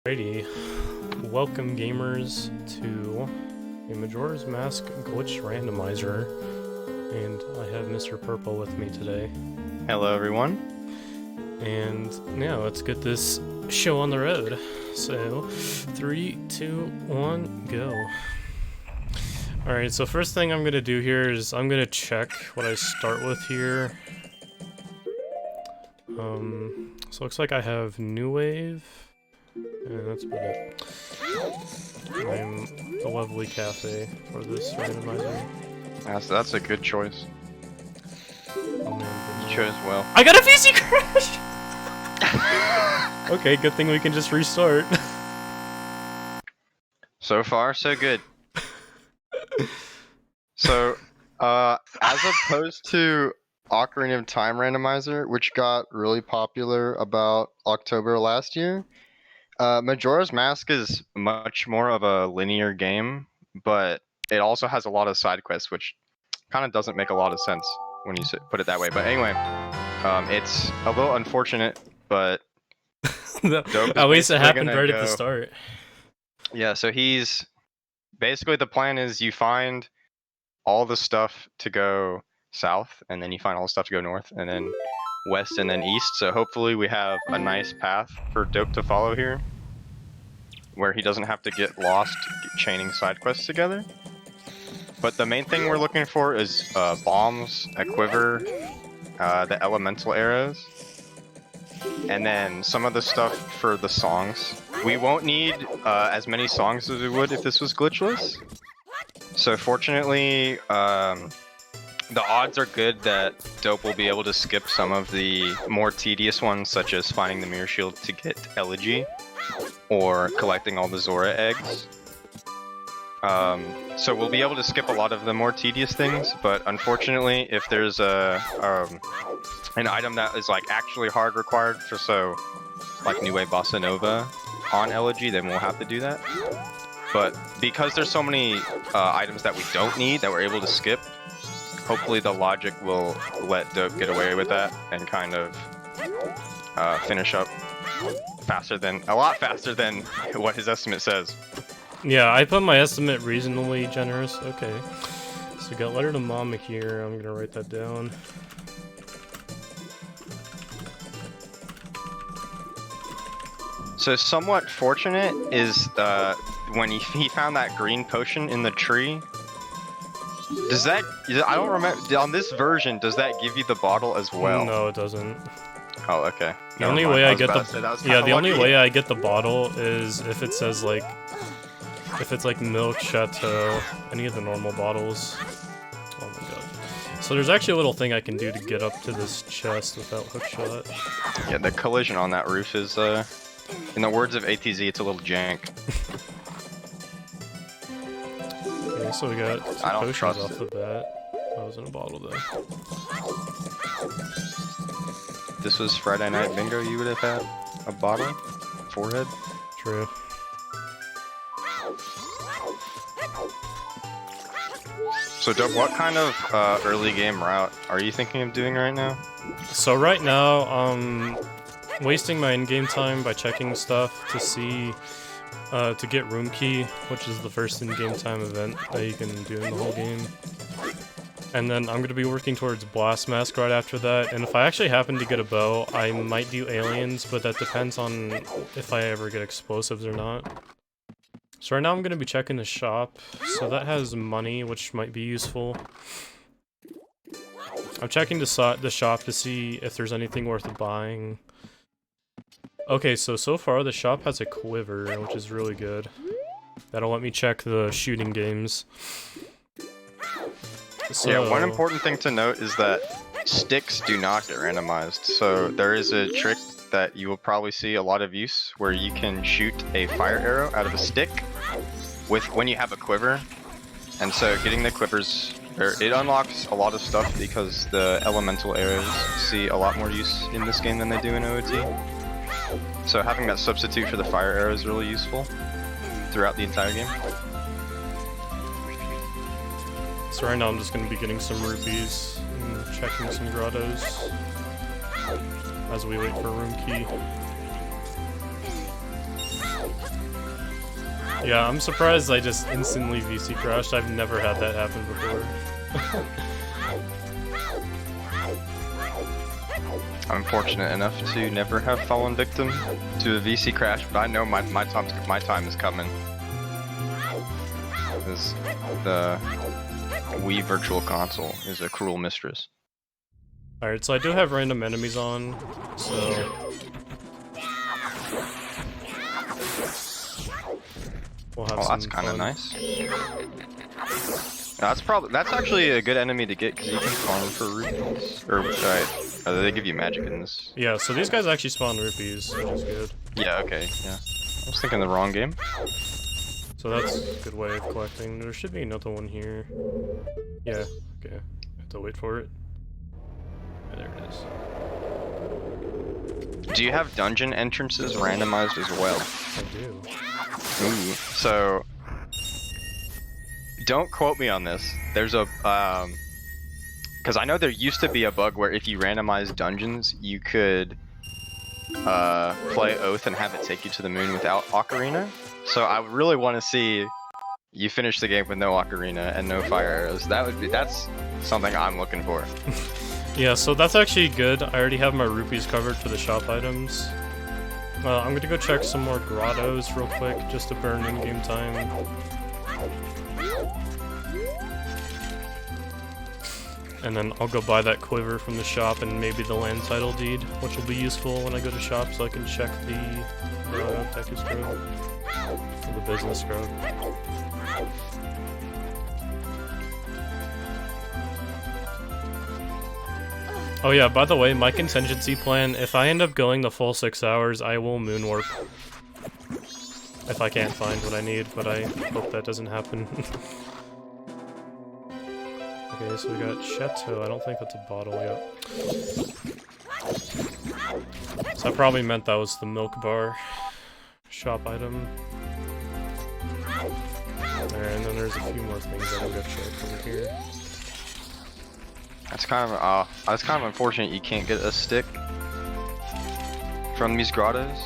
Alrighty, welcome gamers to a Majora's Mask glitch randomizer, and I have Mr. Purple with me today. Hello everyone. And yeah, let's get this show on the road. So, 3, 2, 1, go. Alright, so first thing I'm gonna do here is I'm gonna check what I start with here. So it looks like I have New Wave. And that's about it. I'm the lovely cafe for this randomizer. That's a good choice. Oh man, You chose well. I got a VC crash! Okay, good thing we can just restart. So far, so good. So, as opposed to Ocarina of Time Randomizer, which got really popular about October last year, Majora's Mask is much more of a linear game, but it also has a lot of side quests, which kind of doesn't make a lot of sense when you put it that way. But anyway, it's a little unfortunate, but At least it happened right at the start. Yeah, so he's basically, the plan is you find all the stuff to go south, and then you find all the stuff to go north, and then west, and then east. So hopefully we have a nice path for Dope to follow here, where he doesn't have to get lost chaining side quests together. But the main thing we're looking for is bombs, a quiver, the elemental arrows, and then some of the stuff for the songs. We won't need as many songs as we would if this was glitchless. So fortunately, the odds are good that Dope will be able to skip some of the more tedious ones, such as finding the Mirror Shield to get Elegy, or collecting all the Zora eggs. So we'll be able to skip a lot of the more tedious things, but unfortunately, if there's an item that is like actually hard required for, so like New Wave Bossa Nova on Elegy, then we'll have to do that. But because there's so many items that we don't need that we're able to skip, hopefully the logic will let Dope get away with that and kind of finish up a lot faster than what his estimate says. Yeah, I put my estimate reasonably generous. Okay. So we got letter to Mama here. I'm gonna write that down. So somewhat fortunate is when he found that green potion in the tree. Does that, I don't remember, on this version, does that give you the bottle as well? No, it doesn't. Oh, okay. The only way I get the only way I get the bottle is if it says like, if it's like Milk, Chateau, any of the normal bottles. Oh my god. So there's actually a little thing I can do to get up to this chest without hookshot. Yeah, the collision on that roof is, in the words of ATZ, it's a little jank. Okay, so we got 2 potions off the bat. I was in a bottle though. If this was Friday Night Bingo, you would have had a bottle? Forehead? True. So Dope, what kind of early game route are you thinking of doing right now? So right now, wasting my in-game time by checking stuff to see, to get Room Key, which is the first in-game time event that you can do in the whole game. And then I'm going to be working towards Blast Mask right after that, and if I actually happen to get a bow, I might do Aliens, but that depends on if I ever get explosives or not. So right now I'm going to be checking the shop, so that has money, which might be useful. I'm checking the shop to see if there's anything worth buying. Okay, so far the shop has a quiver, which is really good. That'll let me check the shooting games. So, yeah, one important thing to note is that sticks do not get randomized. So there is a trick that you will probably see a lot of use where you can shoot a fire arrow out of a stick when you have a quiver. And so getting the quivers, it unlocks a lot of stuff because the elemental arrows see a lot more use in this game than they do in OOT. So having that substitute for the fire arrow is really useful throughout the entire game. So right now I'm just going to be getting some rupees and checking some grottos as we wait for Room Key. Yeah, I'm surprised I just instantly VC crashed. I've never had that happen before. I'm fortunate enough to never have fallen victim to a VC crash, but I know my time is coming. Because the Wii Virtual Console is a cruel mistress. Alright, so I do have random enemies on, so... we'll have that's kind of nice. That's actually a good enemy to get because you can farm for rupees. Or they give you magic in this. Yeah, so these guys actually spawn rupees, which is good. Yeah, okay, yeah. I was thinking the wrong game. So that's a good way of collecting. There should be another one here. Yeah, okay. I have to wait for it. Yeah, there it is. Do you have dungeon entrances randomized as well? I do. Ooh, so don't quote me on this. There's a because I know there used to be a bug where if you randomize dungeons, you could play Oath and have it take you to the moon without Ocarina. So I really want to see you finish the game with no Ocarina and no fire arrows. That's something I'm looking for. Yeah, so that's actually good. I already have my rupees covered for the shop items. I'm gonna go check some more grottos real quick, just to burn in-game time. And then I'll go buy that quiver from the shop and maybe the land title deed, which will be useful when I go to shop so I can check the package grove, or the business grove. Oh yeah, by the way, my contingency plan, if I end up going the full 6 hours, I will moonwarp. If I can't find what I need, but I hope that doesn't happen. Okay, so we got Chateau. I don't think that's a bottle yet. So that probably meant that was the milk bar shop item. Alright, and then there's a few more things I can go check over here. That's kind of unfortunate you can't get a stick from these grottos.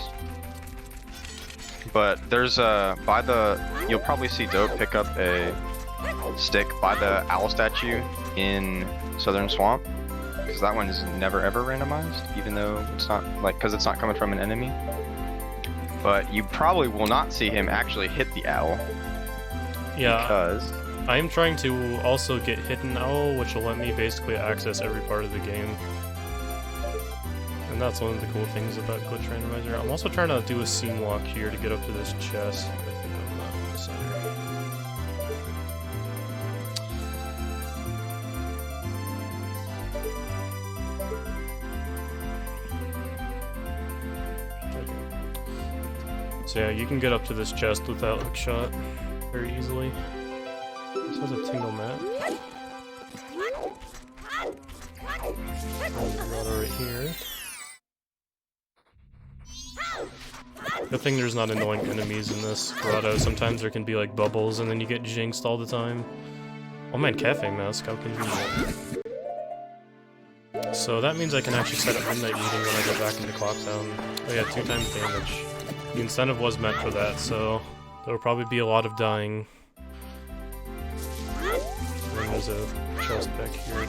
But there's you'll probably see Dope pick up a stick by the owl statue in Southern Swamp, because that one is never ever randomized, even though it's not because it's not coming from an enemy. But you probably will not see him actually hit the owl. Yeah. Because I am trying to also get Hidden Owl, which will let me basically access every part of the game. And that's one of the cool things about Glitch Randomizer. I'm also trying to do a scene walk here to get up to this chest. I think I'm not in the center. So yeah, you can get up to this chest without hook shot very easily. This has a tingle mat. There's a grotto right here. Good thing there's not annoying enemies in this grotto. Sometimes there can be like bubbles and then you get jinxed all the time. Oh man, cafe mask, how convenient. So that means I can actually set up midnight meeting when I go back into Clocktown. Oh yeah, 2 times damage. The incentive was meant for that, so there will probably be a lot of dying. And then there's a chest back here.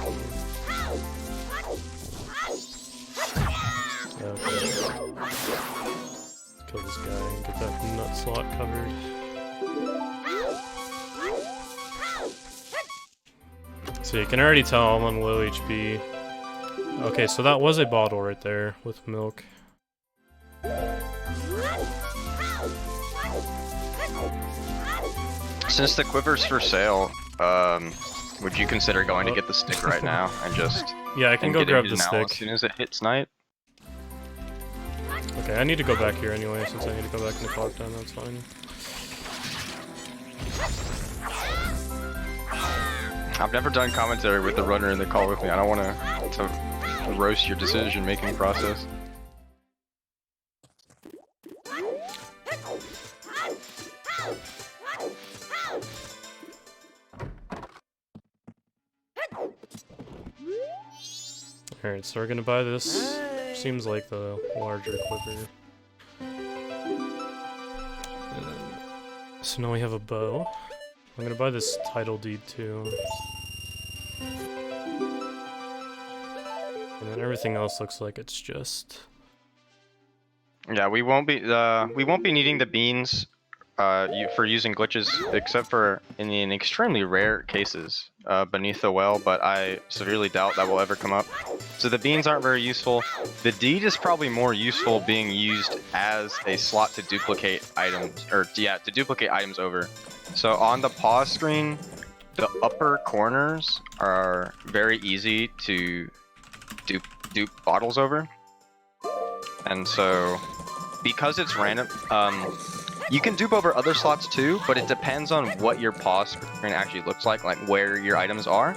Yeah, okay. Let's kill this guy and get that nut slot covered. So you can already tell I'm on low HP. Okay, so that was a bottle right there with milk. since the quiver's for sale, would you consider going to get the stick right now and just Yeah, I can go grab the stick. As soon as it hits night? Okay, I need to go back here anyway, since I need to go back into Clocktown, that's fine. I've never done commentary with the runner in the call with me. I don't want to roast your decision-making process. Alright, so we're gonna buy this. Seems like the larger quiver. So now we have a bow. I'm gonna buy this title deed too. And then everything else looks like it's just... Yeah, we won't be needing the beans for using glitches, except for in extremely rare cases beneath the well, but I severely doubt that will ever come up. So the beans aren't very useful. The deed is probably more useful being used as a slot to duplicate items, or yeah, to duplicate items over. So on the pause screen, the upper corners are very easy to dupe bottles over. And so, because it's random, you can dupe over other slots too, but it depends on what your pause screen actually looks like where your items are.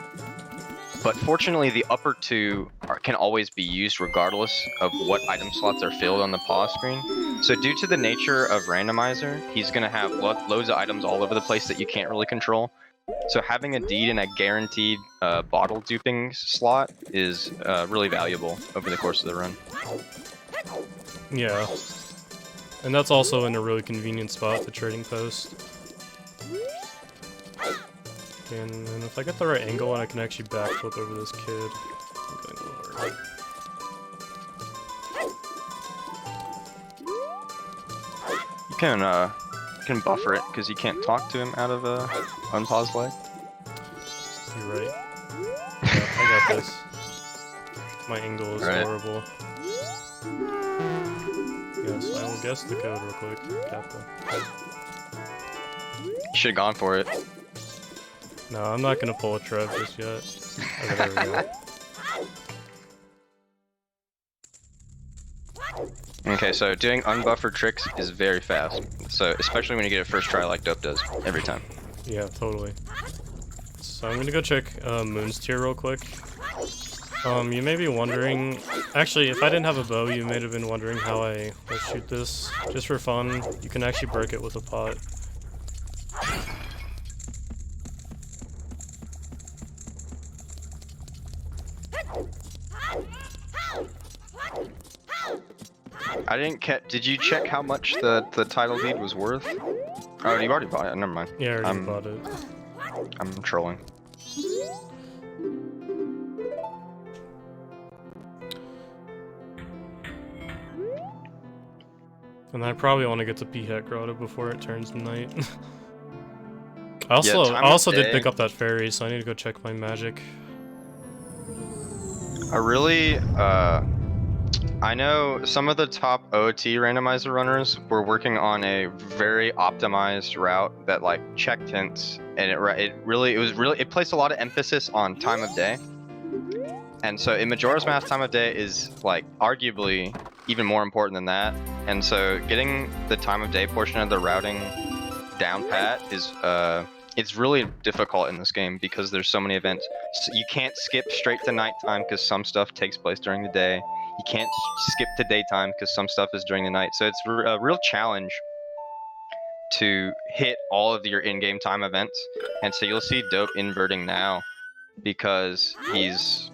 But fortunately, the upper two can always be used regardless of what item slots are filled on the pause screen. So due to the nature of Randomizer, he's going to have loads of items all over the place that you can't really control. So having a deed and a guaranteed bottle duping slot is really valuable over the course of the run. Yeah. And that's also in a really convenient spot, the trading post. And if I get the right angle, I can actually backflip over this kid. I'm going lower. You can buffer it because you can't talk to him out of a unpaused leg. You're right. Yeah, I got this. My angle is horrible. Yes, I will guess the code real quick. Kappa. You should have gone for it. No, I'm not gonna pull a Trev just yet. Okay, there we go. Okay, so doing unbuffered tricks is very fast. So especially when you get it first try like Dope does every time. Yeah, totally. So I'm gonna go check Moon's tier real quick. You may be wondering... Actually, if I didn't have a bow, you may have been wondering how I will shoot this. Just for fun, you can actually break it with a pot. I didn't did you check how much the title deed was worth? Oh, you already bought it. Never mind. Yeah, I already bought it. I'm trolling. And I probably want to get to P-Hat Grotto before it turns night. I also did pick up that fairy, so I need to go check my magic. I know some of the top OT randomizer runners were working on a very optimized route that like checked hints, and it placed a lot of emphasis on time of day. And so in Majora's Mask, time of day is like arguably even more important than that. And so getting the time of day portion of the routing down pat is it's really difficult in this game because there's so many events. So you can't skip straight to nighttime because some stuff takes place during the day. You can't skip to daytime because some stuff is during the night. So it's a real challenge to hit all of your in-game time events. And so you'll see Dope inverting now because he's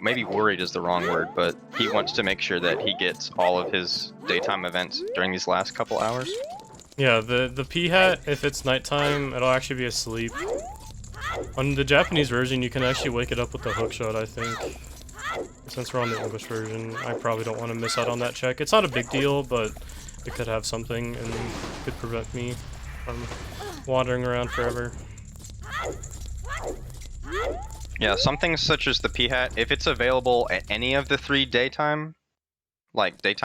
maybe worried is the wrong word, but he wants to make sure that he gets all of his daytime events during these last couple hours. Yeah, the P-Hat, if it's nighttime, it'll actually be asleep. On the Japanese version, you can actually wake it up with the hookshot, I think. Since we're on the English version, I probably don't want to miss out on that check. It's not a big deal, but it could have something and could prevent me from wandering around forever. Yeah, something such as the P-Hat, if it's available at any of the 3 daytime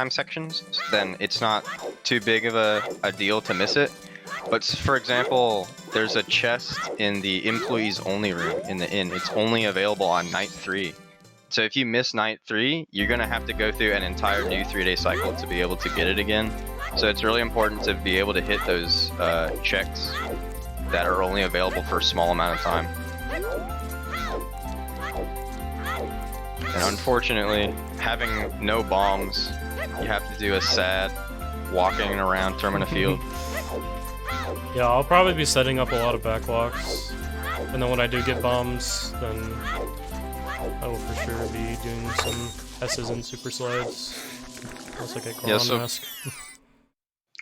sections, then it's not too big of a deal to miss it. But for example, there's a chest in the employees only room in the inn. It's only available on night 3. So if you miss night 3, you're gonna have to go through an entire new 3-day cycle to be able to get it again. So it's really important to be able to hit those checks that are only available for a small amount of time. And unfortunately, having no bombs, you have to do a sad walking around Termina Field. Yeah, I'll probably be setting up a lot of backlocks. And then when I do get bombs, then I will for sure be doing some S's and super slides. Unless I get Goron Mask.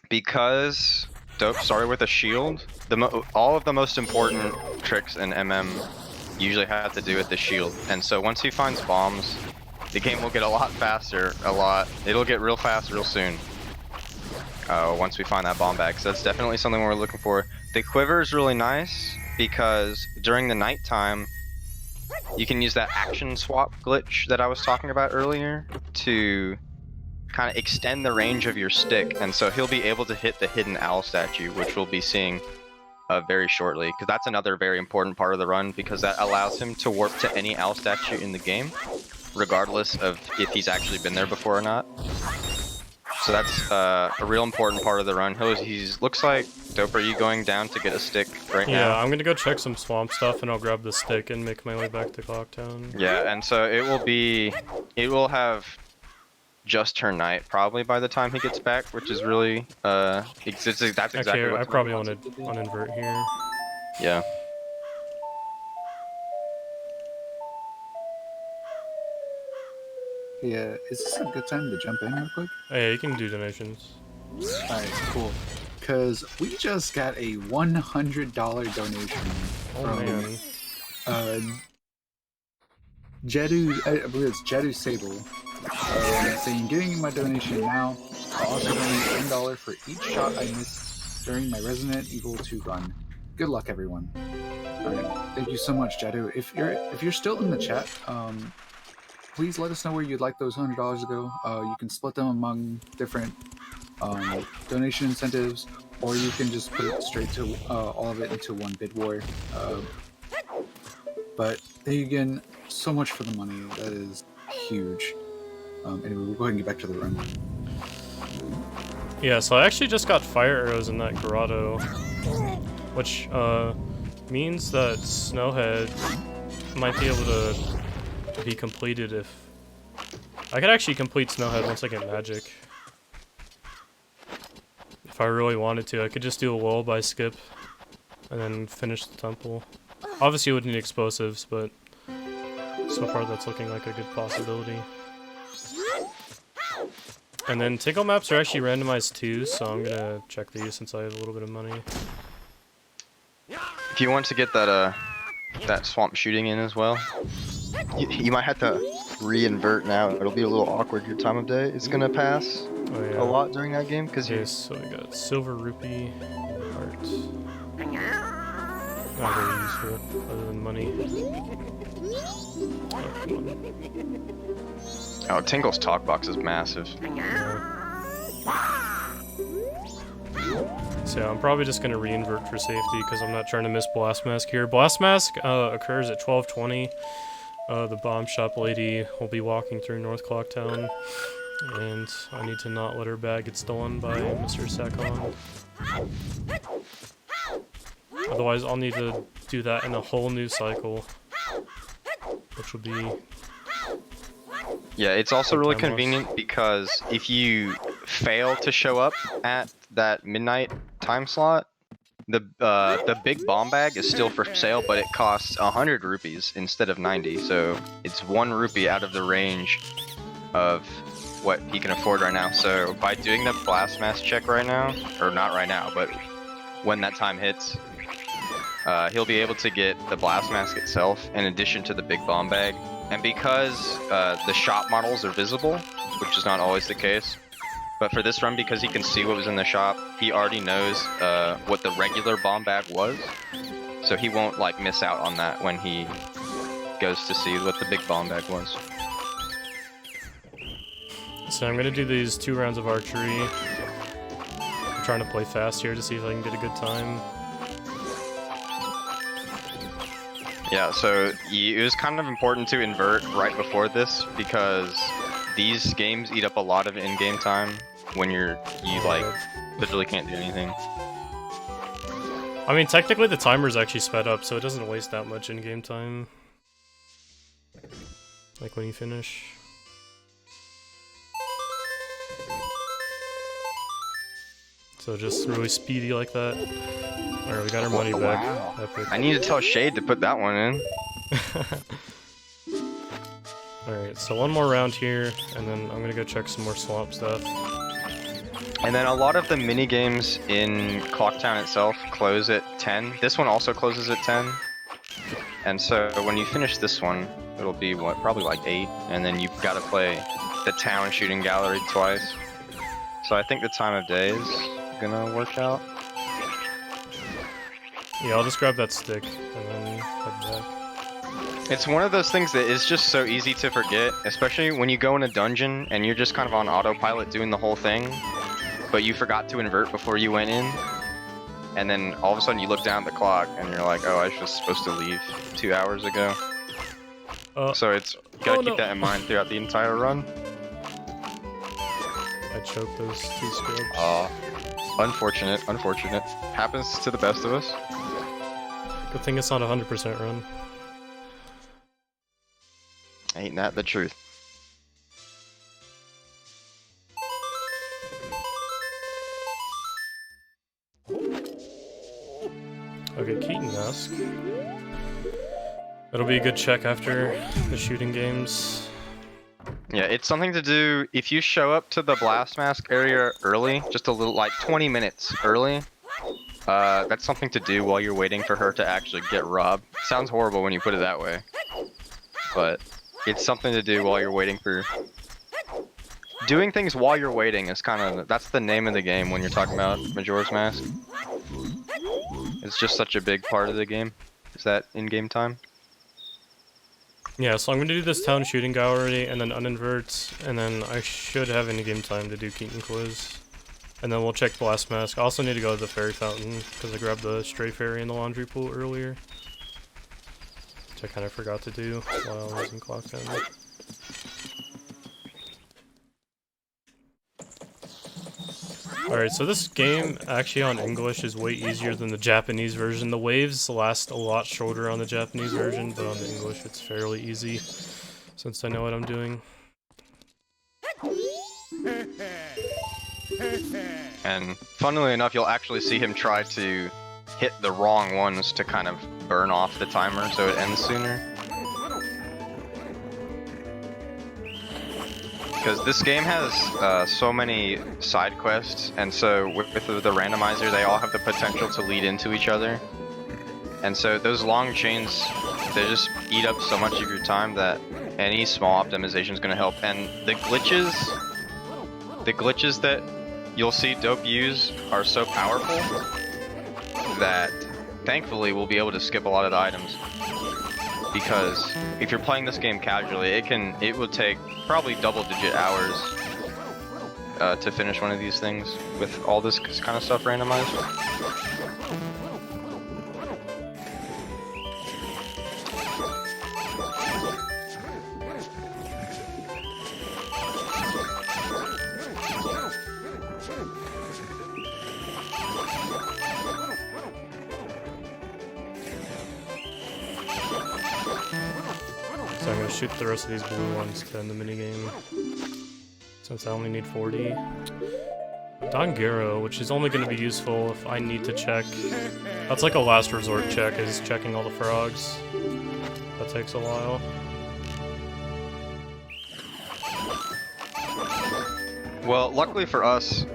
Because Dope started with a shield. All of the most important tricks in MM usually have to do with the shield, and so once he finds bombs, the game will get a lot faster. It'll get real fast real soon. Once we find that bomb bag, so that's definitely something we're looking for. The quiver is really nice because during the nighttime, you can use that action swap glitch that I was talking about earlier to kind of extend the range of your stick, and so he'll be able to hit the hidden owl statue, which we'll be seeing very shortly, because that's another very important part of the run, because that allows him to warp to any owl statue in the game, regardless of if he's actually been there before or not. So that's a real important part of the run. He's looks like Dope. Are you going down to get a stick right now? Yeah, I'm gonna go check some swamp stuff, and I'll grab the stick and make my way back to Clocktown. Yeah, and so it will have just turned night probably by the time he gets back, which is really that's exactly Actually, what I probably want to uninvert here. Yeah. Yeah, is this a good time to jump in real quick? Hey, you can do donations. Alright, cool. Because we just got a $100 donation Oh from man. Jedu, I believe it's Jedu Sable, saying, giving you my donation now. I'll also donate $10 for each shot I missed during my Resident Evil 2 run. Good luck, everyone. Alright, thank you so much, Jedu. If you're still in the chat, please let us know where you'd like those $100 to go. You can split them among different donation incentives, or you can just put it straight to all of it into one bid war. But thank you again so much for the money. That is huge. Anyway, we'll go ahead and get back to the run. Yeah, so I actually just got fire arrows in that grotto, which means that Snowhead might be able to be completed if... I could actually complete Snowhead once I get magic. If I really wanted to, I could just do a lullaby skip and then finish the temple. Obviously, you would need explosives, but so far that's looking like a good possibility. And then tickle maps are actually randomized too, so I'm gonna check these since I have a little bit of money. If you want to get that that swamp shooting in as well, you might have to re-invert now. It'll be a little awkward. Your time of day is gonna pass a lot during that game because okay, so we got silver rupee, heart. Not very useful other than money. Oh, come on. Oh, Tingle's talk box is massive. So yeah, I'm probably just gonna re-invert for safety because I'm not trying to miss Blast Mask here. Blast Mask occurs at 12:20. The bomb shop lady will be walking through North Clocktown, and I need to not let her bag get stolen by Mr. Sakon. Otherwise, I'll need to do that in a whole new cycle, which will be... Yeah, it's also really Time loss. convenient because if you fail to show up at that midnight time slot, the big bomb bag is still for sale, but it costs 100 rupees instead of 90, so it's 1 rupee out of the range of what he can afford right now. So by doing the blast mask check right now, or not right now, but when that time hits, he'll be able to get the blast mask itself in addition to the big bomb bag. And because the shop models are visible, which is not always the case, but for this run, because he can see what was in the shop, he already knows what the regular bomb bag was, so he won't like miss out on that when he goes to see what the big bomb bag was. So I'm gonna do these 2 rounds of archery. I'm trying to play fast here to see if I can get a good time. Yeah, so it was kind of important to invert right before this because these games eat up a lot of in-game time when you like literally can't do anything. I mean, technically the timer's actually sped up, so it doesn't waste that much in-game time. Like when you finish. So just really speedy like that. Alright, we got our money back. Wow. Epic. I need to tell Shade to put that one in. Alright, so one more round here, and then I'm gonna go check some more swamp stuff. And then a lot of the mini games in Clocktown itself close at 10. This one also closes at 10. And so when you finish this one, it'll be what, probably like 8, and then you've got to play the town shooting gallery twice. So I think the time of day is gonna work out. Yeah, I'll just grab that stick and then head back. It's one of those things that is just so easy to forget, especially when you go in a dungeon and you're just kind of on autopilot doing the whole thing, but you forgot to invert before you went in. And then all of a sudden you look down at the clock and you're like, oh, I was just supposed to leave 2 hours ago. So it's, you gotta keep that in mind throughout the entire run. I choked those 2 scrubs. Unfortunate, unfortunate. Happens to the best of us. Good thing it's not a 100% run. Ain't that the truth? Okay, Keaton mask. That'll be a good check after the shooting games. Yeah, it's something to do if you show up to the blast mask area early, just a little, like 20 minutes early. That's something to do while you're waiting for her to actually get robbed. Sounds horrible when you put it that way, but it's something to do while you're waiting for... Doing things while you're waiting is kind of... That's the name of the game when you're talking about Majora's Mask. It's just such a big part of the game. Is that in-game time? Yeah, so I'm gonna do this town shooting gallery and then uninvert, and then I should have in-game time to do Keaton quiz. And then we'll check Blast Mask. I also need to go to the fairy fountain, because I grabbed the stray fairy in the laundry pool earlier. Which I kind of forgot to do while I was in Clocktown. Alright, so this game actually on English is way easier than the Japanese version. The waves last a lot shorter on the Japanese version, but on the English it's fairly easy, since I know what I'm doing. And funnily enough, you'll actually see him try to hit the wrong ones to kind of burn off the timer so it ends sooner. Because this game has so many side quests, and so with the randomizer, they all have the potential to lead into each other. And so those long chains, they just eat up so much of your time that any small optimization is going to help. And the glitches that you'll see Dope use are so powerful that thankfully we'll be able to skip a lot of the items. Because if you're playing this game casually, it will take probably double-digit hours to finish one of these things with all this kind of stuff randomized. So I'm gonna shoot the rest of these blue ones to end the minigame, since I only need 40. Dongero, which is only gonna be useful if I need to check. That's like a last resort check, is checking all the frogs. That takes a while. Well, luckily for us,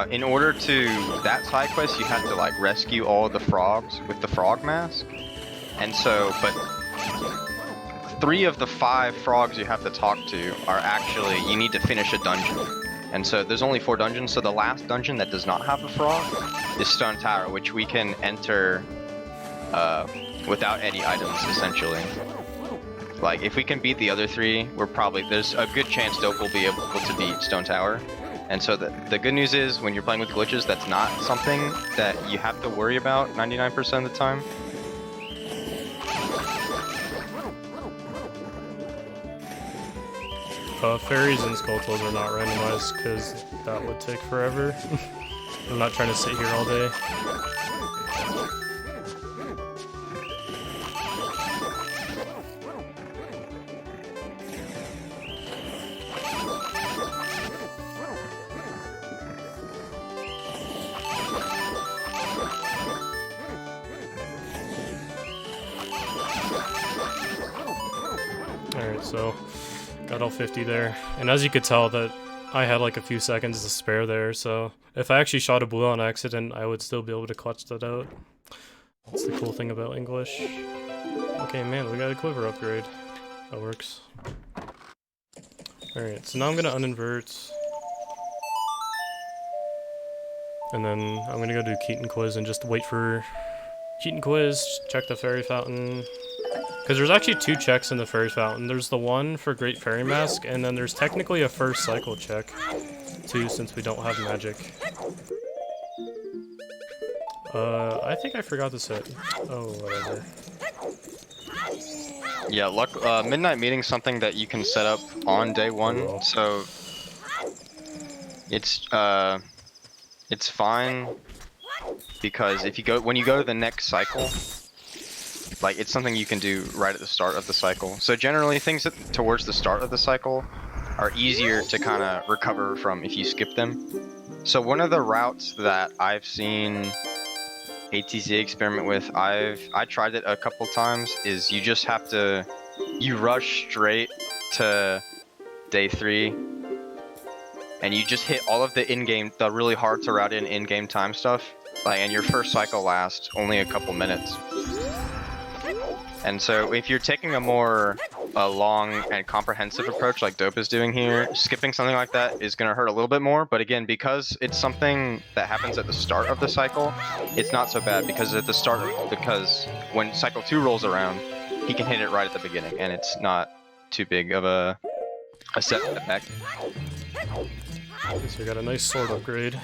in order to that side quest, you had to like rescue all of the frogs with the frog mask, and so, but 3 of the 5 frogs you have to talk to are actually, you need to finish a dungeon. And so there's only 4 dungeons, so the last dungeon that does not have a frog is Stone Tower, which we can enter without any items, essentially. Like, if we can beat the other 3, there's a good chance Dope will be able to beat Stone Tower. And so the good news is, when you're playing with glitches, that's not something that you have to worry about 99% of the time. Fairies and Skulltulas are not randomized, because that would take forever. I'm not trying to sit here all day. Alright, so got all 50 there. And as you could tell, that I had like a few seconds to spare there, so if I actually shot a blue on accident, I would still be able to clutch that out. That's the cool thing about English. Okay, man, we got a quiver upgrade. That works. Alright, so now I'm gonna uninvert. And then I'm gonna go do Keaton Quiz and just wait for Keaton Quiz, check the fairy fountain. Because there's actually 2 checks in the fairy fountain. There's the one for Great Fairy Mask, and then there's technically a first cycle check, too, since we don't have magic. I think I forgot to set. Oh, whatever. Yeah, Midnight Meeting's something that you can set up on day 1, Oh. so it's fine because if you when you go to the next cycle, like it's something you can do right at the start of the cycle. So generally, things towards the start of the cycle are easier to kind of recover from if you skip them. So one of the routes that I've seen ATZ experiment with, I tried it a couple times, is you just have to, you rush straight to day 3 and you just hit all of the in-game, the really hard to route in-game time stuff, like, and your first cycle lasts only a couple minutes. And so if you're taking a more long and comprehensive approach like Dope is doing here, skipping something like that is going to hurt a little bit more. But again, because it's something that happens at the start of the cycle, it's not so bad because at the start, because when cycle 2 rolls around, he can hit it right at the beginning and it's not too big of a setback. Okay, so we got a nice sword upgrade.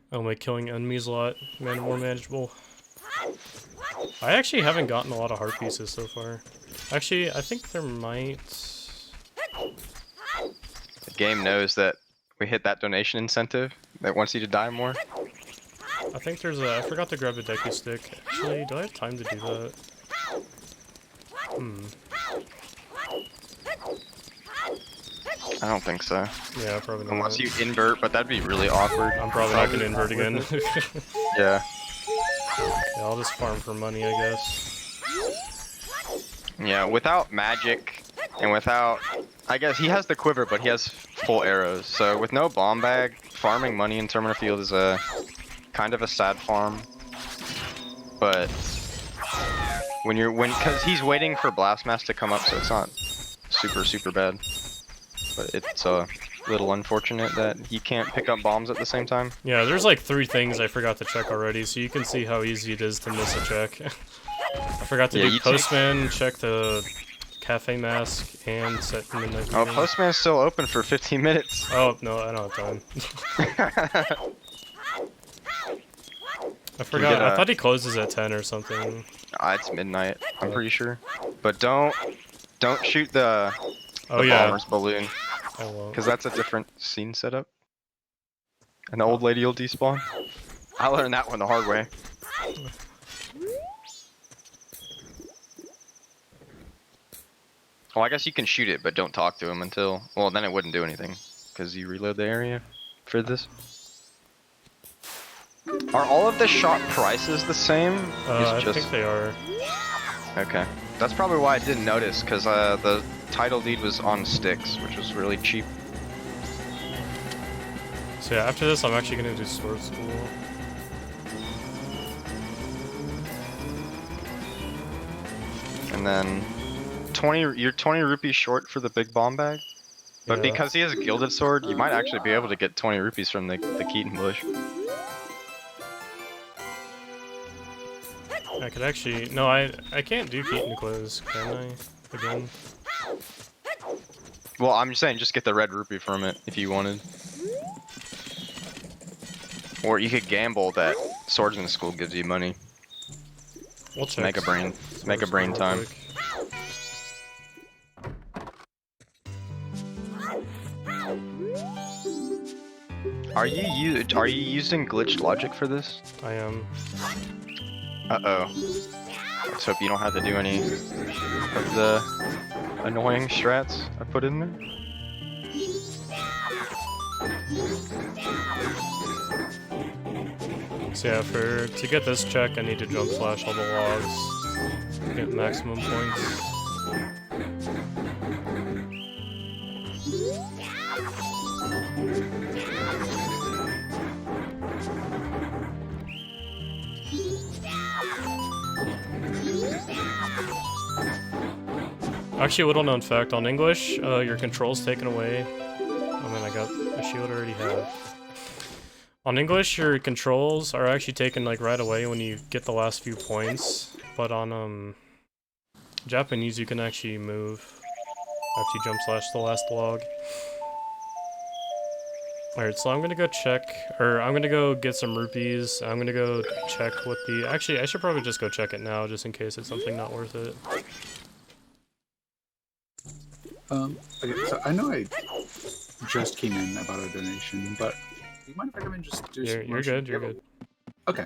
That'll make killing enemies a lot more manageable. I actually haven't gotten a lot of heart pieces so far. Actually, I think there might... The game knows that we hit that donation incentive that wants you to die more. I think there's a... I forgot to grab a Deku Stick. Actually, do I have time to do that? I don't think so. Yeah, probably not. Unless you invert, but that'd be really awkward. I'm probably not gonna invert again. Yeah. Yeah, I'll just farm for money, I guess. Yeah, without magic, and without... I guess he has the quiver, but he has full arrows. So with no bomb bag, farming money in Termina Field is a kind of a sad farm. But because he's waiting for Blast Mask to come up, so it's not super bad. But it's a little unfortunate that he can't pick up bombs at the same time. Yeah, there's like 3 things I forgot to check already, so you can see how easy it is to miss a check. I forgot to do Postman, check the Cafe Mask, and set Midnight Meeting. Oh, Postman is still open for 15 minutes. Oh, no, I don't have time. I forgot, I thought he closes at 10 or something. It's midnight, I'm pretty sure. But don't shoot the bomber's balloon. I won't. Because that's a different scene setup. And the old lady will despawn. I learned that one the hard way. Well, I guess you can shoot it, but don't talk to him until... Well, then it wouldn't do anything. Because you reload the area for this. Are all of the shot prices the same? I think they are. Okay. That's probably why I didn't notice, because the title deed was on sticks, which was really cheap. So yeah, after this I'm actually gonna do Sword School. And then you're 20 rupees short for the big bomb bag. But because he has a gilded sword, you might actually be able to get 20 rupees from the Keaton bush. I could actually... No, I can't do Keaton Quiz, can I? Again? Well, I'm just saying, just get the red rupee from it if you wanted. Or you could gamble that Swordsman School gives you money. We'll check. Make a brain time. Quick. Are you using glitched logic for this? I am. Uh-oh. Let's hope you don't have to do any of the annoying strats I put in there. So yeah, to get this check, I need to jump slash all the logs, get maximum points. Actually, little known fact, on English, your controls taken away. Oh man, I got a shield I already have. On English, your controls are actually taken like right away when you get the last few points. But on Japanese, you can actually move after you jump slash the last log. Alright, so I'm gonna go check, or I'm gonna go get some rupees. I'm gonna go check what the... Actually, I should probably just go check it now, just in case it's something not worth it. Okay, so I know I just came in about a donation, but do you mind if I come in just do some You're good, you're good. Okay.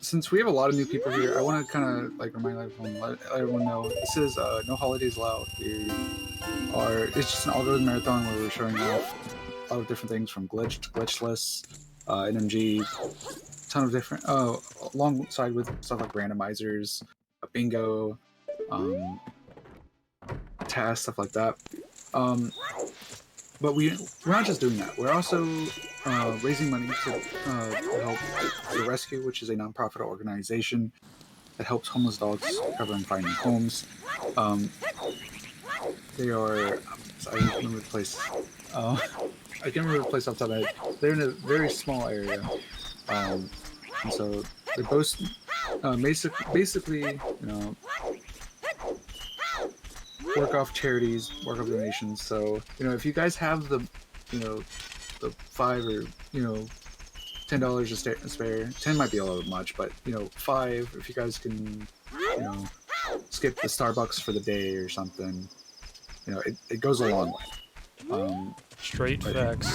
Since we have a lot of new people here, I want to kind of like remind everyone, let everyone know this is No Holidays Allowed. It's just an algorithm marathon where we're showing off a lot of different things from glitch to glitchless, NMG, ton of different, alongside with stuff like randomizers, bingo, tasks, stuff like that. But we're not just doing that. We're also raising money to help the Rescue, which is a nonprofit organization that helps homeless dogs recover and find new homes. They are... I don't remember the place. I can't remember the place off the top of my head. They're in a very small area. And so they're both basically, you know, work off charities, work off donations. So, you know, if you guys have the, you know, the $5 or, you know, $10 to spare, 10 might be a little bit much, but, you know, 5, if you guys can, you know, skip the Starbucks for the day or something, you know, it goes a long way. Straight facts.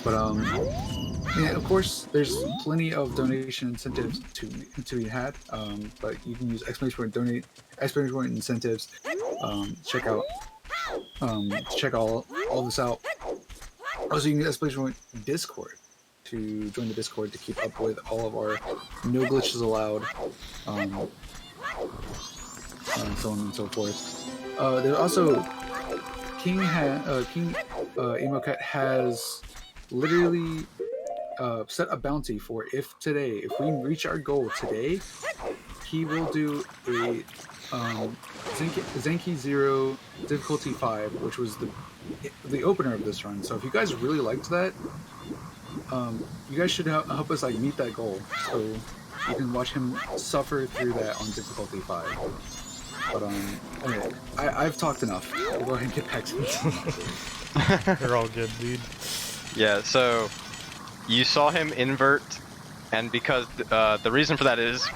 But yeah, of course, there's plenty of donation incentives to be had. But you can use exclamation point donate, exclamation point incentives. Check out, check all this out. Also, you can use exclamation point Discord to join the Discord to keep up with all of our no glitches allowed, and so on and so forth. There's also King Emocat has literally set a bounty for if we reach our goal today, he will do a Zenki 0 difficulty 5, which was the opener of this run. So if you guys really liked that, you guys should help us like meet that goal, so you can watch him suffer through that on difficulty 5. But okay, I've talked enough. We'll go ahead and get back to it. You're all good, dude. Yeah, so you saw him invert, and because the reason for that is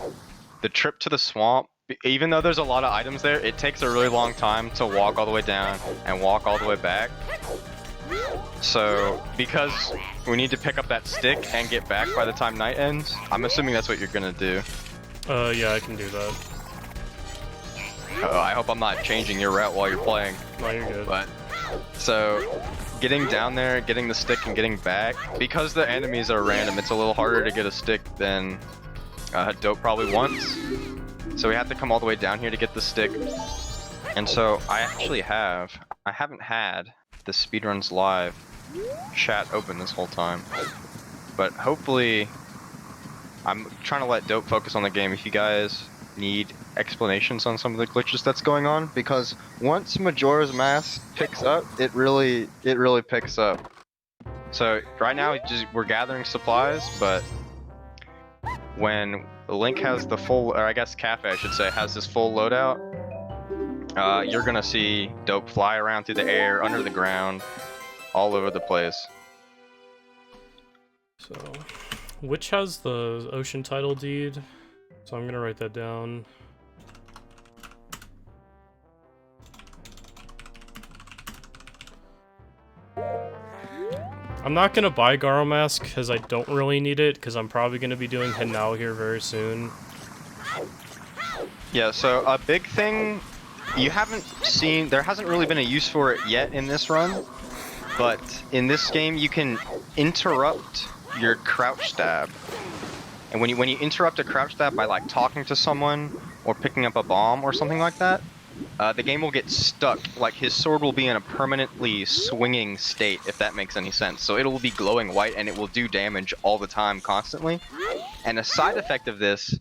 the trip to the swamp, even though there's a lot of items there, it takes a really long time to walk all the way down and walk all the way back. So because we need to pick up that stick and get back by the time night ends, I'm assuming that's what you're gonna do. Yeah, I can do that. I hope I'm not changing your route while you're playing. No, you're good. But so getting down there, getting the stick, and getting back, because the enemies are random, it's a little harder to get a stick than Dope probably wants. So we have to come all the way down here to get the stick. And so I haven't had the Speedruns Live chat open this whole time. But hopefully, I'm trying to let Dope focus on the game. If you guys need explanations on some of the glitches that's going on, because once Majora's Mask picks up, it really picks up. So right now we're gathering supplies, but when Link has the full, or I guess Cafe I should say, has this full loadout, you're gonna see Dope fly around through the air, under the ground, all over the place. So, which has the ocean title deed? So I'm gonna write that down. I'm not gonna buy Garo Mask because I don't really need it, because I'm probably gonna be doing Hinao here very soon. Yeah, so a big thing you haven't seen, there hasn't really been a use for it yet in this run, but in this game you can interrupt your crouch stab. And when you interrupt a crouch stab by like talking to someone or picking up a bomb or something like that, the game will get stuck. Like his sword will be in a permanently swinging state, if that makes any sense. So it will be glowing white and it will do damage all the time, constantly. And a side effect of this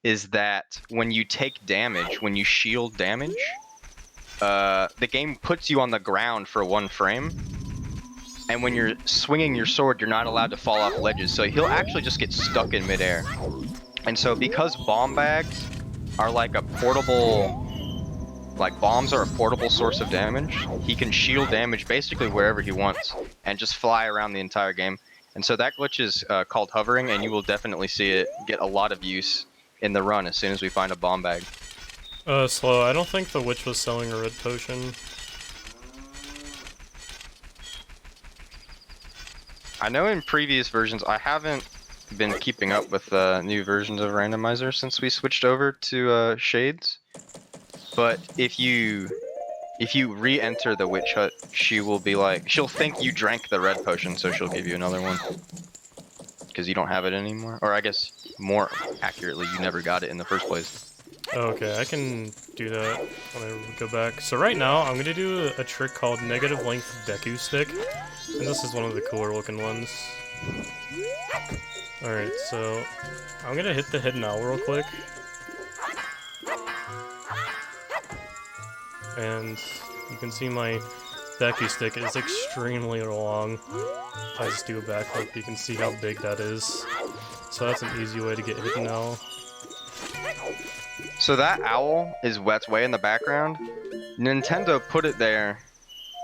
is that when you take damage, when you shield damage, the game puts you on the ground for 1 frame. And when you're swinging your sword, you're not allowed to fall off ledges. So he'll actually just get stuck in midair. And so because bomb bags are like a portable, like bombs are a portable source of damage, he can shield damage basically wherever he wants and just fly around the entire game. And so that glitch is called hovering, and you will definitely see it get a lot of use in the run as soon as we find a bomb bag. Slow, I don't think the witch was selling a red potion. I know in previous versions, I haven't been keeping up with new versions of Randomizer since we switched over to Shades. But if you re-enter the witch hut, she will be like, she'll think you drank the red potion, so she'll give you another one. Because you don't have it anymore. Or I guess, more accurately, you never got it in the first place. Okay, I can do that when I go back. So right now, I'm gonna do a trick called negative length Deku Stick. And this is one of the cooler looking ones. Alright, so I'm gonna hit the hidden owl real quick. And you can see my Deku Stick is extremely long. If I just do a backflip, you can see how big that is. So that's an easy way to get hidden owl. So that owl is what's way in the background. Nintendo put it there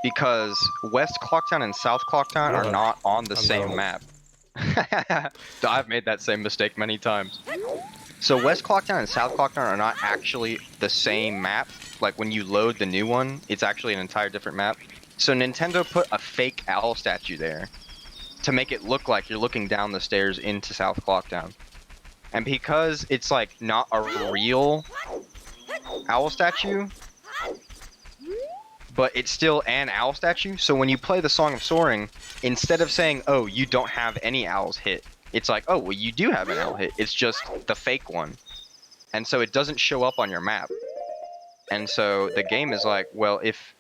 because West Clocktown and South Clocktown are not on the same map. I've made that same mistake many times. So West Clocktown and South Clocktown are not actually the same map. Like when you load the new one, it's actually an entire different map. So Nintendo put a fake owl statue there to make it look like you're looking down the stairs into South Clocktown. And because it's like not a real owl statue, but it's still an owl statue, so when you play the Song of Soaring, instead of saying, oh, you don't have any owls hit, it's like, oh, well, you do have an owl hit. It's just the fake one. And so it doesn't show up on your map. And so the game is like, well, if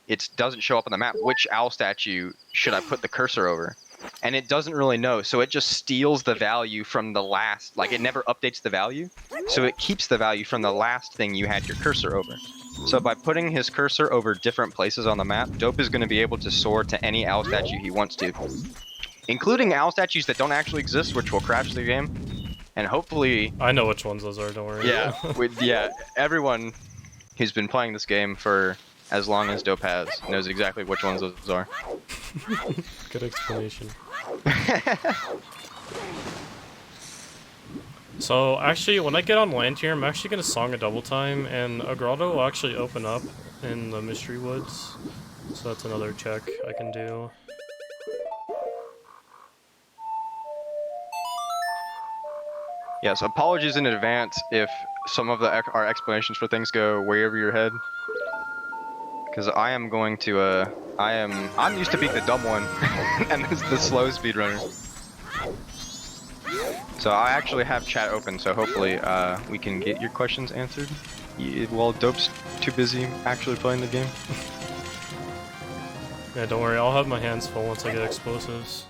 it doesn't show up on the map, which owl statue should I put the cursor over? And it doesn't really know, so it just steals the value from the last, like it never updates the value, so it keeps the value from the last thing you had your cursor over. So by putting his cursor over different places on the map, Dope is going to be able to soar to any owl statue he wants to, including owl statues that don't actually exist, which will crash the game. And hopefully... I know which ones those are, don't worry. Yeah, everyone who's been playing this game for as long as Dope has knows exactly which ones those are. Good explanation. So actually, when I get on land here, I'm actually gonna song a double time, and a grotto will actually open up in the Mystery Woods. So that's another check I can do. Yes, apologies in advance if some of our explanations for things go way over your head. Because I am going to, I'm used to being the dumb one, and this is the slow speedrunner. So I actually have chat open, so hopefully we can get your questions answered while Dope's too busy actually playing the game. Yeah, don't worry, I'll have my hands full once I get explosives.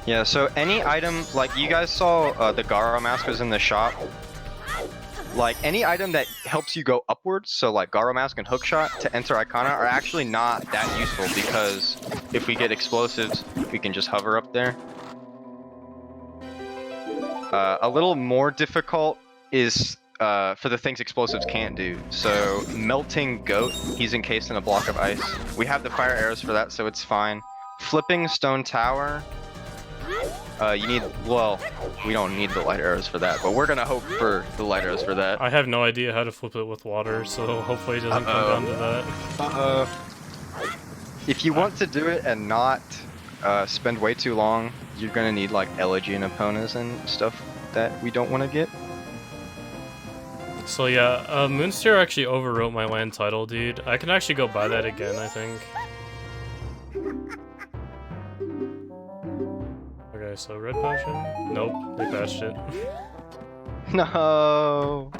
Yeah, so any item, like you guys saw the Garo mask was in the shop. Like, any item that helps you go upwards, so like Garo Mask and Hookshot to enter Icona are actually not that useful because if we get explosives, we can just hover up there. A little more difficult is for the things explosives can't do. So, Melting Goat, he's encased in a block of ice. We have the fire arrows for that, so it's fine. Flipping Stone Tower, you need, well, we don't need the light arrows for that, but we're gonna hope for the light arrows for that. I have no idea how to flip it with water, so hopefully it doesn't come down to that. If you want to do it and not spend way too long, you're gonna need like Elegy and Eponas and stuff that we don't want to get. So yeah, Moonsteer actually overwrote my land title, dude. I can actually go buy that again, I think. Okay, so red potion? Nope, they patched it. No.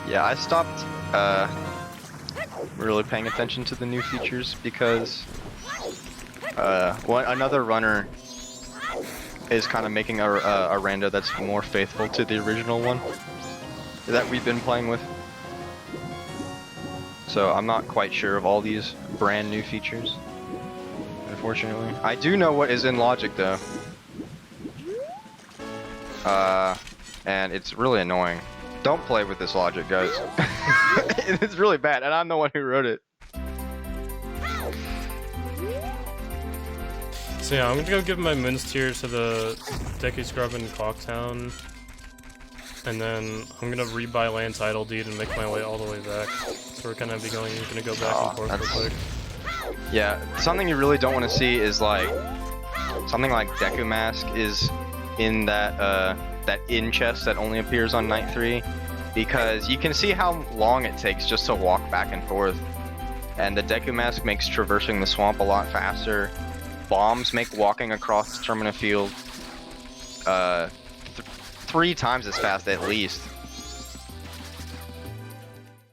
Yeah, I stopped really paying attention to the new features because another runner is kind of making a rando that's more faithful to the original one that we've been playing with. So I'm not quite sure of all these brand new features, unfortunately. I do know what is in Logic though. And it's really annoying. Don't play with this logic, guys. It's really bad, and I'm the one who wrote it. So yeah, I'm gonna go give my Moons tier to the Deku Scrub in Clocktown. And then I'm gonna rebuy land title deed and make my way all the way back. So we're gonna go back and forth real quick. Yeah, something you really don't want to see is like something like Deku Mask is in that that in chest that only appears on night 3, because you can see how long it takes just to walk back and forth, and the Deku Mask makes traversing the swamp a lot faster. Bombs make walking across the Termina field 3 times as fast at least.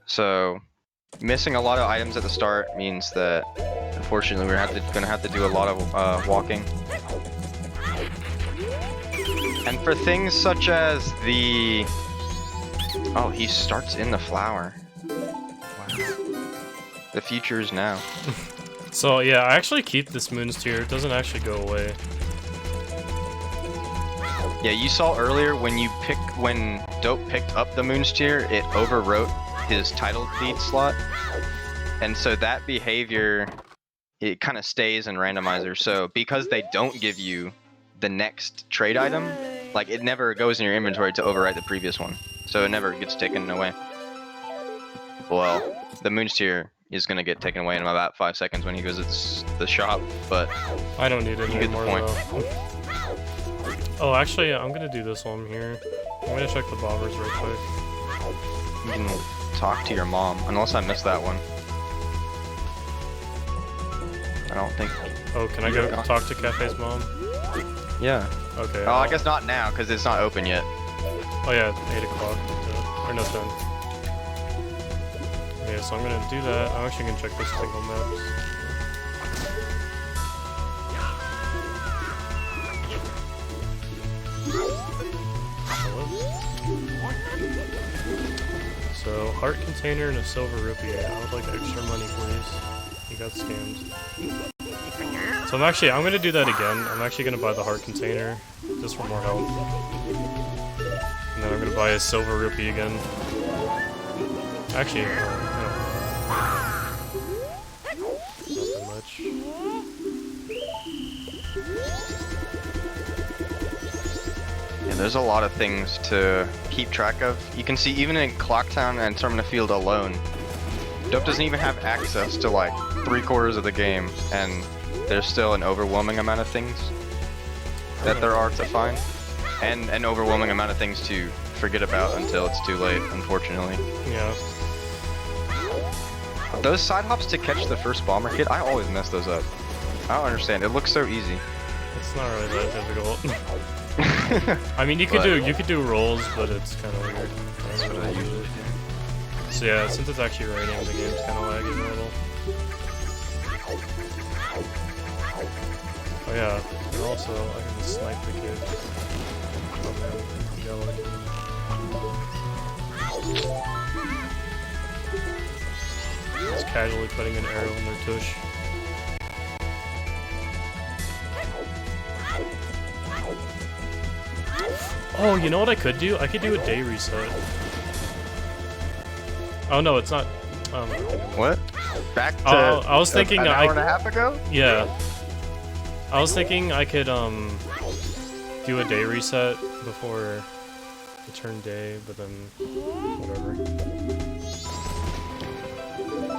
So missing a lot of items at the start means that unfortunately we're gonna have to do a lot of walking. And for things such as the... Oh, he starts in the flower. Wow. The future is now. So yeah, I actually keep this Moons tier. It doesn't actually go away. Yeah, you saw earlier when Dope picked up the Moons tier, it overwrote his title deed slot. And so that behavior, it kind of stays in Randomizer. So because they don't give you the next trade item, like it never goes in your inventory to overwrite the previous one, so it never gets taken away. Well, the Moons tier is gonna get taken away in about 5 seconds when he visits the shop, but I don't need it you get the anymore point. though. Oh, actually, I'm gonna do this while I'm here. I'm gonna check the bobbers real quick. You can talk to your mom, unless I missed that one. I don't think. Oh, can I go talk to Cafe's mom? Yeah. Okay. Oh, I guess not now because it's not open yet. Oh yeah, 8 o'clock. Or no, 10. Yeah, so I'm gonna do that. I'm actually gonna check this single maps. So, heart container and a silver rupee. I would like extra money, please. You got scammed. So I'm gonna do that again. I'm actually gonna buy the heart container, just for more health. And then I'm gonna buy a silver rupee again. Actually, nothing much. Yeah, there's a lot of things to keep track of. You can see even in Clocktown and Termina Field alone, Dope doesn't even have access to like 3/4 of the game, and there's still an overwhelming amount of things that there are to find, and an overwhelming amount of things to forget about until it's too late, unfortunately. Yeah. Those side hops to catch the first bomber kid, I always mess those up. I don't understand. It looks so easy. It's not really that difficult. I mean, you could do rolls, but it's kind of weird. That's what I usually do. So yeah, since it's actually raining, the game's kind of lagging a little. Oh yeah, and also I can snipe the kid. Oh man, yellow. Just casually putting an arrow in their tush. Oh, you know what I could do? I could do a day reset. Oh no, it's not. What? Back to I was thinking an hour and a half ago? Yeah. I was thinking I could do a day reset before it turned day, but then whatever.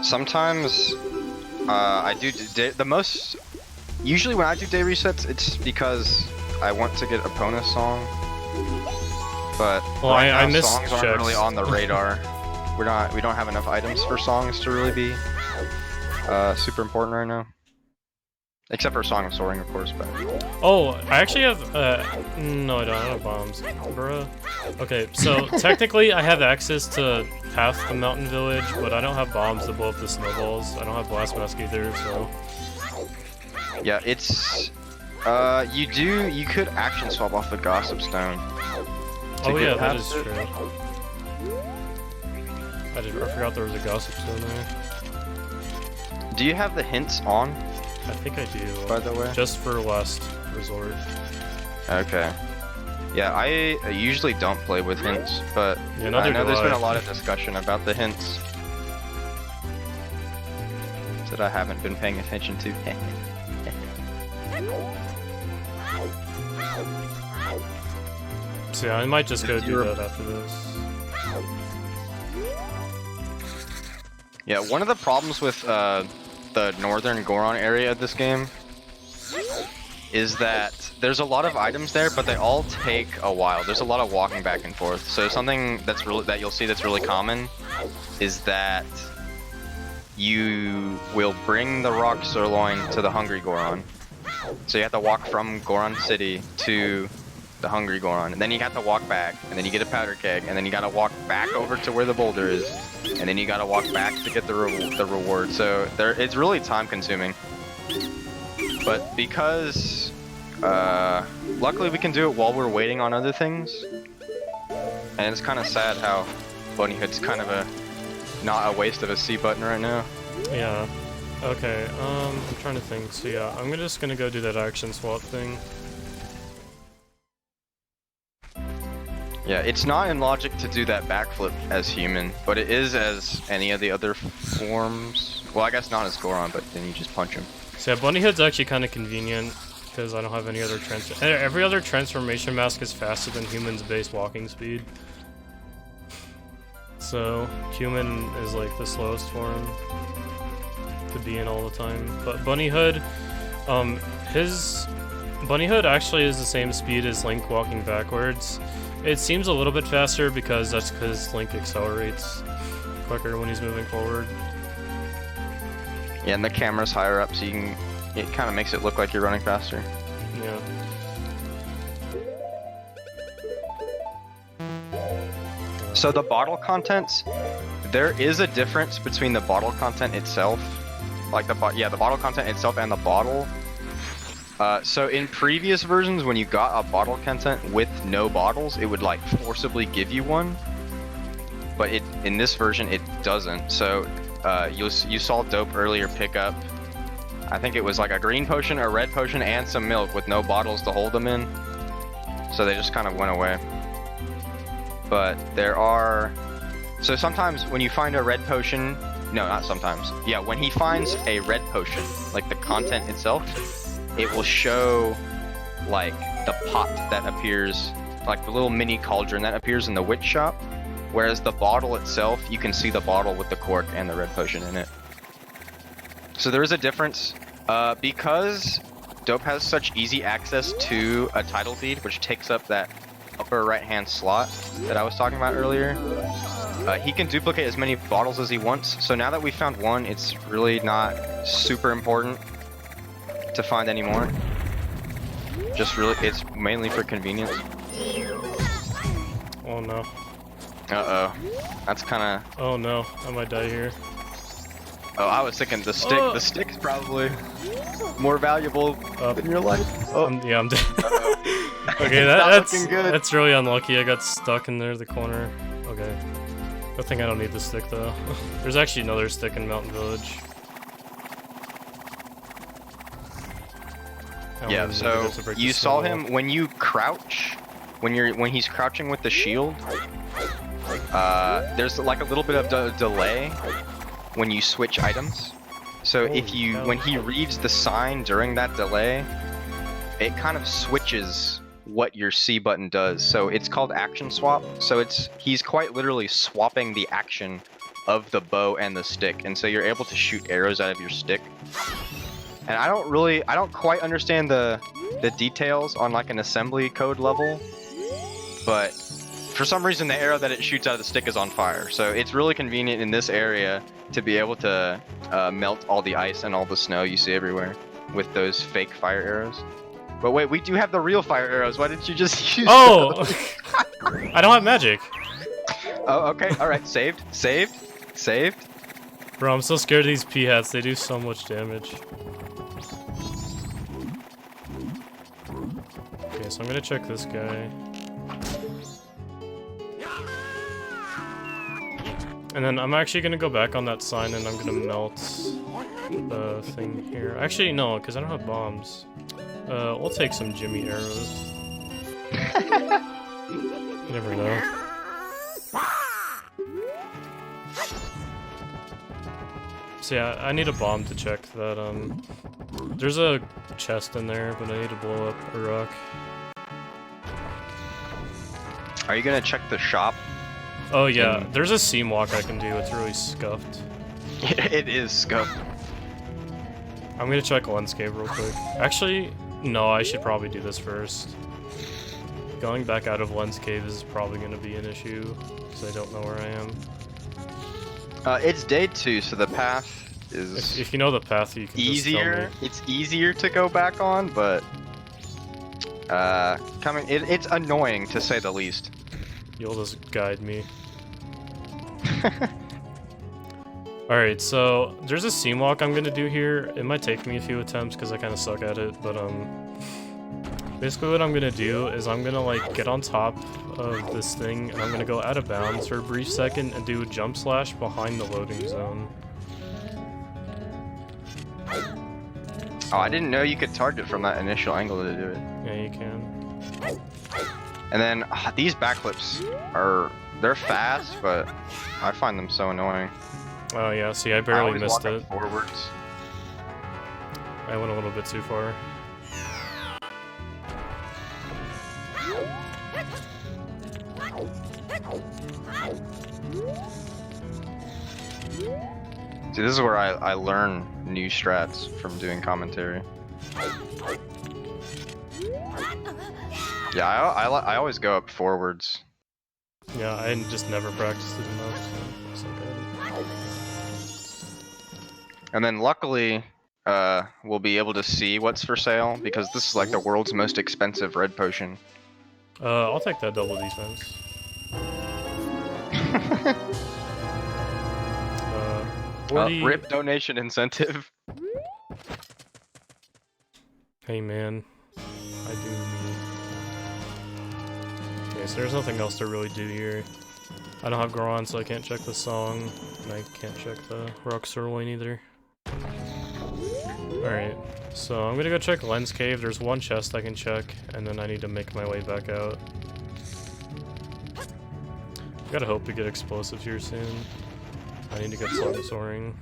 Sometimes I do the most. Usually when I do day resets, it's because I want to get Epona's song. But well, I missed songs aren't checks. really on the radar. We don't have enough items for songs to really be super important right now. Except for Song of Soaring, of course, but... Oh, I actually have, no I don't have bombs. Bruh. Okay, so technically I have access to half the mountain village, but I don't have bombs to blow up the snowballs. I don't have blast mask either, so... Yeah, it's... You could action swap off the Gossip Stone. Oh yeah, get that past is it. true. I forgot there was a Gossip Stone there. Do you have the hints on, I think I do. by the way? Just for last resort. Okay. Yeah, I usually don't play with hints, but Yeah, I neither know do there's I. been a lot of discussion about the hints that I haven't been paying attention to. So yeah, I might just go do that after this. Yeah, one of the problems with the northern Goron area of this game is that there's a lot of items there, but they all take a while. There's a lot of walking back and forth. So something that's that you'll see that's really common is that you will bring the rock sirloin to the Hungry Goron. So you have to walk from Goron City to the Hungry Goron, and then you have to walk back, and then you get a powder keg, and then you gotta walk back over to where the boulder is, and then you gotta walk back to get the reward. So it's really time consuming. But because luckily we can do it while we're waiting on other things, and it's kind of sad how Bunny Hood's kind of not a waste of a C button right now. Yeah. Okay, I'm trying to think. So yeah, I'm just gonna go do that action swap thing. Yeah, it's not in logic to do that backflip as human, but it is as any of the other forms. Well, I guess not as Goron, but then you just punch him. So yeah, Bunny Hood's actually kind of convenient because I don't have any other every other transformation mask is faster than human's base walking speed. So human is like the slowest form to be in all the time. But Bunny Hood, his Bunny Hood actually is the same speed as Link walking backwards. It seems a little bit faster because that's because Link accelerates quicker when he's moving forward. Yeah, and the camera's higher up, so it kind of makes it look like you're running faster. Yeah. So the bottle contents, there is a difference between the bottle content itself, like the bottle content itself and the bottle. So in previous versions, when you got a bottle content with no bottles, it would like forcibly give you one. But in this version, it doesn't. So you saw Dope earlier pick up, I think it was like a green potion, a red potion, and some milk with no bottles to hold them in. So they just kind of went away. But there are... So sometimes when you find a red potion... No, not sometimes. Yeah, when he finds a red potion, like the content itself, it will show like the pot that appears, like the little mini cauldron that appears in the witch shop. Whereas the bottle itself, you can see the bottle with the cork and the red potion in it. So there is a difference. Because Dope has such easy access to a title feed, which takes up that upper right hand slot that I was talking about earlier, he can duplicate as many bottles as he wants. So now that we found one, it's really not super important to find any more. Just really, it's mainly for convenience. Oh no. Uh-oh. That's kinda... Oh no, I might die here. Oh, I was thinking the stick. The stick's probably more valuable than your life. Oh, Yeah, I'm dead. Okay, Not that's looking good. That's really unlucky. I got stuck in there, the corner. Okay. I think I don't need the stick though. There's actually another stick in Mountain Village. yeah. So you saw him when you crouch, when he's crouching with the shield. There's like a little bit of delay when you switch items. So when he reads the sign during that delay, it kind of switches what your C button does. So it's called action swap. So he's quite literally swapping the action of the bow and the stick, and so you're able to shoot arrows out of your stick. And I don't quite understand the details on like an assembly code level, but for some reason the arrow that it shoots out of the stick is on fire. So it's really convenient in this area to be able to melt all the ice and all the snow you see everywhere with those fake fire arrows. But wait, we do have the real fire arrows. Why didn't you just use those? I don't have magic. Oh, okay. All right. Saved. Bro, I'm so scared of these pea hats. They do so much damage. Okay, so I'm gonna check this guy. And then I'm actually gonna go back on that sign and I'm gonna melt the thing here. Actually, no, because I don't have bombs. We'll take some Jimmy arrows. You never know. So yeah, I need a bomb to check that, there's a chest in there, but I need to blow up a rock. Are you gonna check the shop? Oh yeah, there's a seam walk I can do, it's really scuffed. It is scuffed. I'm gonna check landscape real quick. Actually, no, I should probably do this first. Going back out of Lens Cave is probably gonna be an issue, because I don't know where I am. It's day 2, so the path is If you know the path, you can easier. just tell me. It's easier to go back on, but it's annoying to say the least. You'll just guide me. Alright, so there's a seam walk I'm gonna do here. It might take me a few attempts because I kind of suck at it, but basically what I'm gonna do is I'm gonna like get on top of this thing and I'm gonna go out of bounds for a brief second and do a jump slash behind the loading zone. Oh, I didn't know you could target from that initial angle to do it. Yeah, you can. And then these backflips they're fast, but I find them so annoying. Oh yeah, see, I I barely always missed walk it. up forwards. I went a little bit too far. See, this is where I learn new strats from doing commentary. Yeah, I always go up forwards. Yeah, I just never practiced it enough, so I suck at it. And then luckily, we'll be able to see what's for sale because this is like the world's most expensive red potion. I'll take that double defense. Rip donation incentive. Hey man, I do need... Okay, so there's nothing else to really do here. I don't have Goron, so I can't check the song, and I can't check the rock sirloin either. Alright, so I'm gonna go check Lens Cave. There's one chest I can check, and then I need to make my way back out. Gotta hope to get explosives here soon. I need to get Song of Soaring.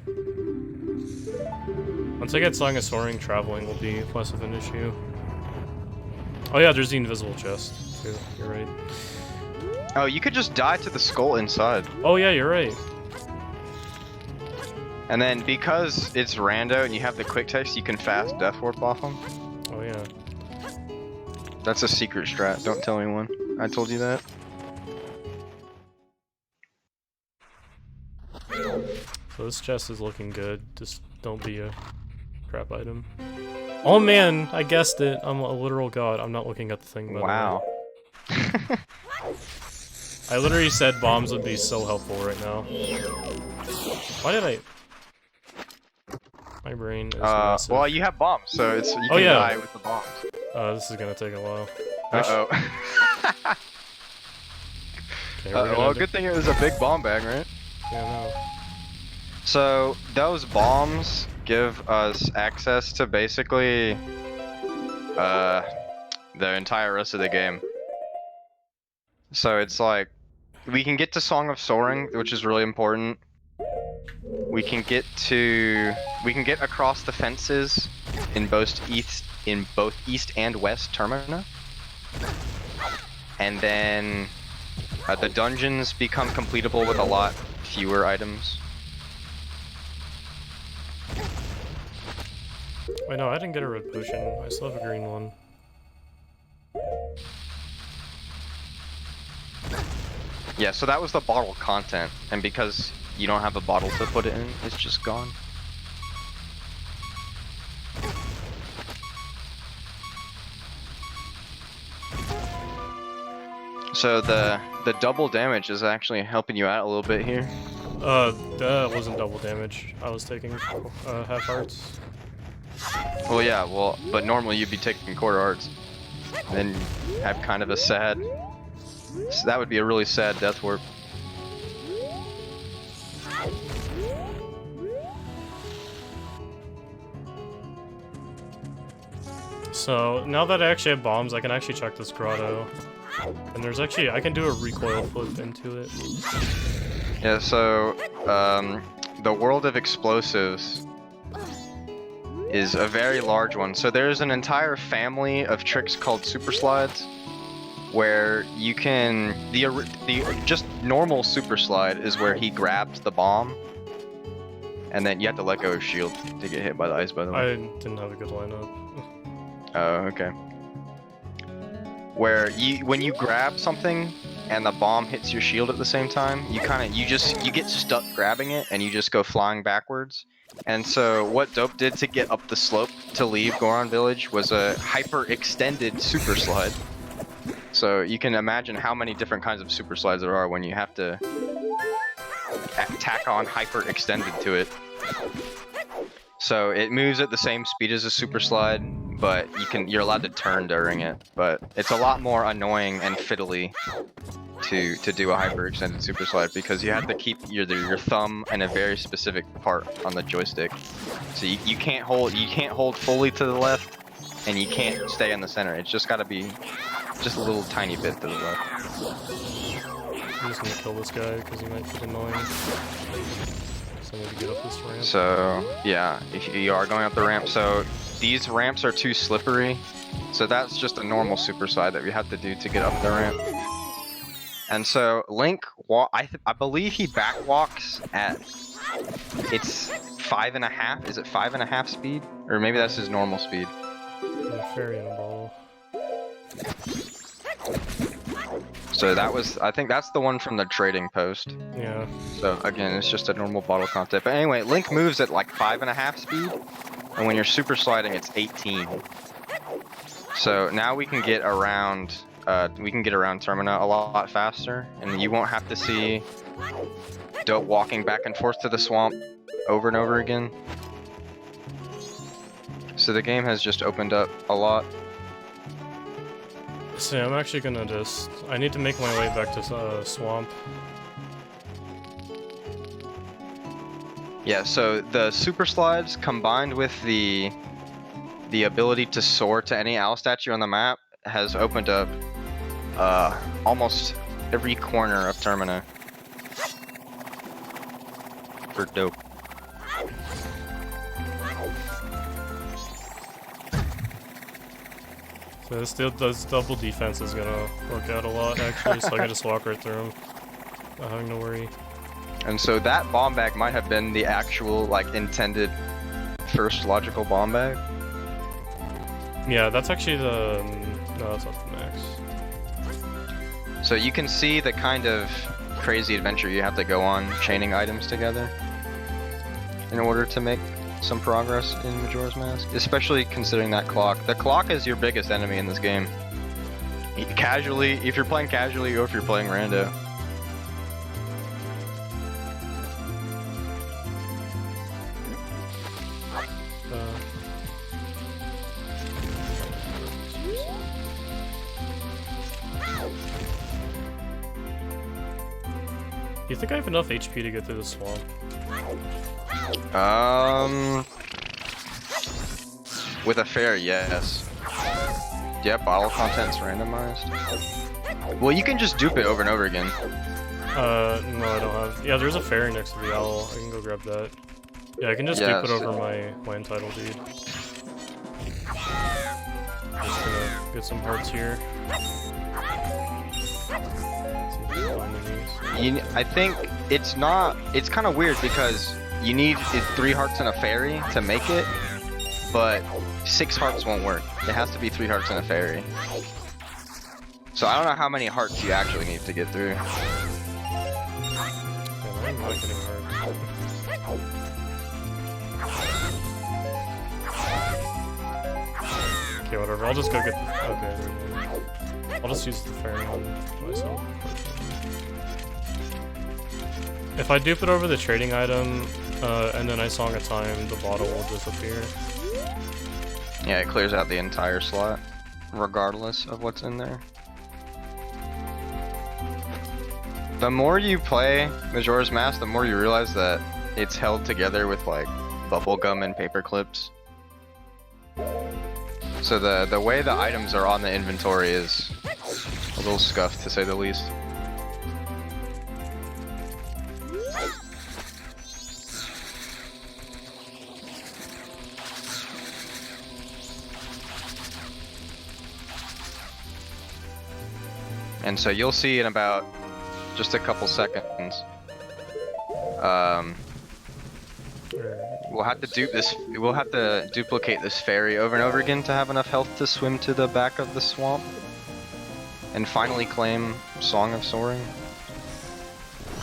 Once I get Song of Soaring, traveling will be less of an issue. Oh yeah, there's the invisible chest, too. You're right. Oh, you could just die to the skull inside. Oh yeah, you're right. And then because it's rando and you have the quick text, you can fast death warp off them. Oh yeah. That's a secret strat. Don't tell anyone. I told you that. So this chest is looking good. Just don't be a crap item. Oh man, I guessed it. I'm a literal god. I'm not looking at the thing, by the way. Wow. I literally said bombs would be so helpful right now. Why did I... My brain is massive. Well, you have bombs, so you can yeah. die with the bombs. This is gonna take a while. Uh-oh. Okay, Well, good thing it was a big bomb bag, right? Yeah, no. So, those bombs give us access to basically, the entire rest of the game. So it's like, we can get to Song of Soaring, which is really important. We can get across the fences in both east and west termina. And then the dungeons become completable with a lot fewer items. Wait, no, I didn't get a red potion. I still have a green one. Yeah, so that was the bottle content, and because you don't have a bottle to put it in, it's just gone. So the double damage is actually helping you out a little bit here. That wasn't double damage. I was taking half hearts. Well, yeah, but normally you'd be taking quarter hearts. And then have kind of a sad. So that would be a really sad death warp. So now that I actually have bombs, I can actually check this grotto. And there's actually, I can do a recoil flip into it. Yeah, so the world of explosives is a very large one. So there's an entire family of tricks called super slides, where you can the just normal super slide is where he grabs the bomb, and then you have to let go of shield to get hit by the ice. By the way, I didn't have a good lineup. Oh, okay. Where when you grab something and the bomb hits your shield at the same time, you get stuck grabbing it and you just go flying backwards. And so what Dope did to get up the slope to leave Goron Village was a hyper extended super slide. So you can imagine how many different kinds of super slides there are when you have to tack on hyper extended to it. So it moves at the same speed as a super slide, but you're allowed to turn during it. But it's a lot more annoying and fiddly to do a hyper extended super slide because you have to keep your thumb in a very specific part on the joystick. So you can't hold fully to the left, and you can't stay in the center. It's just got to be just a little tiny bit to the left. I'm just gonna kill this guy because he might get annoying. So I need to get up this ramp. So yeah, if you are going up the ramp, so these ramps are too slippery. So that's just a normal super slide that we have to do to get up the ramp. And so Link, I believe he backwalks at, it's 5.5. Is it 5.5 speed? Or maybe that's his normal speed. A fairy in a ball. So I think that's the one from the trading post. Yeah. So again, it's just a normal bottle content. But anyway, Link moves at like 5.5 speed, and when you're super sliding, it's 18. So now we can get around. Termina a lot faster, and you won't have to see Dope walking back and forth to the swamp over and over again. So the game has just opened up a lot. So I'm actually gonna I need to make my way back to swamp. Yeah, so the super slides combined with the ability to soar to any owl statue on the map has opened up almost every corner of Termina for Dope. So this double defense is gonna work out a lot actually, so I can just walk right through them, not having to worry. And so that bomb bag might have been the actual, like, intended first logical bomb bag. Yeah, that's actually the... No, that's not the max. So you can see the kind of crazy adventure you have to go on chaining items together in order to make some progress in Majora's Mask, especially considering that clock. The clock is your biggest enemy in this game. Casually, if you're playing casually or if you're playing rando. Do you think I have enough HP to get through the swamp? With a fair yes. Yeah, bottle content's randomized. Well, you can just dupe it over and over again. No, I don't have. Yeah, there's a fairy next to the owl. I can go grab that. Yeah, I can just dupe it over my entitled deed. Just gonna get some hearts here. I think it's kind of weird because you need 3 hearts and a fairy to make it, but 6 hearts won't work. It has to be 3 hearts and a fairy. So I don't know how many hearts you actually need to get through. Yeah, I'm not getting hearts. Okay, whatever. I'll just go get the... Okay, I'll just use the fairy on myself. If I dupe it over the trading item, and then I Song of Time, the bottle will disappear. Yeah, it clears out the entire slot. regardless of what's in there. The more you play Majora's Mask, the more you realize that it's held together with like bubble gum and paper clips. So the way the items are on the inventory is a little scuffed, to say the least. And so you'll see in about just a couple seconds. We'll have to duplicate this ferry over and over again to have enough health to swim to the back of the swamp and finally claim Song of Soaring.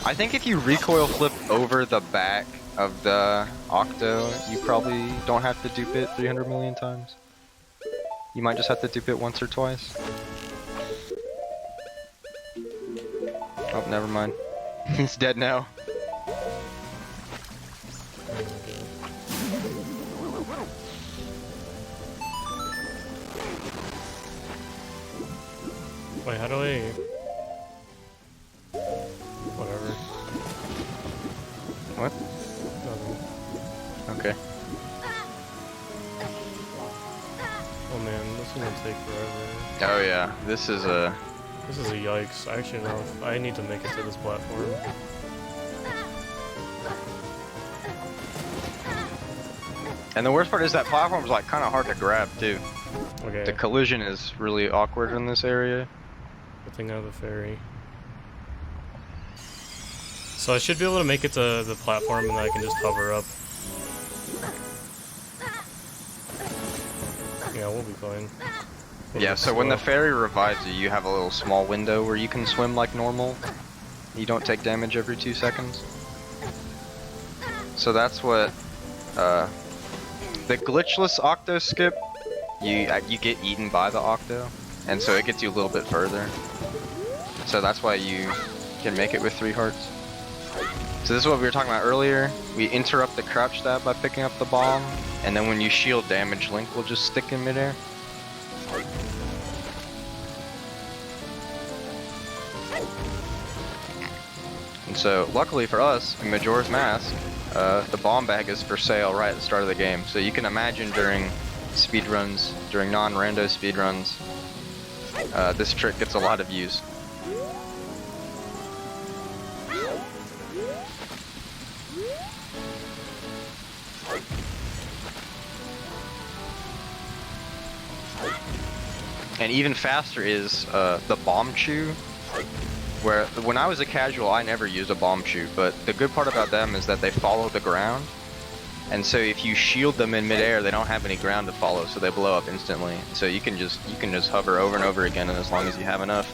I think if you recoil flip over the back of the Octo, you probably don't have to dupe it 300 million times. You might just have to dupe it once or twice. Oh, never mind. He's dead now. Wait, how do I... Whatever. What? Nothing. Okay. Oh man, this is gonna take forever. Oh yeah, this is a yikes. Actually, no. I need to make it to this platform. And the worst part is that platform's like kind of hard to grab too. Okay. The collision is really awkward in this area. Good thing I have a ferry. So I should be able to make it to the platform and then I can just hover up. Yeah, we'll be fine. Yeah, so when the ferry revives you, you have a little small window where you can swim like normal. You don't take damage every 2 seconds. So that's what, the glitchless Octo skip, you get eaten by the Octo, and so it gets you a little bit further. So that's why you can make it with 3 hearts. So this is what we were talking about earlier. We interrupt the crouch stab by picking up the bomb, and then when you shield damage, Link will just stick in midair. And so, luckily for us, in Majora's Mask, the bomb bag is for sale right at the start of the game. So you can imagine during speedruns, during non-rando speedruns, this trick gets a lot of views. And even faster is the bomb chew, where when I was a casual I never used a bomb chew, but the good part about them is that they follow the ground, and so if you shield them in midair they don't have any ground to follow, so they blow up instantly. So you can just hover over and over again, and as long as you have enough,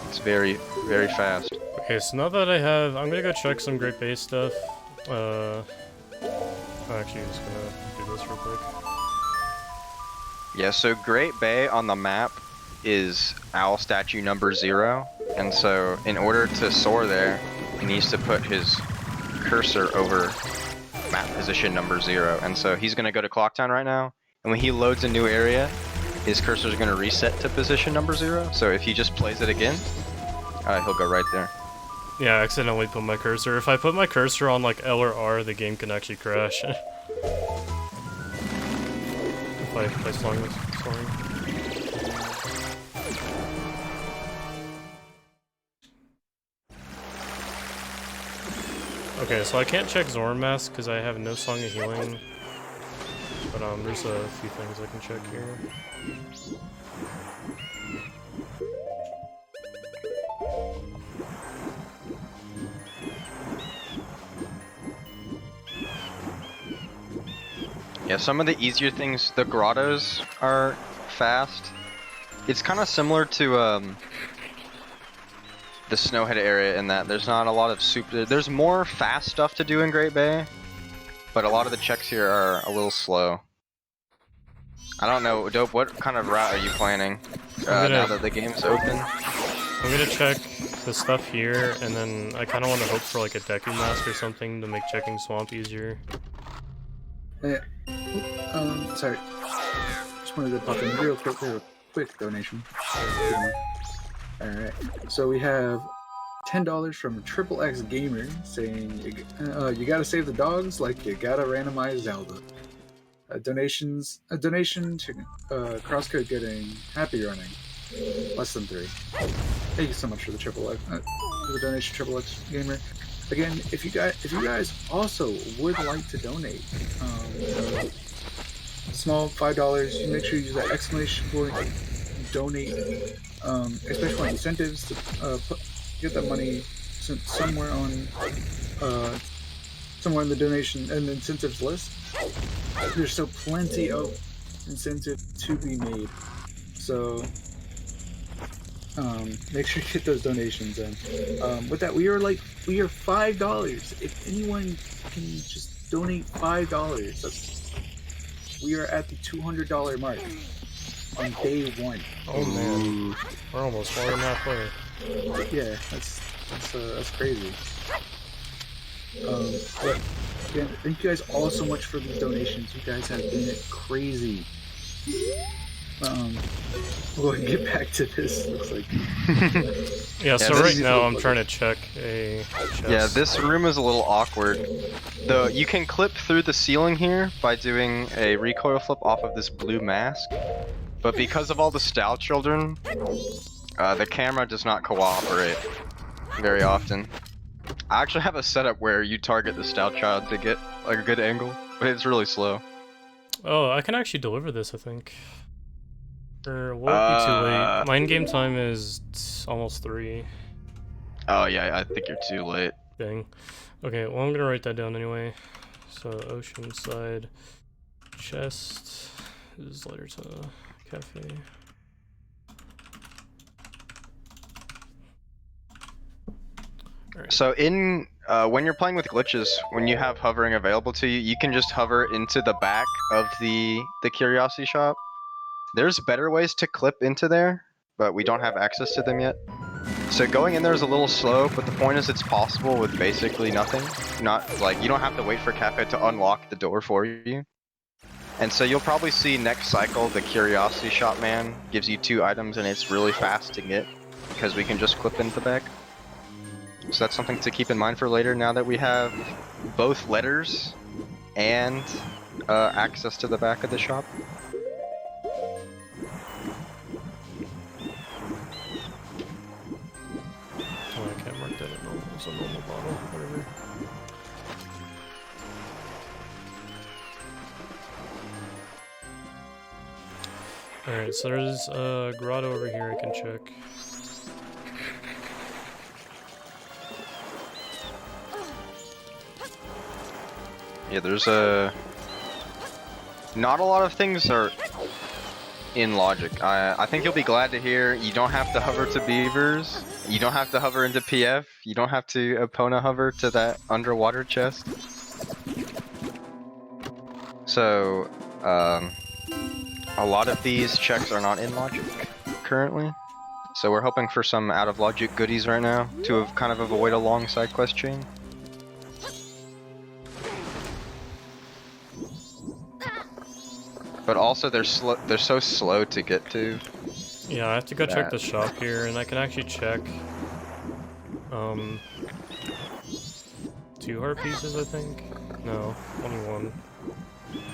it's very, very fast. Okay, so now that I have, I'm gonna go check some Great Bay stuff. I'm actually just gonna do this real quick. Yeah, so Great Bay on the map is owl statue number 0, and so in order to soar there, he needs to put his cursor over map position number 0, and so he's gonna go to Clocktown right now, and when he loads a new area, his cursor is gonna reset to position number 0, so if he just plays it again, he'll go right there. Yeah, I accidentally put my cursor. If I put my cursor on like L or R, the game can actually crash. If I slung this, sorry. Okay, so I can't check Zorn Mask because I have no Song of Healing. But there's a few things I can check here. Yeah, some of the easier things, the grottos are fast. It's kind of similar to the Snowhead area in that there's not a lot of there's more fast stuff to do in Great Bay, but a lot of the checks here are a little slow. I don't know, Dope, what kind of route are you planning now that the game's open? I'm gonna check the stuff here, and then I kind of want to hope for like a Deku Mask or something to make checking Swamp easier. Yeah. Sorry. just wanted to pop in a real quick donation. Alright, so we have $10 from Triple X Gamer saying, you gotta save the dogs like you gotta randomize Zelda. A donation to Crosscode getting happy running. Less than 3. Thank you so much for the Triple X, for the donation, Triple X Gamer. Again, if you guys also would like to donate, small $5, you make sure you use that exclamation point donate, especially for incentives to get that money somewhere on somewhere in the donation and incentives list. There's still plenty of incentive to be made, so make sure you get those donations in. With that, we are $5. If anyone can just donate $5, we are at the $200 mark on day 1. Oh man, we're almost more than halfway. Yeah, that's crazy. But again, thank you guys all so much for these donations. You guys have been crazy. We'll get back to this. Looks like. Yeah, so right now I'm trying to check a chest. Yeah, this room is a little awkward. Though you can clip through the ceiling here by doing a recoil flip off of this blue mask. But because of all the Stout children, the camera does not cooperate very often. I actually have a setup where you target the Stout child to get like a good angle, but it's really slow. Oh, I can actually deliver this, I think. Or will it be too late? My in-game time is almost 3. Oh yeah, I think you're too late. Dang. Okay, well I'm gonna write that down anyway. So Oceanside chest is letter to cafe. Alright. So in when you're playing with glitches, when you have hovering available to you, you can just hover into the back of the curiosity shop. There's better ways to clip into there, but we don't have access to them yet. So going in there is a little slow, but the point is it's possible with basically nothing. Not like you don't have to wait for cafe to unlock the door for you. And so you'll probably see next cycle the curiosity shop man gives you 2 items and it's really fast to get because we can just clip into the back. So that's something to keep in mind for later now that we have both letters and access to the back of the shop. Oh, I can't mark that as a normal bottle, whatever. Alright, so there's a grotto over here I can check. Yeah, there's not a lot of things are in logic. I think you'll be glad to hear you don't have to hover to beavers, you don't have to hover into PF, you don't have to Epona hover to that underwater chest. So, a lot of these checks are not in logic currently. So we're hoping for some out of logic goodies right now to kind of avoid a long side quest chain. But also they're so slow to get to. Yeah, I have to go check the shop here, and I can actually check 2 heart pieces, I think. No, only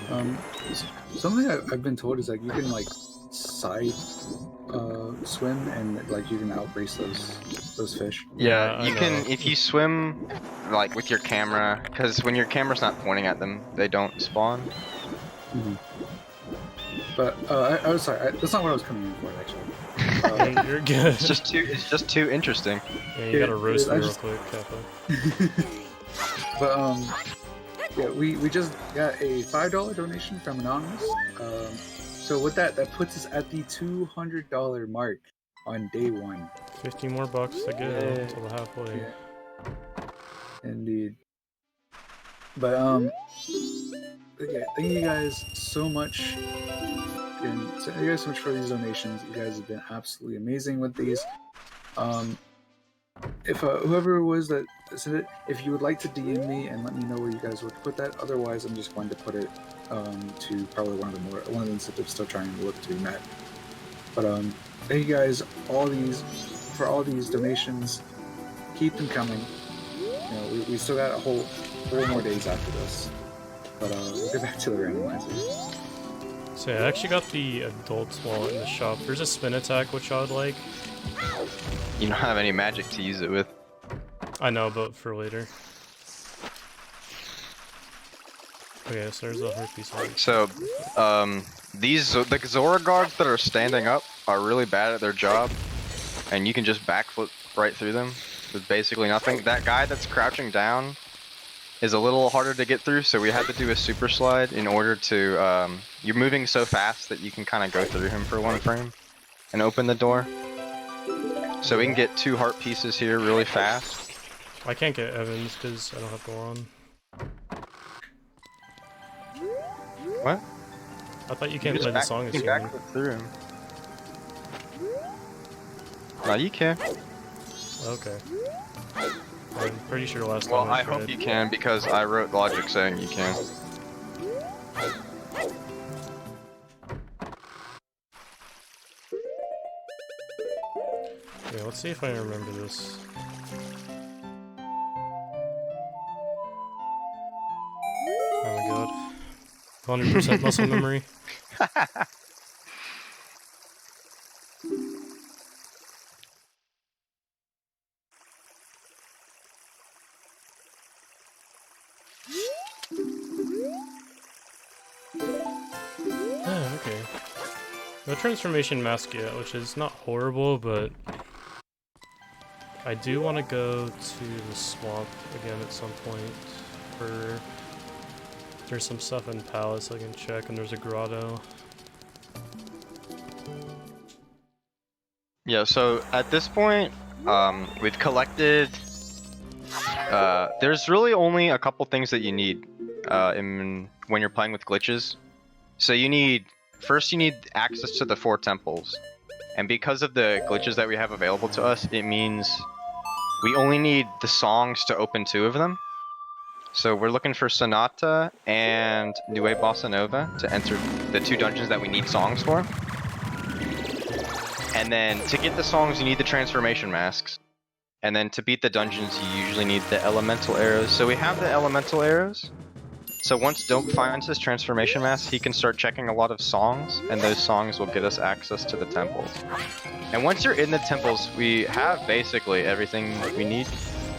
1. Something I've been told is like you can like side swim and like you can outrace those fish. Yeah, you can if you swim like with your camera, because when your camera's not pointing at them, they don't spawn. Mm-hmm. But I was sorry, that's not what I was coming in for actually. You're good. It's just too interesting. Yeah, you gotta roast me real quick, Kappa. But yeah, we just got a $5 donation from Anonymous. So with that puts us at the $200 mark on day 1. 50 more bucks to get until the halfway. Yeah. Indeed. But yeah, thank you guys so much. And thank you guys so much for these donations. You guys have been absolutely amazing with these. If whoever it was that sent it, if you would like to DM me and let me know where you guys would put that, otherwise I'm just going to put it to probably one of the incentives still trying to look to be met. But thank you guys for all these donations. Keep them coming. You know, we still got a whole 4 more days after this. But we'll get back to the randomizers. So yeah, I actually got the adult wallet in the shop. There's a spin attack, which I would like. You don't have any magic to use it with. I know, but for later. Okay, so there's a herpes one. So, the Zora guards that are standing up are really bad at their job, and you can just backflip right through them with basically nothing. That guy that's crouching down is a little harder to get through, so we had to do a super slide in order to, you're moving so fast that you can kind of go through him for 1 frame and open the door. So we can get 2 heart pieces here really fast. I can't get Evans because I don't have Goron. What? I thought you can't play the song as you human. backflip through him. No, you can. Okay. I'm pretty sure last time Well, I was hope red. you can because I wrote logic saying you can. Yeah, let's see if I remember this. Oh my god. 100% muscle memory. Oh, okay. No transformation mask yet, which is not horrible, but I do want to go to the swamp again at some point. For there's some stuff in Palace I can check, and there's a grotto. Yeah, so at this point, we've collected. There's really only a couple things that you need when you're playing with glitches. So first you need access to the 4 temples. And because of the glitches that we have available to us, it means we only need the songs to open 2 of them. So we're looking for Sonata and Nue Bossa Nova to enter the 2 dungeons that we need songs for. And then to get the songs, you need the transformation masks. And then to beat the dungeons, you usually need the elemental arrows. So we have the elemental arrows. So once Dope finds his transformation mask, he can start checking a lot of songs, and those songs will get us access to the temples. And once you're in the temples, we have basically everything we need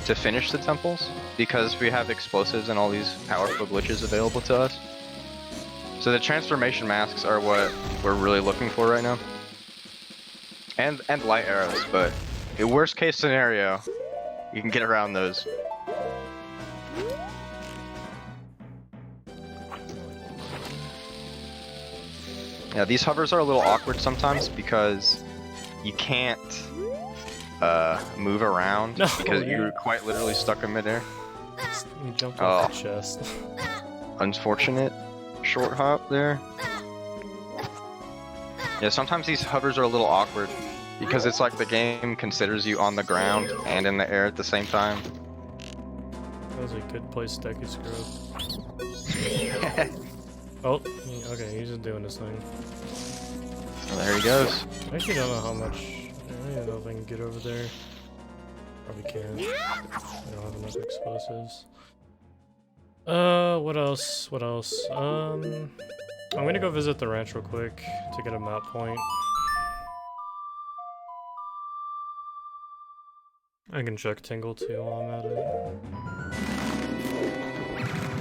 to finish the temples, because we have explosives and all these powerful glitches available to us. So the transformation masks are what we're really looking for right now. And light arrows, but in worst case scenario, you can get around those. Yeah, these hovers are a little awkward sometimes because you can't move around because you're quite literally stuck in midair. You jumped off the chest. Unfortunate short hop there. Yeah, sometimes these hovers are a little awkward because it's like the game considers you on the ground and in the air at the same time. That was a good place, Deku Scrub. Oh, okay, he's just doing his thing. Well, there he goes. I actually don't know how much. I don't know if I can get over there. Probably can't. I don't have enough explosives. What else? What else? I'm gonna go visit the ranch real quick to get a map point. I can check Tingle too while I'm at it.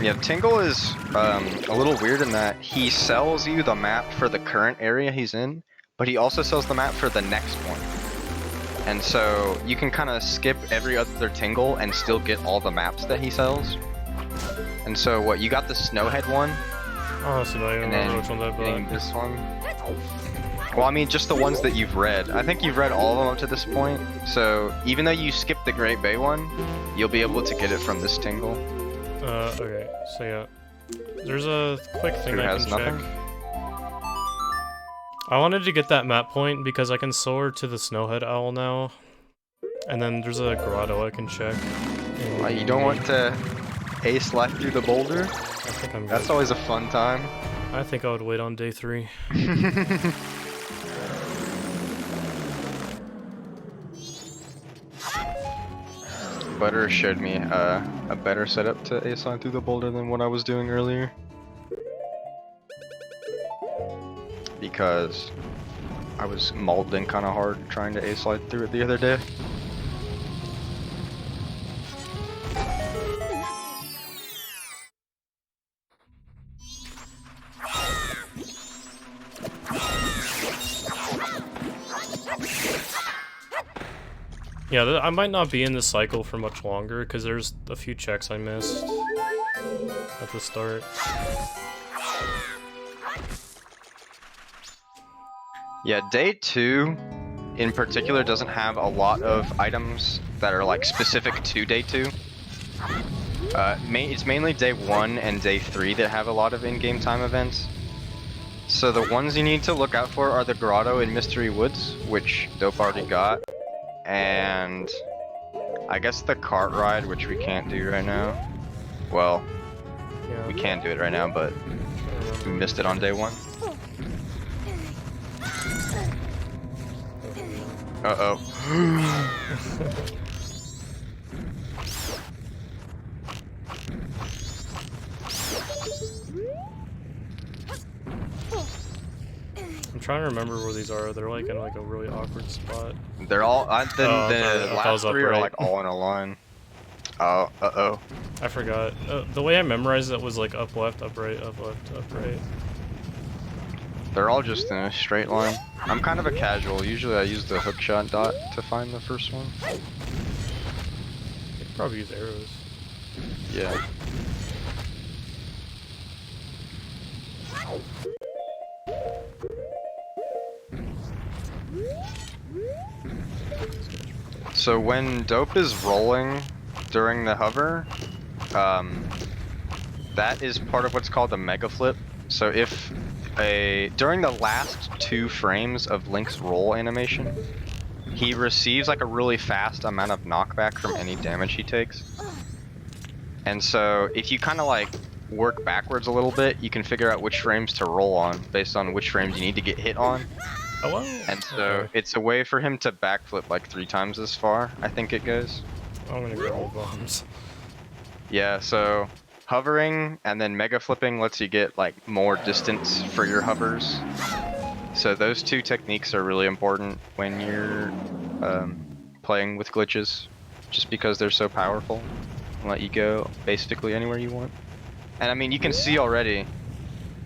Yeah, Tingle is a little weird in that he sells you the map for the current area he's in, but he also sells the map for the next one. And so you can kind of skip every other Tingle and still get all the maps that he sells. And so what, you got the Snowhead one? Oh, so now you don't remember which one that bought. This one? Well, I mean, just the ones that you've read. I think you've read all of them up to this point. So even though you skipped the Great Bay one, you'll be able to get it from this Tingle. Okay, so yeah. There's a quick thing I can check. I wanted to get that map point because I can soar to the Snowhead Owl now. And then there's a grotto I can check. You don't want to ace life through the boulder? I think I'm good. That's always a fun time. I think I would wait on day 3. Butter showed me a better setup to A-slide through the boulder than what I was doing earlier. Because I was molding kind of hard trying to A-slide through it the other day. Yeah, I might not be in this cycle for much longer because there's a few checks I missed at the start. Yeah, day 2 in particular doesn't have a lot of items that are like specific to day 2. It's mainly day 1 and day 3 that have a lot of in-game time events. So the ones you need to look out for are the Grotto in Mystery Woods, which Dope already got, and I guess the cart ride, which we can't do right now. Well, Yeah. we can do it right now, but we missed it on day 1. Uh-oh. I'm trying to remember where these are. They're like in like a really awkward spot. They're all, Oh, the I was last up 3 are right. like all in a line. Oh, uh-oh. I forgot. The way I memorized it was like up left, up right, up left, up right. They're all just in a straight line. I'm kind of a casual. Usually I use the hookshot dot to find the first one. You could probably use arrows. Yeah. So when Dope is rolling during the hover, that is part of what's called the mega flip. So if during the last 2 frames of Link's roll animation, he receives like a really fast amount of knockback from any damage he takes. And so if you kind of like work backwards a little bit, you can figure out which frames to roll on based on which frames you need to get hit on. Hello? And so Okay. it's a way for him to backflip like 3 times as far, I think it goes. I'm gonna grab all bombs. Yeah, so hovering and then mega flipping lets you get like more distance for your hovers. So those 2 techniques are really important when you're playing with glitches, just because they're so powerful and let you go basically anywhere you want. And I mean, you can see already,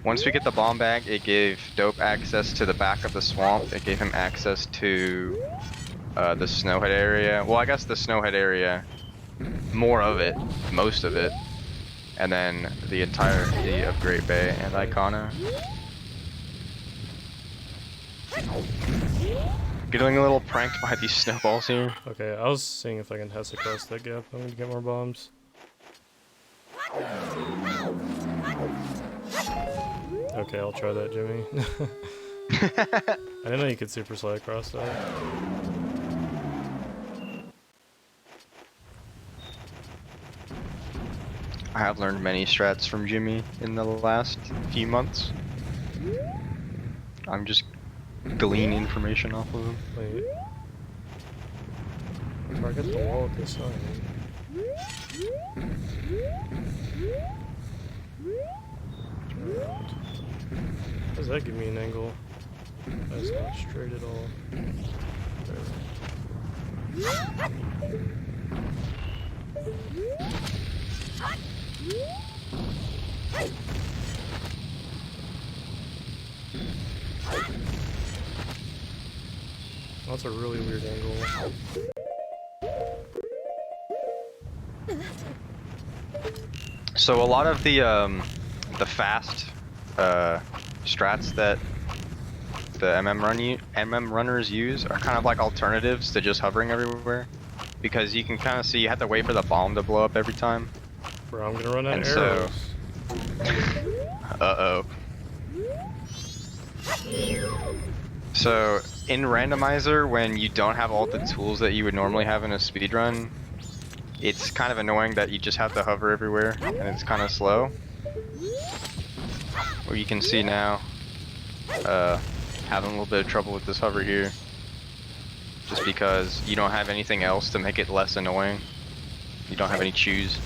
once we get the bomb bag, it gave Dope access to the back of the swamp. It gave him access to the Snowhead area. Well, I guess the Snowhead area, more of it, most of it. And then the entirety of Great Bay and Icona. Getting a little pranked by these snowballs here. Okay, I was seeing if I can Hess across that gap. I'm gonna get more bombs. Okay, I'll try that, Jimmy. I didn't know you could super slide across that. I have learned many strats from Jimmy in the last few months. I'm just gleaning information off of him. Wait. Target the wall at this time. Turn around. How does that give me an angle? That's not straight at all. That's a really weird angle. So a lot of the fast strats that the MM runners use are kind of like alternatives to just hovering everywhere, because you can kind of see you have to wait for the bomb to blow up every time. Bro, I'm gonna run out And of so- arrows. Uh-oh. So in Randomizer, when you don't have all the tools that you would normally have in a speedrun, it's kind of annoying that you just have to hover everywhere and it's kind of slow. Where you can see now, having a little bit of trouble with this hover here. Just because you don't have anything else to make it less annoying. You don't have any chews.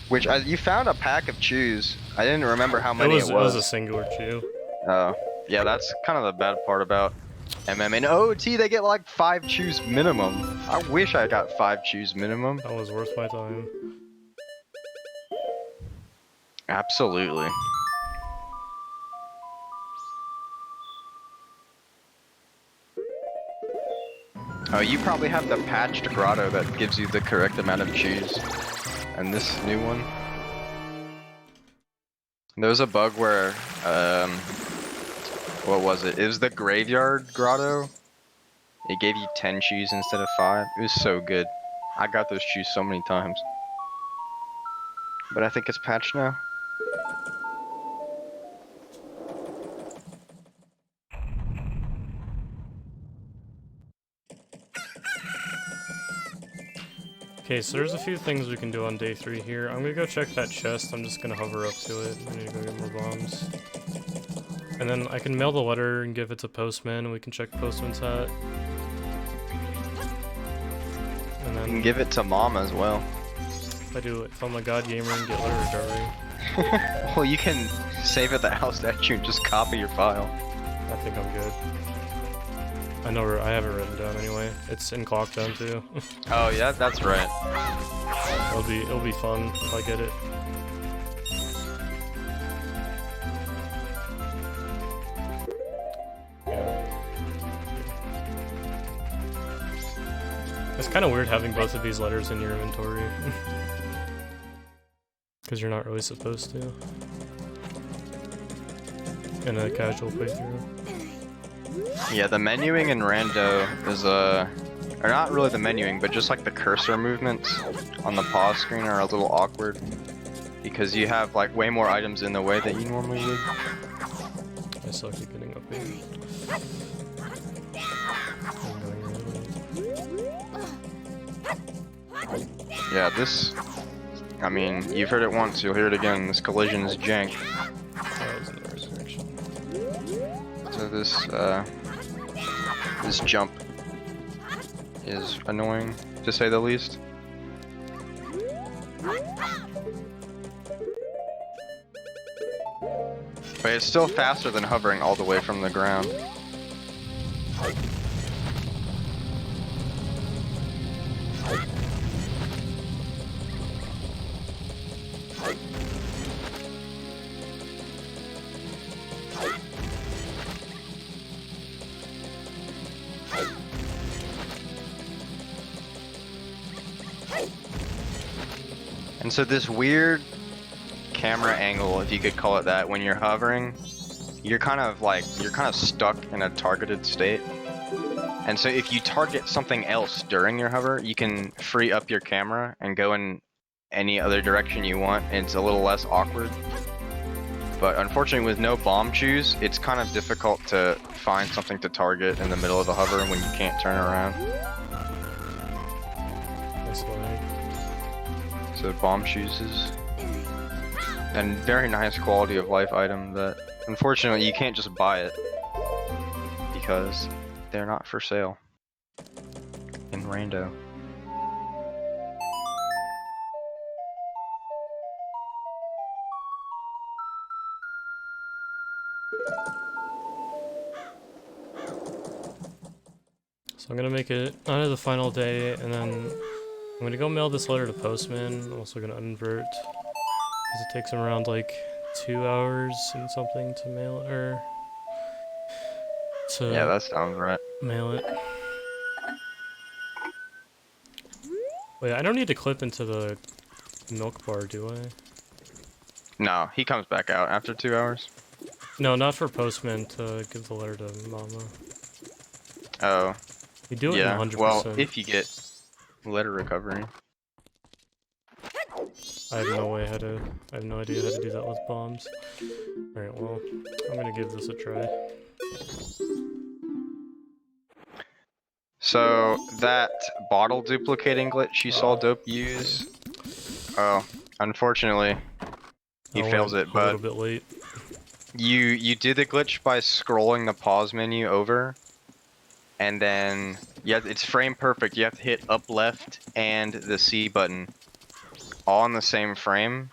Which, you found a pack of chews. I didn't remember how many it was. It was a singular chew. Oh, yeah, that's kind of the bad part about MM. And OT, they get like 5 chews minimum. I wish I got 5 chews minimum. That was worth my time. Absolutely. Oh, you probably have the patched grotto that gives you the correct amount of chews. And this new one. There was a bug where, what was it? It was the graveyard grotto. It gave you 10 chews instead of 5. It was so good. I got those chews so many times. But I think it's patched now. Okay, so there's a few things we can do on day 3 here. I'm gonna go check that chest. I'm just gonna hover up to it. I need to go get more bombs. And then I can mail the letter and give it to Postman, and we can check Postman's hat. And then You can give it to Mom as well. if I'm a god gamer and get letter recovery. Well, you can save at the house statue and just copy your file. I think I'm good. I have it written down anyway. It's in clock down too. Oh yeah, that's right. It'll be fun if I get it. Yeah. It's kind of weird having both of these letters in your inventory. Because you're not really supposed to. In a casual playthrough. Yeah, the menuing in Rando is or not really the menuing, but just like the cursor movements on the pause screen are a little awkward. Because you have like way more items in the way that you normally would. I suck at getting up here. Yeah, this, I mean, you've heard it once, you'll hear it again. This collision is jank. That was in the resurrection. So this jump is annoying, to say the least. But it's still faster than hovering all the way from the ground. And so this weird camera angle, if you could call it that, when you're hovering, you're kind of stuck in a targeted state. And so if you target something else during your hover, you can free up your camera and go in any other direction you want, and it's a little less awkward. But unfortunately, with no bomb chews, it's kind of difficult to find something to target in the middle of the hover when you can't turn around. That's why. So bomb chews is a very nice quality of life item that unfortunately you can't just buy it because they're not for sale in Rando. So I'm gonna make it onto the final day, and then I'm gonna go mail this letter to Postman. I'm also gonna unvert, because it takes him around like 2 hours and something to mail it, or to Yeah, that sounds right. mail it. Wait, I don't need to clip into the milk bar, do I? No, he comes back out after 2 hours. No, not for Postman to give the letter to Mama. Oh, You do it yeah. in 100%. Well, if you get letter recovery. I have no idea how to do that with bombs. Alright, well, I'm gonna give this a try. So that bottle duplicating glitch you saw Dope use. Oh, unfortunately, He I fails went it, a but little bit late. you do the glitch by scrolling the pause menu over, and then yeah, it's frame perfect. You have to hit up left and the C button all in the same frame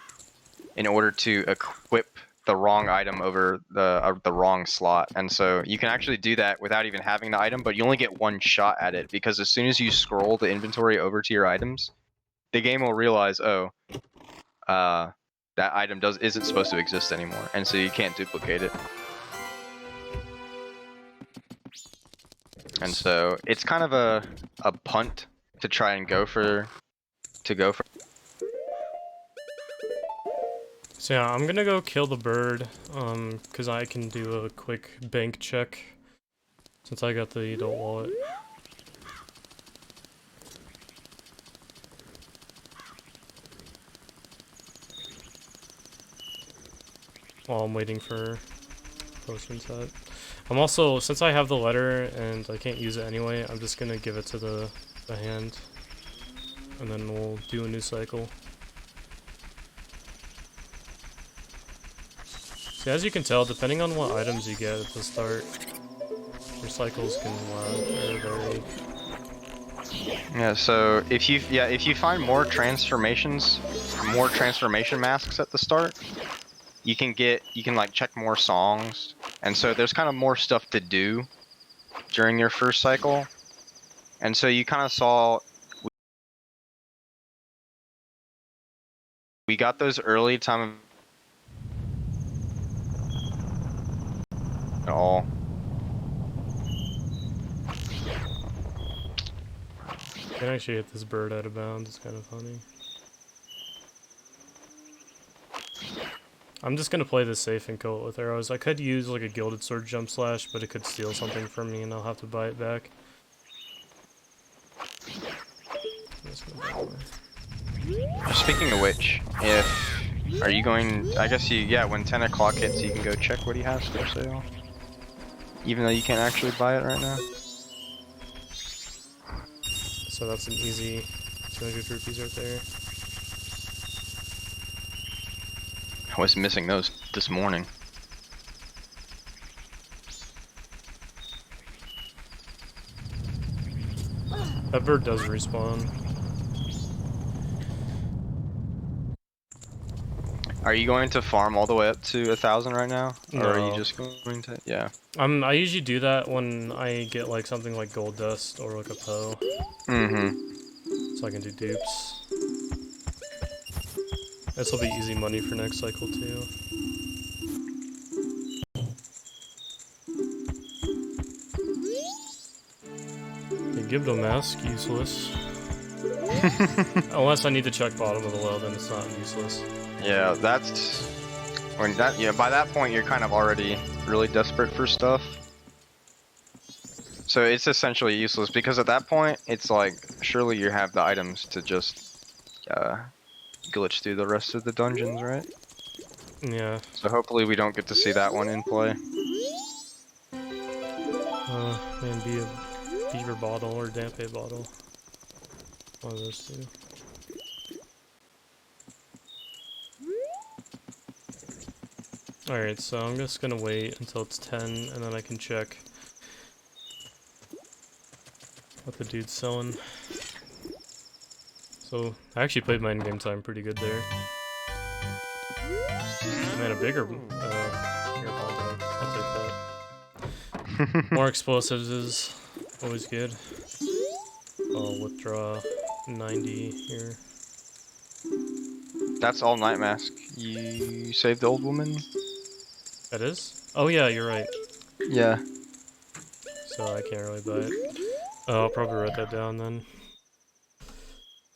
in order to equip the wrong item over the wrong slot. And so you can actually do that without even having the item, but you only get one shot at it, because as soon as you scroll the inventory over to your items, the game will realize, oh, that item isn't supposed to exist anymore, and so you can't duplicate it. And so it's kind of a punt to try and go for. So yeah, I'm gonna go kill the bird, cause I can do a quick bank check, since I got the adult wallet. While I'm waiting for postman set. I'm also, since I have the letter and I can't use it anyway, I'm just gonna give it to the hand, and then we'll do a new cycle. See, as you can tell, depending on what items you get at the start, your cycles can vary. Yeah, so if you find more transformation masks at the start, you can like check more songs, and so there's kind of more stuff to do during your first cycle. And so you kind of saw we got those early time at all. I can actually hit this bird out of bounds, it's kind of funny. I'm just gonna play this safe and kill it with arrows. I could use like a gilded sword jump slash, but it could steal something from me and I'll have to buy it back. Speaking of which, are you going, I guess when 10 o'clock hits, you can go check what he has for sale. Even though you can't actually buy it right now. So that's an easy 200 rupees right there. I was missing those this morning. That bird does respawn. Are you going to farm all the way up to 1,000 right now? No. Or are you just going to, yeah. I usually do that when I get like something like gold dust or like a Poe. So I can do dupes. This will be easy money for next cycle too. Okay, give the mask, useless. Unless I need to check bottom of the well, then it's not useless. Yeah, by that point you're kind of already really desperate for stuff. So it's essentially useless, because at that point it's like, surely you have the items to just glitch through the rest of the dungeons, right? Yeah. So hopefully we don't get to see that one in play. Maybe a beaver bottle or dampe bottle. One of those two. Alright, so I'm just gonna wait until it's 10 and then I can check what the dude's selling. So, I actually played my in-game time pretty good there. Man, a bigger ball bag. I'll take that. More explosives is always good. I'll withdraw 90 here. That's all night mask. You saved the old woman? That is? Oh yeah, you're right. Yeah. So I can't really buy it. I'll probably write that down then.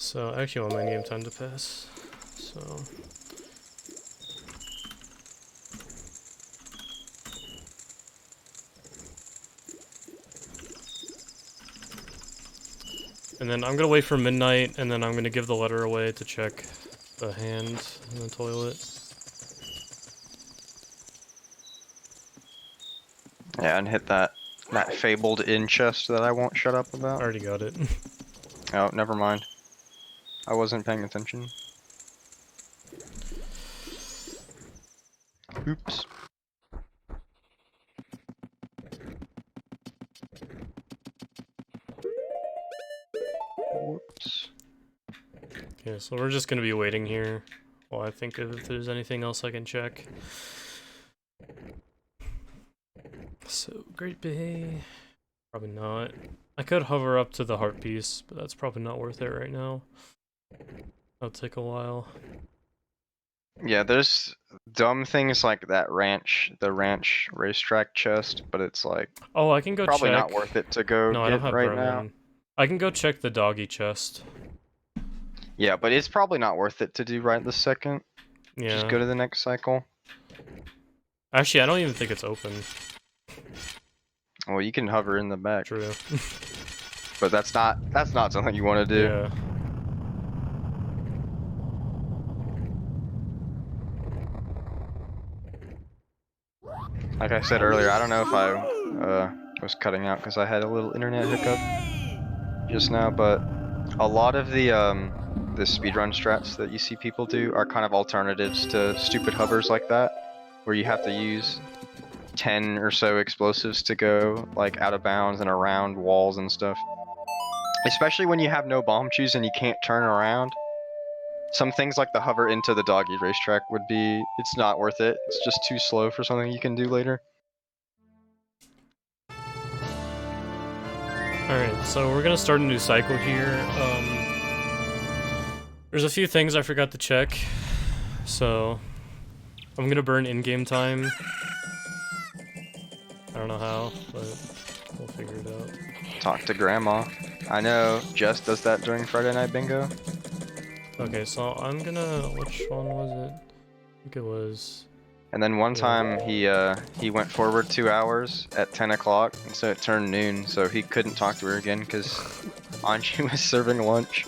So I actually want my in-game time to pass. So and then I'm gonna wait for midnight, and then I'm gonna give the letter away to check the hand in the toilet. Yeah, and hit that fabled inn chest that I won't shut up about. I already got it. Oh, never mind. I wasn't paying attention. Oops. Whoops. Okay, so we're just gonna be waiting here while I think if there's anything else I can check. So, Great Bay... Probably not. I could hover up to the heart piece, but that's probably not worth it right now. That'll take a while. Yeah, there's dumb things like that the ranch racetrack chest, but it's like Oh, I can go probably check. not worth it to go No, I don't get have right Bremen. now. I can go check the doggy chest. Yeah, but it's probably not worth it to do right this second. Yeah. Just go to the next cycle. Actually, I don't even think it's open. Well, you can hover in the back, True. but that's not something you want to do. Yeah. Like I said earlier, I don't know if I was cutting out because I had a little internet hiccup just now, but a lot of the speedrun strats that you see people do are kind of alternatives to stupid hovers like that, where you have to use 10 or so explosives to go like out of bounds and around walls and stuff. Especially when you have no bomb choose and you can't turn around. Some things like the hover into the doggy racetrack would be, it's not worth it. It's just too slow for something you can do later. Alright, so we're gonna start a new cycle here. There's a few things I forgot to check. So, I'm gonna burn in-game time. I don't know how, but we'll figure it out. Talk to grandma. I know, Jess does that during Friday Night Bingo. Okay, so I'm gonna... which one was it? I think it was... And then one time he went forward 2 hours at 10 o'clock, and so it turned noon, so he couldn't talk to her again because Anji was serving lunch.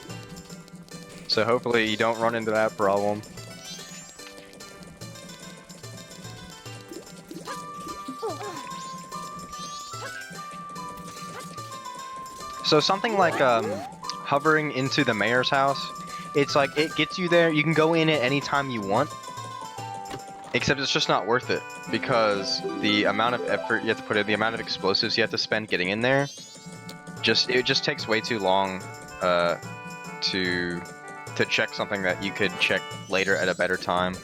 So hopefully you don't run into that problem. So something like hovering into the mayor's house, it's like it gets you there, you can go in at any time you want. Except it's just not worth it, because the amount of effort you have to put in, the amount of explosives you have to spend getting in there, it just takes way too long to check something that you could check later at a better time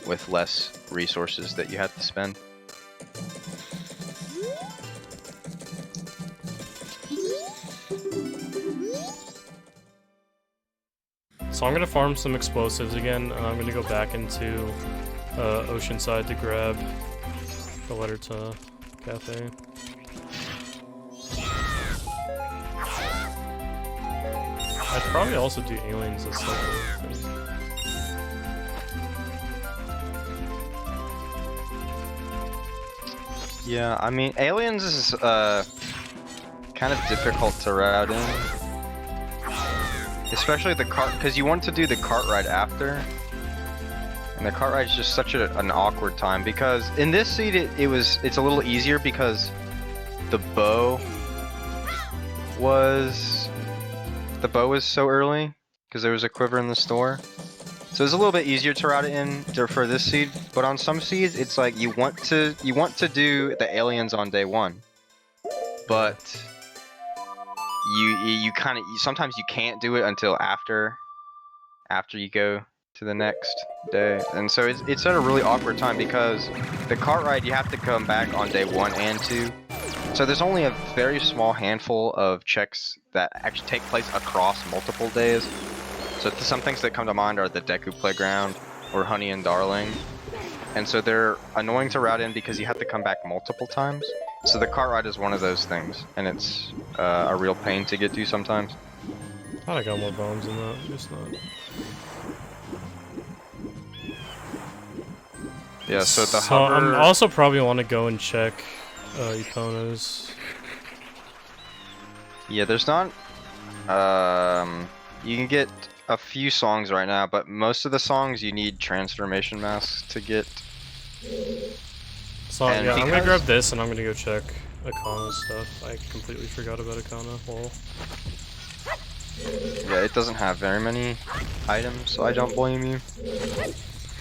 with less resources that you have to spend. So I'm gonna farm some explosives again, and I'm gonna go back into Oceanside to grab the letter to Cafe. I'd probably also do aliens as something. Yeah, I mean, aliens is kind of difficult to route in. Especially the cart, because you want to do the cart ride after. And the cart ride is just such an awkward time, because in this seed it's a little easier because the bow was so early because there was a quiver in the store. So it's a little bit easier to route it in for this seed, but on some seeds it's like you want to do the aliens on day one, but you kind of sometimes you can't do it until after you go to the next day, and so it's at a really awkward time because the cart ride you have to come back on day 1 and 2. So there's only a very small handful of checks that actually take place across multiple days. So some things that come to mind are the Deku Playground or Honey and Darling. And so they're annoying to route in because you have to come back multiple times. So the cart ride is one of those things, and it's a real pain to get to sometimes. I thought I got more bombs than that, just not. Yeah, so the So hover... I'm also probably want to go and check Epona's. Yeah, there's not... you can get a few songs right now, but most of the songs you need transformation masks to get. So And yeah, I'm gonna because- grab this and I'm gonna go check Akana's stuff. I completely forgot about Akana. Well, Yeah, it doesn't have very many items, so I don't blame you.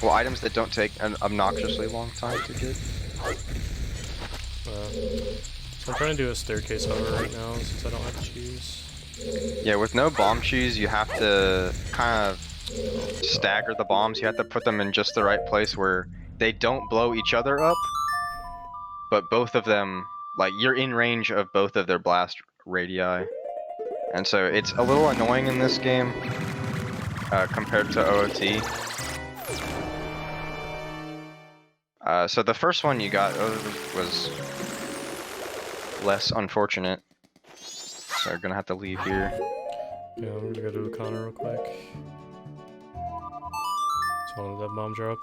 Well, items that don't take an obnoxiously long time to get. So I'm trying to do a staircase hover right now since I don't have cheese. Yeah, with no bomb cheese, you have to kind of stagger the bombs. You have to put them in just the right place where they don't blow each other up, but both of them, like, you're in range of both of their blast radii. And so it's a little annoying in this game compared to OOT. So the first one you got was less unfortunate. So we're gonna have to leave here. Yeah, I'm gonna go to O'Connor real quick. So one of that bomb drop.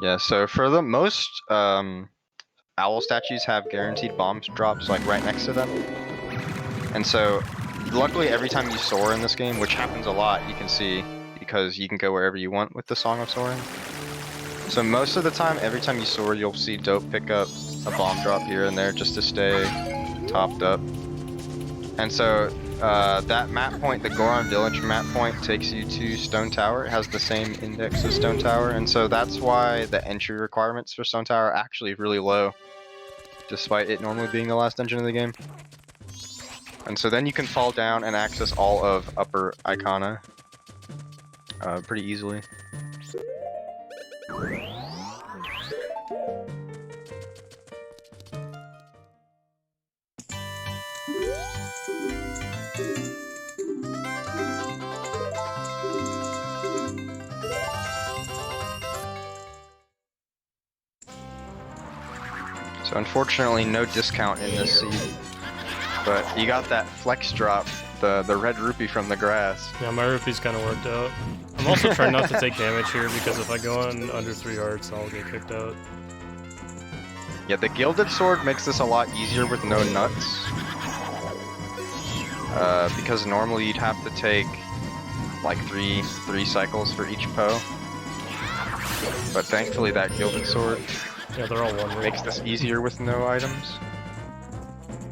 Yeah, so for the most owl statues have guaranteed bomb drops like right next to them. And so luckily every time you soar in this game, which happens a lot, you can see, because you can go wherever you want with the Song of Soaring. So most of the time, every time you soar, you'll see Dope pick up a bomb drop here and there just to stay topped up. And so that map point, the Goron Village map point, takes you to Stone Tower. It has the same index as Stone Tower, and so that's why the entry requirements for Stone Tower are actually really low, despite it normally being the last dungeon of the game. And so then you can fall down and access all of Upper Icona pretty easily. So unfortunately, no discount in this seed, but you got that flex drop, the red rupee from the grass. Yeah, my rupee's kind of worked out. I'm also trying not to take damage here because if I go on under 3 hearts, I'll get kicked out. Yeah, the Gilded Sword makes this a lot easier with no nuts. Because normally you'd have to take like three cycles for each Poe. But thankfully that Gilded Sword Yeah, they're all one. makes this easier with no items.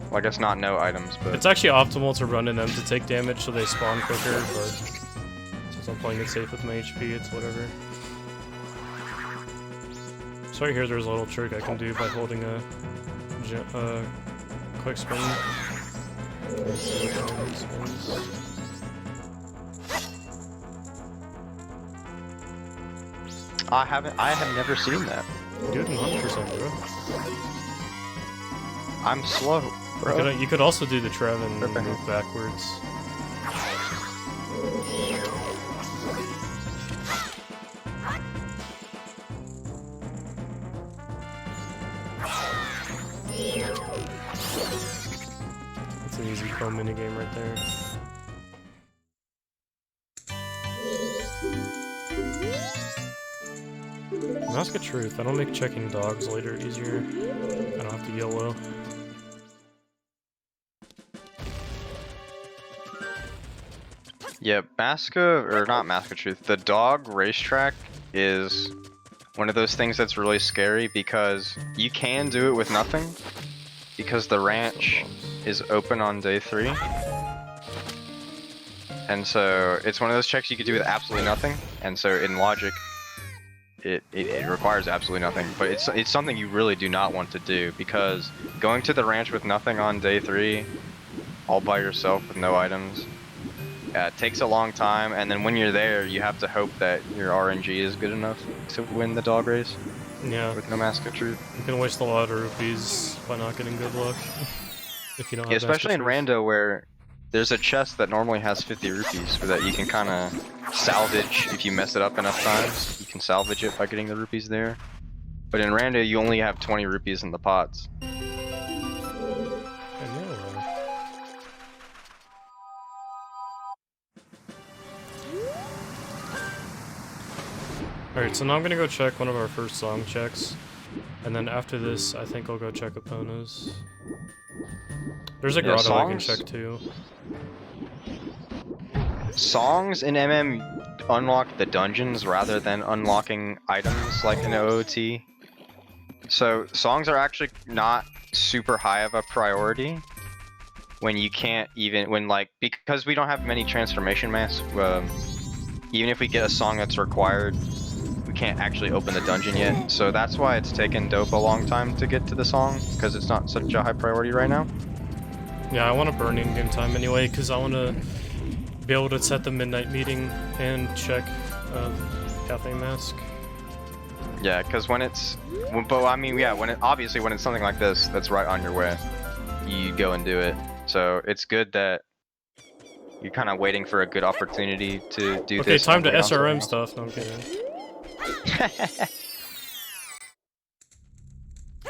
Well, I guess not no items, but... It's actually optimal to run in them to take damage so they spawn quicker, but since I'm playing it safe with my HP, it's whatever. So right here there's a little trick I can do by holding a quick spin. I have never seen that. Do it in 100%, bro. I'm slow, bro. You could also do the Trev and Perfect. move backwards. That's an easy pro minigame right there. Mask of Truth, that'll make checking dogs later easier. I don't have to YOLO. Yeah, not Mask of Truth, the dog racetrack is one of those things that's really scary because you can do it with nothing, because the ranch is open on day 3. And so it's one of those checks you could do with absolutely nothing, and so in logic, it requires absolutely nothing, but it's something you really do not want to do, because going to the ranch with nothing on day 3, all by yourself with no items, takes a long time, and then when you're there, you have to hope that your RNG is good enough to win the dog race. Yeah. With no Mask of Truth. You can waste a lot of rupees by not getting good luck. If you don't have Yeah, especially in Mask of Truth. Rando, where there's a chest that normally has 50 rupees, so that you can kind of salvage if you mess it up enough times. You can salvage it by getting the rupees there. But in Rando, you only have 20 rupees in the pots. I know. Alright, so now I'm gonna go check one of our first song checks. And then after this, I think I'll go check Epona's. There's a grotto I can check too. Songs in MM unlock the dungeons rather than unlocking items like in OOT. So songs are actually not super high of a priority when you can't even, because we don't have many transformation masks, even if we get a song that's required, we can't actually open the dungeon yet. So that's why it's taken Dope a long time to get to the song, because it's not such a high priority right now. Yeah, I want to burn in-game time anyway, because I want to be able to set the midnight meeting and check Cafe Mask. Yeah, because when it's, but I mean, yeah, obviously when it's something like this that's right on your way, you go and do it. So it's good that you're kind of waiting for a good opportunity to do Okay, this. time to and wait on SRM something stuff. No, I'm kidding.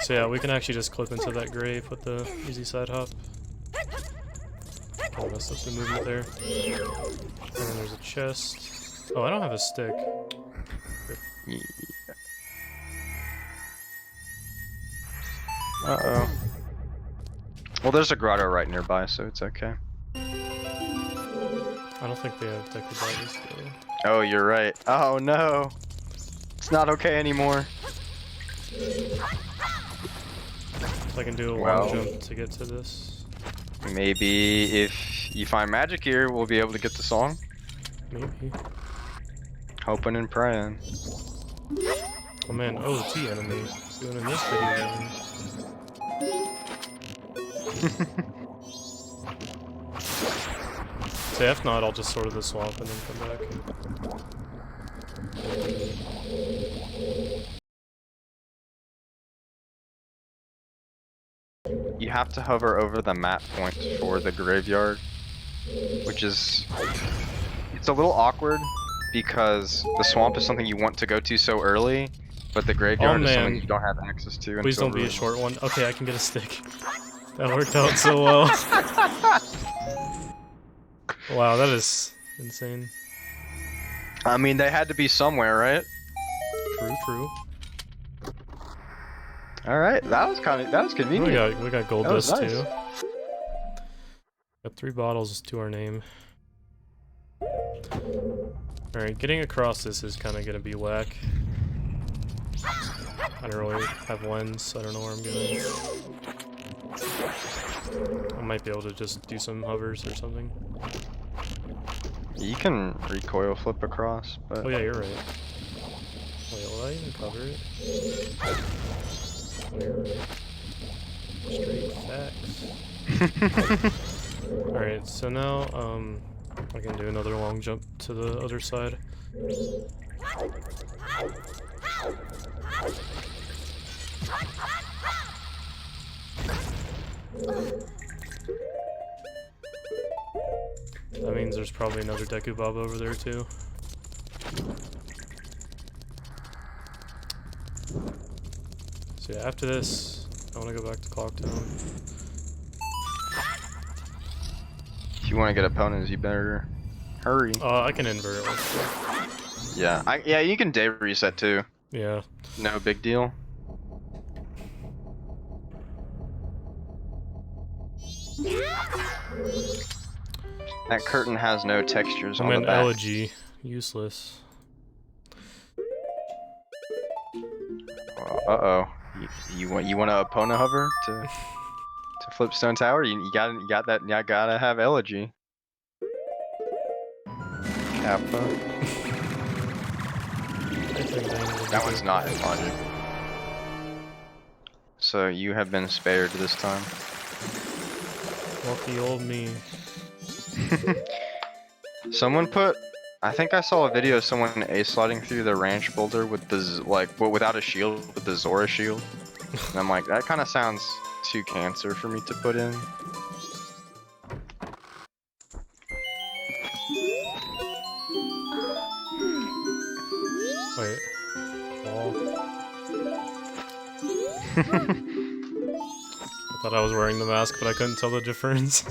So yeah, we can actually just clip into that grave with the easy side hop. Kind of messed up the movement there. And then there's a chest. Oh, I don't have a stick. Yeah. Uh-oh. Well, there's a grotto right nearby, so it's okay. I don't think they have Deku Bodies still. Oh, you're right. Oh no! It's not okay anymore. So I can do a Well. long jump to get to this. Maybe if you find magic here, we'll be able to get the song. Maybe. Hoping and praying. Oh man, OT enemy. Doing in this video game. So if not, I'll just sort of the swamp and then come back. You have to hover over the map point for the graveyard, which is, it's a little awkward because the swamp is something you want to go to so early, but the graveyard is something man. you don't have access to. Please until don't be a really short one. Okay, I can get a stick. That worked out so well. Wow, that is insane. I mean, they had to be somewhere, right? True. All right, that was convenient. We got gold That was dust nice. too. Got 3 bottles to our name. Alright, getting across this is kind of gonna be whack. I don't really have lens, so I don't know where I'm going. I might be able to just do some hovers or something. You can recoil flip across, but Oh yeah, you're right. Wait, will I even cover it? Oh, you're right. Straight facts. Alright, so now, I can do another long jump to the other side. That means there's probably another Deku Bob over there too. So yeah, after this, I want to go back to Clocktown. if you want to get opponents, you better hurry. I can invert it. Yeah, you can day reset too. Yeah. No big deal. That curtain has no textures I'm on the an back. elegy. Useless. Uh-oh. You want to opponent hover to flip Stone Tower? You gotta have elegy. Kappa. That one's not in logic. So you have been spared this time. Lucky old me. Someone put, I think I saw a video of someone ace-sliding through the ranch boulder with the, but without a shield, with the Zora shield. And I'm like, that kind of sounds too cancer for me to put in. Wait. Wall. I thought I was wearing the mask, but I couldn't tell the difference.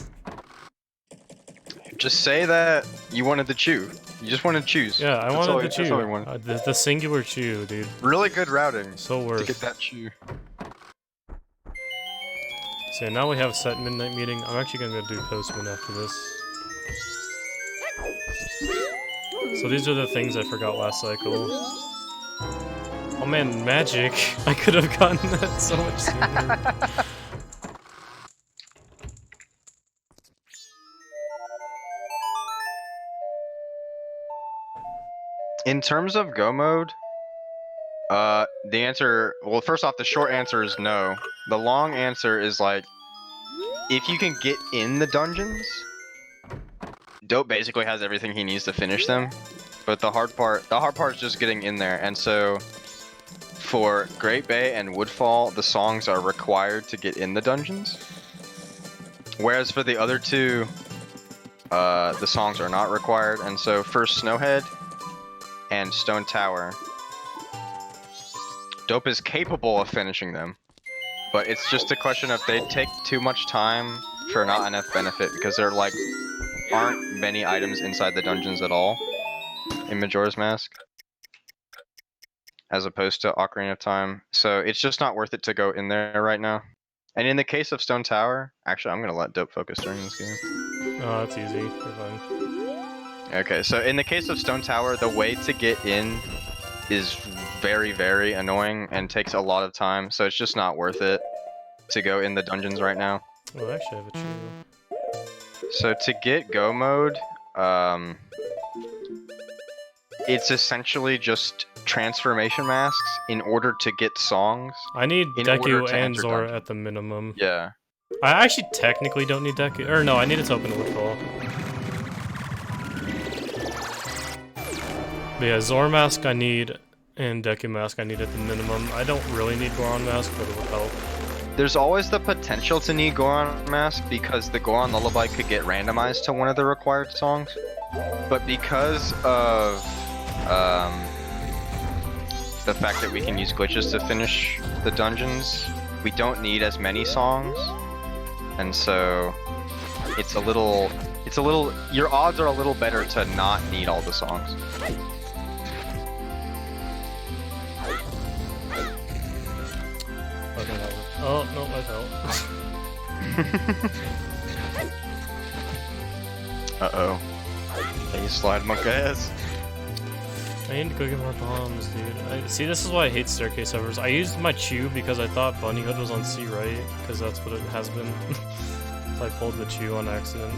Just say that you wanted to chew. You just wanted to choose. Yeah, I That's all- wanted the that's all you chew. wanted. The singular chew, dude. Really good routing So to worth. get that chew. So yeah, now we have a set midnight meeting. I'm actually gonna go do postman after this. So these are the things I forgot last cycle. Oh man, magic! I could have gotten that so much sooner. In terms of go mode, The answer, well, first off, the short answer is no. The long answer is like, if you can get in the dungeons, Dope basically has everything he needs to finish them. But the hard part is just getting in there. And so, for Great Bay and Woodfall, the songs are required to get in the dungeons. Whereas for the other two, the songs are not required. And so for Snowhead and Stone Tower, Dope is capable of finishing them. But it's just a question of they take too much time for not enough benefit, because there like aren't many items inside the dungeons at all in Majora's Mask, as opposed to Ocarina of Time. So it's just not worth it to go in there right now. And in the case of Stone Tower, actually I'm gonna let Dope focus during this game. Oh, that's easy. You're fine. Okay, so in the case of Stone Tower, the way to get in is very, very annoying and takes a lot of time, so it's just not worth it to go in the dungeons right now. Oh, actually I have a chew. So to get Go mode, it's essentially just transformation masks in order to get songs. I need in order Deku to and enter Zora dungeons. at the minimum. Yeah. I actually technically don't need Deku. Or no, I need it to open a Woodfall. But yeah, Zora Mask I need, and Deku Mask I need at the minimum. I don't really need Goron Mask, but it would help. There's always the potential to need Goron Mask because the Goron Lullaby could get randomized to one of the required songs. But because of the fact that we can use glitches to finish the dungeons, we don't need as many songs. And so it's a little, your odds are a little better to not need all the songs. Oh, no, I fell. Uh-oh. Hey, slide monk ass. I need to go get more bombs, dude. See, this is why I hate staircase overs. I used my chew because I thought Bunnyhood was on C right, because that's what it has been. So I pulled the chew on accident.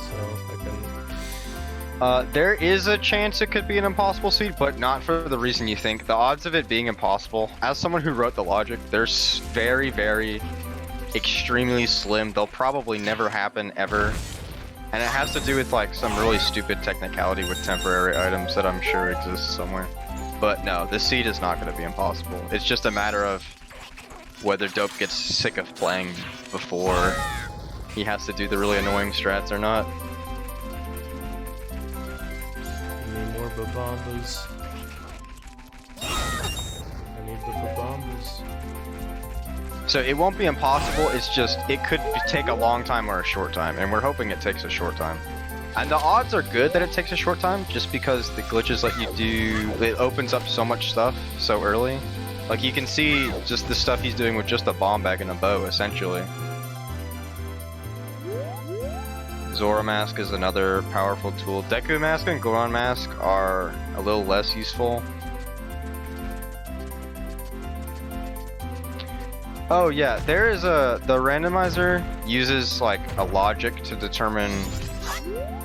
So I can... There is a chance it could be an impossible seed, but not for the reason you think. The odds of it being impossible, as someone who wrote the logic, they're very, very extremely slim. They'll probably never happen ever. And it has to do with like some really stupid technicality with temporary items that I'm sure exists somewhere. But no, this seed is not going to be impossible. It's just a matter of whether Dope gets sick of playing before he has to do the really annoying strats or not. I need more Babambas. I need the Babambas. So it won't be impossible, it's just, it could take a long time or a short time, and we're hoping it takes a short time. And the odds are good that it takes a short time, just because the glitches let you do, it opens up so much stuff so early. Like you can see just the stuff he's doing with just a bomb bag and a bow, essentially. Zora Mask is another powerful tool. Deku Mask and Goron Mask are a little less useful. Oh yeah, there is the randomizer uses like a logic to determine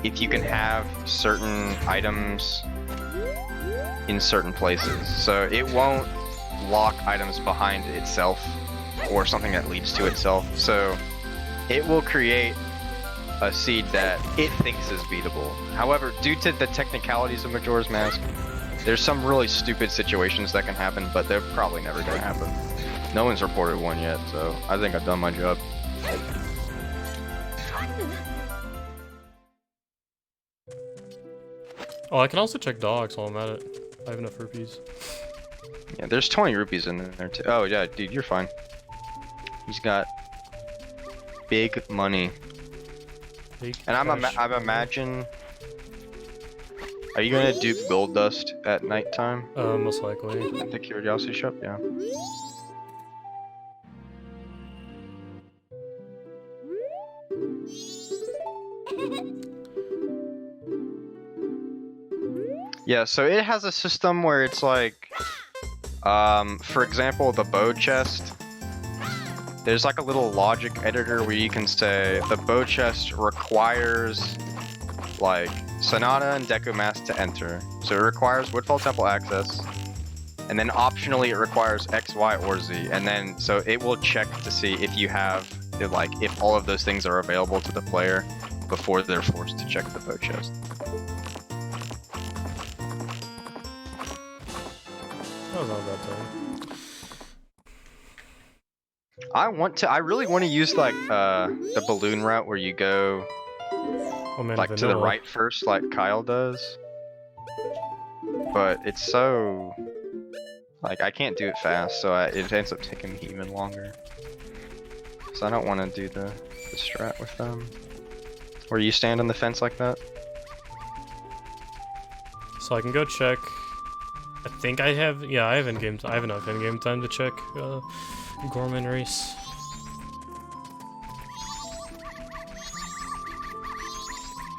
if you can have certain items in certain places. So it won't lock items behind itself or something that leads to itself. So it will create a seed that it thinks is beatable. However, due to the technicalities of Majora's Mask, there's some really stupid situations that can happen, but they're probably never gonna happen. No one's reported one yet, so I think I've done my job. Oh, I can also check dogs while I'm at it. I have enough rupees. Yeah, there's 20 rupees in there too. Oh yeah, dude, you're fine. He's got big money. Big And I'm imagine. Are you gonna dupe gold dust at nighttime most likely. at the curiosity shop? Yeah. Yeah, so it has a system where it's like, for example, the bow chest. There's like a little logic editor where you can say the bow chest requires like Sonata and Deku Mask to enter. So it requires Woodfall Temple access. and then optionally it requires X, Y, or Z, and then so it will check to see if you have if all of those things are available to the player before they're forced to check the boat chest. That was not a bad time. I really want to use like the balloon route where you go Oh man, like to the right first, like Kyle does. But it's so like I can't do it fast, so it ends up taking me even longer. So I don't want to do the strat with them. Where you stand on the fence like that. So I can go check. I think I have. Yeah, I have in-game. I have enough in-game time to check Gorman race.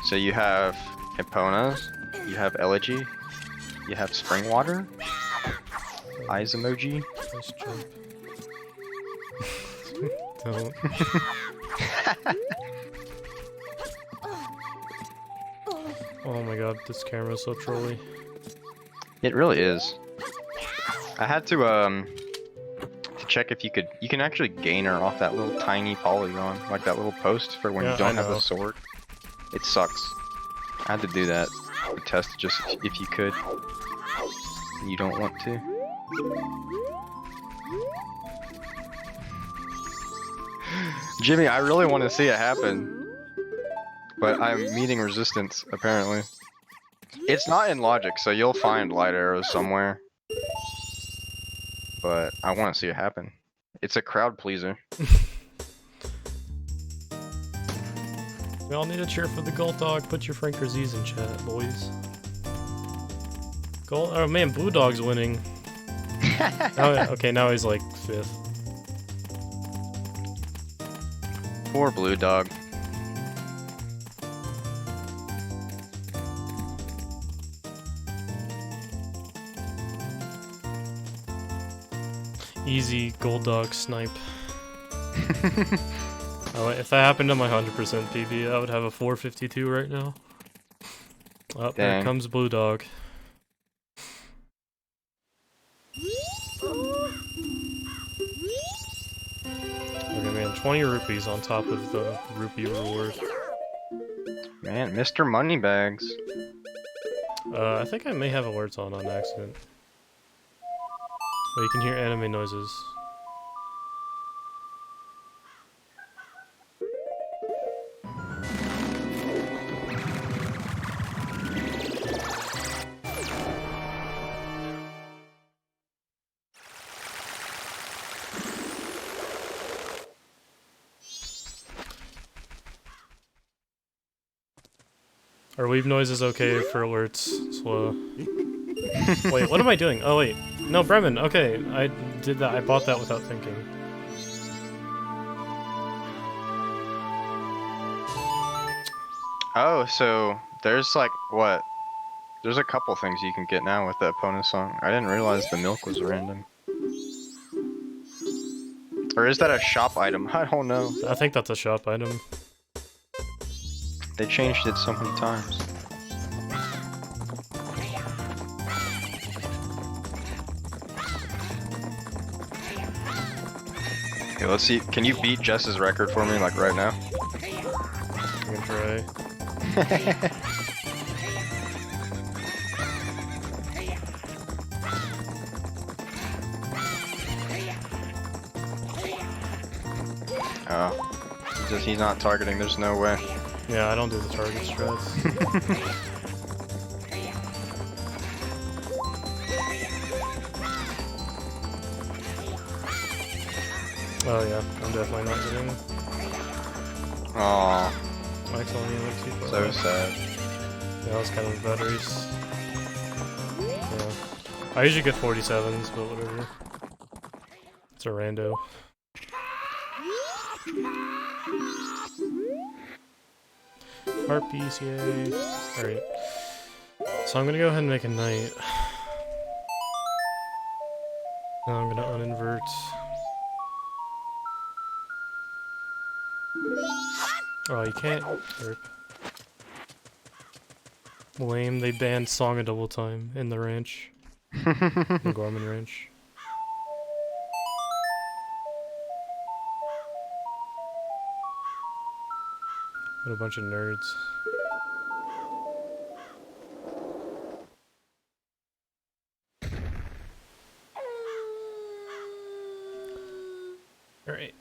So you have Hipponas, you have Elegy, you have Springwater, Eyes emoji. Nice jump. Don't. Oh my god, this camera's so trolly. It really is. I had to check if you can actually gain her off that little tiny polygon, like that little post for when Yeah, you don't I have know. a sword. It sucks. I had to do that to test just if you could. And you don't want to. Jimmy, I really want to see it happen. But I'm meeting resistance, apparently. It's not in logic, so you'll find light arrows somewhere. But I want to see it happen. It's a crowd pleaser. We all need a cheer for the gold dog. Put your Franker Z's in chat, boys. Gold. Oh man, Blue Dog's winning. Oh, okay, now he's like 5th. Poor Blue Dog. Easy gold dog snipe. Oh, if that happened to my 100% PB, I would have a 452 right now. Oh, there Dang. comes Blue Dog. Okay, man, 20 rupees on top of the rupee reward. Man, Mr. Moneybags. I think I may have alerts on accident. Oh, you can hear anime noises. Are weave noises okay for alerts? Slow. Wait, what am I doing? Oh wait, no, Bremen. Okay, I did that. I bought that without thinking. Oh, so there's like what? There's a couple things you can get now with the opponent song. I didn't realize the milk was random. Or is that a shop item? I don't know. I think that's a shop item. They changed it so many times. Okay, let's see. Can you beat Jess's record for me, like right now? I can try. Oh. He's not targeting, there's no way. Yeah, I don't do the target strats. Oh yeah, I'm definitely not getting. Aww, Mike's only like 2 far. so sad. Yeah, that was kind of a bad race. Yeah. I usually get 47s, but whatever. It's a rando. Harpies, yay. Alright. So I'm gonna go ahead and make a knight. Now I'm gonna uninvert. Oh, you can't. Rip. Lame, they banned Song a double time in the ranch. The Gorman Ranch. What a bunch of nerds. Alright.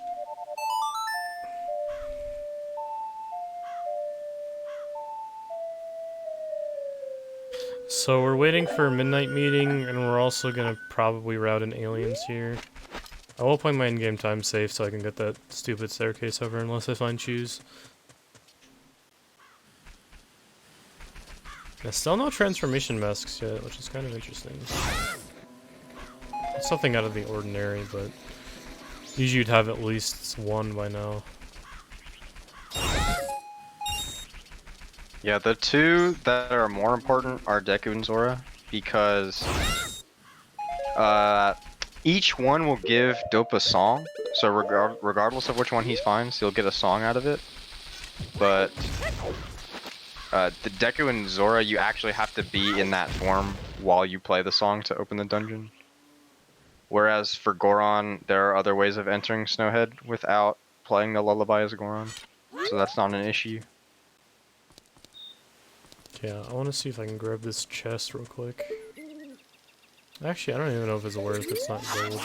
So we're waiting for a midnight meeting, and we're also gonna probably route in aliens here. I will play my in-game time safe so I can get that stupid staircase over unless I find shoes. There's still no transformation masks yet, which is kind of interesting. It's something out of the ordinary, but usually you'd have at least one by now. Yeah, the two that are more important are Deku and Zora, because each one will give Dope a song, so regardless of which one he finds, he'll get a song out of it. But the Deku and Zora, you actually have to be in that form while you play the song to open the dungeon. Whereas for Goron, there are other ways of entering Snowhead without playing the lullaby as Goron, so that's not an issue. Yeah, I want to see if I can grab this chest real quick. Actually, I don't even know if it's worth it. It's not gold.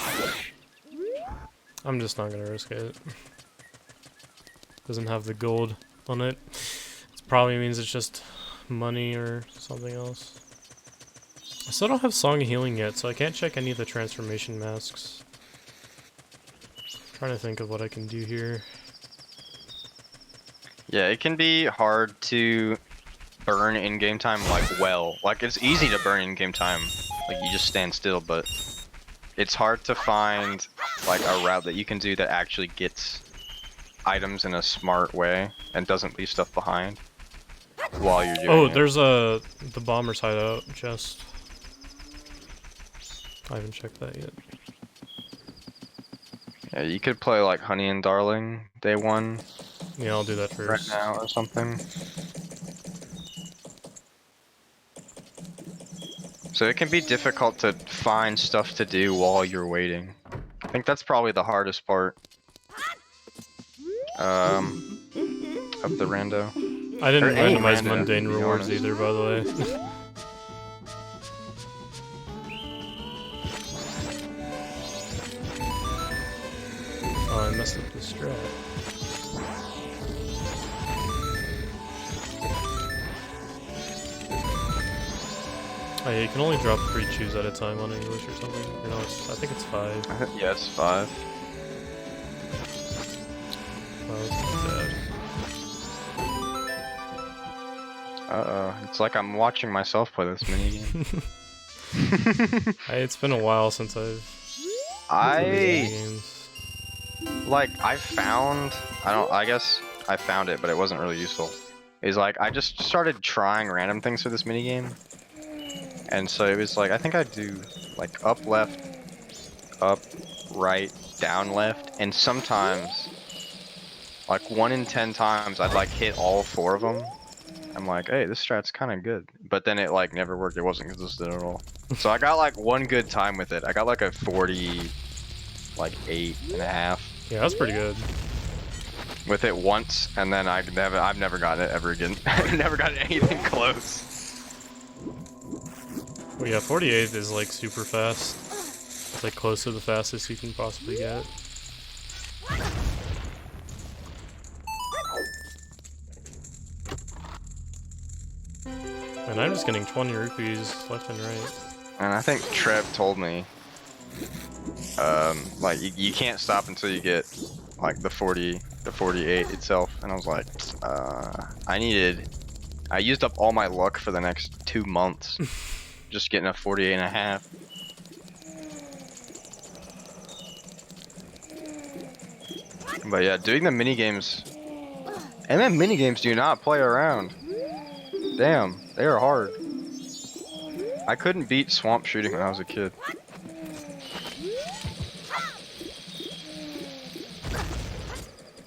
I'm just not gonna risk it. Doesn't have the gold on it. It probably means it's just money or something else. I still don't have Song of Healing yet, so I can't check any of the transformation masks. Trying to think of what I can do here. Yeah, it can be hard to burn in game time like it's easy to burn in game time, like you just stand still, but it's hard to find like a route that you can do that actually gets items in a smart way and doesn't leave stuff behind while you're doing it. Oh, there's the bomber's hideout chest. I haven't checked that yet. Yeah, you could play like Honey and Darling day one. Yeah, I'll do that Right first. now or something. So it can be difficult to find stuff to do while you're waiting. I think that's probably the hardest part. Of the rando. I didn't Or any randomize rando, mundane to be rewards honest. either, by the way. Oh, I messed up the strat. Oh yeah, you can only drop 3 chews at a time on English or something. Or no, I think it's 5. Yeah, it's 5. Oh, that's not bad. Uh-oh. It's like I'm watching myself play this minigame. It's been a while since I've played games. I guess I found it, but it wasn't really useful. Is like, I just started trying random things for this minigame. And so it was like, I think I'd do like up, left, up, right, down, left. And sometimes, like 1 in 10 times, I'd like hit all 4 of them. I'm like, hey, this strat's kind of good. But then it like never worked. It wasn't consistent at all. So I got like 1 good time with it. I got like a 48.5. Yeah, that's pretty good. With it once, and then I've never gotten it ever again. I've never gotten anything close. Well, yeah, 48 is like super fast. It's like close to the fastest you can possibly get. And I'm just getting 20 rupees left and right. And I think Trev told me, like you can't stop until you get like the 48 itself. And I was like, I used up all my luck for the next 2 months, just getting a 48.5. But yeah, doing the mini games, and then mini games do not play around. Damn, they are hard. I couldn't beat swamp shooting when I was a kid.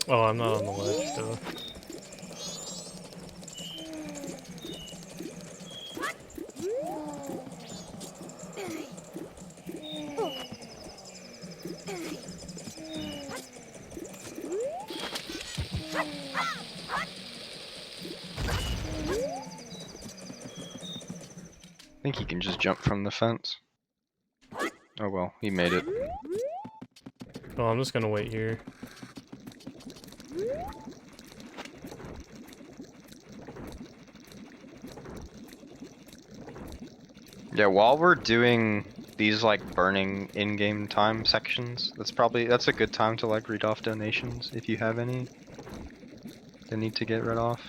Oh, I'm not on the ledge, though. I think he can just jump from the fence. Oh well, he made it. Oh, I'm just gonna wait here. Yeah, while we're doing these like burning in-game time sections, that's a good time to like read off donations if you have any that need to get read off.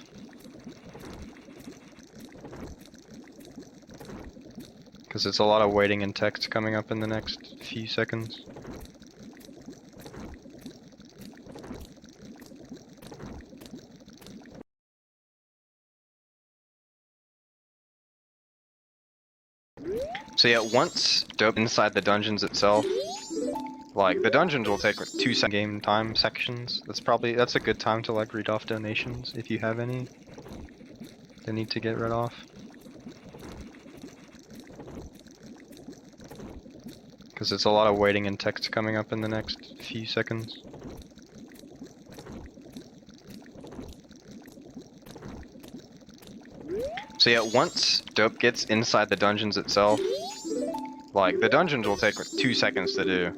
Because it's a lot of waiting and text coming up in the next few seconds. So yeah, once dope inside the dungeons itself, like the dungeons will take like 2 game time sections. That's a good time to like read off donations if you have any that need to get read off. Because it's a lot of waiting and text coming up in the next few seconds. So yeah, once dope gets inside the dungeons itself, like the dungeons will take like 2 seconds to do.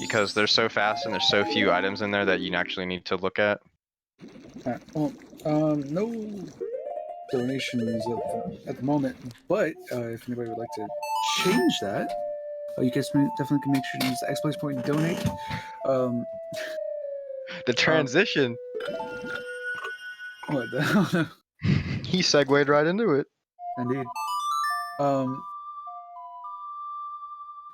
Because they're so fast and there's so few items in there that you actually need to look at. Well, no donations at the moment, but if anybody would like to change that, you guys definitely can make sure to use the exploits point and donate. The transition! What the hell? He segued right into it. Indeed.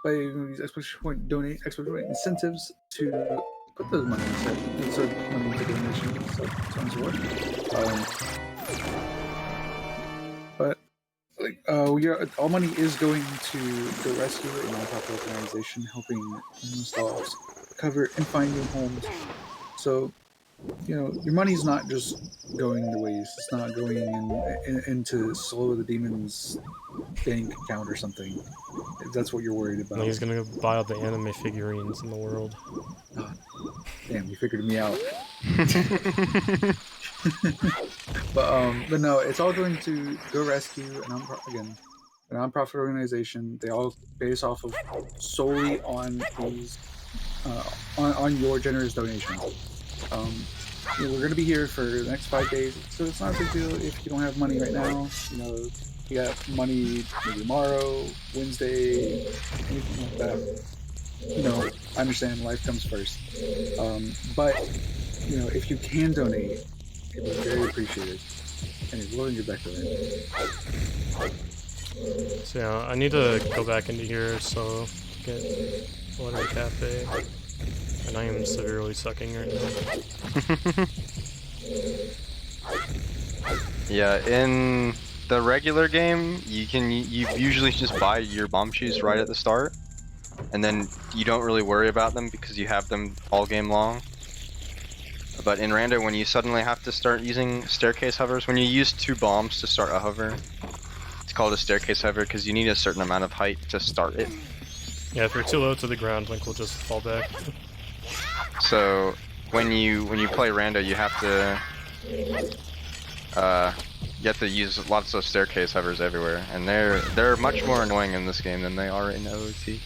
By use exploits point donate, exploits point incentives to put those money inside, so money into donations, so on and so forth. But like, all money is going to the rescue, a nonprofit organization helping homeless cover and find new homes. So, your money's not just going to waste. It's not going into Slow the Demon's bank account or something. If that's what you're worried about. And he's gonna go buy all the anime figurines in the world. Oh, damn, you figured me out. But no, it's all going to go rescue a nonprofit organization. They all base off of solely on these on your generous donations. We're going to be here for the next 5 days, so it's not a big deal if you don't have money right now. You got money maybe tomorrow, Wednesday, anything like that. I understand life comes first. But if you can donate, it would be very appreciated. And we'll get back to that. So yeah, I need to go back into here so to get water cafe. And I am severely sucking right now. Yeah, in the regular game, you usually just buy your bomb shoes right at the start, and then you don't really worry about them because you have them all game long. But in Rando, when you suddenly have to start using staircase hovers, when you use 2 bombs to start a hover, it's called a staircase hover because you need a certain amount of height to start it. Yeah, if you're too low to the ground, Link will just fall back. So when you play Rando, you have to use lots of staircase hovers everywhere, and they're much more annoying in this game than they are in OOT.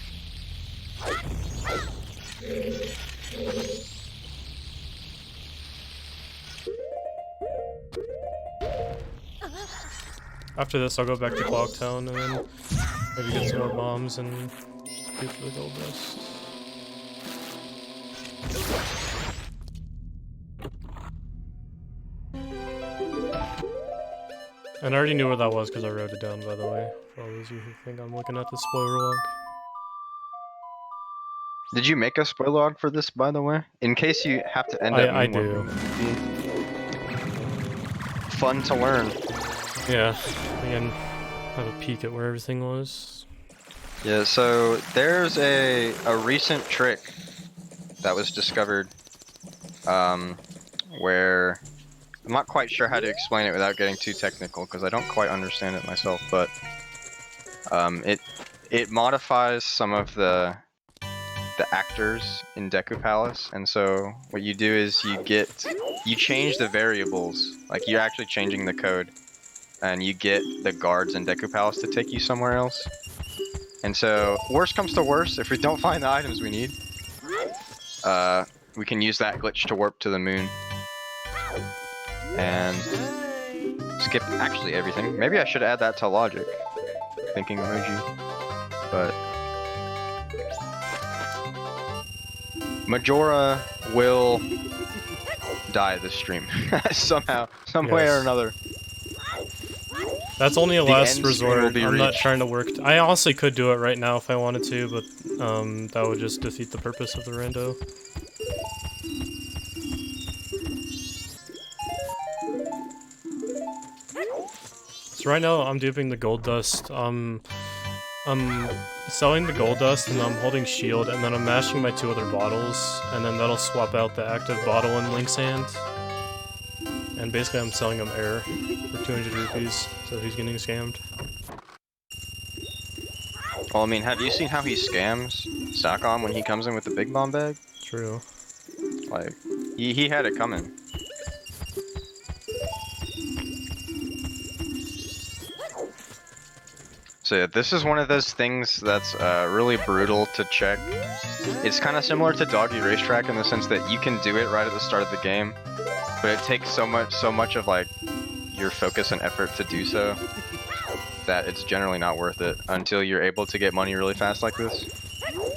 After this, I'll go back to Clocktown and then maybe get some more bombs and do for the gold dust. And I already knew where that was because I wrote it down, by the way, for all those of you who think I'm looking at the spoiler log. Did you make a spoiler log for this, by the way? In case you have to end up. I do. Fun to learn. Yeah, again, have a peek at where everything was. Yeah, so there's a recent trick that was discovered, where I'm not quite sure how to explain it without getting too technical because I don't quite understand it myself, but it modifies some of the the actors in Deku Palace, and so what you do is you change the variables, like you're actually changing the code, and you get the guards in Deku Palace to take you somewhere else. And so, worst comes to worst, if we don't find the items we need, we can use that glitch to warp to the moon. And skip actually everything. Maybe I should add that to logic. Thinking emoji. But Majora will die this stream. Somehow, some way or another. That's only a The last end screen resort. will be I'm not reached. trying to work. I honestly could do it right now if I wanted to, but that would just defeat the purpose of the rando. So right now I'm duping the gold dust. I'm selling the gold dust and I'm holding shield and then I'm mashing my 2 other bottles and then that'll swap out the active bottle in Link's hand. And basically I'm selling him air for 200 rupees, so he's getting scammed. Well, I mean, have you seen how he scams Sakon when he comes in with the big bomb bag? True. Like, he had it coming. So yeah, this is one of those things that's really brutal to check. It's kind of similar to Doggy Racetrack in the sense that you can do it right at the start of the game, but it takes so much of like your focus and effort to do so that it's generally not worth it until you're able to get money really fast like this.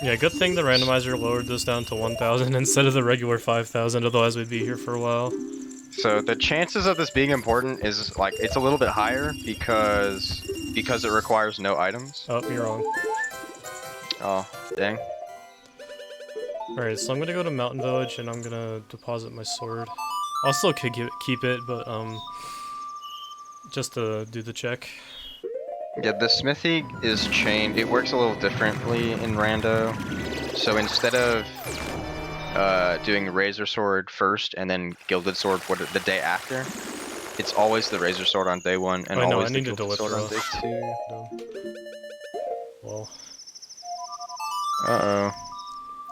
Yeah, good thing the randomizer lowered this down to 1,000 instead of the regular 5,000, otherwise we'd be here for a while. So the chances of this being important is like it's a little bit higher because it requires no items. Oh, you're wrong. Oh, dang. Alright, so I'm gonna go to Mountain Village and I'm gonna deposit my sword. I'll still keep it, but just to do the check. Yeah, the smithy is chained. It works a little differently in Rando. So instead of doing Razor Sword first and then Gilded Sword the day after, it's always the Razor Sword on day 1 and always the Gilded Sword on day 2. Well, Uh-oh.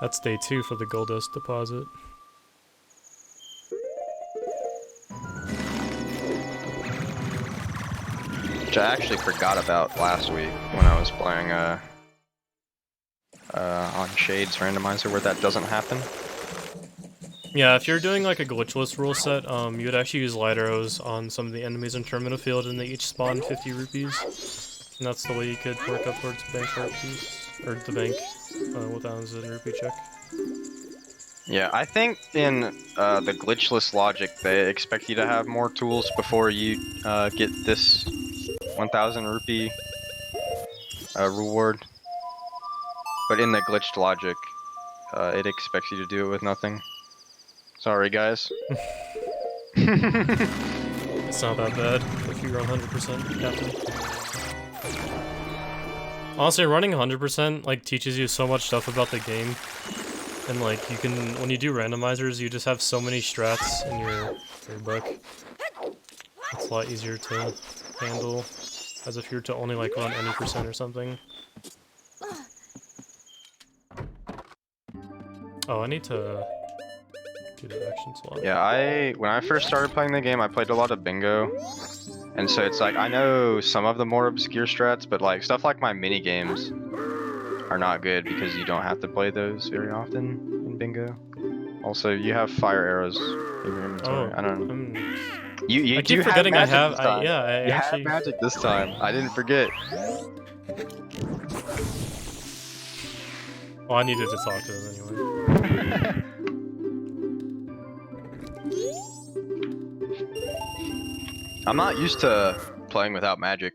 that's day 2 for the gold dust deposit. Which I actually forgot about last week when I was playing on Shade's randomizer where that doesn't happen. Yeah, if you're doing like a glitchless rule set, you would actually use light arrows on some of the enemies in Termina Field and they each spawn 50 rupees. And that's the way you could work up towards bank rupees, or the bank 1,000 rupee check. Yeah, I think in the glitchless logic, they expect you to have more tools before you get this 1,000 rupee reward. But in the glitched logic, it expects you to do it with nothing. Sorry, guys. It's not that bad if you're 100%, Captain. Honestly, running 100% like teaches you so much stuff about the game. And like you can, when you do randomizers, you just have so many strats in your book. It's a lot easier to handle, as if you're to only like run any percent or something. Oh, I need to do the action slot. Yeah, when I first started playing the game, I played a lot of bingo. And so it's like, I know some of the more obscure strats, but like stuff like my mini games are not good because you don't have to play those very often in bingo. Also, you have fire arrows in your inventory. Oh, I don't know. You I keep do forgetting I have have. magic this time. I You actually have magic this time. I didn't forget. Well, I needed to talk to him anyway. I'm not used to playing without magic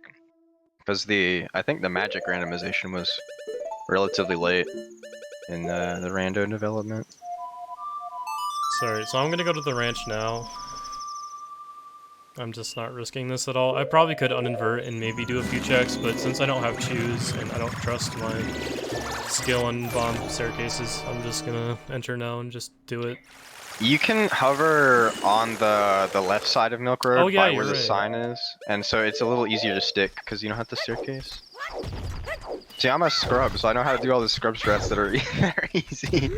because I think the magic randomization was relatively late in the rando development. Sorry, so I'm gonna go to the ranch now. I'm just not risking this at all. I probably could uninvert and maybe do a few checks, but since I don't have choose and I don't trust my skill on bomb staircases, I'm just gonna enter now and just do it. You can hover on the left side of Milk Road by where the sign is, and so it's a little easier to stick because you don't have the staircase. See, I'm a scrub, so I know how to do all the scrub strats that are very easy.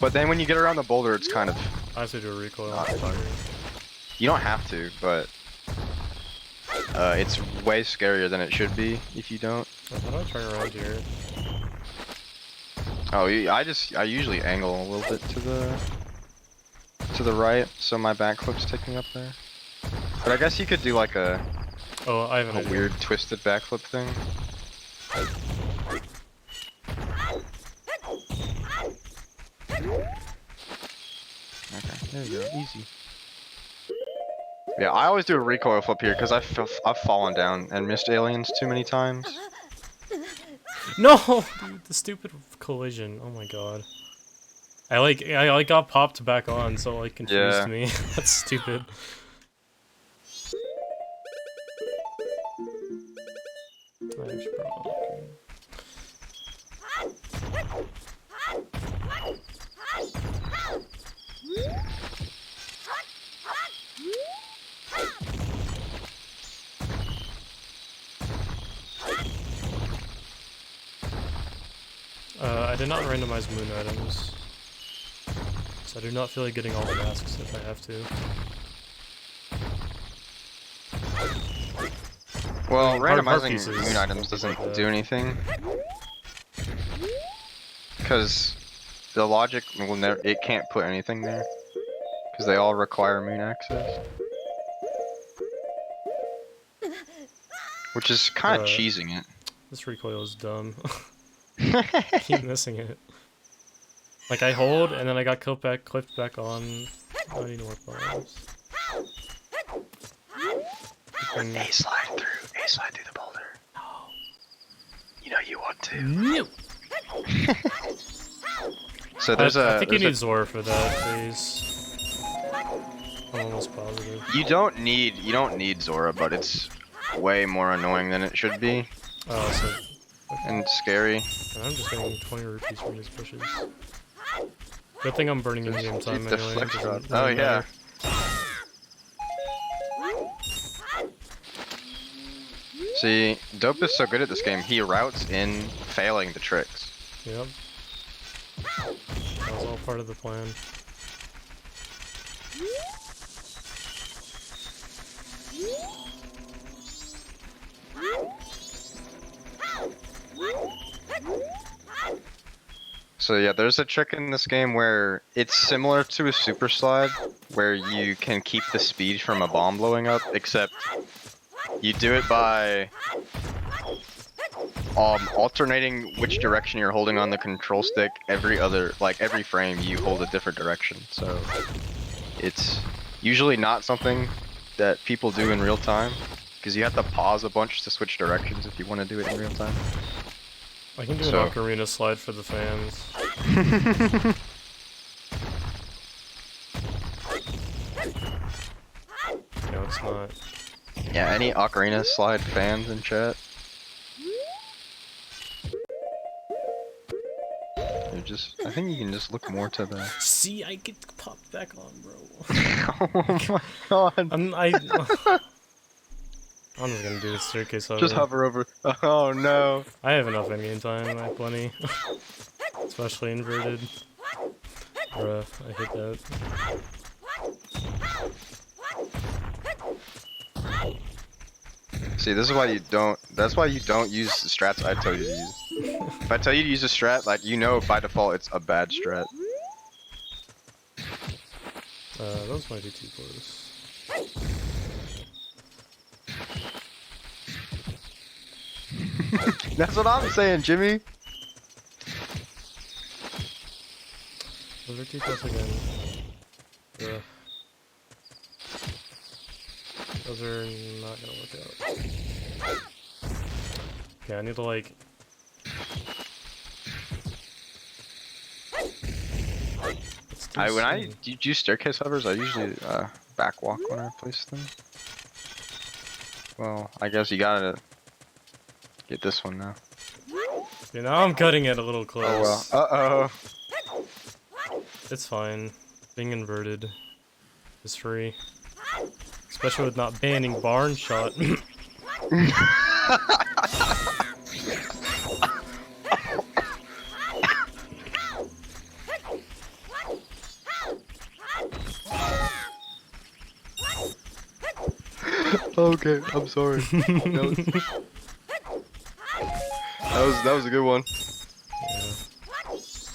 But then when you get around the boulder, it's kind of... I have to do a recoil. Not fun. You don't have to, but... it's way scarier than it should be if you don't. How do I turn around here? Oh, I usually angle a little bit to the right, so my backflip's taking up there. But I guess you could do like a I have a weird twisted backflip thing. Okay, there you go, easy. Yeah, I always do a recoil flip here because I've fallen down and missed aliens too many times. No, dude, the stupid collision. Oh my god. I got popped back on, so it like confused me. That's stupid. I did not randomize moon items, so I do not feel like getting all the masks if I have to. Well, Heart randomizing pieces moon items doesn't do anything. Because the logic will never, it can't put anything there. Because they all require moon access. Which is kind of cheesing it. This recoil is dumb. I keep missing it. Like I hold and then I got clipped back on. I need more bombs. A slide through the boulder. No. You know you want to. No. So there's I think you need Zora for that phase. I'm almost positive. You don't need Zora, but it's way more annoying than it should be. Oh, so. Okay. And scary. And I'm just getting 20 rupees from these bushes. Good thing I'm burning in game time anyway. Oh yeah. See, Dope is so good at this game, he routes in failing the tricks. Yep. That was all part of the plan. So yeah, there's a trick in this game where it's similar to a super slide, where you can keep the speed from a bomb blowing up, except you do it by alternating which direction you're holding on the control stick. Every frame you hold a different direction. So it's usually not something that people do in real time, because you have to pause a bunch to switch directions if you want to do it in real time. I can do an ocarina slide for the fans. No, it's not. Yeah, any ocarina slide fans in chat? I think you can just look more to the... See, I get popped back on, bro. Oh my god. I'm just gonna do the staircase hover. Just hover over. Oh no. I have enough in-game time, I have plenty. Especially inverted. Bruh, I hate that. See, this is why you don't. That's why you don't use the strats I tell you to use. If I tell you to use a strat, like, you know by default it's a bad strat. Those might be too close. That's what I'm saying, Jimmy. Those are too close again. Ugh. Those are not gonna work out. Okay, I need to like... When I use staircase hovers, I usually back walk when I place them. Well, I guess you gotta get this one now. Okay, now I'm cutting it a little close. Oh well. It's fine. Being inverted is free. Especially with not banning barn shot. Okay, I'm sorry. That was a good one. Yeah.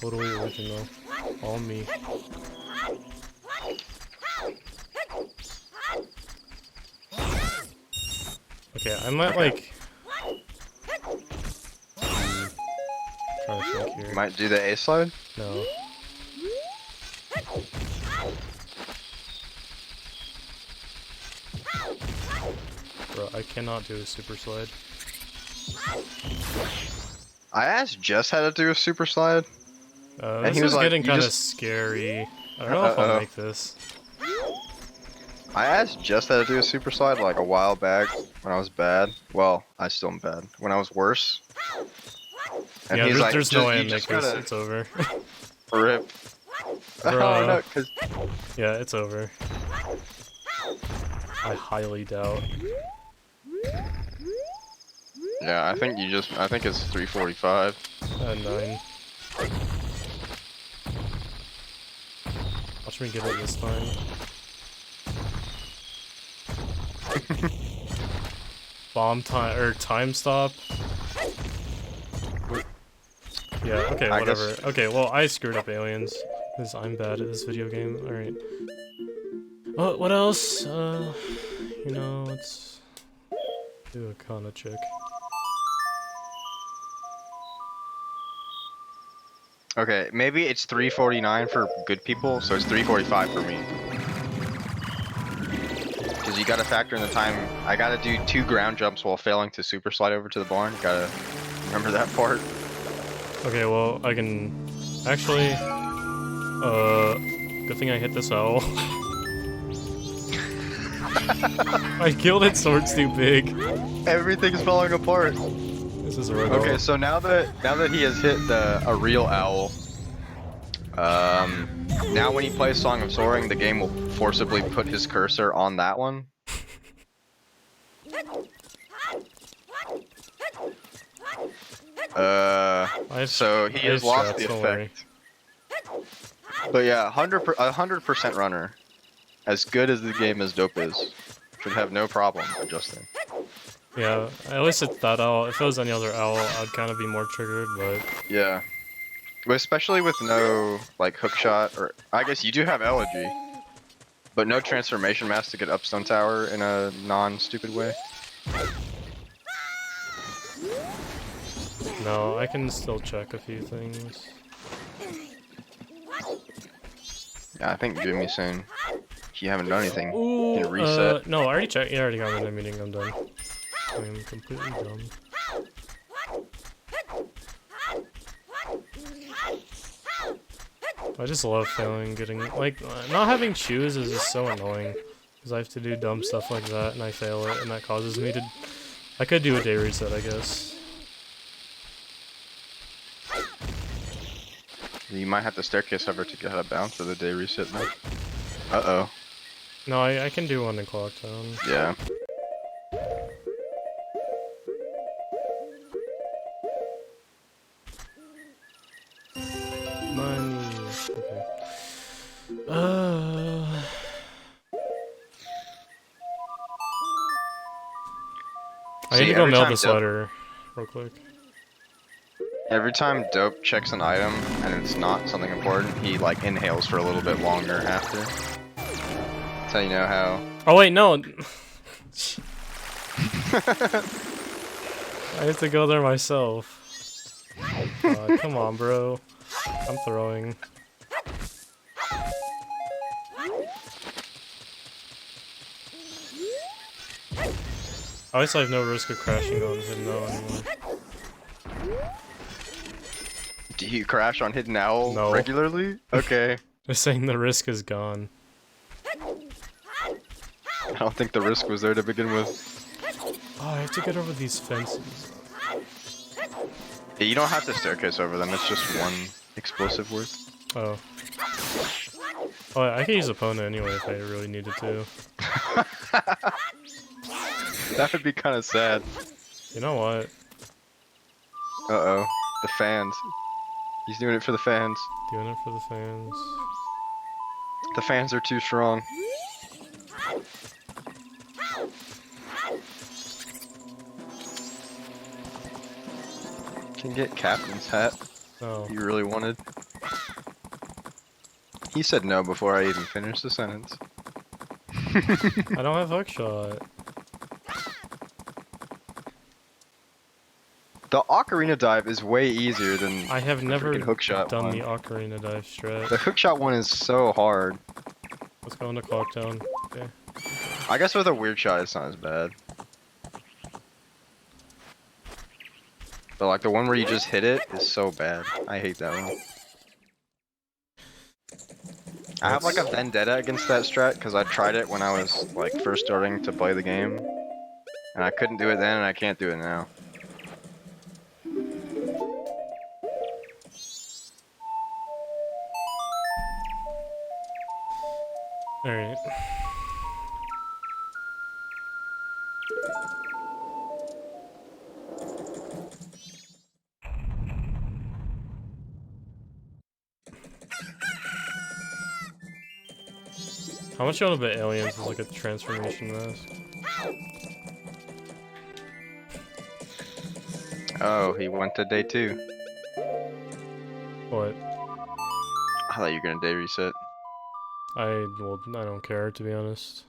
Totally original. All me. Okay, I might like. Trying to think You here. might do the A slide. No. Bro, I cannot do a super slide. I asked Jess how to do a super slide. And This he was is like, getting "You kind of just-" scary. I don't know if I'll Uh-oh. make this. I asked Jess how to do a super slide like a while back when I was bad. Well, I still am bad. When I was worse. And Yeah, he's like, there's no way I you make just this. gotta It's over. rip. Oh Bruh. no, cause Yeah, it's over. I highly doubt. yeah, I think it's 345. 9. Watch me get it this time. Bomb time or time stop. Yeah, okay, I whatever. guess- Okay, well I screwed up aliens. Because I'm bad at this video game. Alright. Well, what else? You know, let's do a Kana check. Okay, maybe it's 349 for good people, so it's 345 for me. Because you gotta factor in the time. I gotta do 2 ground jumps while failing to super slide over to the barn. Gotta remember that part. Okay, well, I can... Actually... Good thing I hit this owl. I killed it, sword's too big. Everything's falling apart. This is a red Okay, owl. so now that he has hit a real owl, now when he plays Song of Soaring, the game will forcibly put his cursor on that one. So he has lost the don't worry. effect. But yeah, 100% runner, as good as the game as Dope is, should have no problem adjusting. Yeah, at least it's that owl. If it was any other owl, I'd kind of be more triggered, but... Yeah. But especially with no, like, hook shot, or I guess you do have elegy, but no transformation mask to get up Stone Tower in a non-stupid way. No, I can still check a few things. Yeah, I think Jimmy's saying you haven't done anything. Ooh, You can reset. no, I already checked. Yeah, I already got rid of the meeting. I'm done. I'm completely dumb. I just love failing, getting, like, not having shoes is just so annoying. Because I have to do dumb stuff like that, and I fail it, and that causes me to... I could do a day reset, I guess. You might have to staircase hover to get out of bounds for the day reset now. Uh-oh. No, I can do one in Clock Town. Yeah. Money. Okay. I need See, to go every mail time this Dope- letter real quick. Every time Dope checks an item and it's not something important, he like inhales for a little bit longer after. That's how you know how. Oh wait, no. I have to go there myself. Come on, bro. I'm throwing. I guess I have no risk of crashing on him though anymore. Do you crash on Hidden Owl No. regularly? Okay. They're saying the risk is gone. I don't think the risk was there to begin with. Oh, I have to get over these fences. Yeah, you don't have to staircase over them, it's just one explosive worth. Oh. Oh, I can use opponent anyway if I really needed to. That would be kind of sad. You know what? Uh-oh. The fans. He's doing it for the fans. Doing it for the fans. The fans are too strong. Can get Captain's hat. Oh. You really wanted. He said no before I even finished the sentence. I don't have hookshot. The ocarina dive is way easier than I have never freaking hookshot done one. the ocarina dive strat. The hookshot one is so hard. Let's go into Clocktown. Okay. I guess with a weird shot, it's not as bad. But like the one where you just hit it is so bad. I hate that one. I have like a vendetta against that strat because I tried it when I was like first starting to play the game. And I couldn't do it then and I can't do it now. Alright. How much you want to bet aliens is like a transformation mask? Oh, he went to day 2. What? I thought you were gonna day reset. I don't care, to be honest.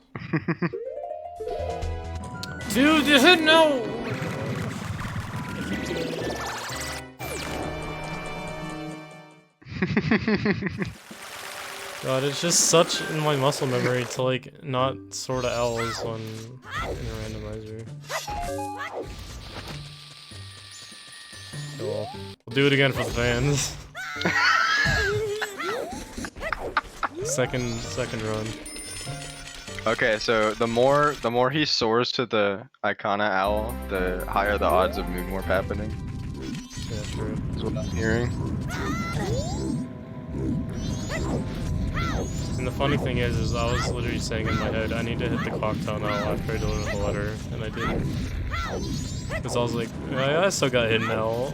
Dude, no! God, it's just such in my muscle memory to like not sort of owls on in a randomizer. Cool. We'll do it again for the fans. Second run. Okay, so the more he soars to the Icona Owl, the higher the odds of Moon Warp happening. Yeah, true. Is what I'm hearing. And the funny thing is I was literally saying in my head, I need to hit the Clocktown Owl after I deliver the letter, and I didn't. Because I was like, I still got hidden owl.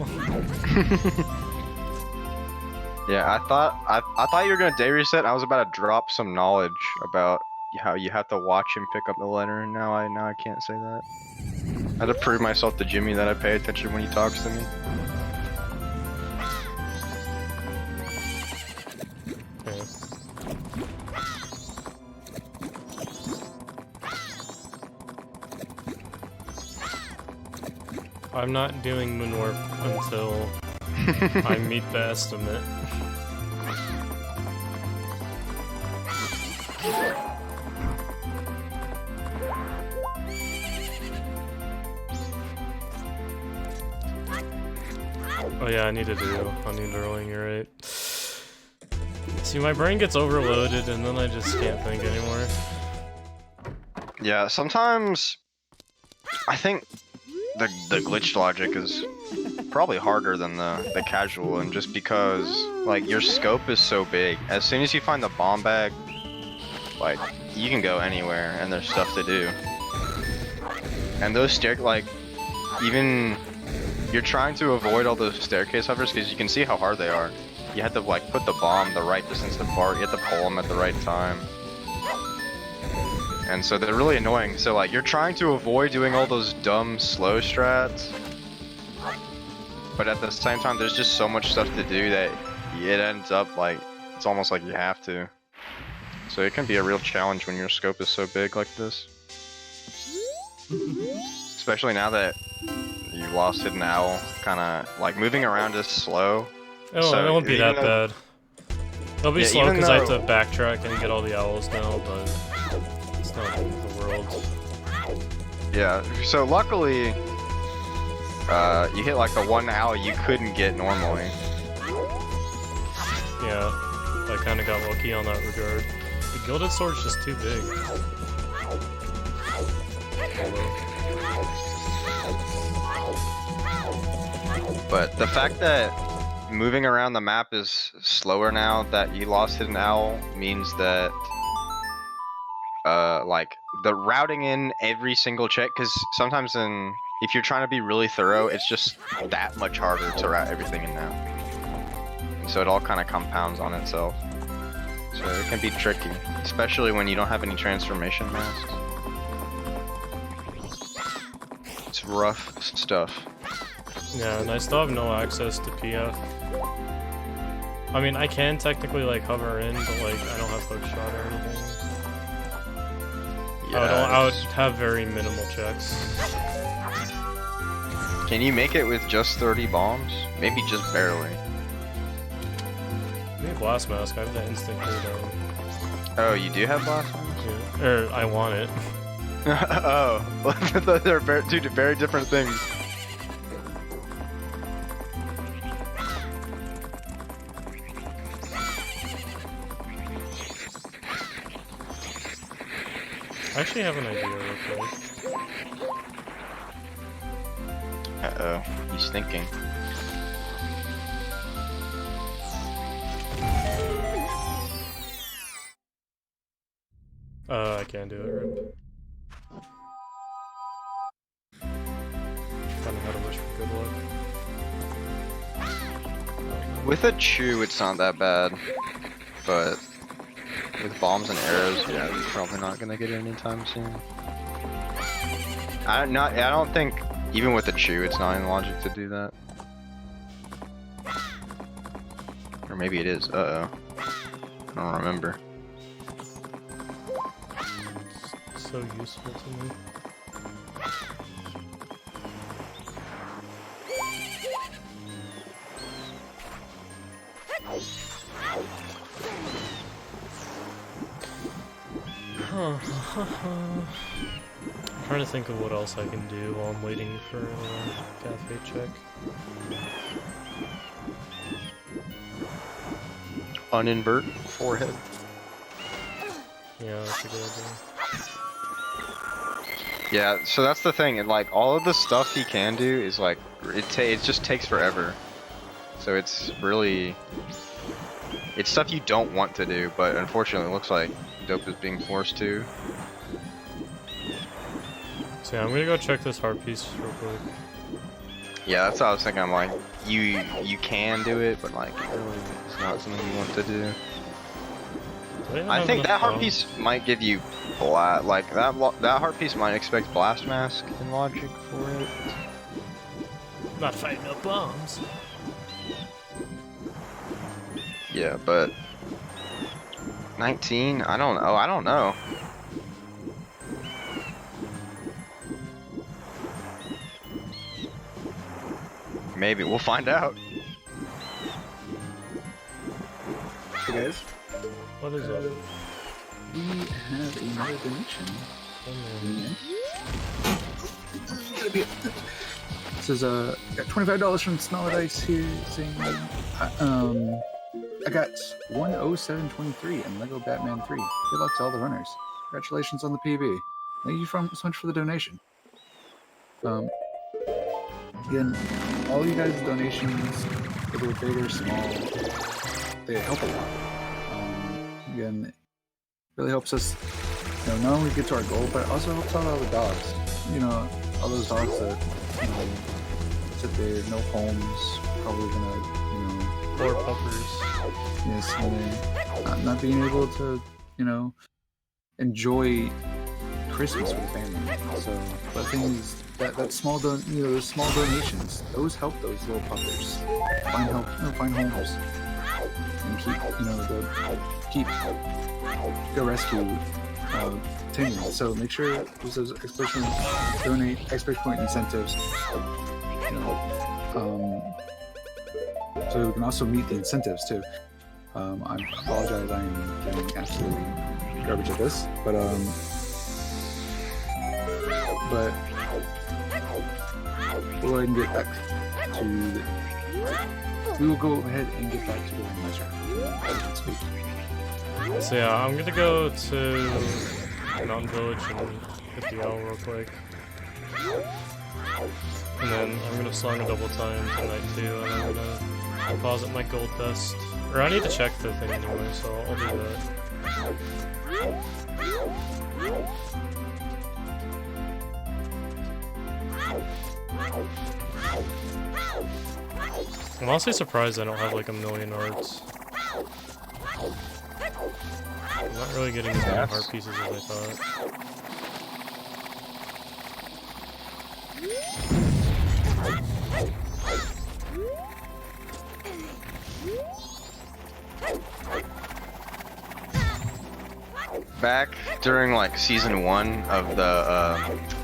Yeah, I thought you were gonna day reset. I was about to drop some knowledge about how you have to watch him pick up the letter, and now I can't say that. I had to prove myself to Jimmy that I pay attention when he talks to me. Okay. I'm not doing Moon Warp until I meet the estimate. Oh yeah, I need to rolling, you're right. See, my brain gets overloaded and then I just can't think anymore. Yeah, sometimes I think the glitched logic is probably harder than the casual, and just because like your scope is so big. As soon as you find the bomb bag, like you can go anywhere and there's stuff to do. And those even you're trying to avoid all those staircase hovers because you can see how hard they are. You have to like put the bomb the right distance apart. You have to pull them at the right time. And so they're really annoying. So like you're trying to avoid doing all those dumb slow strats, but at the same time there's just so much stuff to do that it ends up like it's almost like you have to. So it can be a real challenge when your scope is so big like this. Especially now that you lost Hidden Owl, kinda like moving around is slow. Oh, it won't be that bad. It'll be slow because I have to though- backtrack and get all the owls now, but it's not the end of the world. Yeah, so luckily, you hit like the one owl you couldn't get normally. Yeah, I kinda got lucky on that regard. The Gilded Sword's just too big. But the fact that moving around the map is slower now that you lost Hidden Owl means that like the routing in every single check, because sometimes if you're trying to be really thorough, it's just that much harder to route everything in now. And so it all kind of compounds on itself. So it can be tricky, especially when you don't have any transformation masks. It's rough stuff. Yeah, and I still have no access to PF. I mean, I can technically like hover in, but like I don't have hookshot or anything. Yeah, I would have very minimal checks. Can you make it with just 30 bombs? Maybe just barely. Maybe blast mask. I have that instant cooldown. Oh, you do have blast mask? Yeah. Or I want it. Oh, those are two very different things. I actually have an idea real quick. Uh-oh, he's thinking. I can't do it, Rip. Kinda had to wish for good luck. With a chew, it's not that bad, but with bombs and arrows, yeah, you're probably not gonna get it anytime soon. I don't think even with a chew, it's not in logic to do that. Or maybe it is. Uh-oh. I don't remember. It's so useful to me. I'm trying to think of what else I can do while I'm waiting for a cafe check. Uninvert forehead. Yeah, that's a good idea. Yeah, so that's the thing, and like all of the stuff he can do is like it just takes forever. So it's really stuff you don't want to do, but unfortunately it looks like Dope is being forced to. So yeah, I'm gonna go check this heart piece real quick. Yeah, that's what I was thinking. I'm like, you can do it, but like really, it's not something you want to do. I think that heart piece might give you like that heart piece might expect blast mask in logic for it. Not fighting no bombs. Yeah, but 19? I don't know. Maybe we'll find out. Hey guys, What is up? we have another donation. This is got $25 from Smell Dice here saying I got 10723 and Lego Batman 3. Good luck to all the runners. Congratulations on the PB. Thank you so much for the donation. Again, all you guys' donations, whether big or small, they help a lot. Again, it really helps us, not only get to our goal, but it also helps out all the dogs. All those dogs that, sit there, no homes, probably gonna, Poor puppers. yes, and they're not being able to, enjoy Christmas with family. So, the thing is, that small those small donations, those help those little puppers find homes and keep the rescue continuing. So make sure there's those expert point incentives. So we can also meet the incentives too. I apologize, I am doing absolutely garbage at this, but we'll go ahead and get back to we will go ahead and get back to the Randomizer. So yeah, I'm gonna go to Mountain Village and hit the owl real quick. And then I'm gonna song a double time tonight too, and I'm gonna deposit my gold dust. Or I need to check the thing anyway, so I'll do that. I'm honestly surprised I don't have like a million arts. not really getting as many heart pieces as I thought. Back during like season 1 of the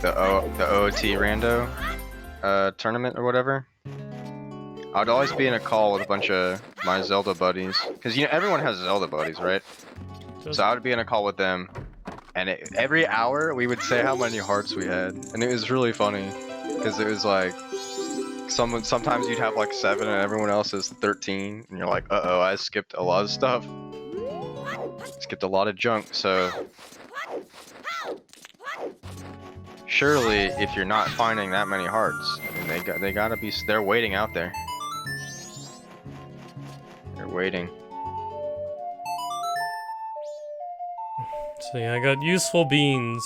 OOT rando tournament or whatever, I'd always be in a call with a bunch of my Zelda buddies, because you know everyone has Zelda buddies, right? So I would be in a call with them, and every hour we would say how many hearts we had, and it was really funny, because it was like sometimes you'd have like 7 and everyone else is 13, and you're like, uh-oh, I skipped a lot of stuff. Skipped a lot of junk, so surely if you're not finding that many hearts, they gotta be, they're waiting out there. They're waiting. So yeah, I got useful beans.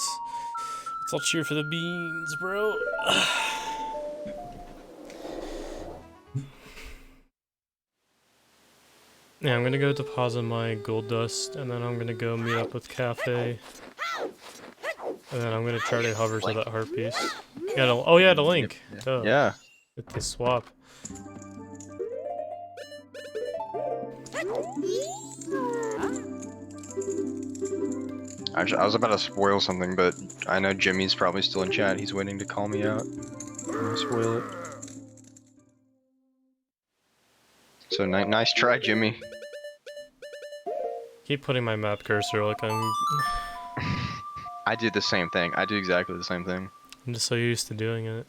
Let's all cheer for the beans, bro. Yeah, I'm gonna go deposit my gold dust, and then I'm gonna go meet up with Cafe. And then I'm gonna try to hover to that heart piece. Yeah, oh yeah, the link. Duh. Yeah. With the swap. Actually, I was about to spoil something, but I know Jimmy's probably still in chat. He's waiting to call me out. I'm gonna spoil it. So nice try, Jimmy. Keep putting my map cursor like I'm I do the same thing. I do exactly the same thing. I'm just so used to doing it.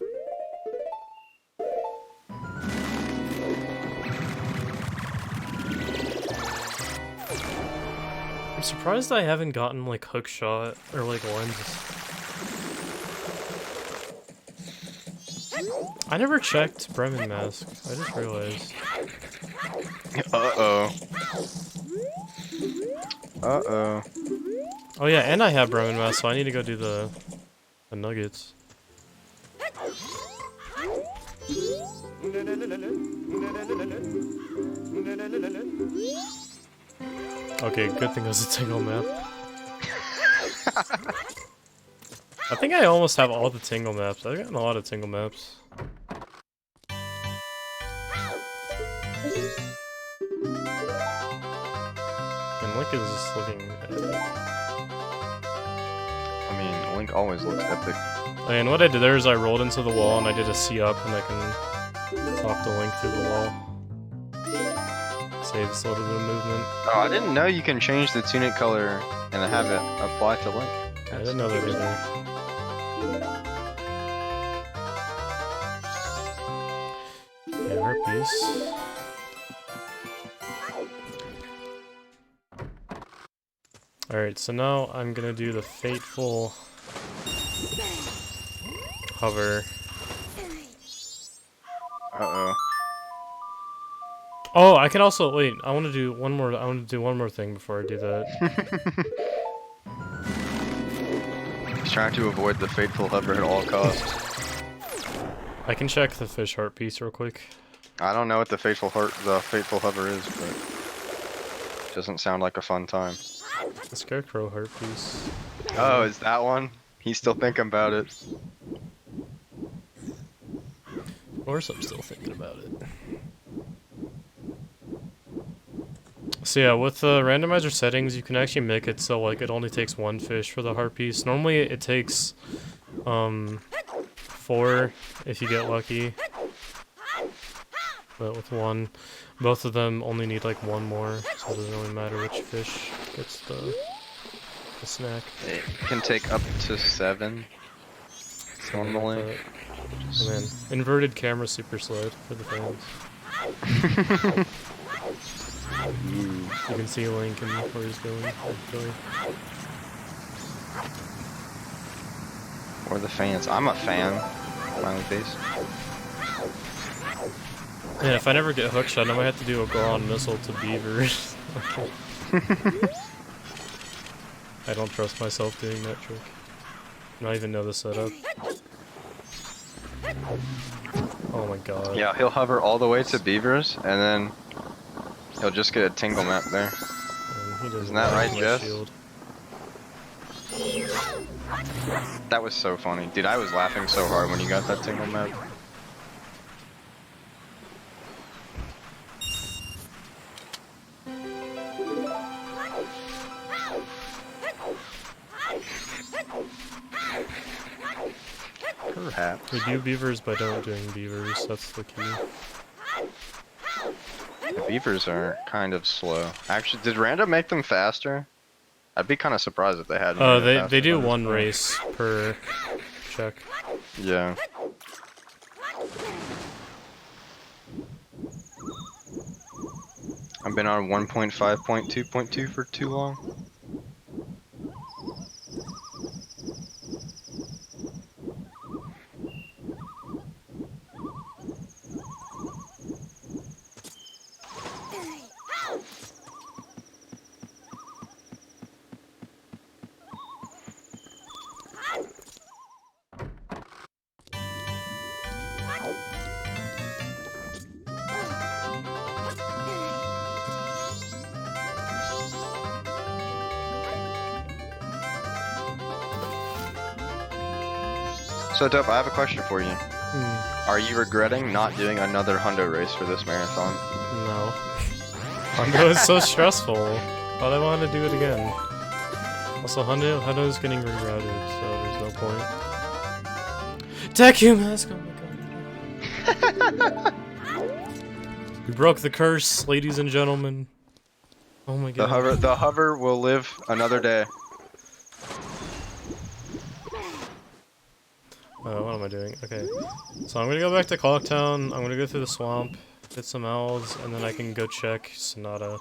I'm surprised I haven't gotten like hook shot or like lenses. I never checked Bremen mask. I just realized. Uh-oh. Uh-oh. Oh yeah, and I have Bremen mask, so I need to go do the nuggets. Okay, good thing it was a tingle map. I think I almost have all the tingle maps. I've gotten a lot of tingle maps. And Link is just looking epic. I mean, Link always looks epic. And what I did there is I rolled into the wall and I did a C up and I can talk to Link through the wall. Saves a little bit of movement. Oh, I didn't know you can change the tunic color and have it apply to Link. I didn't know that either. Yeah, heart piece. Alright, so now I'm gonna do the fateful hover. Uh-oh. Oh, I can also wait. I want to do one more thing before I do that. He's trying to avoid the fateful hover at all costs. I can check the fish heart piece real quick. I don't know what the fateful hover is, but it doesn't sound like a fun time. The scarecrow heart piece. Oh, is that one? He's still thinking about it. Of course, I'm still thinking about it. So yeah, with the randomizer settings, you can actually make it so like it only takes 1 fish for the heart piece. Normally it takes 4 if you get lucky. But with 1, both of them only need like 1 more, so it doesn't really matter which fish gets the snack. It can take up to 7 normally. And then inverted camera super slide for the fans. You can see Link and where he's going, actually. Or the fans. I'm a fan. Smiley face. Yeah, if I never get hookshot, I might have to do a ground missile to beavers. I don't trust myself doing that trick. I don't even know the setup. Oh my god. Yeah, he'll hover all the way to beavers, and then he'll just get a tingle map there. He doesn't Isn't that have right, my Jess? shield. That was so funny. Dude, I was laughing so hard when you got that tingle map. Perhaps. We do beavers by don't doing beavers, that's the key. The beavers are kind of slow. Actually, did Random make them faster? I'd be kind of surprised if they had. They do one race per check. Yeah. I've been on 1.5.2.2 for too long. So Dope, I have a question for you. Are you regretting not doing another hundo race for this marathon? No. Hundo is so stressful, but I want to do it again. Also, Hundo is getting rerouted, so there's no point. Deku mask! Oh my god. We broke the curse, ladies and gentlemen. Oh my god. The hover will live another day. What am I doing? Okay. So I'm gonna go back to Clocktown, I'm gonna go through the swamp, get some owls, and then I can go check Sonata.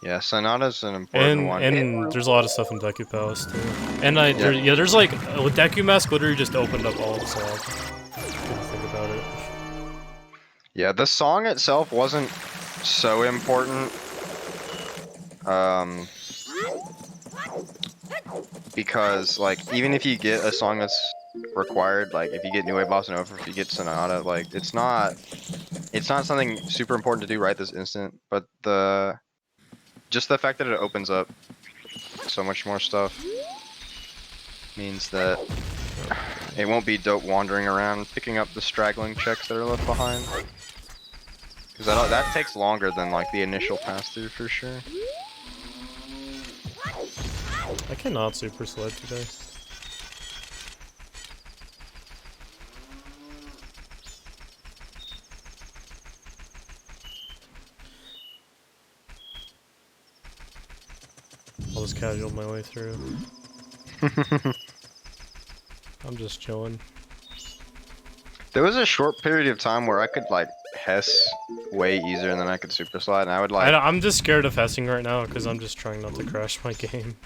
Yeah, Sonata's an important one. And there's a lot of stuff in Deku Palace too. And there's like, with Deku Mask literally just opened up all the swamp. Didn't think about it. Yeah, the song itself wasn't so important. Because, like, even if you get a song that's required, like, if you get New Wave Bossa Nova, if you get Sonata, like, it's not something super important to do right this instant, but just the fact that it opens up so much more stuff means that it won't be Dope wandering around picking up the straggling checks that are left behind. Because that takes longer than, like, the initial pass-through for sure. I cannot super sled today. I'll just casual my way through. I'm just chilling. There was a short period of time where I could, like, Hess way easier than I could super slide, and I would, like... I'm just scared of Hessing right now, because I'm just trying not to crash my game.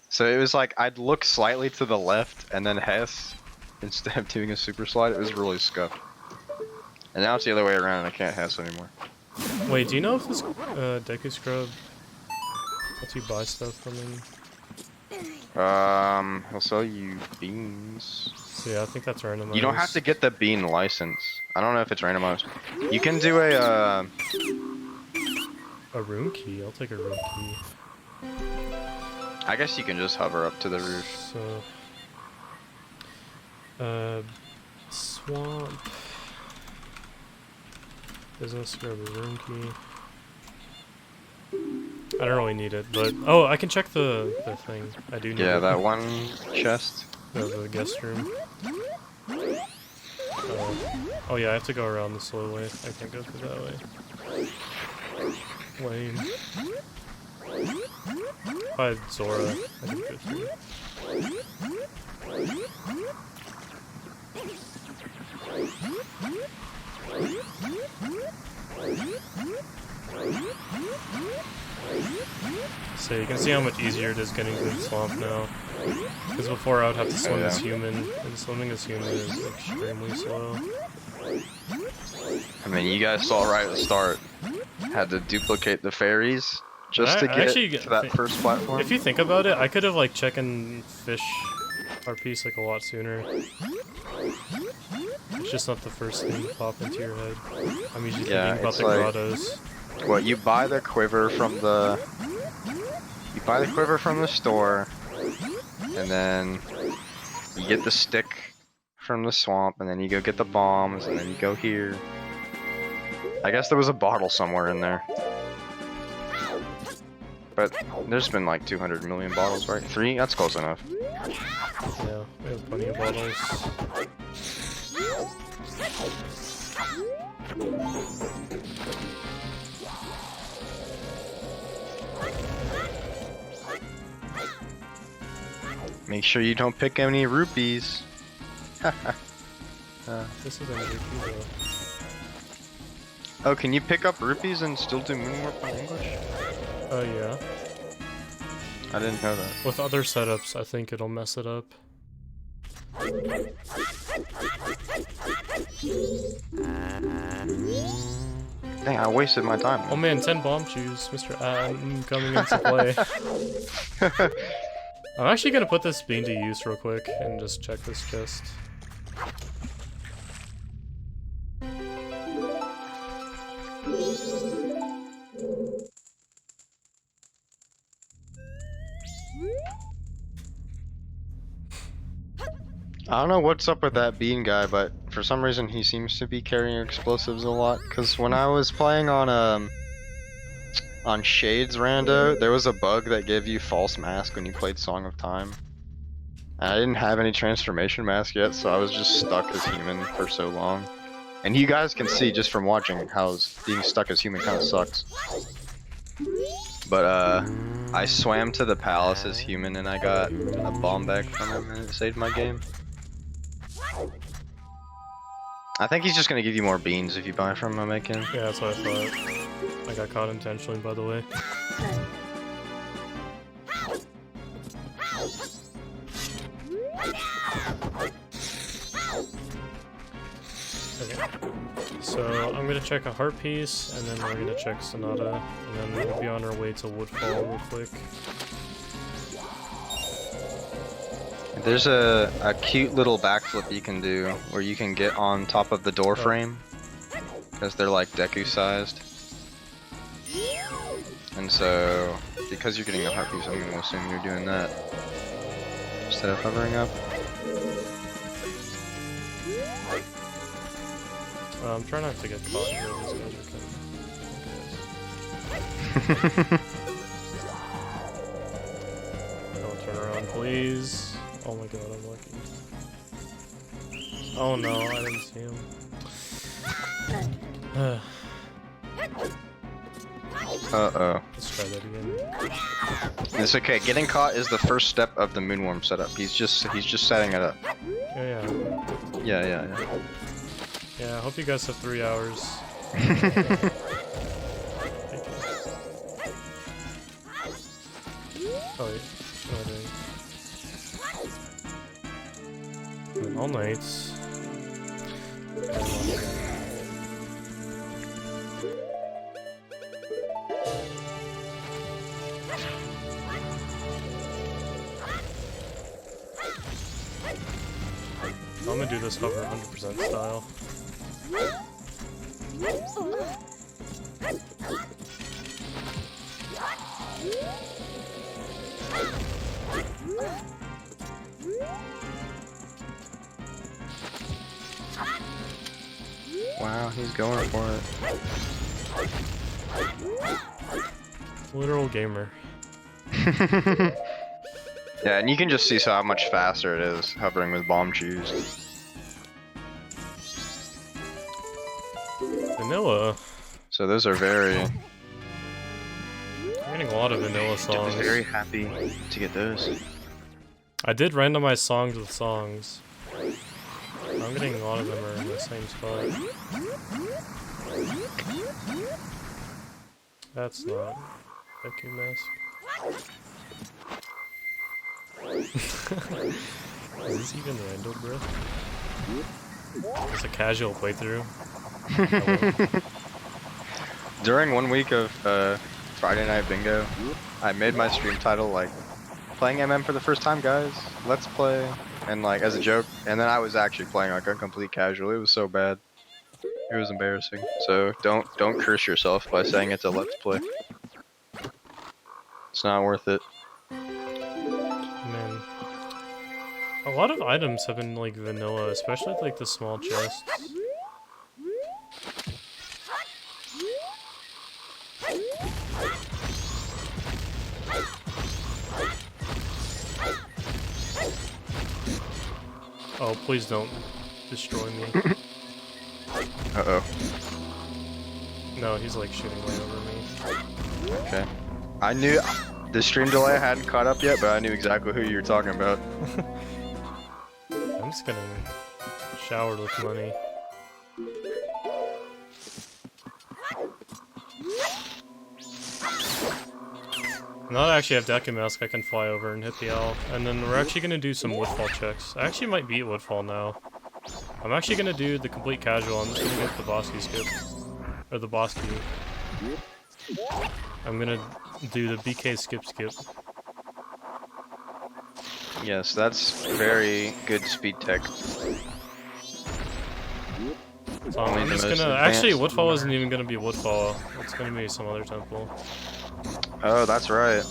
So it was like, I'd look slightly to the left, and then Hess, instead of doing a super slide. It was really scuffed. And now it's the other way around, and I can't Hess anymore. Wait, do you know if this Deku Scrub lets you buy stuff from him? He'll sell you beans. So yeah, I think that's randomized. You don't have to get the bean license. I don't know if it's randomized. You can do a room key. I'll take a room key. I guess you can just hover up to the roof. So, swamp. Business scrub a room key. I don't really need it, but oh, I can check the thing. I do need it. Yeah, that one chest. The guest room. Oh yeah, I have to go around the slow way. I can't go through that way. Lame. If I had Zora, I could go through. So you can see how much easier it is getting through the swamp now. Because before I would have to swim as human, and swimming as human is extremely slow. I mean, you guys saw right at the start. Had to duplicate the ferries just to get to that first platform. If you think about it, I could have like checked and fish our piece like a lot sooner. It's just not the first thing to pop into your head. I'm usually thinking about the grottos. Well, you buy the quiver from the store, and then you get the stick from the swamp, and then you go get the bombs, and then you go here. I guess there was a bottle somewhere in there. But there's been like 200 million bottles, right? 3? That's close enough. Yeah, we have plenty of bottles. Make sure you don't pick any rupees. This isn't a rupee though. Oh, can you pick up rupees and still do moonwarp in English? Oh yeah. I didn't know that. With other setups, I think it'll mess it up. Dang, I wasted my time. Oh man, 10 bomb chews, Mr. Adam coming into play. I'm actually gonna put this bean to use real quick and just check this chest. I don't know what's up with that bean guy, but for some reason he seems to be carrying explosives a lot. Cause when I was playing on Shades Rando, there was a bug that gave you false mask when you played Song of Time. And I didn't have any transformation mask yet, so I was just stuck as human for so long. And you guys can see just from watching how being stuck as human kind of sucks. But I swam to the palace as human and I got a bomb bag from him and it saved my game. I think he's just gonna give you more beans if you buy from him, Aiken. Yeah, that's what I thought. I got caught intentionally, by the way. Okay. So I'm gonna check a heart piece, and then we're gonna check Sonata, and then we'll be on our way to Woodfall real quick. There's a cute little backflip you can do where you can get on top of the door frame because they're like Deku sized. And so, because you're getting a heart piece, I'm gonna assume you're doing that instead of hovering up. I'm trying not to get caught here. These guys are kind of... Don't turn around, please. Oh my god, I'm lucky. Oh no, I didn't see him. Uh-oh. Let's try that again. It's okay. Getting caught is the first step of the Moonworm setup. He's just setting it up. Yeah. Yeah. Yeah, I hope you guys have 3 hours. Oh, wait. What am I doing? All nights. I'm gonna do this hover 100% style. Wow, he's going for it. Literal gamer. Yeah, and you can just see how much faster it is hovering with bomb chews. Vanilla. So those are very... I'm getting a lot of vanilla songs. Very happy to get those. I did randomize songs with songs. I'm getting a lot of them are in the same spot. That's not Deku mask. Is this even random, bro? It's a casual playthrough. During 1 week of Friday Night Bingo, I made my stream title like, playing MM for the first time, guys. Let's play. And like, as a joke. And then I was actually playing like a complete casual. It was so bad. It was embarrassing. So don't curse yourself by saying it's a let's play. It's not worth it. Man. A lot of items have been like vanilla, especially like the small chests. Oh, please don't destroy me. Uh-oh. No, he's like shooting way over me. Okay. I knew the stream delay hadn't caught up yet, but I knew exactly who you were talking about. I'm just getting showered with money. Now that I actually have Deku Mask, I can fly over and hit the owl. And then we're actually gonna do some Woodfall checks. I actually might beat Woodfall now. I'm actually gonna do the complete casual. I'm just gonna get the boss key skip. Or the boss key. I'm gonna do the BK skip. Yes, that's very good speed tech. So I'm just gonna... Actually, Woodfall isn't even gonna be Woodfall. It's gonna be some other temple. Oh, that's right.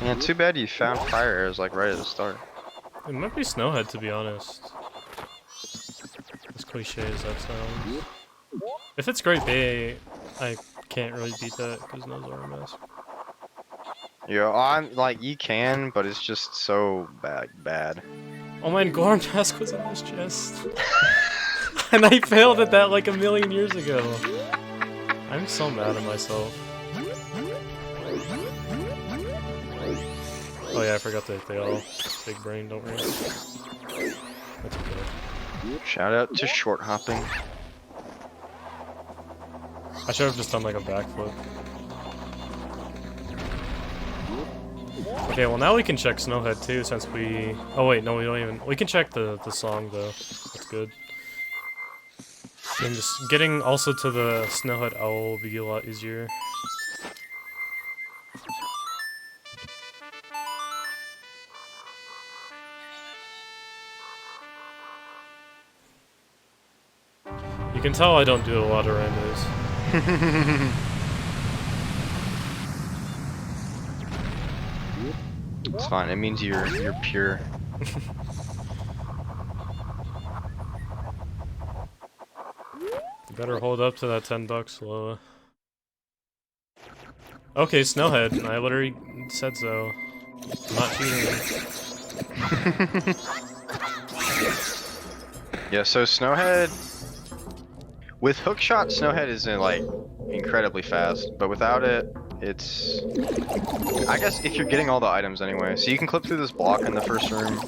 Yeah, too bad you found fire arrows like right at the start. It might be Snowhead, to be honest. As cliche as that sounds. If it's Great Bay, I can't really beat that because no Zora Mask. Yeah, I'm like you can, but it's just so bad. Oh man, Goron Mask was in this chest. And I failed at that like a million years ago. I'm so mad at myself. Oh yeah, I forgot that they all big brain, don't worry. That's okay. Shout out to short hopping. I should have just done like a backflip. Okay, well now we can check Snowhead too, since we... Oh wait, no we don't even... We can check the song though. That's good. And just getting also to the Snowhead Owl will be a lot easier. You can tell I don't do a lot of randos. It's fine. It means you're pure. You better hold up to that $10, Loa. Okay, Snowhead. I literally said so. I'm not cheating. Yeah, so Snowhead... With hookshot, Snowhead is like incredibly fast, but without it, it's... I guess if you're getting all the items anyway. So you can clip through this block in the first room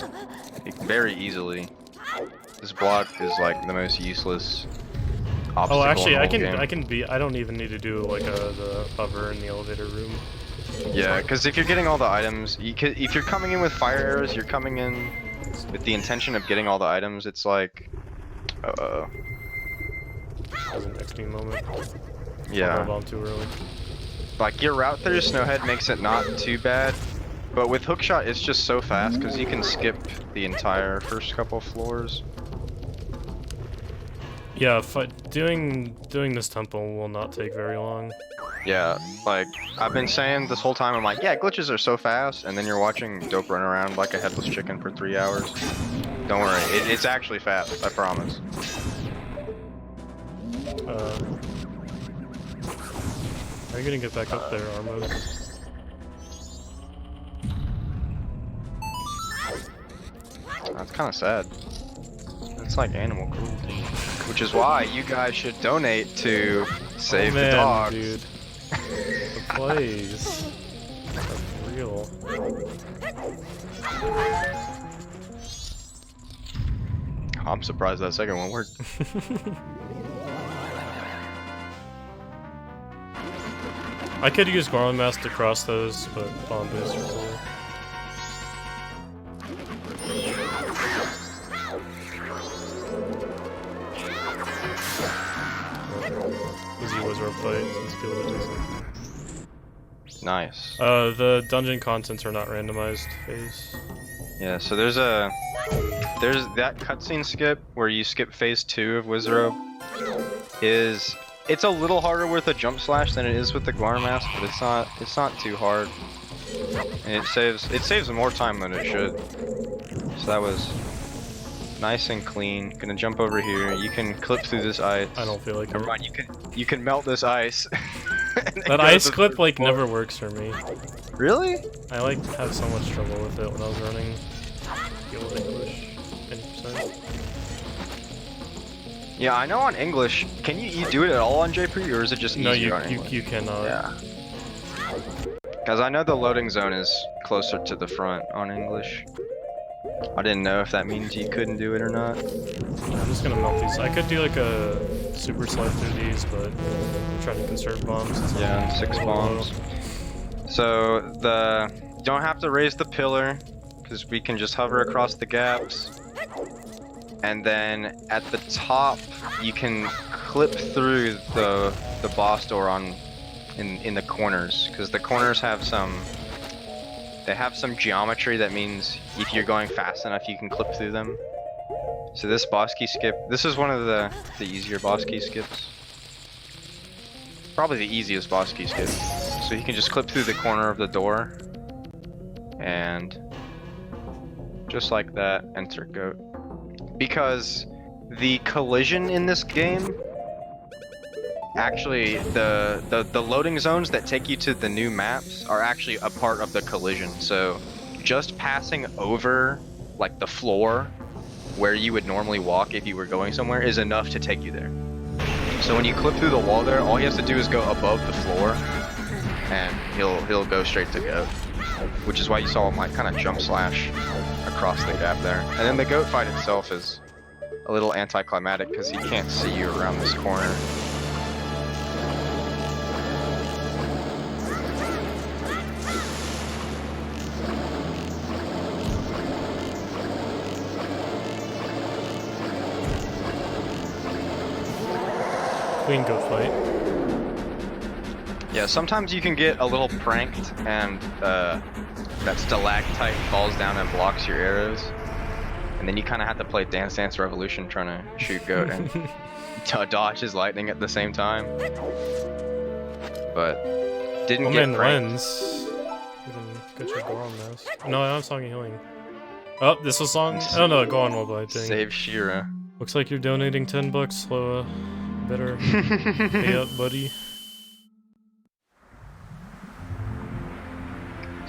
very easily. This block is like the most useless obstacle. Oh, actually, in the whole game. I can be. I don't even need to do like the hover in the elevator room. Yeah, because if you're getting all the items, if you're coming in with fire arrows, you're coming in with the intention of getting all the items. It's like, That was an XP moment. yeah. I bombed too early. Like your route through Snowhead makes it not too bad, but with hookshot it's just so fast because you can skip the entire first couple floors. Yeah, doing this temple will not take very long. Yeah, like I've been saying this whole time, I'm like, yeah, glitches are so fast, and then you're watching Dope run around like a headless chicken for 3 hours. Don't worry, it's actually fast, I promise. How are you gonna get back up there, Armo? That's kind of sad. It's like animal cruelty. Which is why you guys should donate to Save the Dogs. Dude. The plays. That's real. I'm surprised that second one worked. I could use Goron Mask to cross those, but bomb boosts are cool. Easy Wizard fight since people are decent. Nice. The dungeon contents are not randomized phase. Yeah, so there's that cutscene skip where you skip phase 2 of Wizrobe. It's a little harder with a jump slash than it is with the Guar mask, but it's not too hard. And it saves more time than it should. So that was nice and clean. Gonna jump over here. You can clip through this ice. I don't feel like Never mind, you can melt this ice. that ice clip like never works for me. Really? I like have so much trouble with it when I was running Guild English. 90%. Yeah, I know on English. Can you do it at all on JP, or is it just easier on English? you cannot. Yeah. Because I know the loading zone is closer to the front on English. I didn't know if that means you couldn't do it or not. I'm just gonna melt these. I could do like a super slide through these, but I'm trying to conserve bombs. Yeah, 6 bombs. So you don't have to raise the pillar, because we can just hover across the gaps. And then at the top, you can clip through the boss door in the corners, because the corners have some geometry that means if you're going fast enough, you can clip through them. So this boss key skip, this is one of the easier boss key skips. Probably the easiest boss key skip. So you can just clip through the corner of the door, and just like that, enter goat. Because the collision in this game, actually, the loading zones that take you to the new maps are actually a part of the collision. So just passing over like the floor where you would normally walk if you were going somewhere is enough to take you there. So when you clip through the wall there, all he has to do is go above the floor, and he'll go straight to goat. Which is why you saw him like kind of jump slash across the gap there. And then the goat fight itself is a little anticlimactic because he can't see you around this corner. Queen goat fight. Yeah, sometimes you can get a little pranked and that stalactite falls down and blocks your arrows. And then you kind of have to play Dance Dance Revolution trying to shoot goat and dodge his lightning at the same time. But didn't get pranked. Lens. You can get your Goron mask. No, I'm song healing. Oh, this was song? Oh no, go on mobile, I think. Save Shira. Looks like you're donating $10, Sloa. Better pay up, buddy.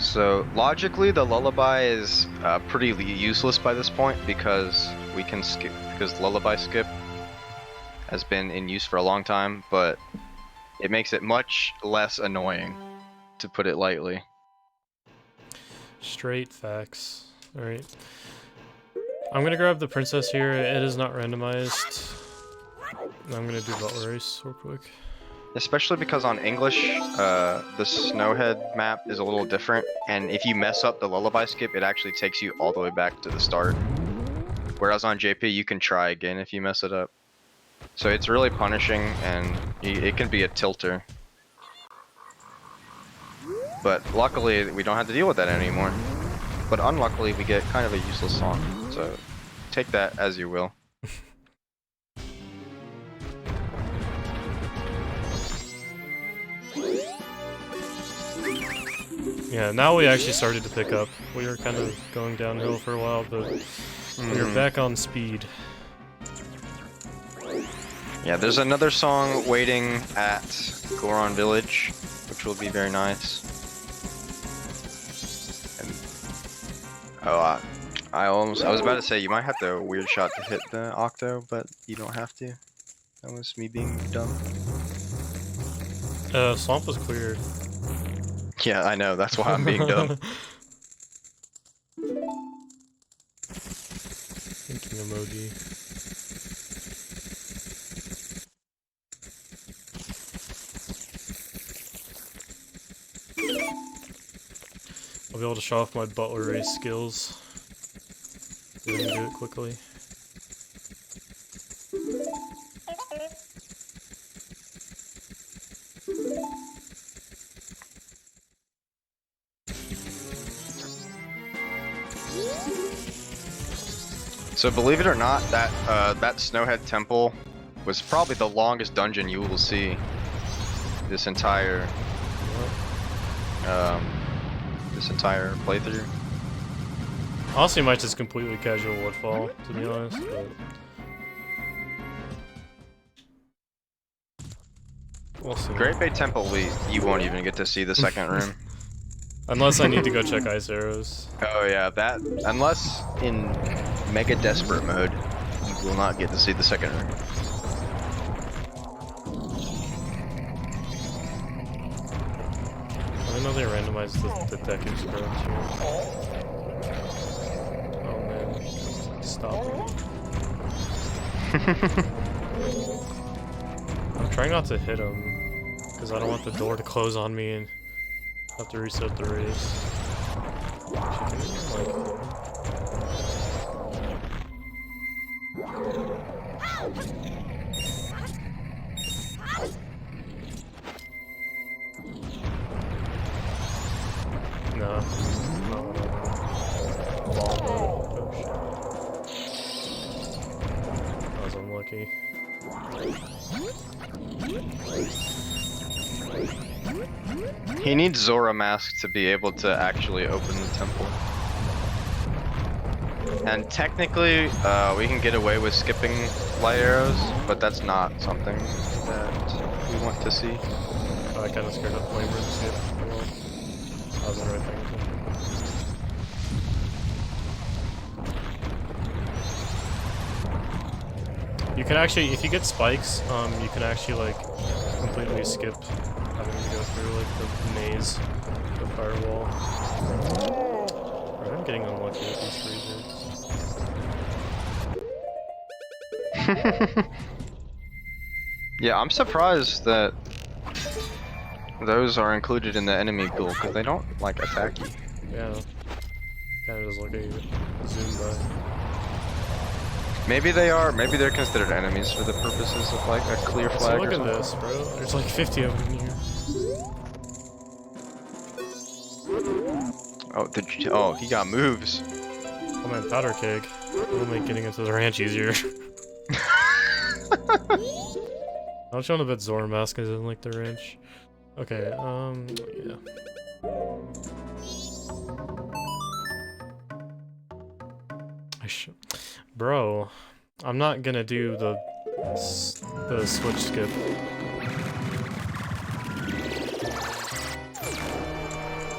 So logically, the lullaby is pretty useless by this point because we can skip. Because lullaby skip has been in use for a long time, but it makes it much less annoying, to put it lightly. Straight facts. All right. I'm gonna grab the princess here. It is not randomized. I'm gonna do Butler Race real quick. Especially because on English, the Snowhead map is a little different, and if you mess up the lullaby skip, it actually takes you all the way back to the start. Whereas on JP, you can try again if you mess it up. So it's really punishing, and it can be a tilter. But luckily, we don't have to deal with that anymore. But unluckily, we get kind of a useless song. So take that as you will. Yeah, now we actually started to pick up. We were kind of going downhill for a while, but we are back on speed. Yeah, there's another song waiting at Goron Village, which will be very nice. And, I was about to say you might have to weird shot to hit the Octo, but you don't have to. That was me being dumb. Swamp was cleared. Yeah, I know, that's why I'm being dumb. Thinking emoji. I'll be able to show off my Butler Race skills. So I can do it quickly. So believe it or not, that Snowhead Temple was probably the longest dungeon you will see this entire playthrough. Honestly, might just completely casual Woodfall, to be honest. But we'll see. Great Bay Temple, you won't even get to see the second room. Unless I need to go check Ice Arrows. Oh yeah, that unless in Mega Desperate mode, you will not get to see the second room. I didn't know they randomized the deck experience here. Oh man, stop it. I'm trying not to hit him, because I don't want the door to close on me and have to reset the race. No. Oh shit. That was unlucky. He needs Zora Mask to be able to actually open the temple. And technically, we can get away with skipping light arrows, but that's not something that we want to see. I kind of scared of flame roots skip. Well, I wasn't really paying attention. You can actually, if you get spikes, you can actually like completely skip having to go through like the maze, the firewall. Alright, I'm getting unlucky with these freezers. Yeah, I'm surprised that those are included in the enemy pool because they don't like attack you. Yeah, kind of just like a zoom by. Maybe they are. Maybe they're considered enemies for the purposes of like a clear So flag. look or at something. this, bro. There's like 50 of them here. Oh, he got moves. Oh man, powder keg. It'll make getting into the ranch easier. I'm showing a bit Zora Mask because I didn't like the ranch. Okay, yeah. Bro, I'm not gonna do the switch skip.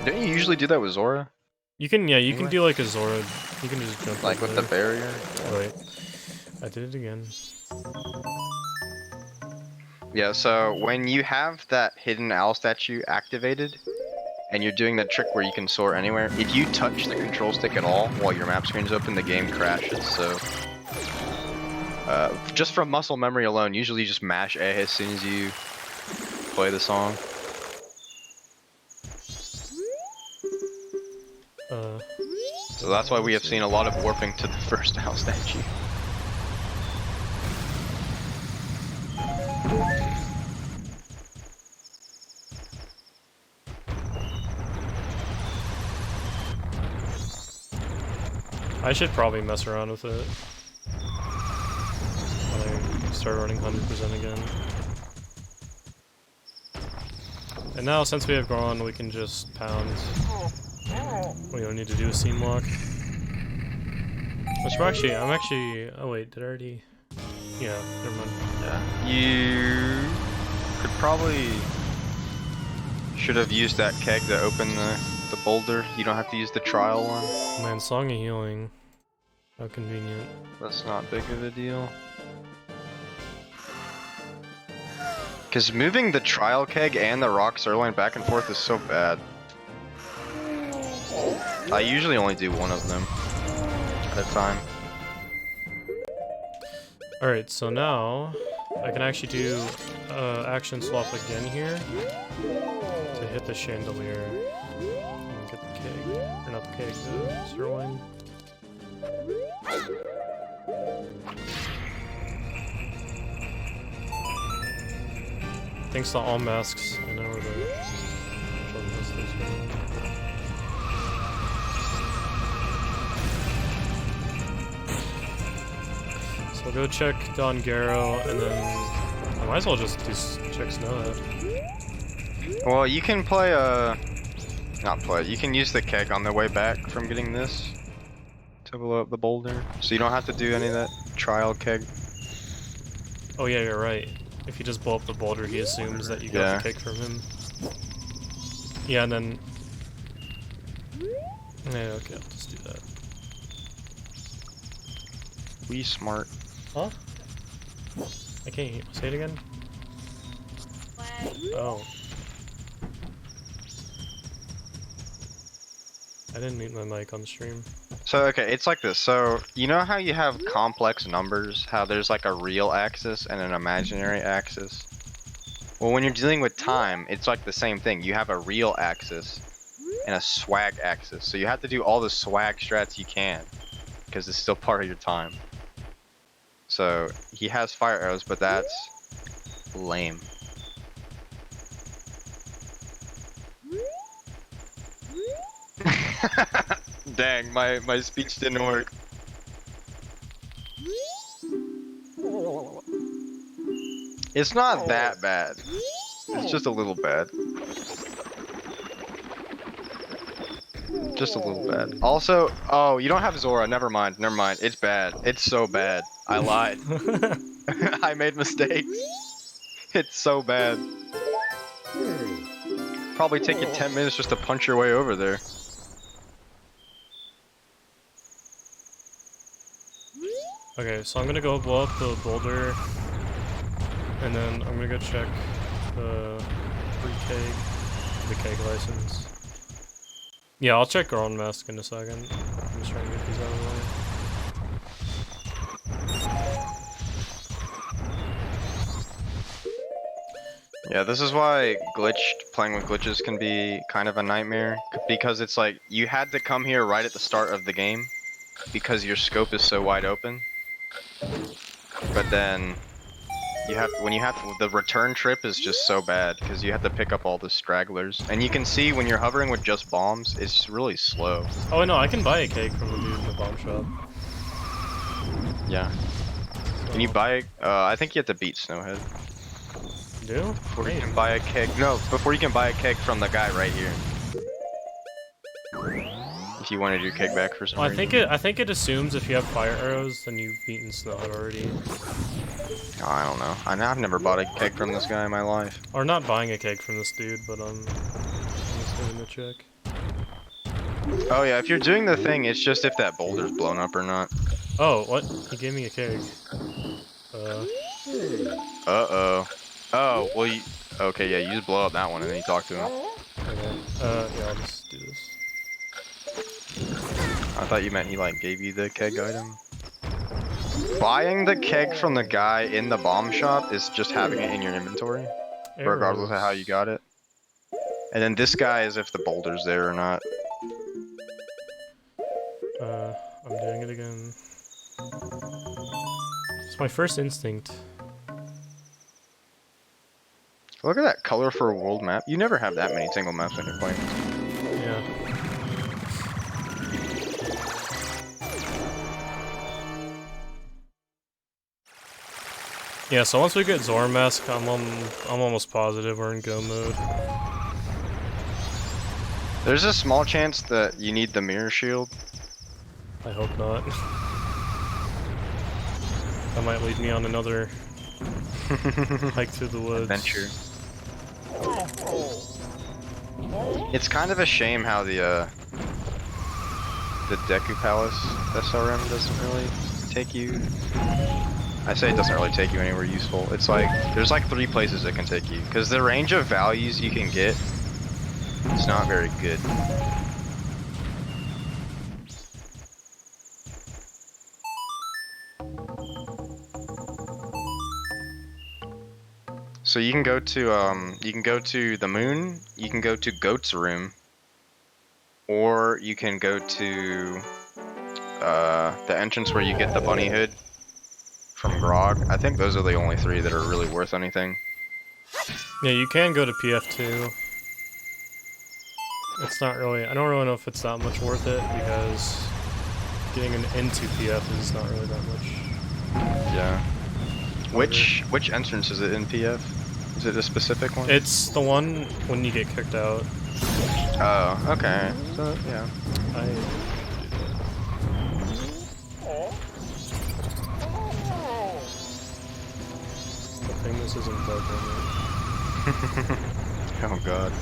Don't you usually do that with Zora? You can, yeah, you can do like a Zora. You can just jump Like over with the there. barrier? Wait, I did it again. Yeah, so when you have that hidden owl statue activated, and you're doing that trick where you can soar anywhere, if you touch the control stick at all while your map screen is open, the game crashes, so... just from muscle memory alone, usually you just mash A as soon as you play the song. So that's why we have seen a lot of warping to the first owl statue. I should probably mess around with it when I start running 100% again. And now, since we have Goron, we can just pound. We don't need to do a seam lock. Which I'm actually. Oh wait, did I already? Yeah, never mind. Yeah. You could probably should have used that keg to open the boulder. You don't have to use the trial one. Man, Song of Healing. How convenient. That's not big of a deal. Because moving the trial keg and the rock sirloin back and forth is so bad. I usually only do one of them at a time. Alright, so now I can actually do action swap again here to hit the chandelier and get the keg. Or not the keg, the sirloin. Thanks to all masks, I know where the things go. So go check Don Garo, and then I might as well just check NoHA. Well, you can play not play. You can use the keg on the way back from getting this to blow up the boulder, so you don't have to do any of that trial keg. Oh yeah, you're right. If you just blow up the boulder, he assumes that you got the keg from him. Yeah, and then... Yeah, okay, I'll just do that. We smart. Huh? I can't hear. Say it again? Oh. I didn't mute my mic on the stream. So, okay, it's like this. So, you know how you have complex numbers? How there's like a real axis and an imaginary axis? Well, when you're dealing with time, it's like the same thing. You have a real axis and a swag axis. So you have to do all the swag strats you can, because it's still part of your time. So, he has fire arrows, but that's lame. Dang, my speech didn't work. It's not that bad. It's just a little bad. Just a little bad. Also, oh, you don't have Zora. Never mind. Never mind. It's bad. It's so bad. I lied. I made mistakes. It's so bad. Probably take you 10 minutes just to punch your way over there. Okay, so I'm gonna go blow up the boulder, and then I'm gonna go check the free keg, the keg license. Yeah, I'll check Grown Mask in a second. I'm just trying to get these out of the way. Yeah, this is why playing with glitches can be kind of a nightmare, because it's like, you had to come here right at the start of the game, because your scope is so wide open. But then, the return trip is just so bad, because you have to pick up all the stragglers. And you can see when you're hovering with just bombs, it's really slow. Oh no, I can buy a cake from the dude in the bomb shop. Yeah. Can you buy, I think you have to beat Snowhead. Do? Before you can buy a keg. No, before you can buy a keg from the guy right here. If you wanted your keg back for some reason. I think it assumes if you have fire arrows, then you've beaten Snowhead already. Oh, I don't know. I've never bought a keg from this guy in my life. Or not buying a keg from this dude, but I'm just doing the check. Oh yeah, if you're doing the thing, it's just if that boulder's blown up or not. Oh, what? He gave me a keg. Uh-oh. Oh, well you... Okay, yeah, you just blow up that one and then you talk to him. Okay. Yeah, I'll just do this. I thought you meant he, like, gave you the keg item. Buying the keg from the guy in the bomb shop is just having it in your inventory, regardless of how you got it. And then this guy is if the boulder's there or not. I'm doing it again. It's my first instinct. Look at that color for a world map. You never have that many single maps when you're playing. Yeah. Yeah, so once we get Zora Mask, I'm almost positive we're in go mode. There's a small chance that you need the mirror shield. I hope not. That might lead me on another hike through the woods. Adventure. It's kind of a shame how the Deku Palace SRM doesn't really take you. I say it doesn't really take you anywhere useful. It's like, there's like 3 places it can take you, because the range of values you can get is not very good. So you can go to the moon, you can go to Goat's room, or you can go to the entrance where you get the bunny hood from Grog. I think those are the only 3 that are really worth anything. Yeah, you can go to PF2. It's not really, I don't really know if it's that much worth it, because getting into PF is not really that much. Yeah. Which entrance is it in PF? Is it a specific one? It's the one when you get kicked out. Oh, okay. So yeah. I think this isn't broken. Oh god.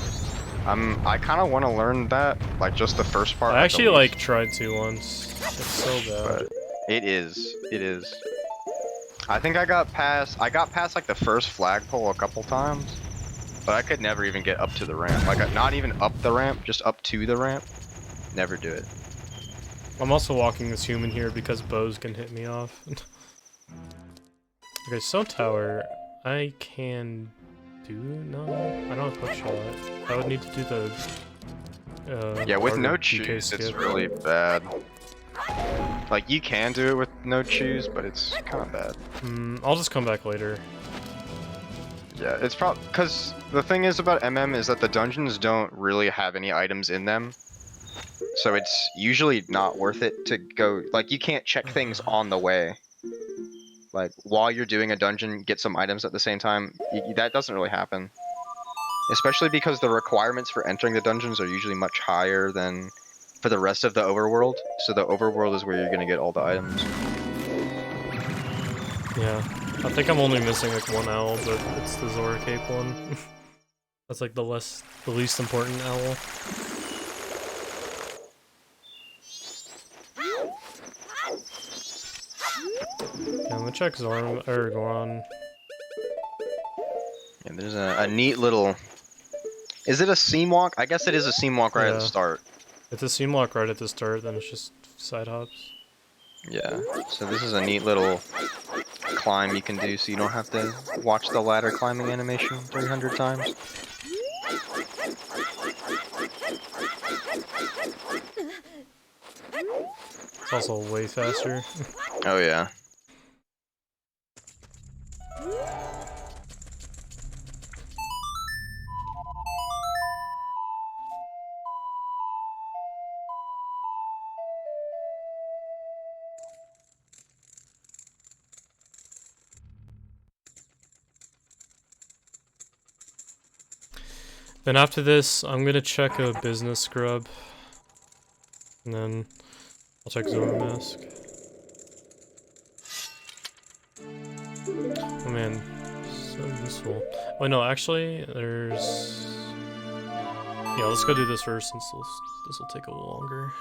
I kind of want to learn that, like just the first part. I at the actually least, like tried to once. It's so bad. but it is. I think I got past like the first flagpole a couple times, but I could never even get up to the ramp. Like not even up the ramp, just up to the ramp. Never do it. I'm also walking this human here because bows can hit me off. Okay, so tower, I can do no. I don't have quick shot. I would need to do the. Yeah, with harder no DK choose, it's skip. really bad. Like you can do it with no choose, but it's kind of bad. I'll just come back later. Yeah, it's probably because the thing is about MM is that the dungeons don't really have any items in them, so it's usually not worth it to go. Like you can't check things on the way. Like while you're doing a dungeon, get some items at the same time. That doesn't really happen. Especially because the requirements for entering the dungeons are usually much higher than for the rest of the overworld. So the overworld is where you're gonna get all the items. Yeah, I think I'm only missing like one owl, but it's the Zora Cape one. That's like the least important owl. Yeah, I'm gonna check Zora or Goron. And there's a neat little. Is it a seam walk? I guess it is a seam walk right at the Yeah. start. It's a seam lock right at the start, then it's just side hops. Yeah. So this is a neat little climb you can do, so you don't have to watch the ladder climbing animation 300 times. It's also way faster. Oh yeah. Then after this, I'm gonna check a business scrub. And then I'll check Zora Mask. Oh man, so useful. Oh no, actually, there's... Yeah, let's go do this first since this will take a little longer.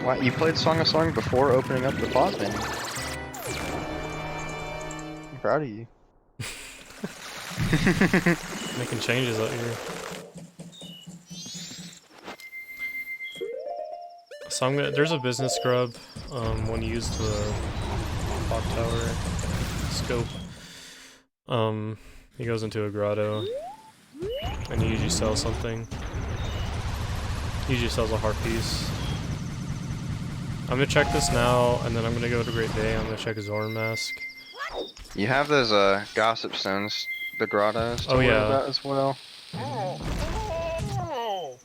Wow, you played Song of Song before opening up the pause menu. I'm proud of you. Making changes out here. So I'm gonna, there's a business scrub when you use the clock tower scope. He goes into a grotto and he usually sells something. He usually sells a heart piece. I'm gonna check this now, and then I'm gonna go to Great Bay. I'm gonna check a Zorn Mask. You have those gossip stones, the grottos to Oh, worry yeah. about as well.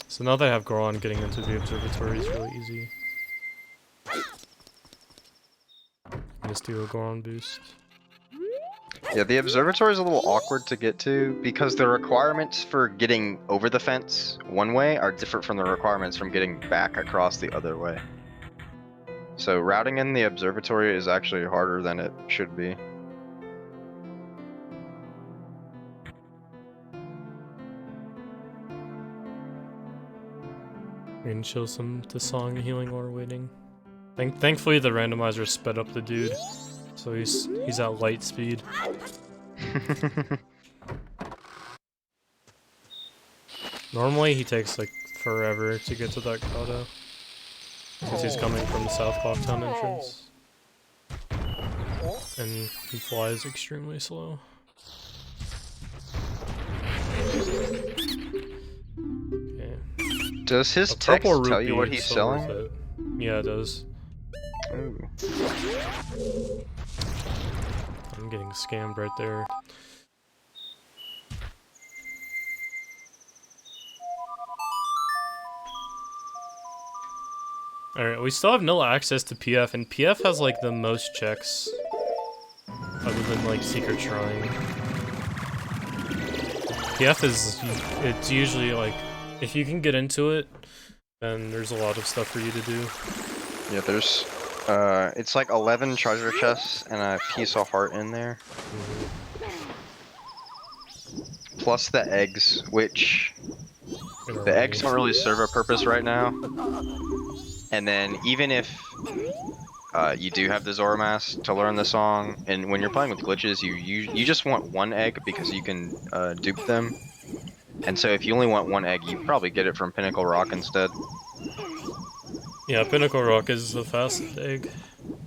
So now that I have Goron, getting into the observatory is really easy. Just do a Goron boost. Yeah, the observatory is a little awkward to get to because the requirements for getting over the fence one way are different from the requirements from getting back across the other way. So routing in the observatory is actually harder than it should be. We can chill some to song healing while we're waiting. Thankfully, the randomizer sped up the dude, so he's at light speed. Normally, he takes like forever to get to that grotto, since he's coming from the South Clocktown entrance, and he flies extremely slow. Okay. Does his A text purple tell you rupee what is he's so worth selling? it. Yeah, it does. Ooh. I'm getting scammed right there. Alright, we still have no access to PF, and PF has like the most checks. Other than like Secret Shrine. PF is, it's usually like, if you can get into it, then there's a lot of stuff for you to do. Yeah, there's, it's like 11 treasure chests and a piece of heart in there. Plus the eggs, which the eggs don't really serve a purpose right now. And then even if you do have the Zora Mask to learn the song, and when you're playing with glitches, you just want one egg because you can dupe them. And so if you only want one egg, you probably get it from Pinnacle Rock instead. Yeah, Pinnacle Rock is the fastest egg.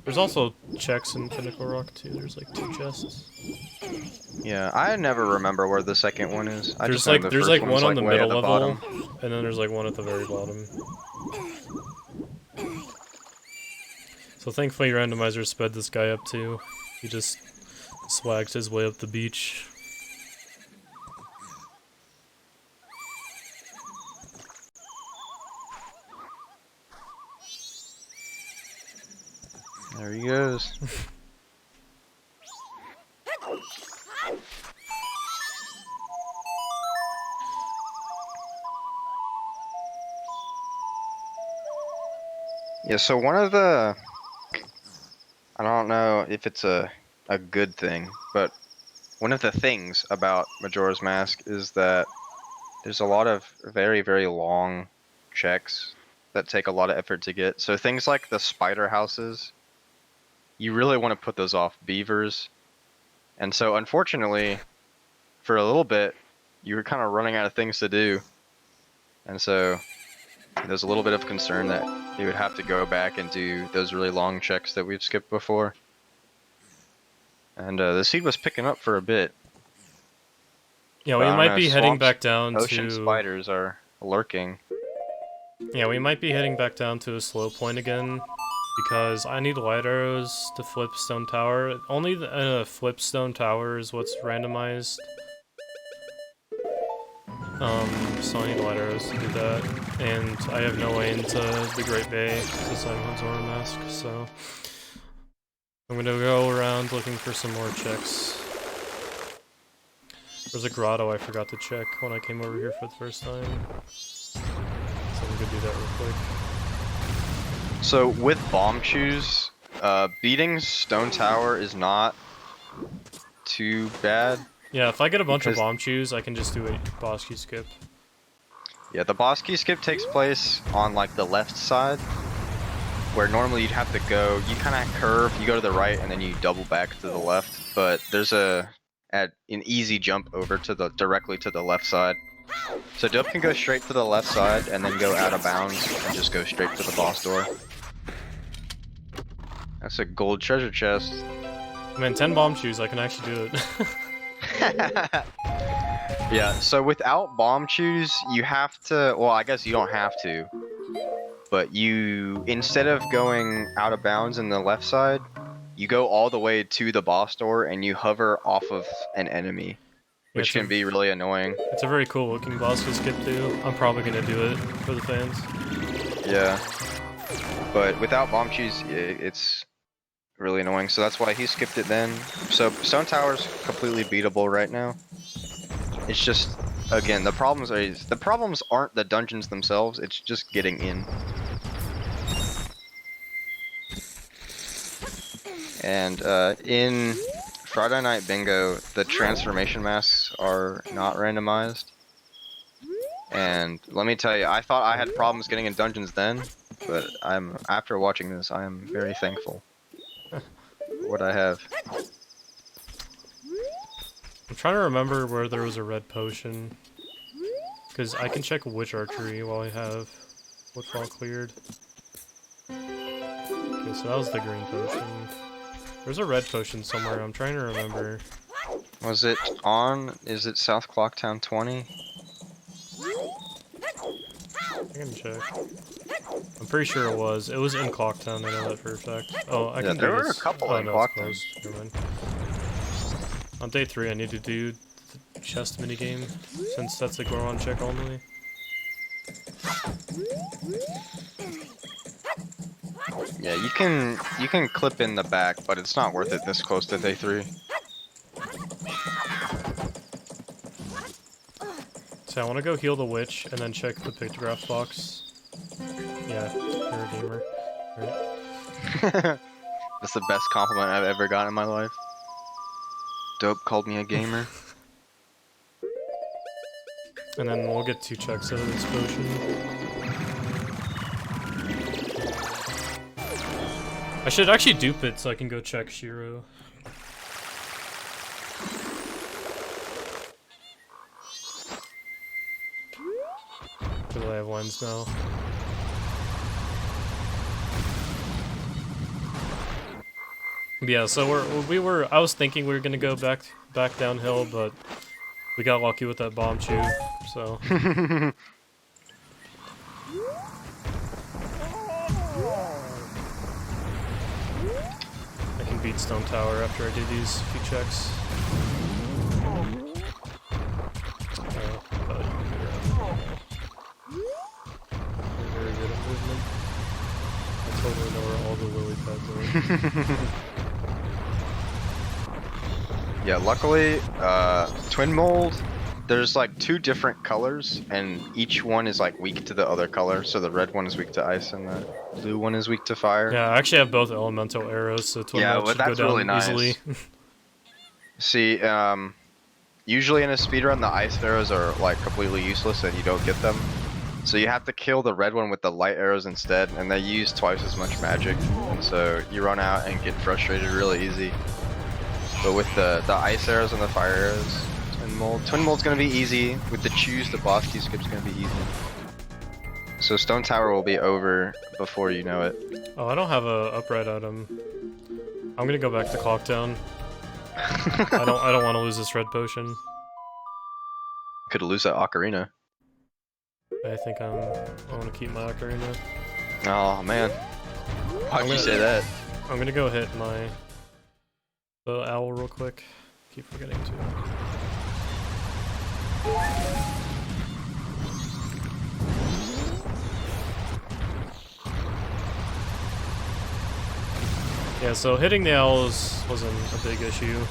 There's also checks in Pinnacle Rock too. There's like 2 chests. Yeah, I never remember where the second one is. I There's just know like the there's first like one's one on the way at middle level, bottom. and then there's like one at the very bottom. So thankfully Randomizer sped this guy up too. He just swagged his way up the beach. There he goes. Yeah, so one of the, I don't know if it's a good thing, but one of the things about Majora's Mask is that there's a lot of very, very long checks that take a lot of effort to get. So things like the spider houses, you really want to put those off beavers. And so unfortunately, for a little bit, you were kind of running out of things to do. And so there's a little bit of concern that you would have to go back and do those really long checks that we've skipped before. And the seed was picking up for a bit. Yeah, But we I don't might know, be heading swamps, back down Ocean to... spiders are lurking. Yeah, we might be heading back down to a slow point again, because I need light arrows to flip Stone Tower. Only the flip Stone Tower is what's randomized. So I need light arrows to do that, and I have no way into the Great Bay because I'm on Zora Mask, so I'm gonna go around looking for some more checks. There's a grotto I forgot to check when I came over here for the first time, so I'm gonna do that real quick. So with bomb shoes, beating Stone Tower is not too bad. Yeah, if I get a bunch of Because- bomb chews, I can just do a boss key skip. Yeah, the boss key skip takes place on like the left side, where normally you'd have to go, you kind of curve, you go to the right and then you double back to the left, but there's an easy jump over to the directly to the left side. So Dope can go straight to the left side and then go out of bounds and just go straight to the boss door. That's a gold treasure chest. Man, 10 bomb chews, I can actually do it. Yeah, so without bomb chews, you have to, well, I guess you don't have to, but you, instead of going out of bounds in the left side, you go all the way to the boss door and you hover off of an enemy, which can be really annoying. It's a very cool looking boss to skip too. I'm probably gonna do it for the fans. Yeah, but without bomb chews, it's really annoying, so that's why he skipped it then. So Stone Tower's completely beatable right now. It's just, again, the problems aren't the dungeons themselves, it's just getting in. And in Friday Night Bingo, the transformation masks are not randomized. And let me tell you, I thought I had problems getting in dungeons then, but after watching this, I am very thankful for what I have. I'm trying to remember where there was a red potion, because I can check Witch Archery while I have Woodfall cleared. Okay, so that was the green potion. There's a red potion somewhere, I'm trying to remember. Was it on, is it South Clocktown 20? I can check. I'm pretty sure it was. It was in Clocktown, I know that for a fact. Oh, I can do there were this. a couple Oh, in no, it's Clocktown. closed. Never mind. On day 3, I need to do the chest minigame, since that's a Goron check only. Yeah, you can clip in the back, but it's not worth it this close to day 3. So I want to go heal the witch and then check the pictograph box. Yeah, you're a gamer. Right. That's the best compliment I've ever gotten in my life. Dope called me a gamer. And then we'll get 2 checks out of this potion. I should actually dupe it so I can go check Shiro. Because I have lens now. Yeah, so I was thinking we were gonna go back downhill, but we got lucky with that bomb chew, so. I can beat Stone Tower after I do these few checks. But I'm very good at movement. I totally know where all the lily pads are. Yeah, luckily, Twin Mold, there's like 2 different colors, and each one is like weak to the other color. So the red one is weak to ice, and the blue one is weak to fire. Yeah, I actually have both elemental arrows, so Twin Mold should go down really nice. easily. See, usually in a speedrun, the ice arrows are like completely useless, and you don't get them. So you have to kill the red one with the light arrows instead, and they use twice as much magic, and so you run out and get frustrated really easy. But with the ice arrows and the fire arrows, Twin Mold's gonna be easy. With the chews, the boss key skip's gonna be easy. So Stone Tower will be over before you know it. Oh, I don't have a upright item. I'm gonna go back to Clocktown. I don't want to lose this red potion. Could lose that ocarina. I think I want to keep my ocarina. Oh man, why'd you say that? I'm gonna go hit the owl real quick. Keep forgetting to. Yeah, so hitting the owls wasn't a big issue.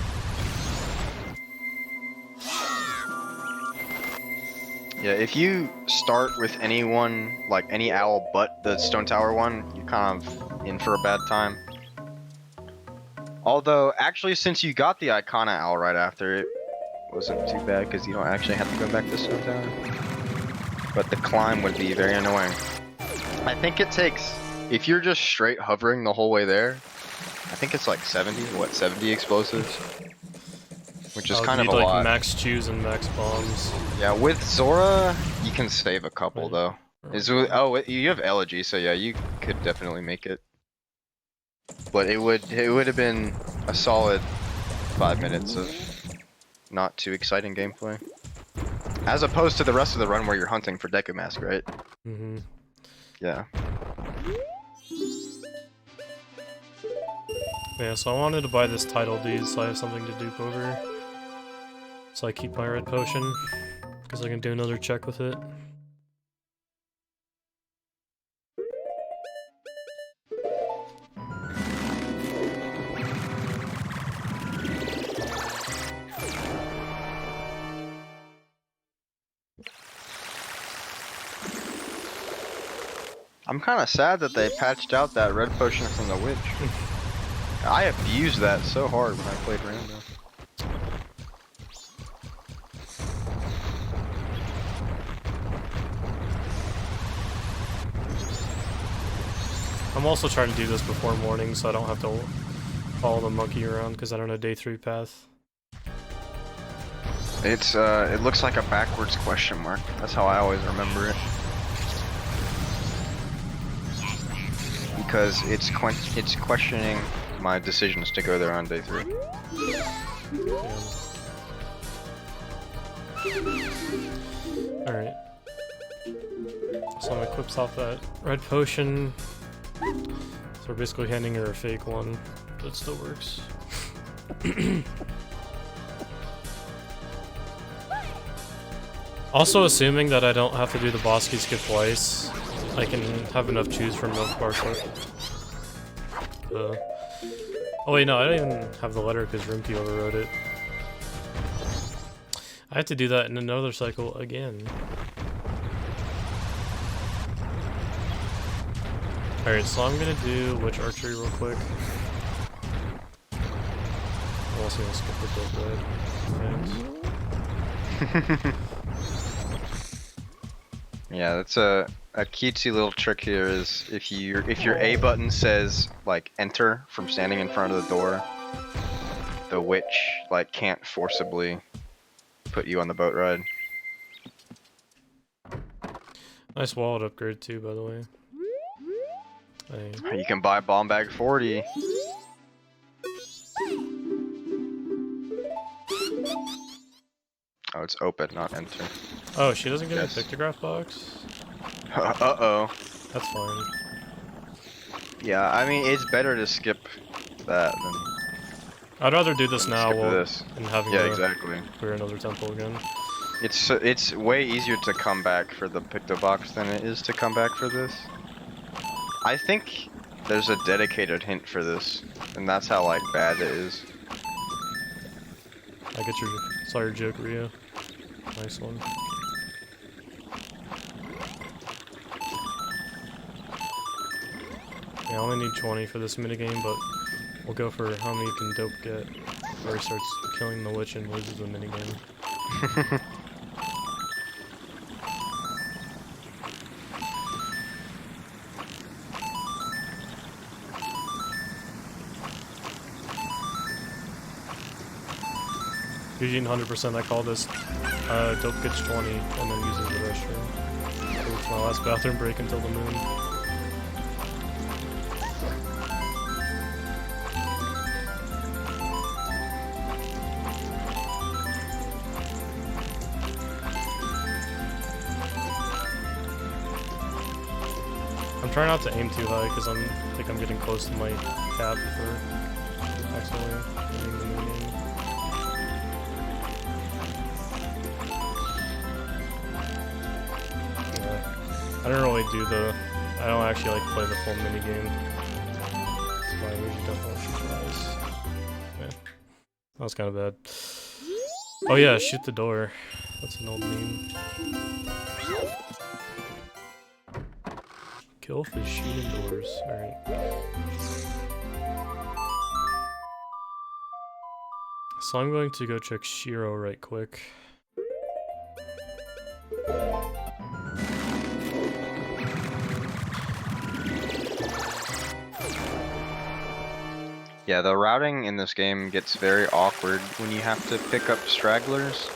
Yeah, if you start with anyone, like any owl but the Stone Tower one, you're kind of in for a bad time. Although, actually, since you got the Icona owl right after, it wasn't too bad because you don't actually have to go back to Stone Tower. But the climb would be very annoying. I think it takes, if you're just straight hovering the whole way there, I think it's like 70 explosives? Which is kind of a like lot. Max chews and max bombs. Yeah, with Zora, you can save a couple though. You have Elegy, so yeah, you could definitely make it. But it would have been a solid 5 minutes of not too exciting gameplay. As opposed to the rest of the run where you're hunting for Deku Mask, right? Mm-hmm. Yeah. Yeah, so I wanted to buy this title deed so I have something to dupe over. So I keep my red potion, because I can do another check with it. I'm kind of sad that they patched out that red potion from the witch. I abused that so hard when I played Rando. I'm also trying to do this before morning so I don't have to follow the monkey around because I don't know day 3 path. It's it looks like a backwards question mark. That's how I always remember it. Because it's questioning my decisions to go there on day 3. Alright. So I'm equips off that red potion. So we're basically handing her a fake one, but it still works. Also assuming that I don't have to do the boss key skip twice, I can have enough chews for Milk Bar Cook. Oh wait, no, I don't even have the letter because Roomkey overrode it. I have to do that in another cycle again. Alright, so I'm gonna do witch archery real quick. I'm also gonna skip the dope red. Yeah, that's a cutesy little trick here is if your A button says like enter from standing in front of the door, the witch like can't forcibly put you on the boat ride. Nice wallet upgrade too, by the way. You can buy bomb bag 40. Oh, it's open, not enter. Oh, she doesn't get Yes. a pictograph box? Uh-oh. That's fine. Yeah, I mean, it's better to skip that than I'd rather do this now skip this. than having Yeah, to exactly. clear another temple again. It's way easier to come back for the picto box than it is to come back for this. I think there's a dedicated hint for this, and that's how like bad it is. I get your saw your joke, Rio. Nice one. Yeah, I only need 20 for this minigame, but we'll go for how many can dope get before he starts killing the witch and loses the minigame. Usually 100% I call this dope gets 20 and then uses the restroom. So it's my last bathroom break until the moon. I'm trying not to aim too high because I think I'm getting close to my cap for accidentally hitting the moon aim. I don't really do I don't actually like play the full minigame. That's why I usually don't want to shoot eyes. Yeah. That was kind of bad. Oh yeah, shoot the door. That's an old meme. Kill fish shooting doors. Alright. So I'm going to go check Shiro right quick. Yeah, the routing in this game gets very awkward when you have to pick up stragglers.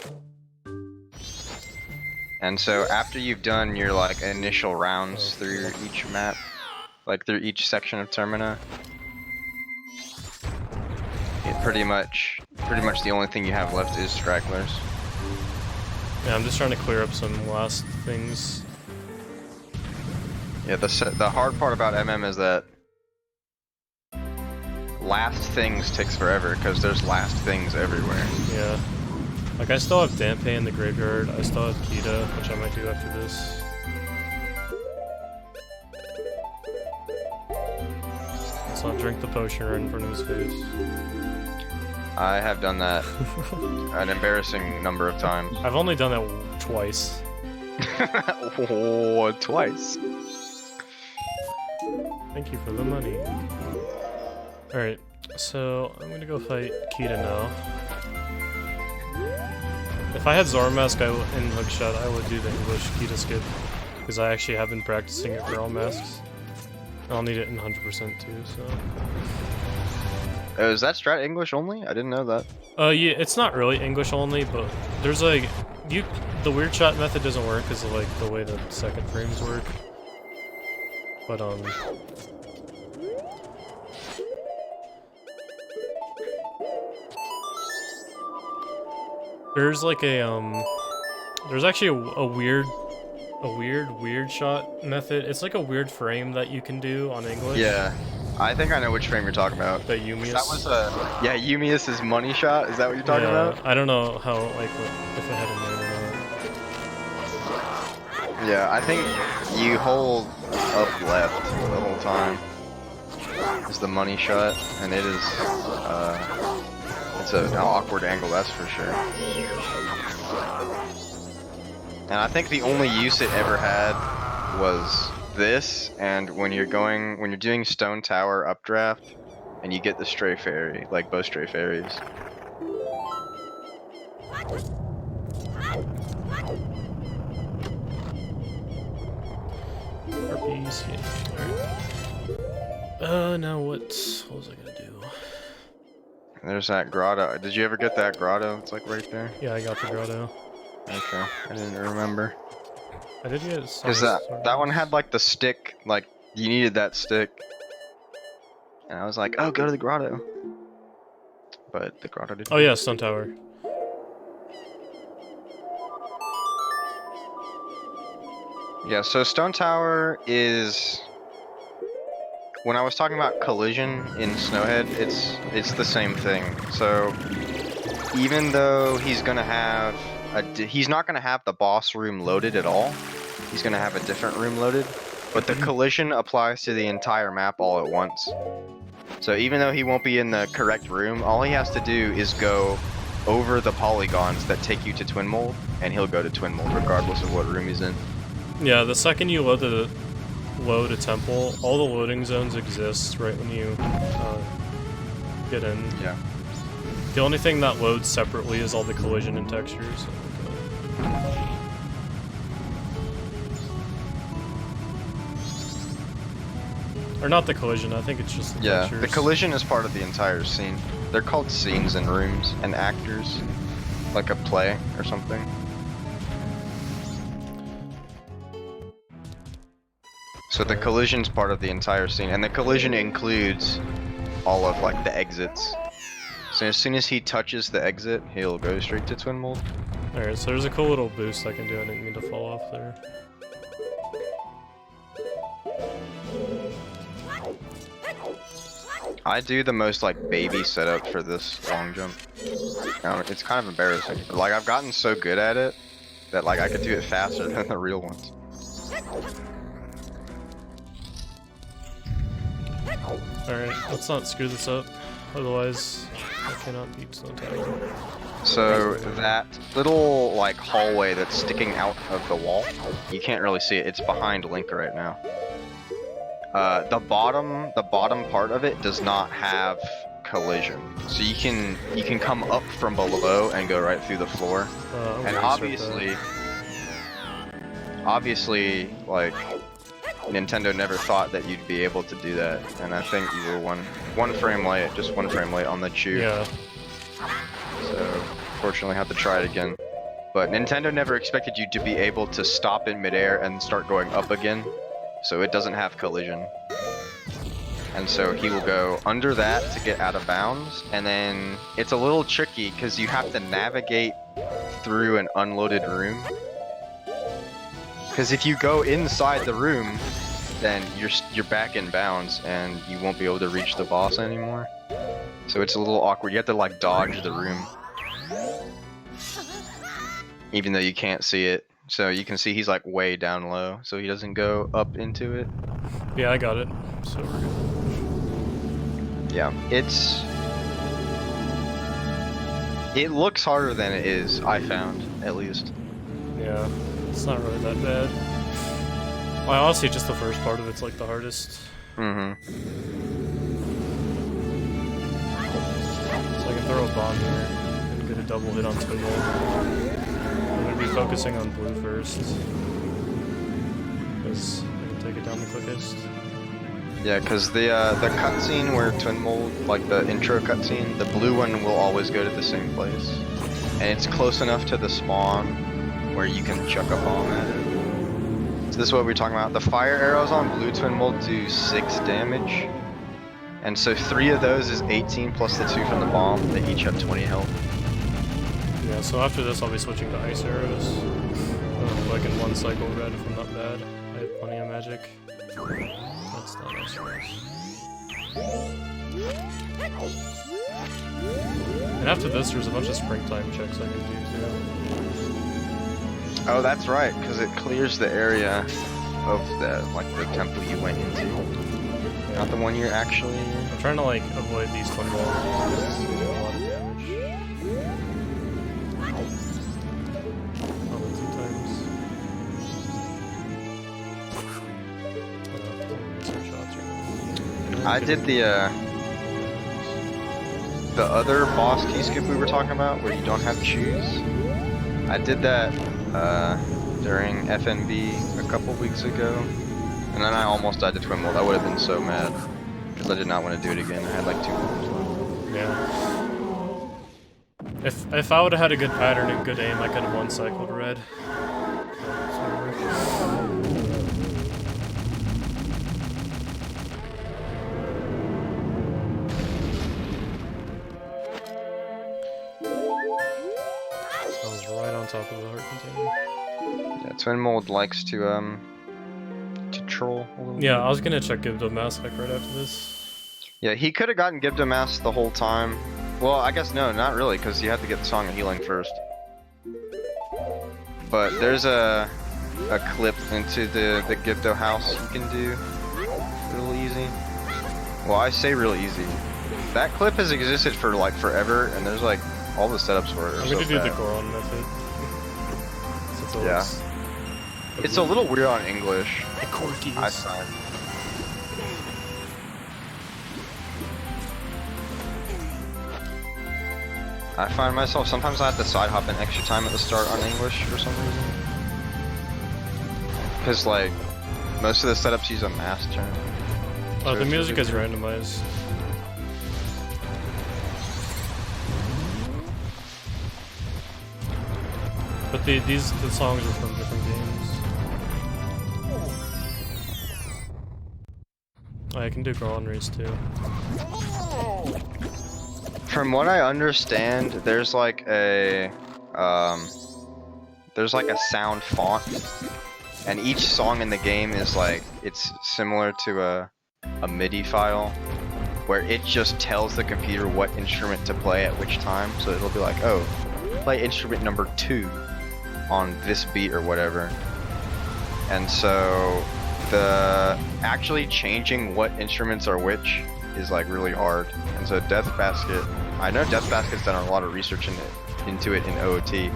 And so after you've done your like initial rounds through each map, like through each section of Termina, it pretty much the only thing you have left is stragglers. Yeah, I'm just trying to clear up some last things. Yeah, the hard part about MM is that last things takes forever because there's last things everywhere. Yeah. Like, I still have Dampe in the graveyard. I still have Kita, which I might do after this. Let's not drink the potion right in front of his face. I have done that an embarrassing number of times. I've only done that twice. Oh, twice. Thank you for the money. Alright, so I'm gonna go fight Kita now. If I had Zora Mask in Hookshot, I would do the English Kita skip, because I actually have been practicing it for all masks. I'll need it in 100% too, so... Is that strat English only? I didn't know that. Yeah, it's not really English only, but there's like... the weird shot method doesn't work because of like the way the second frames work. But, there's like a, there's actually a weird shot method. It's like a weird frame that you can do on English. Yeah, I think I know which frame you're talking about. That Yumius. That was yeah, Yumius's money shot. Is that what you're talking about? I don't know how, like, if it had a name or not. Yeah, I think you hold up left the whole time. is the money shot, and it is it's an awkward angle, that's for sure. And I think the only use it ever had was this, and when you're doing Stone Tower updraft, and you get the stray fairy, like both stray fairies. Harpies, yeah. Alright. Now what was I gonna do? There's that grotto. Did you ever get that grotto? It's like right there. Yeah, I got the grotto. Okay, I didn't remember. I did get some. Cause that one had like the stick, like you needed that stick. And I was like, oh, go to the grotto. But the grotto didn't. Oh yeah, Stone Tower. Yeah, so Stone Tower is... When I was talking about collision in Snowhead, it's the same thing. So even though he's gonna have he's not gonna have the boss room loaded at all. He's gonna have a different room loaded, but the collision applies to the entire map all at once. So even though he won't be in the correct room, all he has to do is go over the polygons that take you to Twin Mold, and he'll go to Twin Mold regardless of what room he's in. Yeah, the second you load a temple, all the loading zones exist right when you get in. Yeah. The only thing that loads separately is all the collision and textures. Or not the collision, I think it's just the textures. The collision is part of the entire scene. They're called scenes and rooms and actors, like a play or something. So the collision's part of the entire scene, and the collision includes all of like the exits. So as soon as he touches the exit, he'll go straight to Twin Mold. Alright, so there's a cool little boost I can do. I didn't mean to fall off there. I do the most like baby setup for this long jump. It's kind of embarrassing. But, like I've gotten so good at it that like I could do it faster than the real ones. Alright, let's not screw this up. Otherwise, I cannot beat Stone Tower. So that little like hallway that's sticking out of the wall, you can't really see it. It's behind Link right now. The bottom part of it does not have collision, so you can come up from below and go right through the floor. And obviously, like Nintendo never thought that you'd be able to do that, and I think you were one frame late, just one frame late on the chew. Yeah. So fortunately, had to try it again. But Nintendo never expected you to be able to stop in midair and start going up again. So it doesn't have collision. And so he will go under that to get out of bounds, and then it's a little tricky because you have to navigate through an unloaded room. Because if you go inside the room, then you're back in bounds and you won't be able to reach the boss anymore. So it's a little awkward. You have to like dodge the room, even though you can't see it. So you can see he's like way down low, so he doesn't go up into it. Yeah, I got it. So we're good. Yeah, it looks harder than it is, I found, at least. Yeah, it's not really that bad. Well, honestly, just the first part of it's like the hardest. Mm-hmm. So I can throw a bomb here and get a double hit on Twin Mold. I'm gonna be focusing on blue first, because I can take it down the quickest. Yeah, because the cutscene where Twin Mold, like the intro cutscene, the blue one will always go to the same place. And it's close enough to the spawn where you can chuck a bomb at it. So this is what we're talking about. The fire arrows on blue Twin Mold do 6 damage. And so 3 of those is 18 plus the 2 from the bomb. They each have 20 health. Yeah, so after this I'll be switching to ice arrows. Like in one cycle red if I'm not bad. I have plenty of magic. That's not ice arrows. And after this there's a bunch of springtime checks I can do too. Oh, that's right, because it clears the area of the temple you went into. Not the one you're actually. I'm trying to like avoid these twin walls because they do a lot of damage. Oh, two times. Shots I did the other boss key skip we were talking about, where you don't have to choose. I did that during FNB a couple weeks ago, and then I almost died to twin mold. I would have been so mad because I did not want to do it again. I had like 2 moves left. Yeah. If I would have had a good pattern and good aim, I could have one cycled red. Top of the heart container. Yeah, twin mold likes to troll a little bit. Yeah, I was gonna check Gibdo Mask like right after this. Yeah, he could have gotten Gibdo Mask the whole time. Well, I guess no, not really, because you had to get the Song of Healing first. But there's a clip into the Gibdo house you can do real easy. Well, I say real easy. That clip has existed for like forever, and there's like all the setups for it are I'm so gonna do bad. the Goron method. Yeah. It's a little weird on English. The corkies. I find. I find myself, sometimes I have to side hop an extra time at the start on English for some reason. Because like, most of the setups use a mass term. Oh, So the it's music really is weird. randomized. But the songs are from different games. Oh, I can do Goron Race too. From what I understand, there's like a sound font, and each song in the game is like, it's similar to a MIDI file, where it just tells the computer what instrument to play at which time. So it'll be like, oh, play instrument number 2 on this beat or whatever. And so the actually changing what instruments are which is like really hard. And so Death Basket, I know Death Basket's done a lot of research into it in OOT,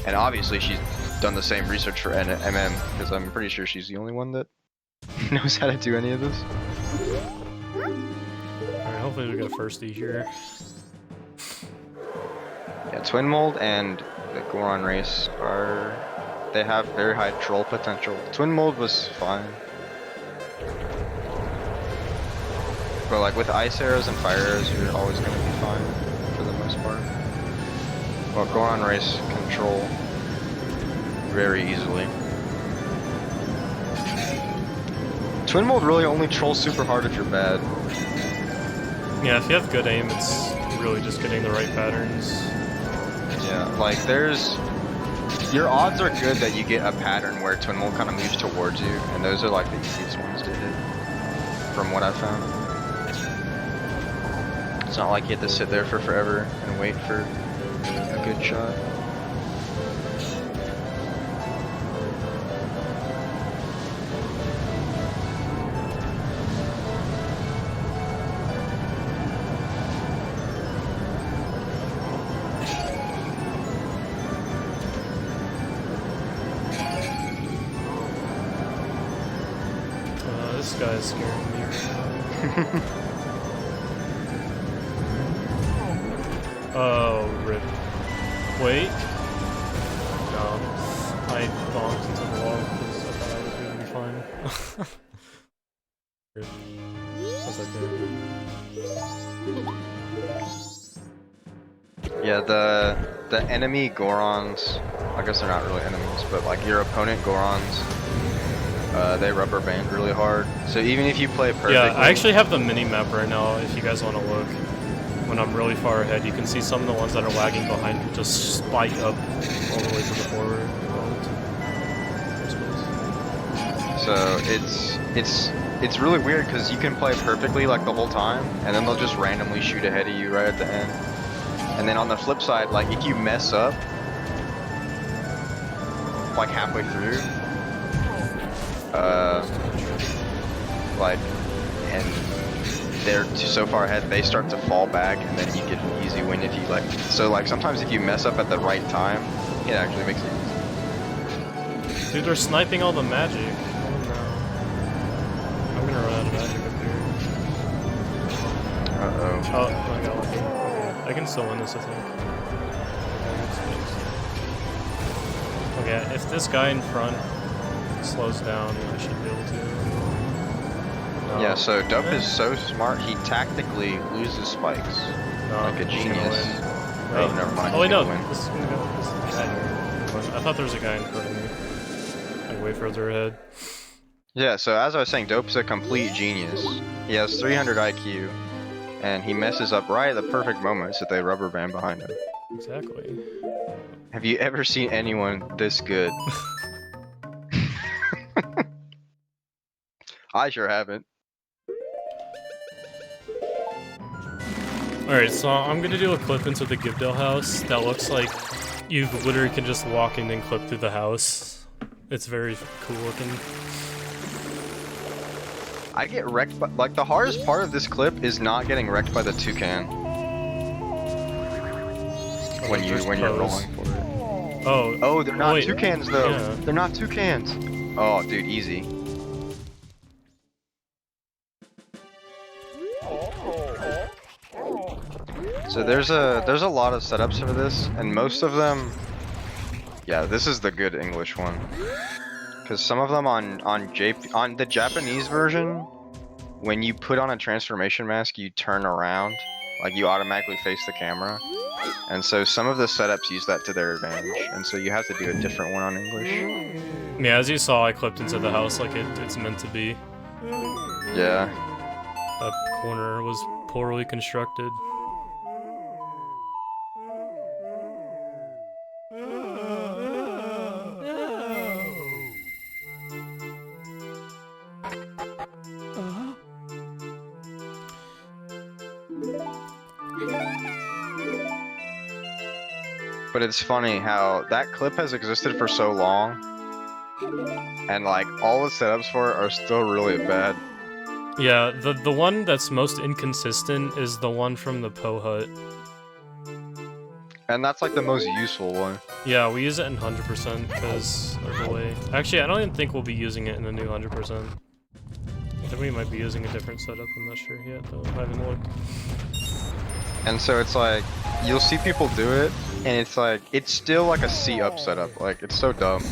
and obviously she's done the same research for MM, because I'm pretty sure she's the only one that knows how to do any of this. Alright, hopefully we get a firstie here. Yeah, Twin Mold and the Goron Race they have very high troll potential. Twin Mold was fine. But like with ice arrows and fire arrows, you're always going to be fine for the most part. Well, Goron Race control very easily. Twin Mold really only trolls super hard if you're bad. Yeah, if you have good aim, it's really just getting the right patterns. Yeah, like your odds are good that you get a pattern where Twin Mold kind of moves towards you, and those are like the easiest ones to hit, from what I've found. It's not like you have to sit there for forever and wait for a good shot. This guy's scaring me right now. Oh, rip. Wait. No. I bonked into the wall because I thought I was going to be fine. Rip. That's okay. Yeah, the enemy Gorons, I guess they're not really enemies, but like your opponent Gorons, they rubber band really hard. So even if you play perfectly... Yeah, I actually have the mini-map right now, if you guys want to look. When I'm really far ahead, you can see some of the ones that are lagging behind me just spike up all the way to the forward. So it's really weird because you can play perfectly like the whole time, and then they'll just randomly shoot ahead of you right at the end. And then on the flip side, like if you mess up like halfway through, like and they're so far ahead, they start to fall back, and then you get an easy win if you like. So like sometimes if you mess up at the right time, it actually makes it easy. Dude, they're sniping all the magic. Oh no. I'm gonna run out of magic up here. Uh-oh. Oh, I got lucky. Okay. I can still win this, I think. Okay, if this guy in front slows down, I should be able to. No. Yeah, so Dope is so smart, he tactically loses spikes. No, Like a he's gonna genius. win. Oh, Wait. never mind. Oh wait, he's no, gonna win. this is gonna go. This is the guy here. I thought there was a guy in front of me. Like way further ahead. Yeah, so as I was saying, Dope's a complete genius. He has 300 IQ, and he messes up right at the perfect moment so they rubber band behind him. Exactly. Have you ever seen anyone this good? I sure haven't. Alright, so I'm gonna do a clip into the Gibdale house that looks like you literally can just walk in and clip through the house. It's very cool looking. I get wrecked by, like, the hardest part of this clip is not getting wrecked by the toucan. When you're rolling for it. Oh. Oh, they're not wait. toucans though. Yeah. They're not toucans. Oh, dude, easy. So there's a lot of setups for this, and most of them, yeah, this is the good English one. Because some of them on the Japanese version, when you put on a transformation mask, you turn around, like you automatically face the camera. And so some of the setups use that to their advantage, and so you have to do a different one on English. Yeah, as you saw, I clipped into the house like it's meant to be. Yeah. That corner was poorly constructed. But it's funny how that clip has existed for so long, and like all the setups for it are still really bad. Yeah, the one that's most inconsistent is the one from the Poe Hut. And that's like the most useful one. Yeah, we use it in 100% because of the way. Actually, I don't even think we'll be using it in the new 100%. I think we might be using a different setup. I'm not sure yet, though. I haven't looked. And so it's like, you'll see people do it, and it's like, it's still like a C-up setup. Like, it's so dumb.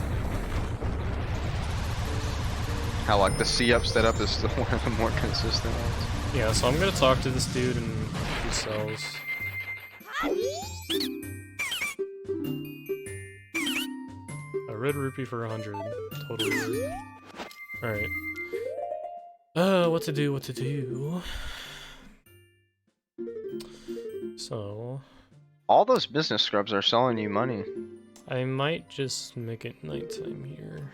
How like the C-up setup is still one of the more consistent ones. Yeah, so I'm gonna talk to this dude and he sells. A red rupee for 100. Totally worth. Alright. What to do, what to do. So... All those business scrubs are selling you money. I might just make it nighttime here.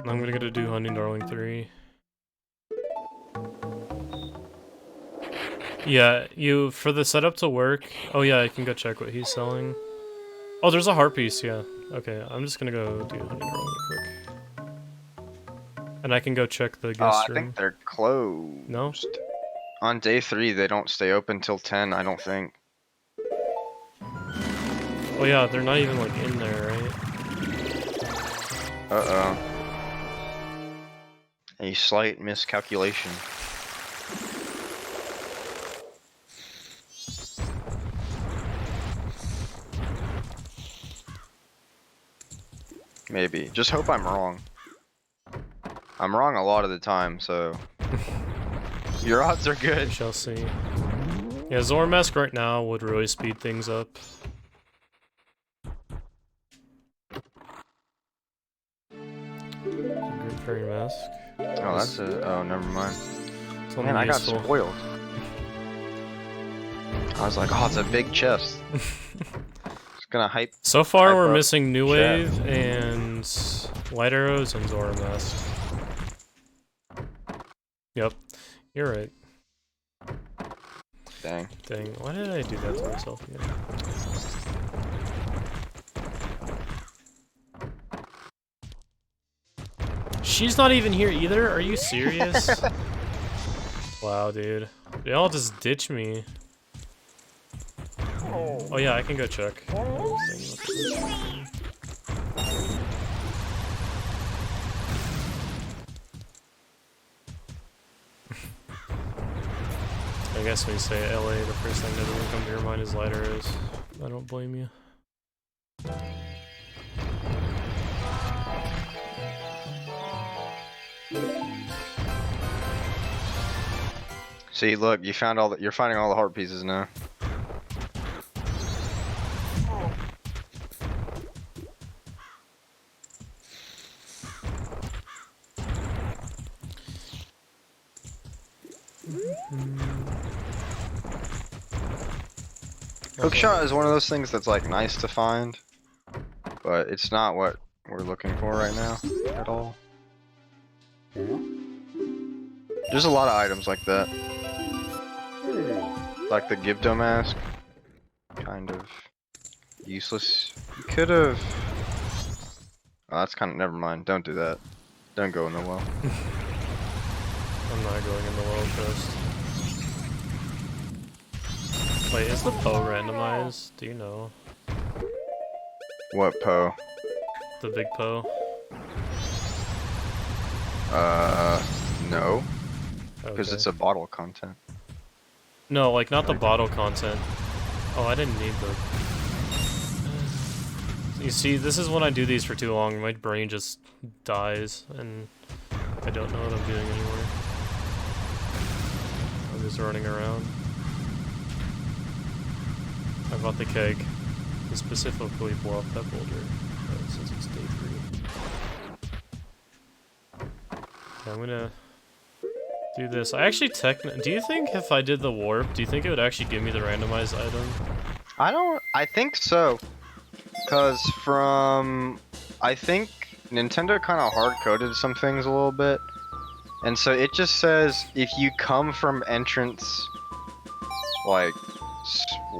I'm gonna go do Hunting Darling 3. Yeah, for the setup to work... Oh yeah, I can go check what he's selling. Oh, there's a heart piece, yeah. Okay, I'm just gonna go do Hunting Darling real quick. And I can go check the guest I room. think they're closed. No? On day 3, they don't stay open till 10, I don't think. Oh yeah, they're not even like in there, right? Uh-oh. A slight miscalculation. Maybe. Just hope I'm wrong. I'm wrong a lot of the time, so... Your odds are We good. shall see. Yeah, Zormask right now would really speed things up. Great Fairy Mask. Oh, that's a... Oh, never mind. It's Man, only I got useful. spoiled. I was like, oh, it's a big chest. It's gonna hype. So far, Hype we're up missing New chat. Wave and Light Arrows and Zormask. Yep, you're right. Dang. Dang, why did I do that to myself again? She's not even here either? Are you serious? Wow, dude. They all just ditch me. Oh yeah, I can go check. I guess when you say LA, the first thing that doesn't come to your mind is lighter is. I don't blame you. See, look, you found all the, you're finding all the heart pieces now. Hookshot is one of those things that's like nice to find, but it's not what we're looking for right now at all. There's a lot of items like that. Like the Gibdo mask. Kind of useless. You could have... Oh, that's kind of... Never mind. Don't do that. Don't go in the well. I'm not going in the well first. Wait, is the Poe randomized? Do you know? What Poe? The big Poe? No. Because Okay. it's a bottle content. No, like not the bottle content. Oh, I didn't need the... You see, this is when I do these for too long, my brain just dies, and I don't know what I'm doing anymore. I'm just running around. I bought the keg to specifically blow up that boulder, since it's day 3. I'm gonna do this. I actually do you think if I did the warp, do you think it would actually give me the randomized item? I think so. Cause I think Nintendo kind of hard-coded some things a little bit. And so it just says, if you come from entrance, like,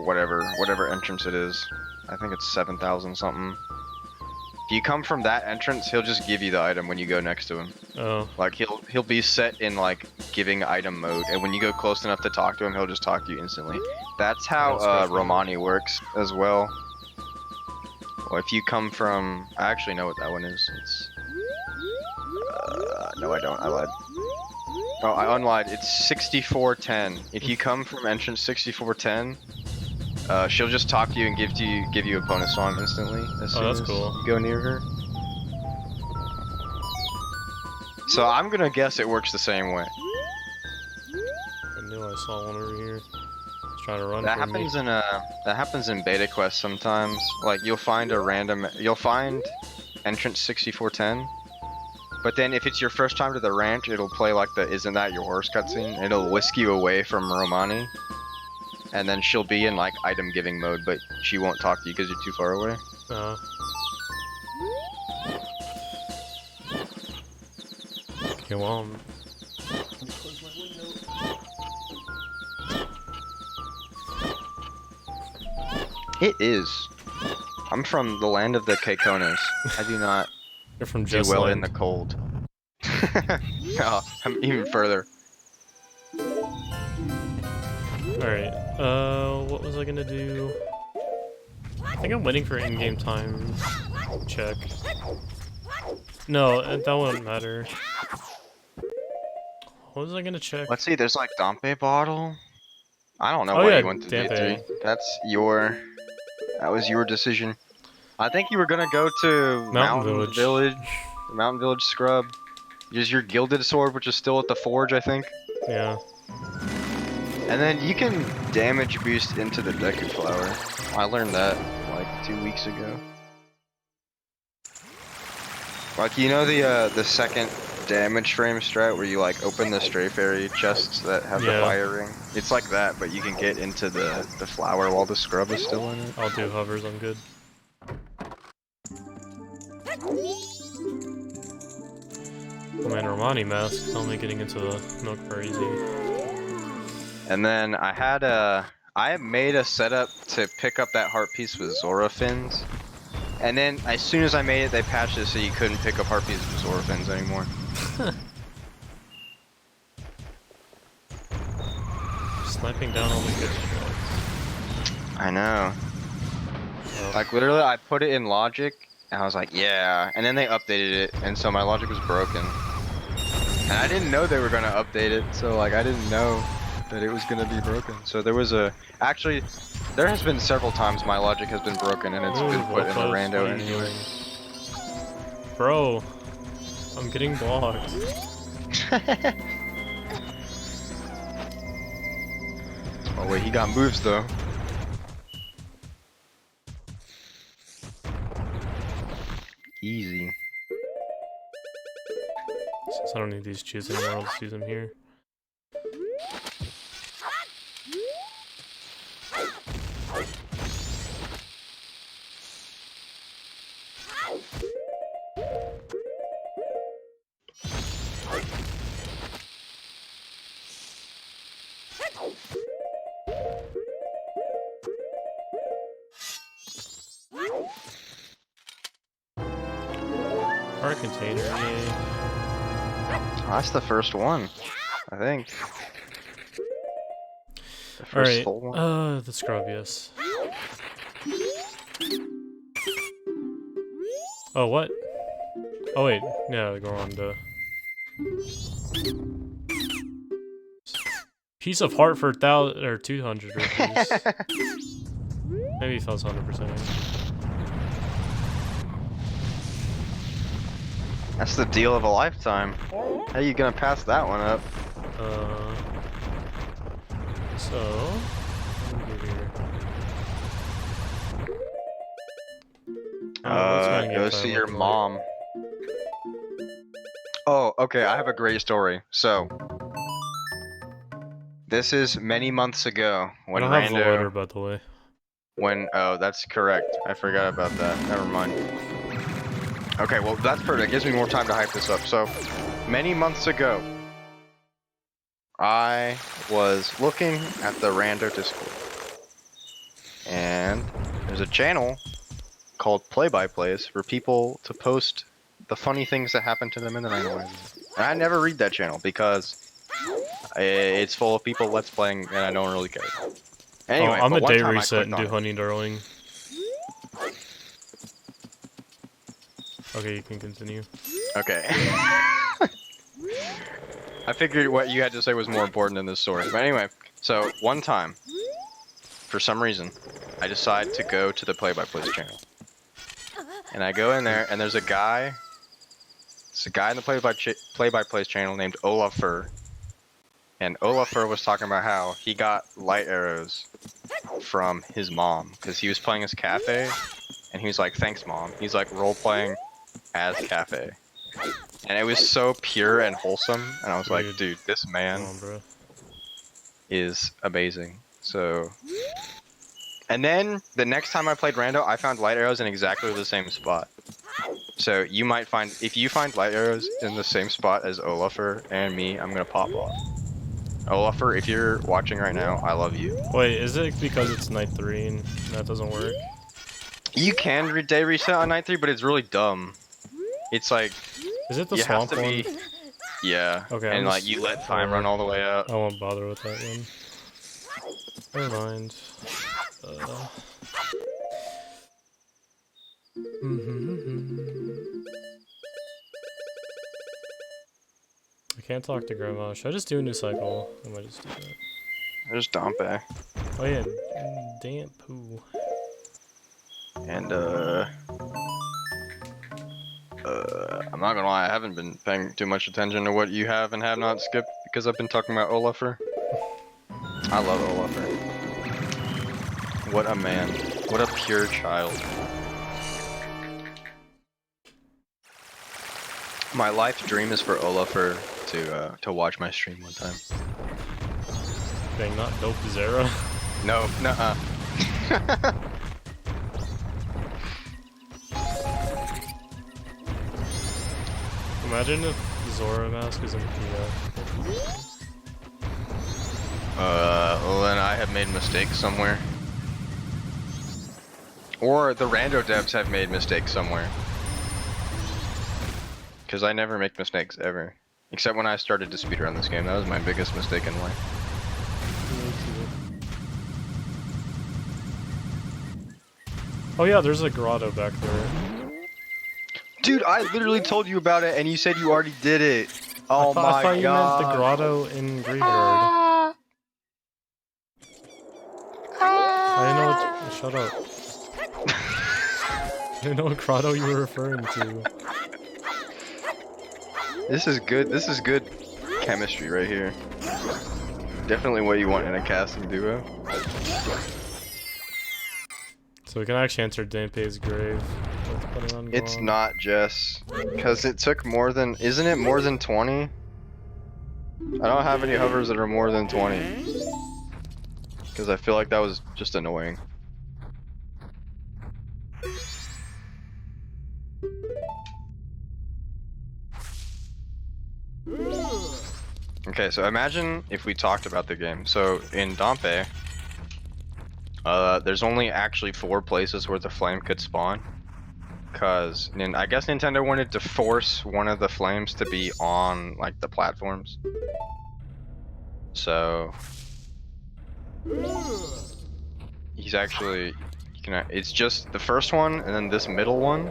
whatever entrance it is. I think it's 7,000 something. If you come from that entrance, he'll just give you the item when you go next to him. Oh. Like, he'll be set in, like, giving item mode, and when you go close enough to talk to him, he'll just talk to you instantly. That's how Romani works as well. Well, if you come from... I actually know what that one is. It's... no, I don't. I lied. Oh, I unlied. It's 6410. If you come from entrance 6410, she'll just talk to you and give you a bonus song instantly as soon that's as cool. you go near her. So I'm gonna guess it works the same way. I knew I saw one over here. It's trying to run That from me. happens in beta quests sometimes. Like you'll find entrance 6410. But then if it's your first time to the ranch, it'll play like the "Isn't That Your Horse" cutscene. It'll whisk you away from Romani. And then she'll be in like item giving mode, but she won't talk to you because you're too far away. Okay, well, It is. I'm from the land of the Keikonas. I do not you're from do just well land. in the cold. Oh, I'm even further. Alright, what was I gonna do? I think I'm waiting for in-game time check. No, that wouldn't matter. What was I gonna check? Let's see, there's like Dompe bottle. I don't know Oh, why yeah, you went to Dompe. D3. That was your decision. I think you were gonna go to Mountain Village. The Mountain Village Scrub. Use your gilded sword, which is still at the forge, I think. Yeah. And then you can damage boost into the Deku Flower. I learned that like 2 weeks ago. Like, you know the second damage frame strat where you like open the Stray Fairy chests that have the fire ring? It's like that, but you can get into the flower while the scrub is still in it. I'll do hovers, I'm good. Oh man, Romani mask. Tell me getting into the milk bar easy. And then I made a setup to pick up that heart piece with Zora fins. And then as soon as I made it, they patched it so you couldn't pick up heart pieces with Zora fins anymore. Sniping down all the good shots. I know. Oh. Like literally, I put it in logic, and I was like, yeah. And then they updated it, and so my logic was broken. And I didn't know they were gonna update it, so like I didn't know that it was gonna be broken. So there was actually, there has been several times my logic has been broken, and it's been put in the Lopez, rando what are you anyway. doing? Bro, I'm getting blocked. Oh wait, he got moves though. Easy. Since I don't need these cheats anymore, I'll just use them here. Our container, yay. Oh, that's the first one, I think. The first Alright, full one. the scrub, yes. Oh, what? Oh wait, yeah, go on to... Piece of heart for 1,000 or 200 rupees. Maybe if I was 100%. That's the deal of a lifetime. How you gonna pass that one up? So... What do we do here? What's my game Go time see your looking like? mom. Oh, okay, I have a great story. So, this is many months ago I when don't have the loader, Rando... by the way. Oh, that's correct. I forgot about that. Never mind. Okay, well, that's perfect. It gives me more time to hype this up. So, many months ago, I was looking at the Rando Discord. And there's a channel called Play-by-Plays for people to post the funny things that happen to them in the randomizer. And I never read that channel because it's full of people let's playing and I don't really care. Anyway, I'm but a one day time I reset clicked and do on it. honey darling. Okay, you can continue. Okay. I figured what you had to say was more important than this story. But anyway, so one time, for some reason, I decide to go to the Play-by-Plays channel. And I go in there, and there's a guy. It's a guy in the Play-by-Plays channel named Olafur. And Olafur was talking about how he got light arrows from his mom. Because he was playing as Cafe, and he was like, thanks mom. He's like role-playing as Cafe. And it was so pure and wholesome, and I was like, dude, this man Come on, bro. is amazing. So, and then the next time I played Rando, I found light arrows in exactly the same spot. So you might find, if you find light arrows in the same spot as Olafur and me, I'm gonna pop off. Olafur, if you're watching right now, I love you. Wait, is it because it's night 3 and that doesn't work? You can day reset on night 3, but it's really dumb. It's like, Is it the you have swamp to one? be, yeah, Okay, and I'm like just- you let time run all the way up. I won't bother with that one. Never mind. I can't talk to Grandma. Should I just do a new cycle? I might just do that. There's Dompe. Oh yeah, damn poo. And I'm not gonna lie, I haven't been paying too much attention to what you have and have not skipped because I've been talking about Olafur. I love Olafur. What a man. What a pure child. My life dream is for Olafur to watch my stream one time. Dang, not dopezzera. No, nuh-uh. Imagine if Zora mask is in PF. Well then I have made mistakes somewhere. Or the rando devs have made mistakes somewhere. Because I never make mistakes, ever. Except when I started to speedrun this game. That was my biggest mistake in life. Oh yeah, there's a grotto back there. Dude, I literally told you about it and you said you already did it. Oh my I thought you meant the god. grotto in Graveyard. I didn't know what... Shut up. I didn't know what grotto you were referring to. This is good. This is good chemistry right here. Definitely what you want in a casting duo. So we can actually enter Dante's grave. Let's put it on It's Gone. not Jess. Because it took more than... Isn't it more than 20? I don't have any hovers that are more than 20. Because I feel like that was just annoying. Okay, so imagine if we talked about the game. So in Dompe, there's only actually 4 places where the flame could spawn. Cause I guess Nintendo wanted to force one of the flames to be on like the platforms. So he's actually, it's just the first one and then this middle one,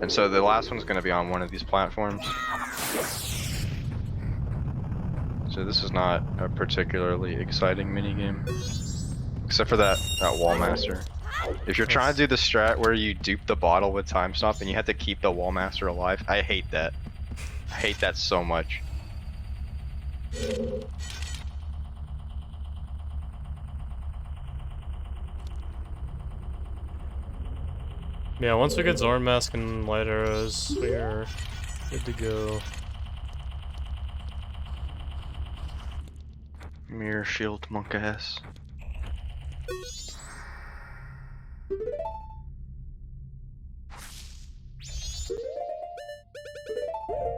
and so the last one's gonna be on one of these platforms. So this is not a particularly exciting minigame. Except for that wall master. If you're trying to do the strat where you dupe the bottle with time stop and you have to keep the wall master alive, I hate that. I hate that so much. Yeah, once we get Zorn Mask and light arrows, we are good to go. Mirror shield monk ass.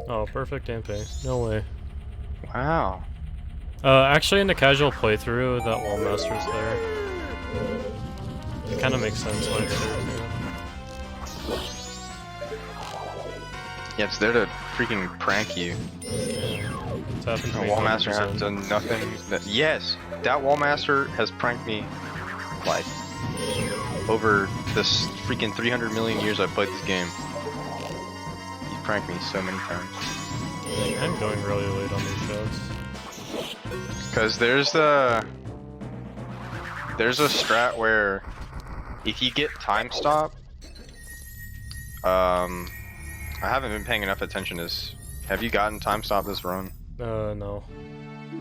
Oh, perfect Dampe. No way. Wow. Actually in the casual playthrough, that wall master's there. It kind of makes sense why it's there too. Yeah, it's there to freaking prank you. It's happened to The me wall master 100%. has done nothing. Yes, that wall master has pranked me like over this freaking 300 million years I've played this game. He's pranked me so many times. I'm going really late on these shows. Cause there's a strat where if you get time stop, I haven't been paying enough attention. Have you gotten time stop this run? No.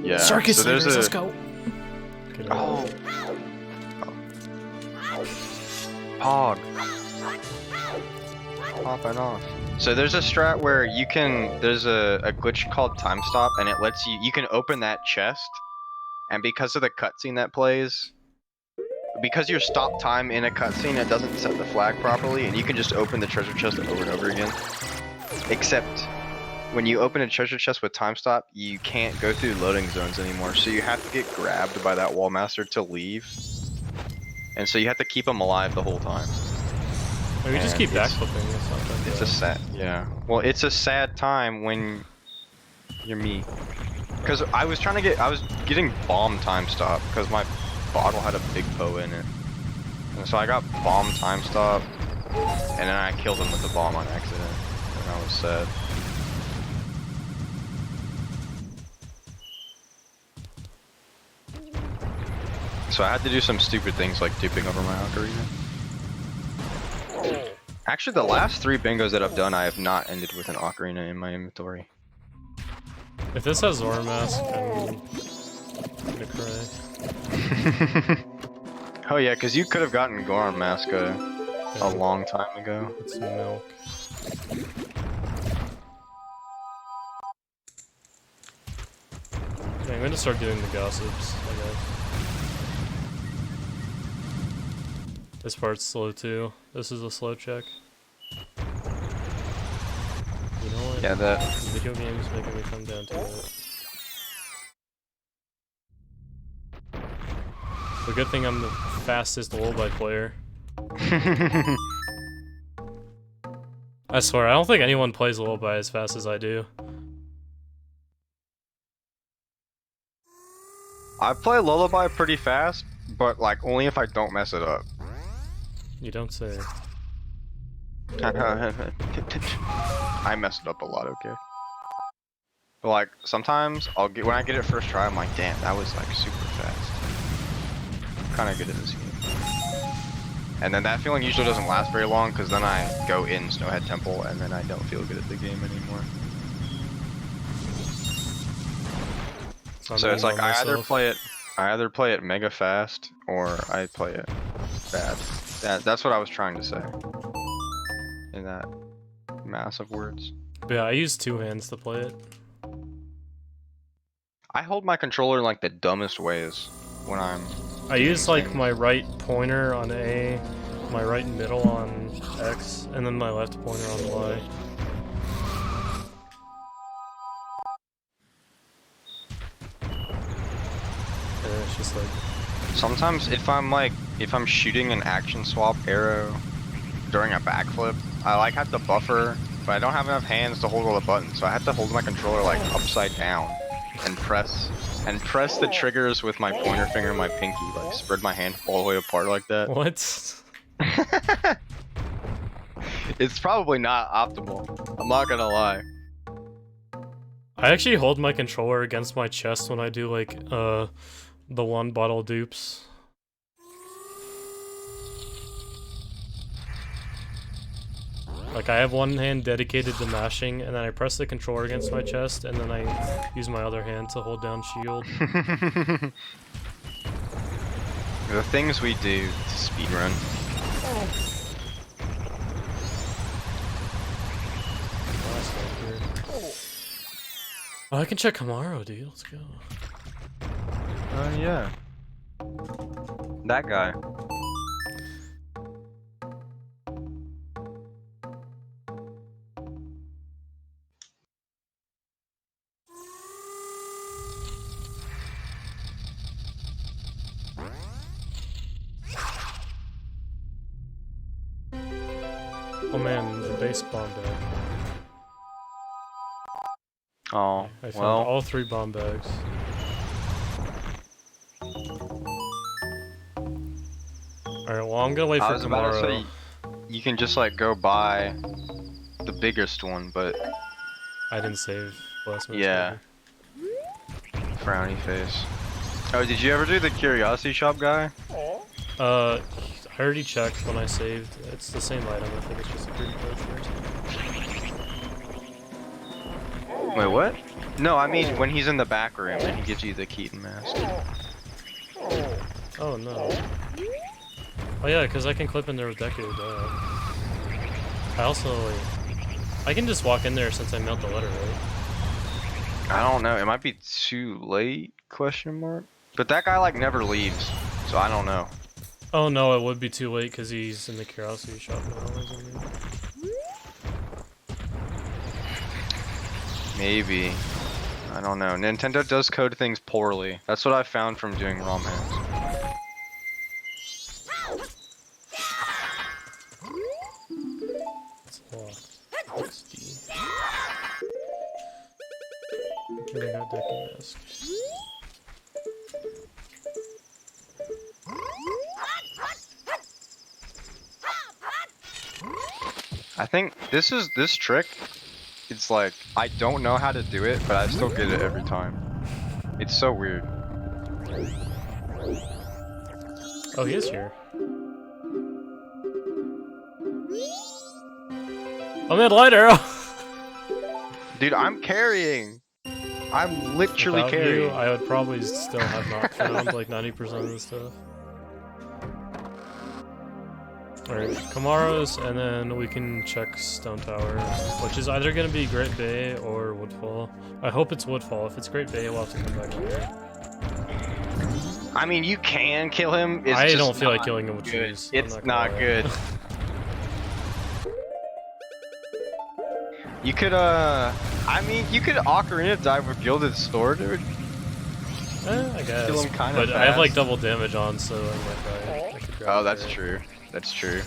Yeah. Circus so there's let's go! Oh. Pog. Popping off. So there's a strat where you can, there's a glitch called time stop and it lets you can open that chest, and because of the cutscene that plays, because you're stop time in a cutscene, it doesn't set the flag properly and you can just open the treasure chest over and over again. Except when you open a treasure chest with time stop, you can't go through loading zones anymore, so you have to get grabbed by that wall master to leave. And so you have to keep him alive the whole time. Maybe just keep backflipping, it's not that It's bad. a sad, yeah. Well, it's a sad time when you're me. Because I was getting bomb time stop because my bottle had a big bow in it. And so I got bomb time stop, and then I killed him with the bomb on accident. And that was sad. So I had to do some stupid things like duping over my ocarina. Actually, the last 3 bingos that I've done, I have not ended with an ocarina in my inventory. If this has Zorn Mask, I'm gonna cry. Oh yeah, because you could have gotten Goron Mask a long time ago. It's milk. Okay, I'm gonna start doing the gossips, I guess. This part's slow too. This is a slow check. You know what? Yeah, that. Video games making me come down to it. The good thing I'm the fastest lullaby player. I swear, I don't think anyone plays lullaby as fast as I do. I play Lullaby pretty fast, but like only if I don't mess it up. You don't say. I mess it up a lot, okay? But like sometimes when I get it first try, I'm like, damn, that was like super fast. I'm kind of good at this game. And then that feeling usually doesn't last very long because then I go in Snowhead Temple and then I don't feel good at the game anymore. So it's like I either play it mega fast or I play it bad. That's what I was trying to say in that massive words. But yeah, I use 2 hands to play it. I hold my controller in like the dumbest ways when I use like my right pointer on A, my right middle on X, and then my left pointer on Y. And it's just like... Sometimes if I'm shooting an action swap arrow during a backflip, I like have to buffer, but I don't have enough hands to hold all the buttons, so I have to hold my controller like upside down and press the triggers with my pointer finger and my pinky, like spread my hand all the way apart like that. What? It's probably not optimal. I'm not gonna lie. I actually hold my controller against my chest when I do like the 1 bottle dupes. Like I have one hand dedicated to mashing, and then I press the controller against my chest, and then I use my other hand to hold down shield. The things we do to speedrun. Oh, I can check Camaro, dude. Let's go. Yeah. That guy. Oh man, the base bomb bag. Oh, I found well. all 3 bomb bags. Alright, well I'm gonna wait I for was about to tomorrow. say, you can just like go buy the biggest one, but I didn't save last minute. yeah. Frowny face. Oh, did you ever do the curiosity shop guy? I already checked when I saved. It's the same item. I think it's just a green potion or something. Wait, what? No, I mean when he's in the back room and he gives you the Keaton mask. Oh no. Oh yeah, because I can clip in there with Deku, duh. I also, like, I can just walk in there since I mailed the letter, right? I don't know. It might be too late? Question mark. But that guy like never leaves, so I don't know. Oh no, it would be too late because he's in the curiosity shop now, isn't he? Maybe. I don't know. Nintendo does code things poorly. That's what I found from doing ROM hacks. It's locked. XD. Giving out Deku mask. I think this trick, it's like, I don't know how to do it, but I still get it every time. It's so weird. Oh, he is here. I'm in light arrow! Dude, I'm carrying! I'm literally Without carrying. you, I would probably still have not found like 90% of the stuff. Alright, Kamaros, and then we can check Stone Tower, which is either gonna be Great Bay or Woodfall. I hope it's Woodfall. If it's Great Bay, we'll have to come back here. I mean, you can kill him. It's I just don't feel like not killing him with good. trees. It's I'm not gonna lie. good. You could, I mean, you could Ocarina dive with Gilded Sword. It would I guess. kill him kind of But fast. I have like double damage on, so I might die. I could grab Oh, it that's there. true. That's true.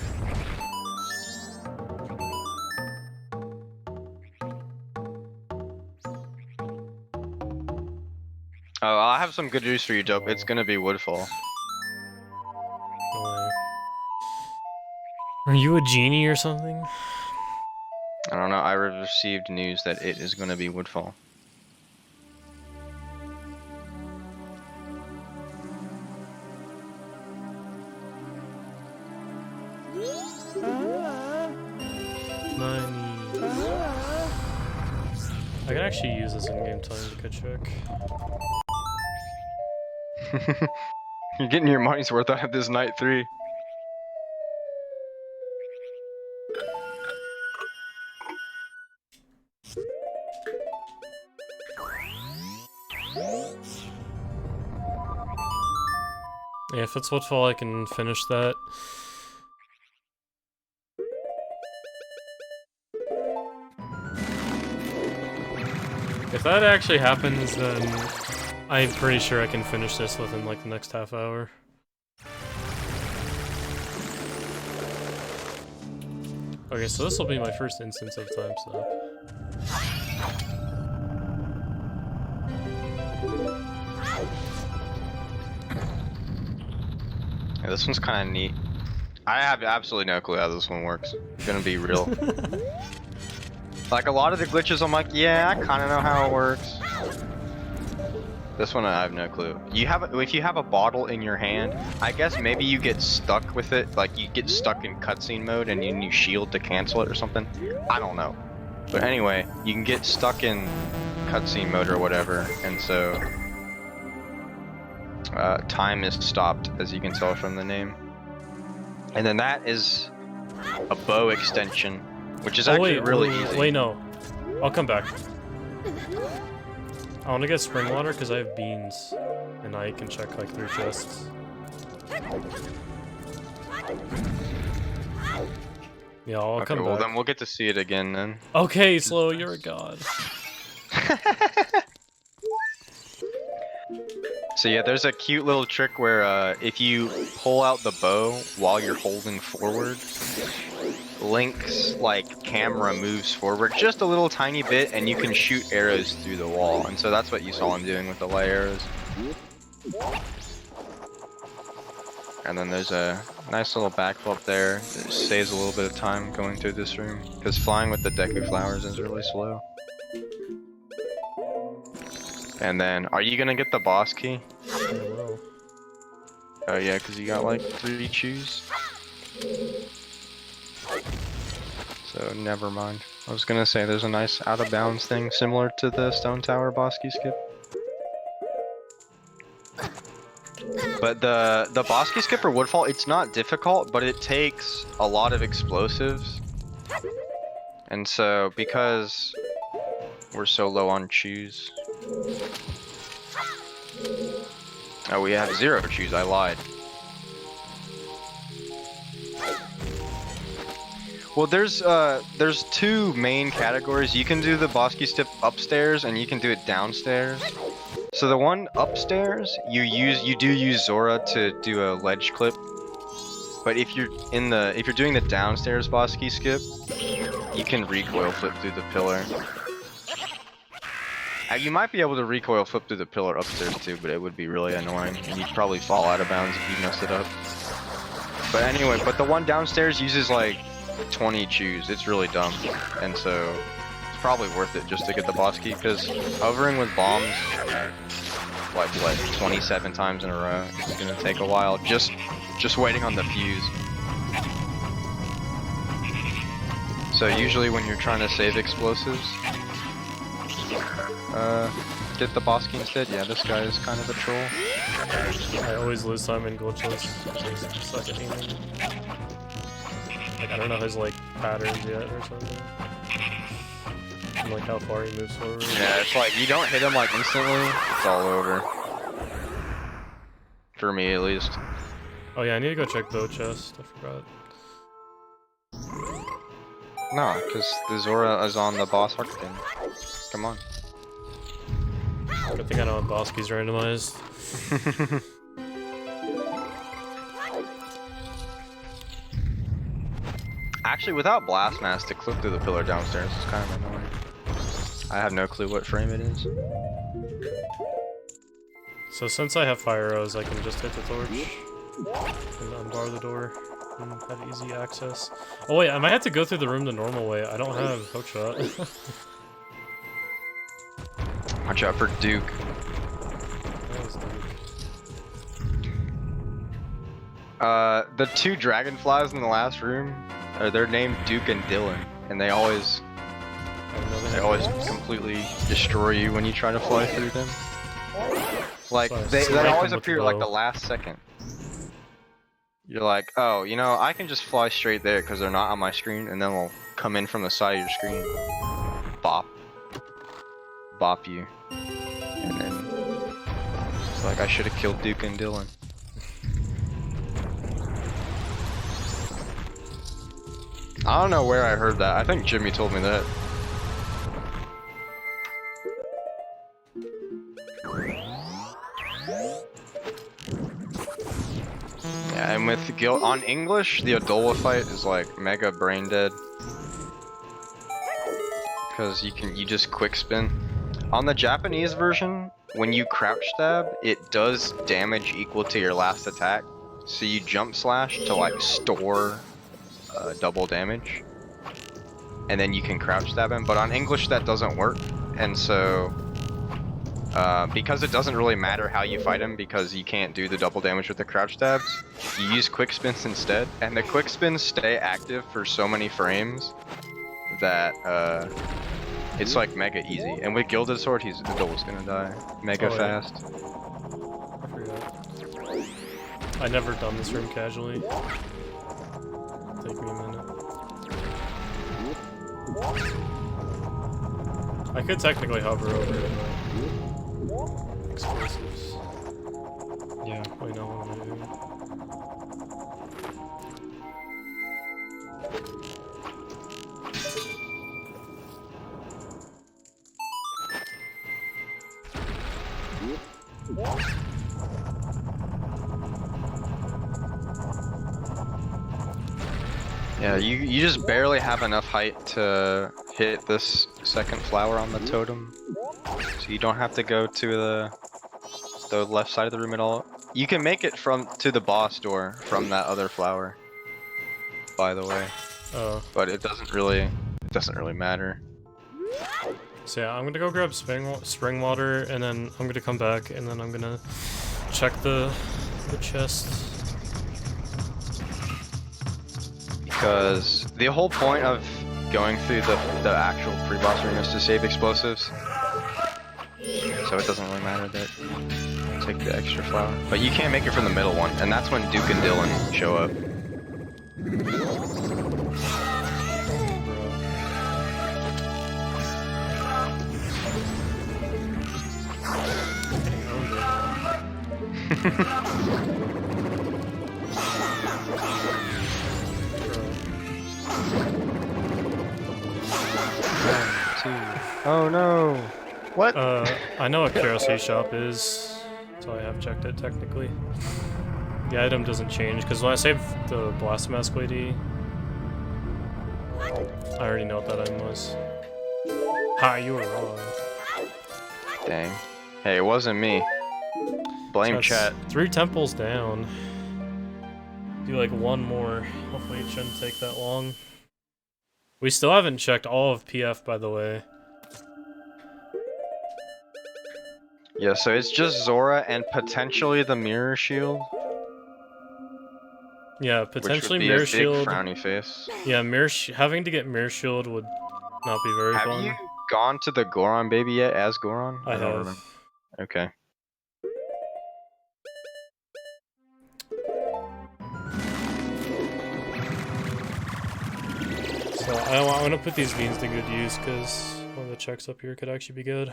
Oh, I have some good news for you, Dope. It's gonna be Woodfall. No way. Are you a genie or something? I don't know. I received news that it is gonna be Woodfall. I can actually use this in game time to get check. You're getting your money's worth out of this night 3. Yeah, if it's Woodfall, I can finish that. If that actually happens, then I'm pretty sure I can finish this within like the next half hour. Okay, so this will be my first instance of time stop. Yeah, this one's kind of neat. I have absolutely no clue how this one works. I'm gonna be real. Like a lot of the glitches, I'm like, yeah, I kind of know how it works. This one, I have no clue. If you have a bottle in your hand, I guess maybe you get stuck with it. Like you get stuck in cutscene mode and you shield to cancel it or something. I don't know. But anyway, you can get stuck in cutscene mode or whatever, and so time is stopped, as you can tell from the name. And then that is a bow extension, which is actually really easy. Wait, no. I'll come back. I want to get spring water because I have beans, and I can check like 3 chests. Yeah, I'll come back. Well, then we'll get to see it again then. Okay, Slow, you're a god. So yeah, there's a cute little trick where if you pull out the bow while you're holding forward, Link's like camera moves forward just a little tiny bit and you can shoot arrows through the wall. And so that's what you saw him doing with the light arrows. And then there's a nice little backflip there that saves a little bit of time going through this room, because flying with the Deku flowers is really slow. And then, are you gonna get the boss key? I will. Oh yeah, because you got like 3 chews. So never mind. I was gonna say there's a nice out of bounds thing similar to the Stone Tower boss key skip. But the boss key skip for Woodfall, it's not difficult, but it takes a lot of explosives. And so because we're so low on chews. Oh, we have 0 chews, I lied. Well, there's 2 main categories. You can do the boss key skip upstairs and you can do it downstairs. So the one upstairs, you do use Zora to do a ledge clip. But if you're doing the downstairs boss key skip, you can recoil flip through the pillar. You might be able to recoil flip through the pillar upstairs too, but it would be really annoying, and you'd probably fall out of bounds if you messed it up. But anyway, the one downstairs uses like 20 chews. It's really dumb, and so it's probably worth it just to get the boss key, because hovering with bombs like what 27 times in a row is gonna take a while. Just waiting on the fuse. So usually when you're trying to save explosives, get the boss key instead. Yeah, this guy is kind of a troll. I always lose time in glitches because I suck at aiming. Like, I don't know his like patterns yet or something. And like how far he moves forward. Yeah, it's like you don't hit him like instantly, it's all over. For me at least. Oh yeah, I need to go check bow chest. I forgot. No, because the Zora is on the boss arc thing. Come on. Good thing I know what boss keys randomized. Actually, without blast mask to clip through the pillar downstairs is kind of annoying. I have no clue what frame it is. So since I have fire arrows, I can just hit the torch and unbar the door and have easy access. Oh wait, I might have to go through the room the normal way. I don't have hookshot. Watch out for Duke. That was Duke. The two dragonflies in the last room, they're named Duke and Dylan, and they always completely destroy you when you try to fly through them. Like they always appear like the last second. You're like, oh, you know, I can just fly straight there because they're not on my screen, and then they'll come in from the side of your screen, bop you, and then it's like I should have killed Duke and Dylan. I don't know where I heard that. I think Jimmy told me that. Yeah, and with guild on English, the Adola fight is like mega brain dead because you just quick spin. On the Japanese version, when you crouch stab, it does damage equal to your last attack. So you jump slash to like store double damage, and then you can crouch stab him. But on English, that doesn't work, and so because it doesn't really matter how you fight him, because you can't do the double damage with the crouch stabs, you use quick spins instead, and the quick spins stay active for so many frames that it's like mega easy. And with Gilded Sword, the Adole's gonna die mega fast. I forgot. I never done this room casually. Take me a minute. I could technically hover over it, but explosives. Yeah, wait, no, what am I doing? Yeah, you just barely have enough height to hit this second flower on the totem, so you don't have to go to the left side of the room at all. You can make it to the boss door from that other flower, by the way. Oh. But it doesn't really matter. So yeah, I'm gonna go grab spring water, and then I'm gonna come back, and then I'm gonna check the chest. Because the whole point of going through the actual pre-boss room is to save explosives. So it doesn't really matter that you take the extra flower. But you can't make it from the middle one, and that's when Duke and Dylan show up. Oh no! What? I know what KRC shop is, so I have checked it technically. The item doesn't change, because when I saved the Blast-Mask lady, I already know what that item was. Ha, you were wrong. Dang. Hey, it wasn't me. Blame That's chat. 3 temples down. Do like one more. Hopefully it shouldn't take that long. We still haven't checked all of PF, by the way. Yeah, so it's just Zora and potentially the Mirror Shield. Yeah, potentially which would be Mirror a Shield. big frowny face. Yeah, having to get Mirror Shield would not be very Have fun. you gone to the Goron baby yet as Goron? I don't have. remember. Okay. So I want to put these beans to good use, because one of the checks up here could actually be good.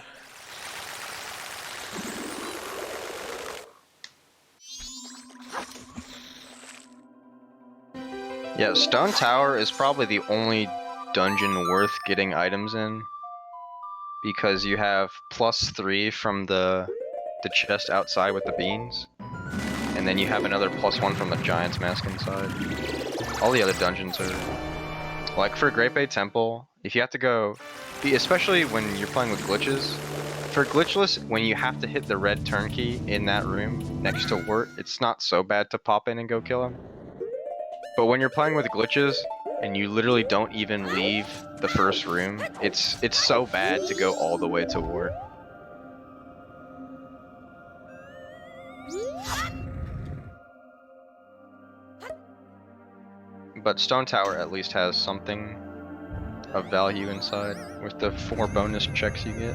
Yeah, Stone Tower is probably the only dungeon worth getting items in, because you have +3 from the chest outside with the beans, and then you have another +1 from the Giant's Mask inside. All the other dungeons are like, for Great Bay Temple, if you have to go, especially when you're playing with glitches, for glitchless, when you have to hit the red turn key in that room next to Wart, it's not so bad to pop in and go kill him. But when you're playing with glitches and you literally don't even leave the first room, it's so bad to go all the way to Wart. But Stone Tower at least has something of value inside with the 4 bonus checks you get.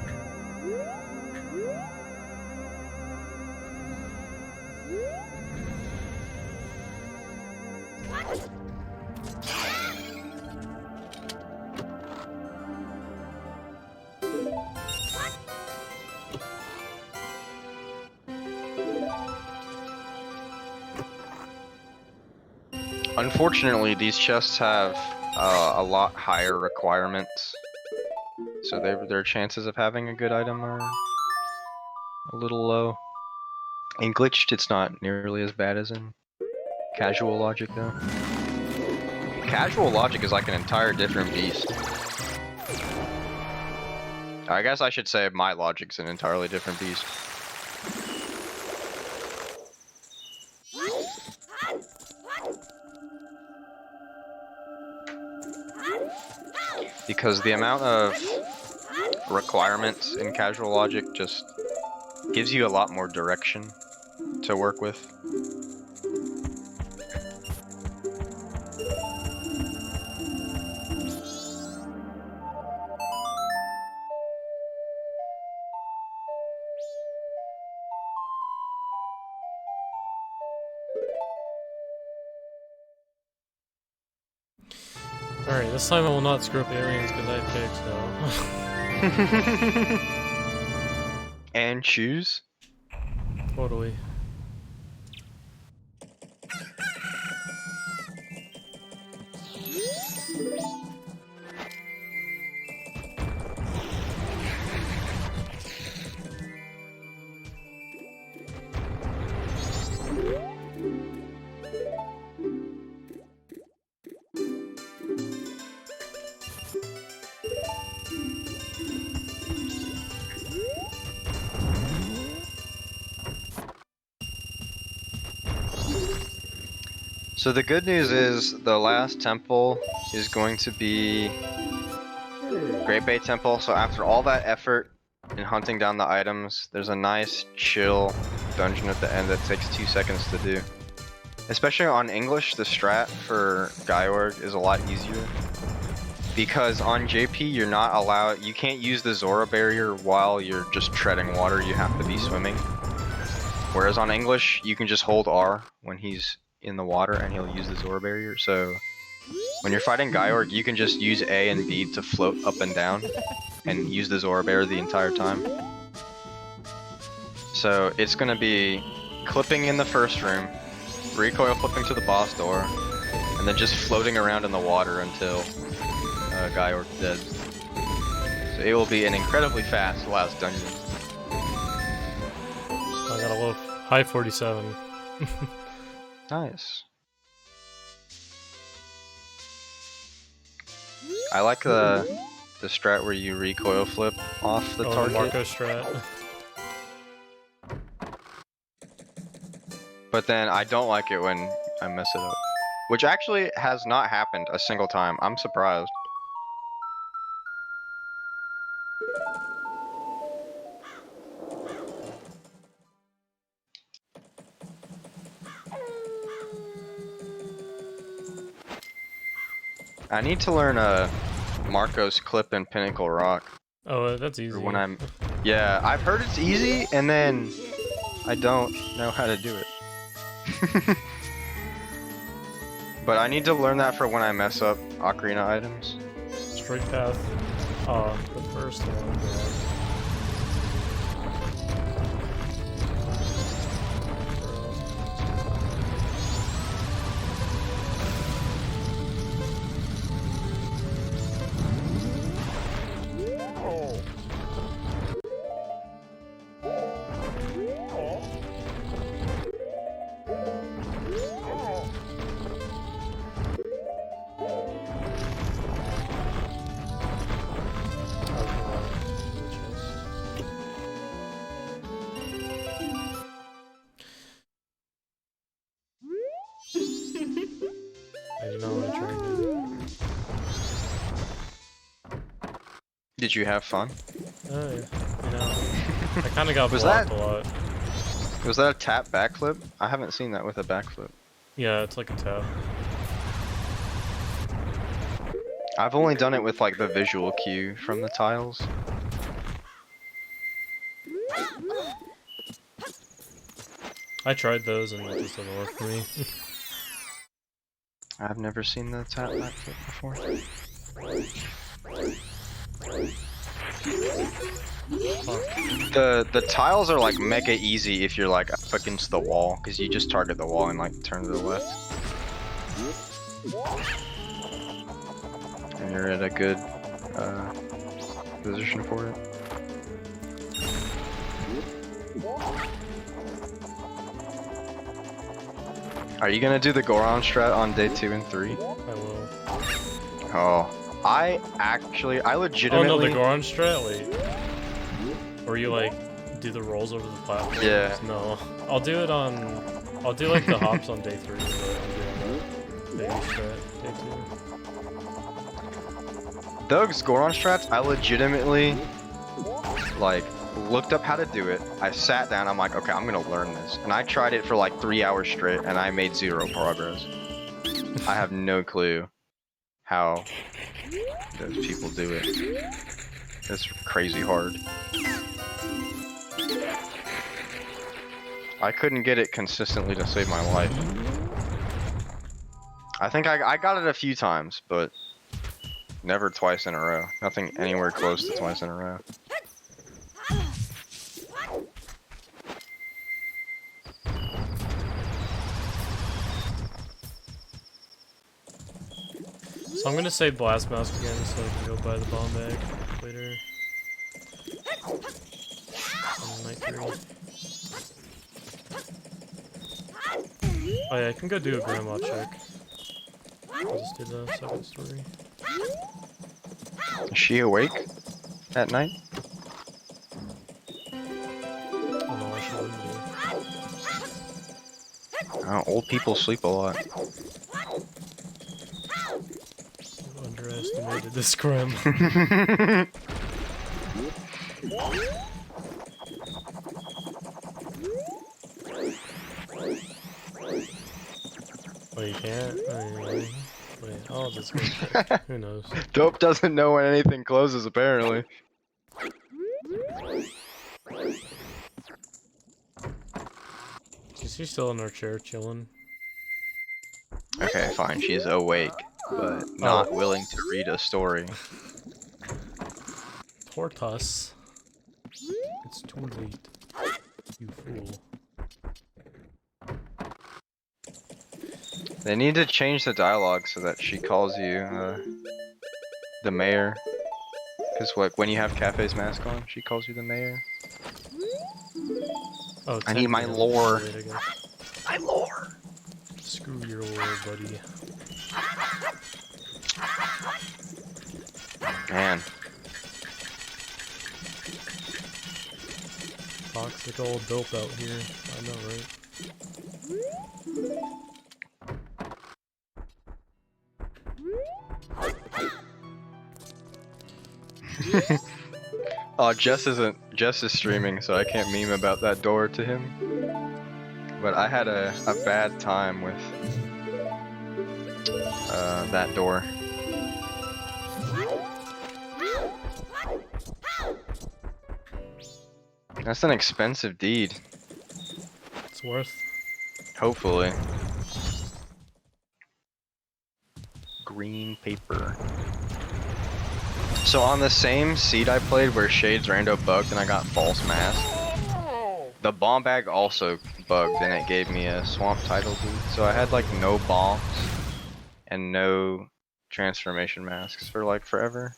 Unfortunately, these chests have a lot higher requirements, so their chances of having a good item are a little low. In glitched, it's not nearly as bad as in casual logic, though. Casual logic is like an entire different beast. I guess I should say my logic's an entirely different beast. Because the amount of requirements in casual logic just gives you a lot more direction to work with. Alright, this time I will not screw up aliens because I picked, so. And choose? Totally. So the good news is the last temple is going to be Great Bay Temple. So after all that effort in hunting down the items, there's a nice chill dungeon at the end that takes 2 seconds to do. Especially on English, the strat for Gyorg is a lot easier. Because on JP, you're not allowed, you can't use the Zora barrier while you're just treading water, you have to be swimming. Whereas on English, you can just hold R when he's in the water and he'll use the Zora barrier. So when you're fighting Gyorg, you can just use A and B to float up and down and use the Zora barrier the entire time. So it's gonna be clipping in the first room, recoil flipping to the boss door, and then just floating around in the water until Gyorg's dead. So it will be an incredibly fast last dungeon. I got a low high 47. Nice. I like the strat where you recoil flip off the target. Marco strat. But then I don't like it when I mess it up. Which actually has not happened a single time. I'm surprised. I need to learn Marco's clip and Pinnacle Rock. Oh, that's easy. When I'm, yeah, I've heard it's easy, and then I don't know how to do it. But I need to learn that for when I mess up Ocarina items. Straight path. The first one. I do not want to train him. Did you have fun? Oh yeah. You know, I kind of got Was blocked that- a lot. Was that a tap backflip? I haven't seen that with a backflip. Yeah, it's like a tap. I've only done it with like the visual cue from the tiles. I tried those and it just doesn't work for me. I've never seen the tap backflip before. The tiles are like mega easy if you're like up against the wall, because you just target the wall and like turn to the left. And you're at a good position for it. Are you gonna do the Goron strat on day 2 and 3? I will. Oh, I Oh legitimately. no, the Goron strat? Wait. Or you like do the rolls over the platform? Yeah. No. I'll do it on. I'll do like the hops on day 3, but I'm doing the baby strat day 2. Those Goron strats, I legitimately like looked up how to do it. I sat down, I'm like, okay, I'm gonna learn this. And I tried it for like 3 hours straight and I made 0 progress. I have no clue how those people do it. It's crazy hard. I couldn't get it consistently to save my life. I think I got it a few times, but never twice in a row. Nothing anywhere close to twice in a row. So I'm gonna say Blast Mask again so I can go buy the bomb bag later. On night 3. Oh yeah, I can go do a grandma check. I'll just do the second story. Is she awake at night? Oh no, I should wouldn't be. Oh, old people sleep a lot. You underestimated this grim. Oh, you can't? Wait, I'll just go check. Who knows? Dope doesn't know when anything closes, apparently. Is she still in her chair chilling? Okay, fine, she's awake, but not willing to read a story. Tortoise. It's too late. You fool. They need to change the dialogue so that she calls you the mayor. Because like when you have Cafe's mask on, she calls you the mayor. Oh, I need my 10 lore. late, I guess. My lore! Screw your lore, buddy. Man. Toxic old dope out here. I know, right? Oh, Jess is streaming, so I can't meme about that door to him. But I had a bad time with that door. That's an expensive deed. It's worth. Hopefully. Green paper. So on the same seed I played where Shades Rando bugged and I got false mask, the bomb bag also bugged and it gave me a swamp title dude. So I had like no bombs and no transformation masks for like forever.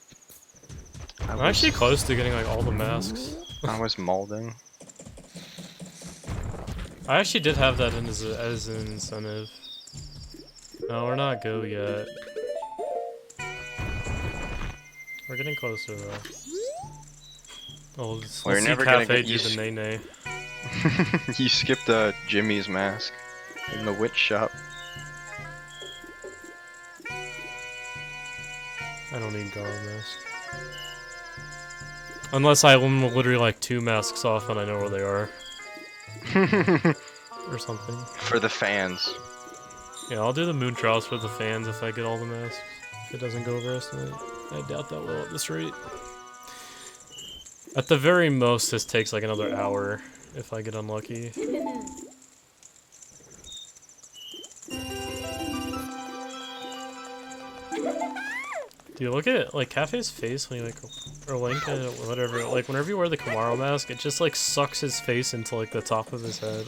I'm actually close to getting like all the masks. I was molding. I actually did have that in as an incentive. No, we're not go yet. We're getting closer though. Oh, let's We're see never gonna Cafe get do used- the nay-nay. You skipped Jimmy's mask in the witch shop. I don't need Garo mask. Unless I'm literally like 2 masks off and I know where they are. Or something. For the fans. Yeah, I'll do the moon trials for the fans if I get all the masks. If it doesn't go overestimate. I doubt that will at this rate. At the very most, this takes like another hour if I get unlucky. Dude, look at like Cafe's face when you like, or Link, or whatever. Like whenever you wear the Kamaro mask, it just like sucks his face into like the top of his head.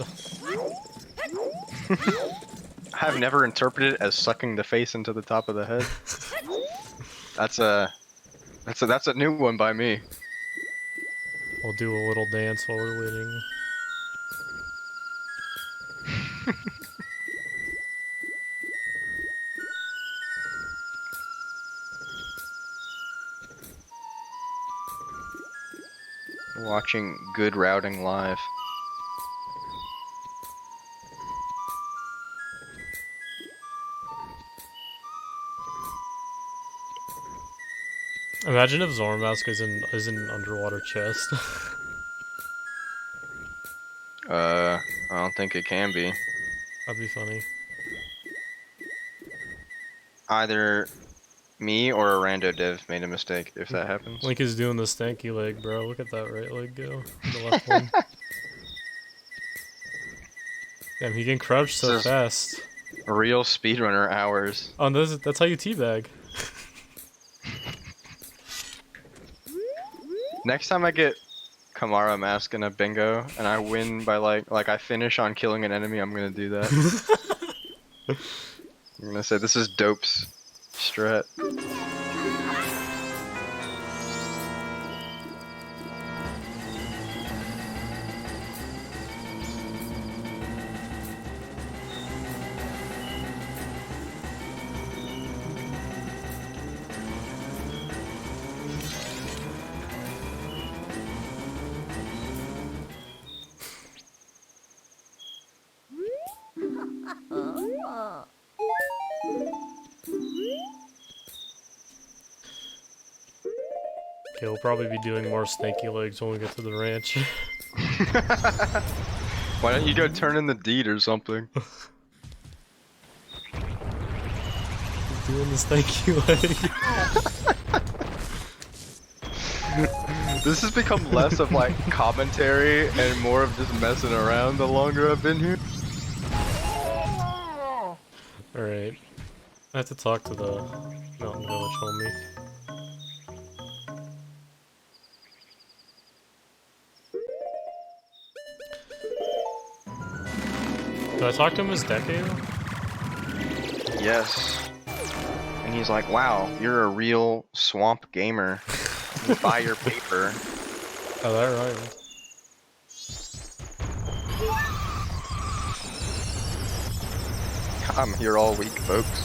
I've never interpreted it as sucking the face into the top of the head. That's a new one by me. We'll do a little dance while we're waiting. Watching good routing live. Imagine if Zormask is in an underwater chest. I don't think it can be. That'd be funny. Either me or a rando dev made a mistake if that happens. Link is doing the stanky leg, bro. Look at that right leg go. The left one. Damn, he can crouch so This is fast. Real speedrunner hours. Oh, that's how you teabag. Next time I get Kamara mask in a bingo and I win by like I finish on killing an enemy, I'm gonna do that. I'm gonna say this is Dope's strat. Okay, we'll probably be doing more stanky legs when we get to the ranch. Why don't you go turn in the deed or something? Doing the stanky leg. This has become less of like commentary and more of just messing around the longer I've been here. Alright. I have to talk to the Mountain Village homie. Did I talk to him as Decade? Yes. And he's like, wow, you're a real swamp gamer. You buy your paper. Oh, that rhymed. I'm here all week, folks.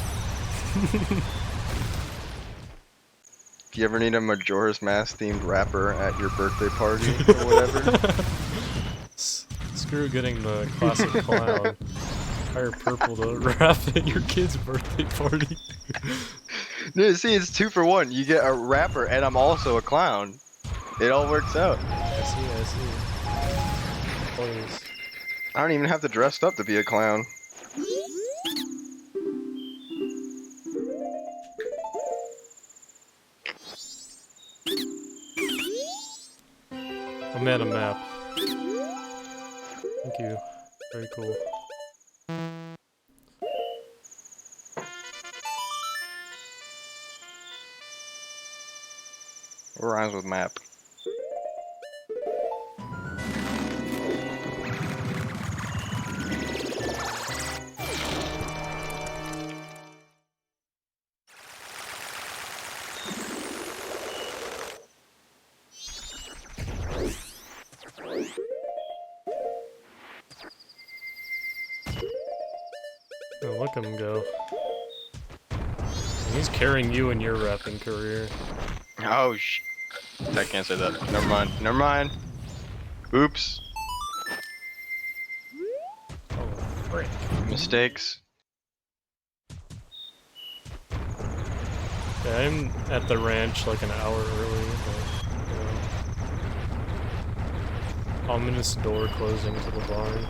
If you ever need a Majora's Mask themed rapper at your birthday party or whatever. Screw getting the classic clown. Hire Purple to rap at your kid's birthday party. No, see, it's 2 for 1. You get a rapper and I'm also a clown. It all works out. I see. Please. I don't even have to dress up to be a clown. I'm at a map. Thank you. Very cool. What rhymes with map? Oh, look at him go. He's carrying you in your rapping career. Oh, I can't say that. Never mind. Never mind. Oops. Oh, frick. Mistakes. Yeah, I'm at the ranch like an hour early, but, ominous door closing to the barn.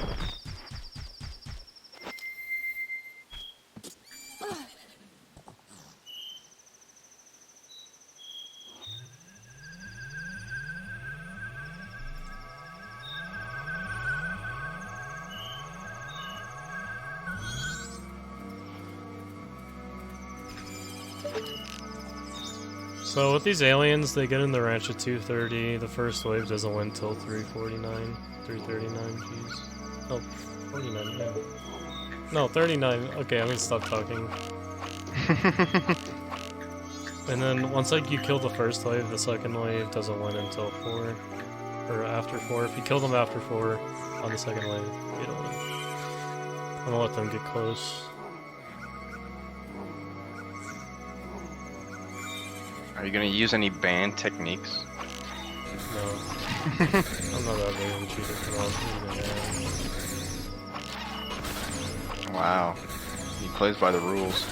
So with these aliens, they get in the ranch at 2:30. The first wave doesn't win till 3:49, 3:39. Jeez. Oh, 49. Yeah. No, 39. Okay, I'm gonna stop talking. And then once like you kill the first wave, the second wave doesn't win until 4 or after 4. If you kill them after 4 on the second wave, you don't win. I'm gonna let them get close. Are you gonna use any banned techniques? No. I'm not that big of a cheater. Come on. Wow. He plays by the rules.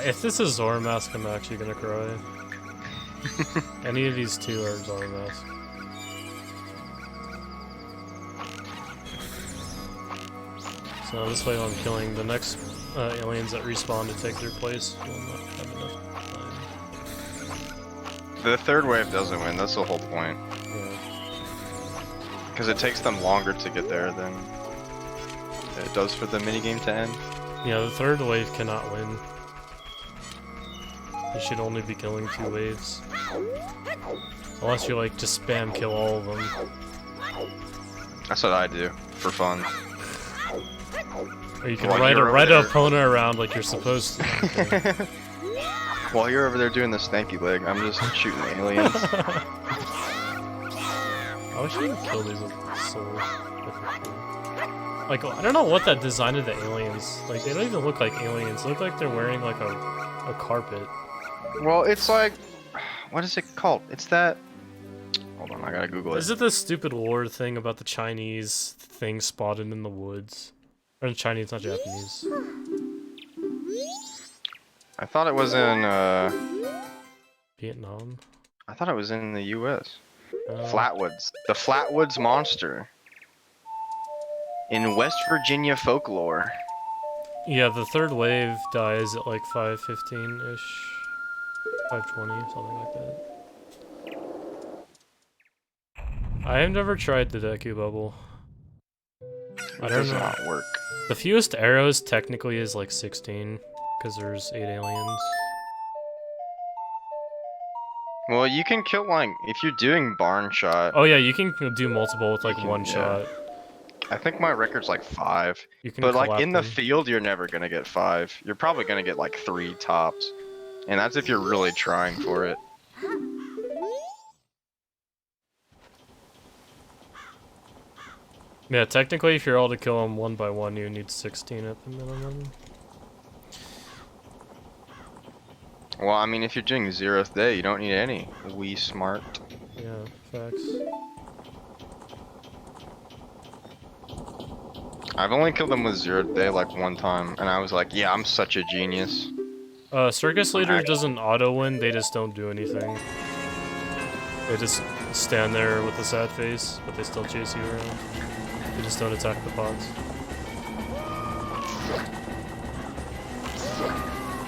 If this is Zora Mask, I'm actually gonna cry. Any of these two are Zora Mask. So this way I'm killing the next aliens that respawn to take their place. Will not have enough time. The third wave doesn't win, that's the whole point. Yeah. Because it takes them longer to get there than it does for the minigame to end. Yeah, the third wave cannot win. You should only be killing 2 waves. Unless you like just spam kill all of them. That's what I do, for fun. Or you can While ride you're a over there- opponent around like you're supposed to. Okay. While you're over there doing the stanky leg, I'm just shooting aliens. I wish you could kill these with soul. Like, I don't know what that design of the aliens. Like, they don't even look like aliens. They look like they're wearing like a carpet. Well, it's like, what is it called? It's that. Hold on, I gotta Google it. Is it this stupid lore thing about the Chinese thing spotted in the woods? Or Chinese, not Japanese. I thought it was in. Vietnam? I thought it was in the U.S. Uh, Flatwoods. The Flatwoods monster. In West Virginia folklore. Yeah, the third wave dies at like 5:15-ish. 5:20, something like that. I have never tried the Deku Bubble. I It don't does know. not work. The fewest arrows technically is like 16, because there's 8 aliens. Well, you can kill like if you're doing barn shot. Oh yeah, you can do multiple with like can- one yeah. shot. I think my record's like 5. You can But like collect in the them. field, you're never gonna get 5. You're probably gonna get like 3 tops, and that's if you're really trying for it. Yeah, technically if you're all to kill them one by one, you need 16 at the minimum. Well, I mean, if you're doing 0th day, you don't need any. We smart. Yeah, facts. I've only killed them with 0th day like one time, and I was like, yeah, I'm such a genius. Circus Leader doesn't auto-win, they just don't do anything. They just stand there with a sad face, but they still chase you around. They just don't attack the pods.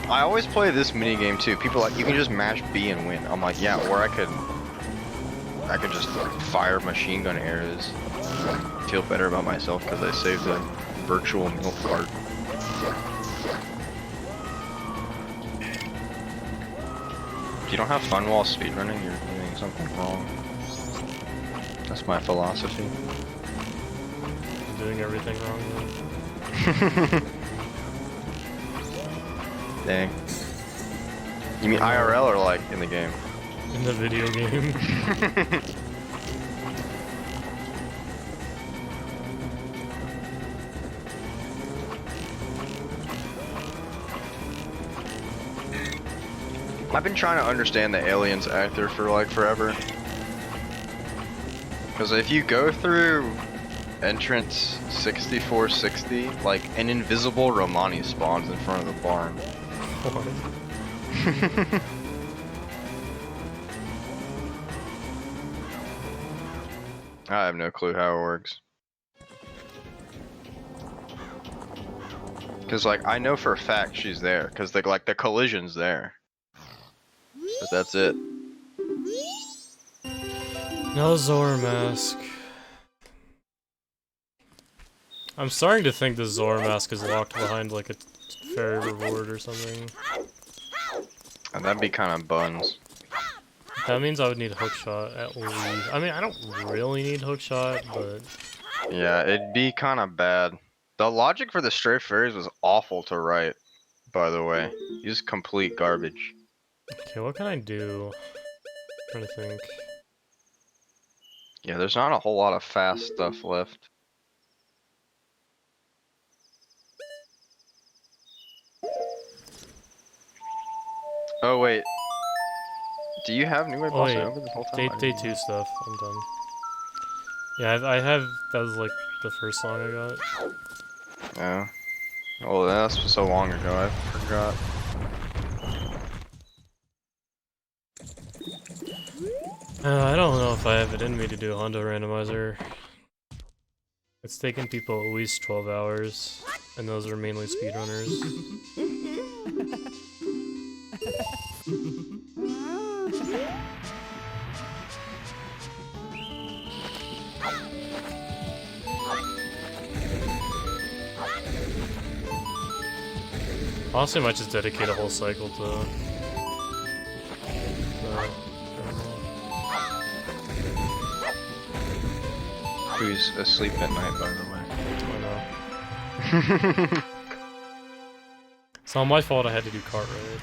I always play this minigame too. People are like, you can just mash B and win. I'm like, yeah, or I could just fire machine gun arrows. Feel better about myself because I saved a virtual milk cart. If you don't have fun while speedrunning, you're doing something wrong. That's my philosophy. I'm doing everything wrong then. Dang. You mean IRL or like in the game? In the video game. I've been trying to understand the aliens actor for like forever. Because if you go through entrance 6460, like an invisible Romani spawns in front of the barn. I have no clue how it works. Cause like I know for a fact she's there, cause the collision's there. But that's it. No Zora mask. I'm starting to think the Zora mask is locked behind like a fairy reward or something. And that'd be kind of buns. That means I would need hookshot at least. I mean, I don't really need hookshot, but Yeah, it'd be kind of bad. The logic for the stray fairies was awful to write, by the way. Just complete garbage. okay, what can I do? I'm trying to think. Yeah, there's not a whole lot of fast stuff left. Oh wait, do you have New Way Oh Boss wait, over this whole time? day 2 stuff. I'm done. Yeah, I have. That was like the first song I got. Yeah. Oh, that's so long ago. I forgot. I don't know if I have it in me to do a Hondo randomizer. It's taken people at least 12 hours, and those are mainly speedrunners. Honestly, I might just dedicate a whole cycle to. Who's asleep at night, by the way? I know. It's not my fault I had to do cart ride.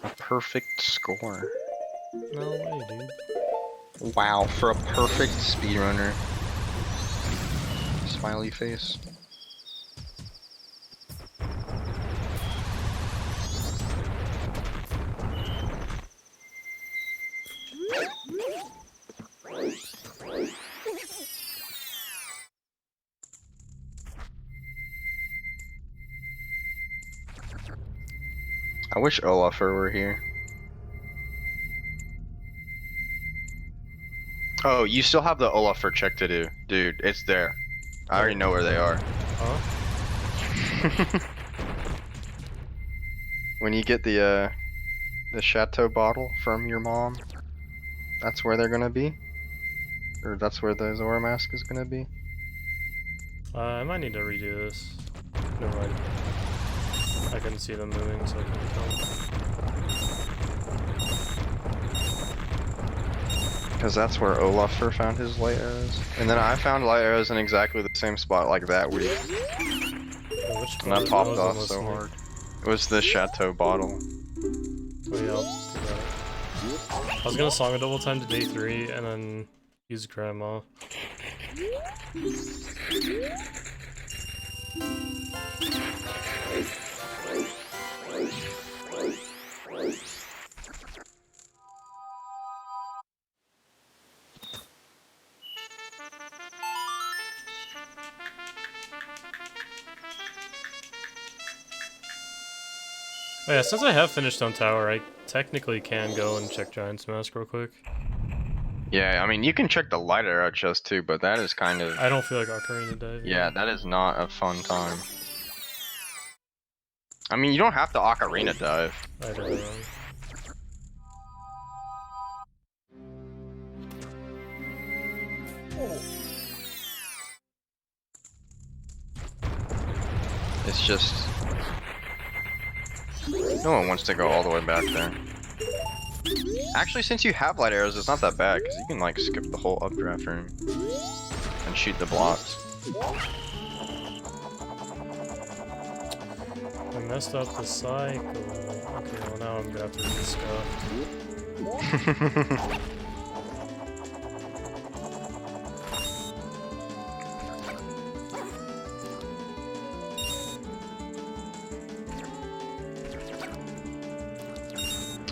A perfect score. No way, dude. Wow, for a perfect speedrunner. Smiley face. I wish Olafur were here. Oh, you still have the Olafur check to do. Dude, it's there. I already know where they are. Huh? When you get the chateau bottle from your mom, that's where they're gonna be? Or that's where the Zora mask is gonna be? I might need to redo this. No mind. I couldn't see them moving, so I couldn't tell. Because that's where Olafur found his light arrows. And then I found light arrows in exactly the same spot like that week. Yeah, which And I one? popped was off almost so me. hard. It was the chateau bottle. Oh yeah, I'll do that. I was gonna song a double time to day 3 and then use grandma. Oh yeah, since I have finished on tower, I technically can go and check Giant's Mask real quick. Yeah, I mean, you can check the light arrow chest too, but that is kind of... I don't feel like Ocarina diving. Yeah, that is not a fun time. I mean, you don't have to Ocarina dive. I did it wrong. It's just... No one wants to go all the way back there. Actually, since you have light arrows, it's not that bad, because you can, like, skip the whole updraft room and shoot the blocks. I messed up the cycle. Okay, well now I'm gonna have to rescuff.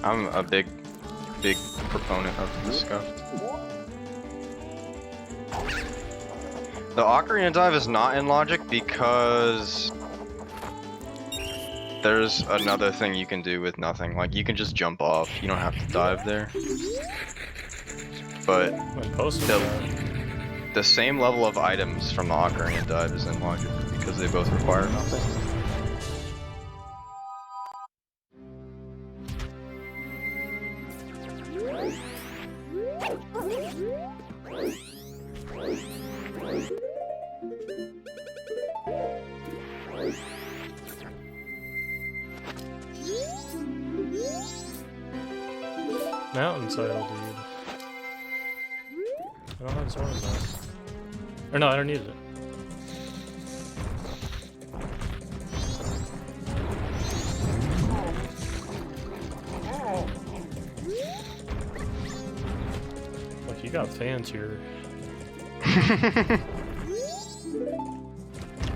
I'm a big proponent of the scuffed. The Ocarina Dive is not in logic because there's another thing you can do with nothing. Like, you can just jump off. You don't have to dive there. But the same level of items from the Ocarina Dive is in logic because they both require nothing. Mountain title, dude. I don't have a sword though. Or no, I don't need it. Look, you got fans here.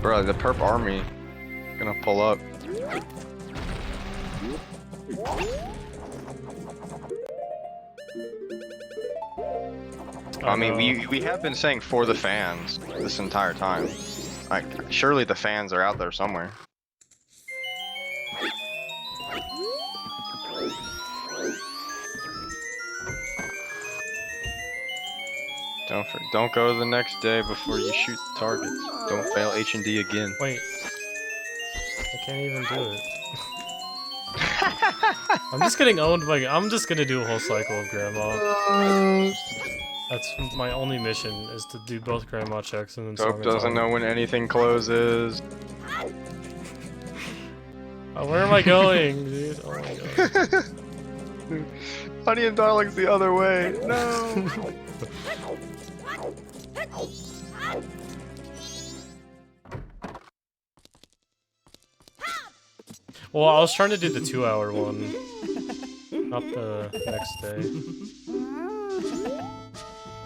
Bro, the perp army gonna pull up. I mean, we have been saying for the fans this entire time. Like, surely the fans are out there somewhere. Don't go the next day before you shoot the targets. Don't fail H&D again. Wait. I can't even do it. I'm just getting owned by. I'm just gonna do a whole cycle of grandma. That's my only mission, is to do both grandma checks and then Dope doesn't know when anything closes. Oh, where am I going, dude? Oh my god. Honey and Darling's the other way. No. Well, I was trying to do the 2-hour one, not the next day.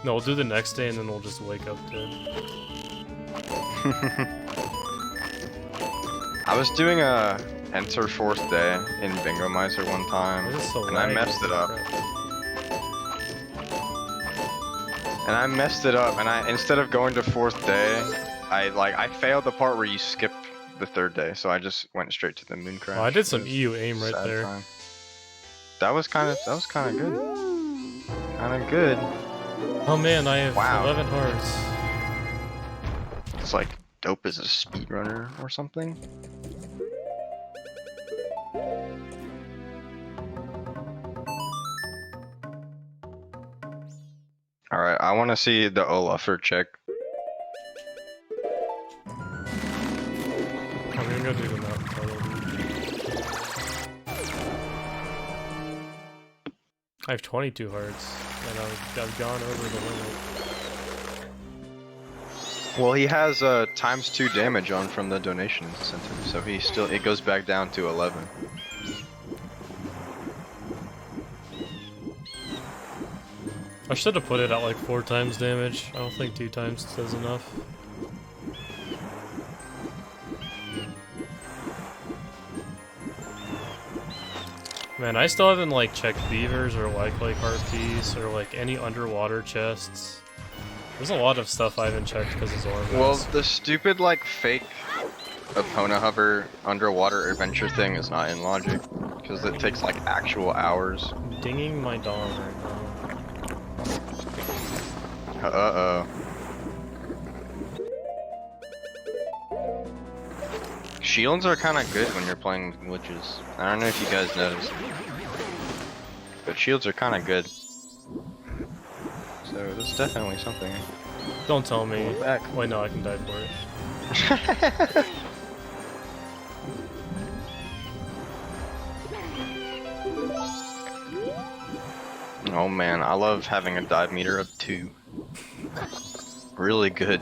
No, we'll do the next day and then we'll just wake up to it. I was doing a enter 4th day in Randomizer one time, and I messed it up. And instead of going to 4th day, I failed the part where you skip the 3rd day, so I just went straight to the moon crash. Oh, I did some EU aim right there. Time. That was kind of good. Kind of good. Oh man, I have 11 hearts. It's like Dope is a speedrunner or something. Alright, I want to see the Olafur check. I'm gonna go do the mountain title. I have 22 hearts, and I've gone over the limit. Well, he has ×2 damage on from the donation incentive, so it goes back down to 11. I should have put it at like 4 times damage. I don't think 2 times does enough. Man, I still haven't like checked beavers or like harpies or like any underwater chests. There's a lot of stuff I haven't checked because it's Orvis. Well, the stupid like fake Epona hover underwater adventure thing is not in logic because it takes like actual hours. I'm dinging my dog right now. Uh-oh. Shields are kind of good when you're playing glitches. I don't know if you guys noticed, but shields are kind of good. So that's definitely something. Don't tell me. Back. Wait, no, I can die for it. Oh man, I love having a dive meter of 2. Really good.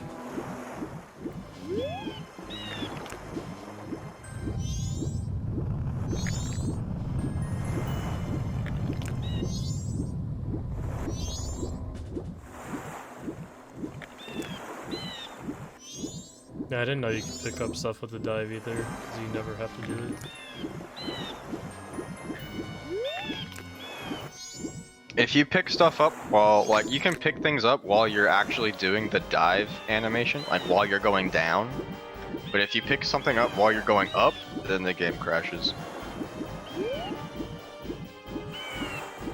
Yeah, I didn't know you could pick up stuff with the dive either, because you never have to do it. If you pick stuff up while, like, you can pick things up while you're actually doing the dive animation, like while you're going down. But if you pick something up while you're going up, then the game crashes.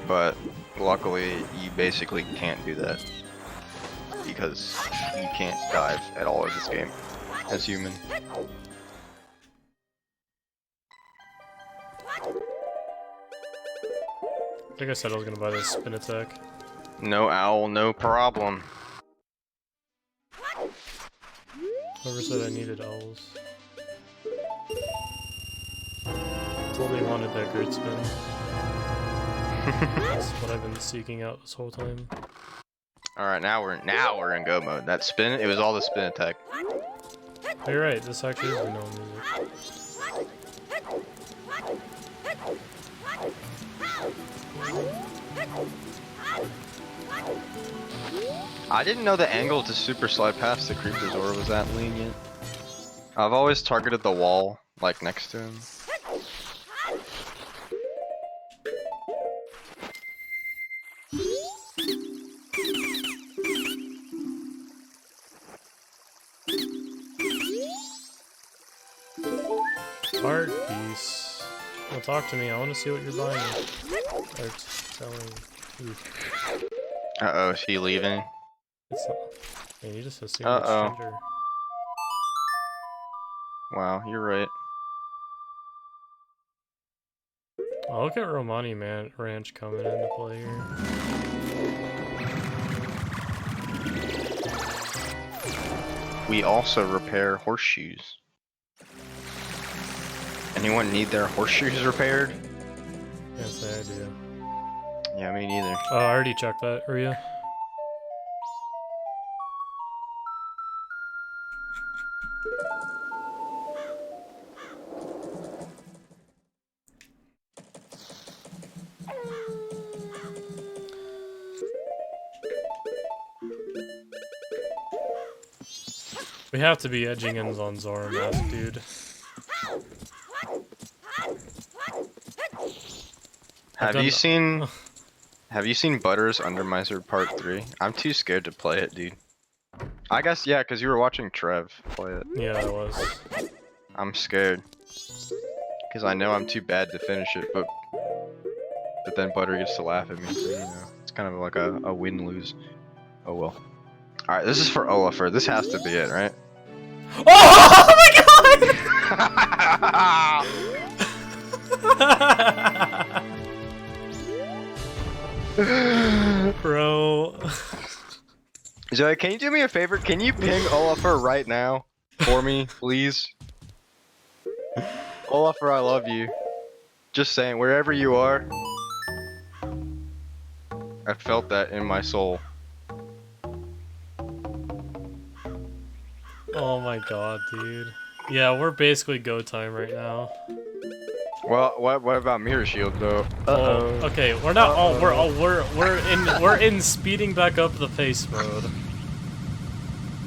But luckily, you basically can't do that because you can't dive at all in this game as human. I think I said I was gonna buy this spin attack. No owl, no problem. Whoever said I needed owls. Totally wanted that great spin. That's what I've been seeking out this whole time. Alright, now we're in go mode. That spin, it was all the spin attack. Oh, you're right, this actually is Reno music. I didn't know the angle to super slide past the creeper's aura was that lenient. I've always targeted the wall, like next to him. Art piece. Well, talk to me. I want to see what you're buying. Art selling. Oof. Uh-oh, is he leaving? It's not. Man, you just assume Uh-oh. it's stranger. Wow, you're right. Oh, look at Romani Ranch coming into play here. We also repair horseshoes. Anyone need their horseshoes repaired? Yes, I do. Yeah, me neither. Oh, I already checked that, Rhea. We have to be edging ins on Zora Mask, dude. Have you seen Butter's Randomizer Part 3? I'm too scared to play it, dude. I guess, yeah, because you were watching Trev play it. Yeah, I was. I'm scared. Because I know I'm too bad to finish it, but then Butter gets to laugh at me, so, you know, it's kind of like a win-lose. Oh well. Alright, this is for Olafur. This has to be it, right? Oh my god! Bro. Zoe, can you do me a favor? Can you ping Olafur right now? For me, please? Olafur, I love you. Just saying, wherever you are. I felt that in my soul. Oh my god, dude. Yeah, we're basically go time right now. Well, what about Mirror Shield though? Oh, okay, we're not. We're in speeding back up the pace mode.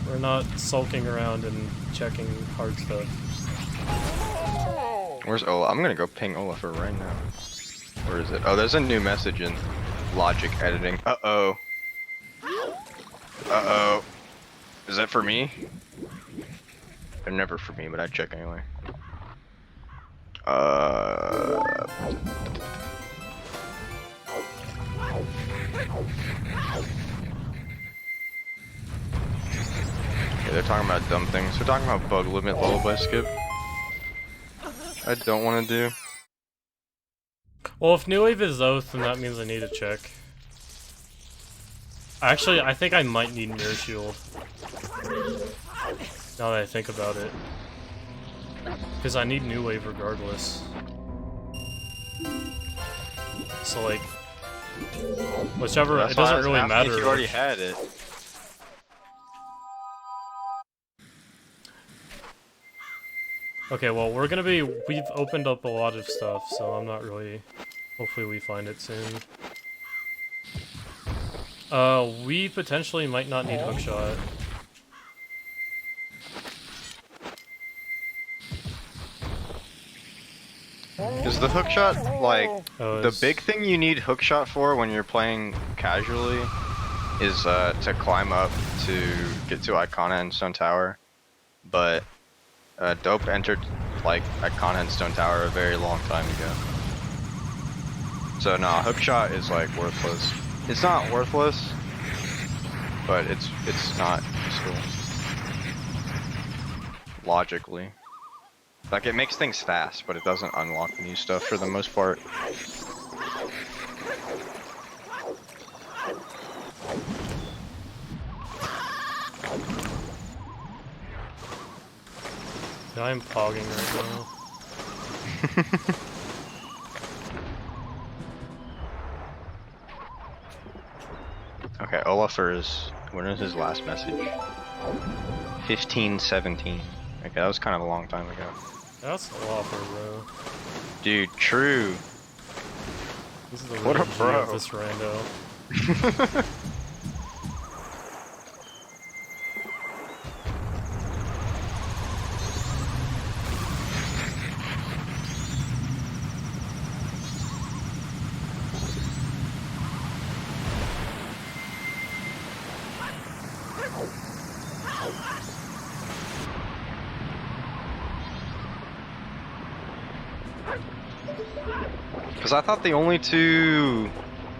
We're not sulking around and checking hard stuff. Where's Ola? I'm gonna go ping Olafur right now. Where is it? Oh, there's a new message in logic editing. Uh-oh. Uh-oh. Is that for me? They're never for me, but I check anyway. Yeah, they're talking about dumb things. They're talking about bug limit lullaby skip. I don't want to do. Well, if New Wave is Oath, then that means I need to check. Actually, I think I might need Mirror Shield. Now that I think about it. Because I need New Wave regardless. So, like... whichever, it doesn't really matter. You already had it. Okay, well, we've opened up a lot of stuff, so I'm not really... Hopefully we find it soon. We potentially might not need hookshot. Because Because the hookshot, like, Oh, the it's- big thing you need hookshot for when you're playing casually is to climb up to get to Icona and Stone Tower. But Dope entered like Icona and Stone Tower a very long time ago. So nah, hookshot is like worthless. It's not worthless, but it's not useful. Logically. Like it makes things fast, but it doesn't unlock new stuff for the most part. Yeah, I'm pogging right now. Okay, Olafur is, when is his last message? 1517. Okay, that was kind of a long time ago. That's a lot for bro. Dude, true. This is the What a real G bro. of this rando. Because I thought the only two,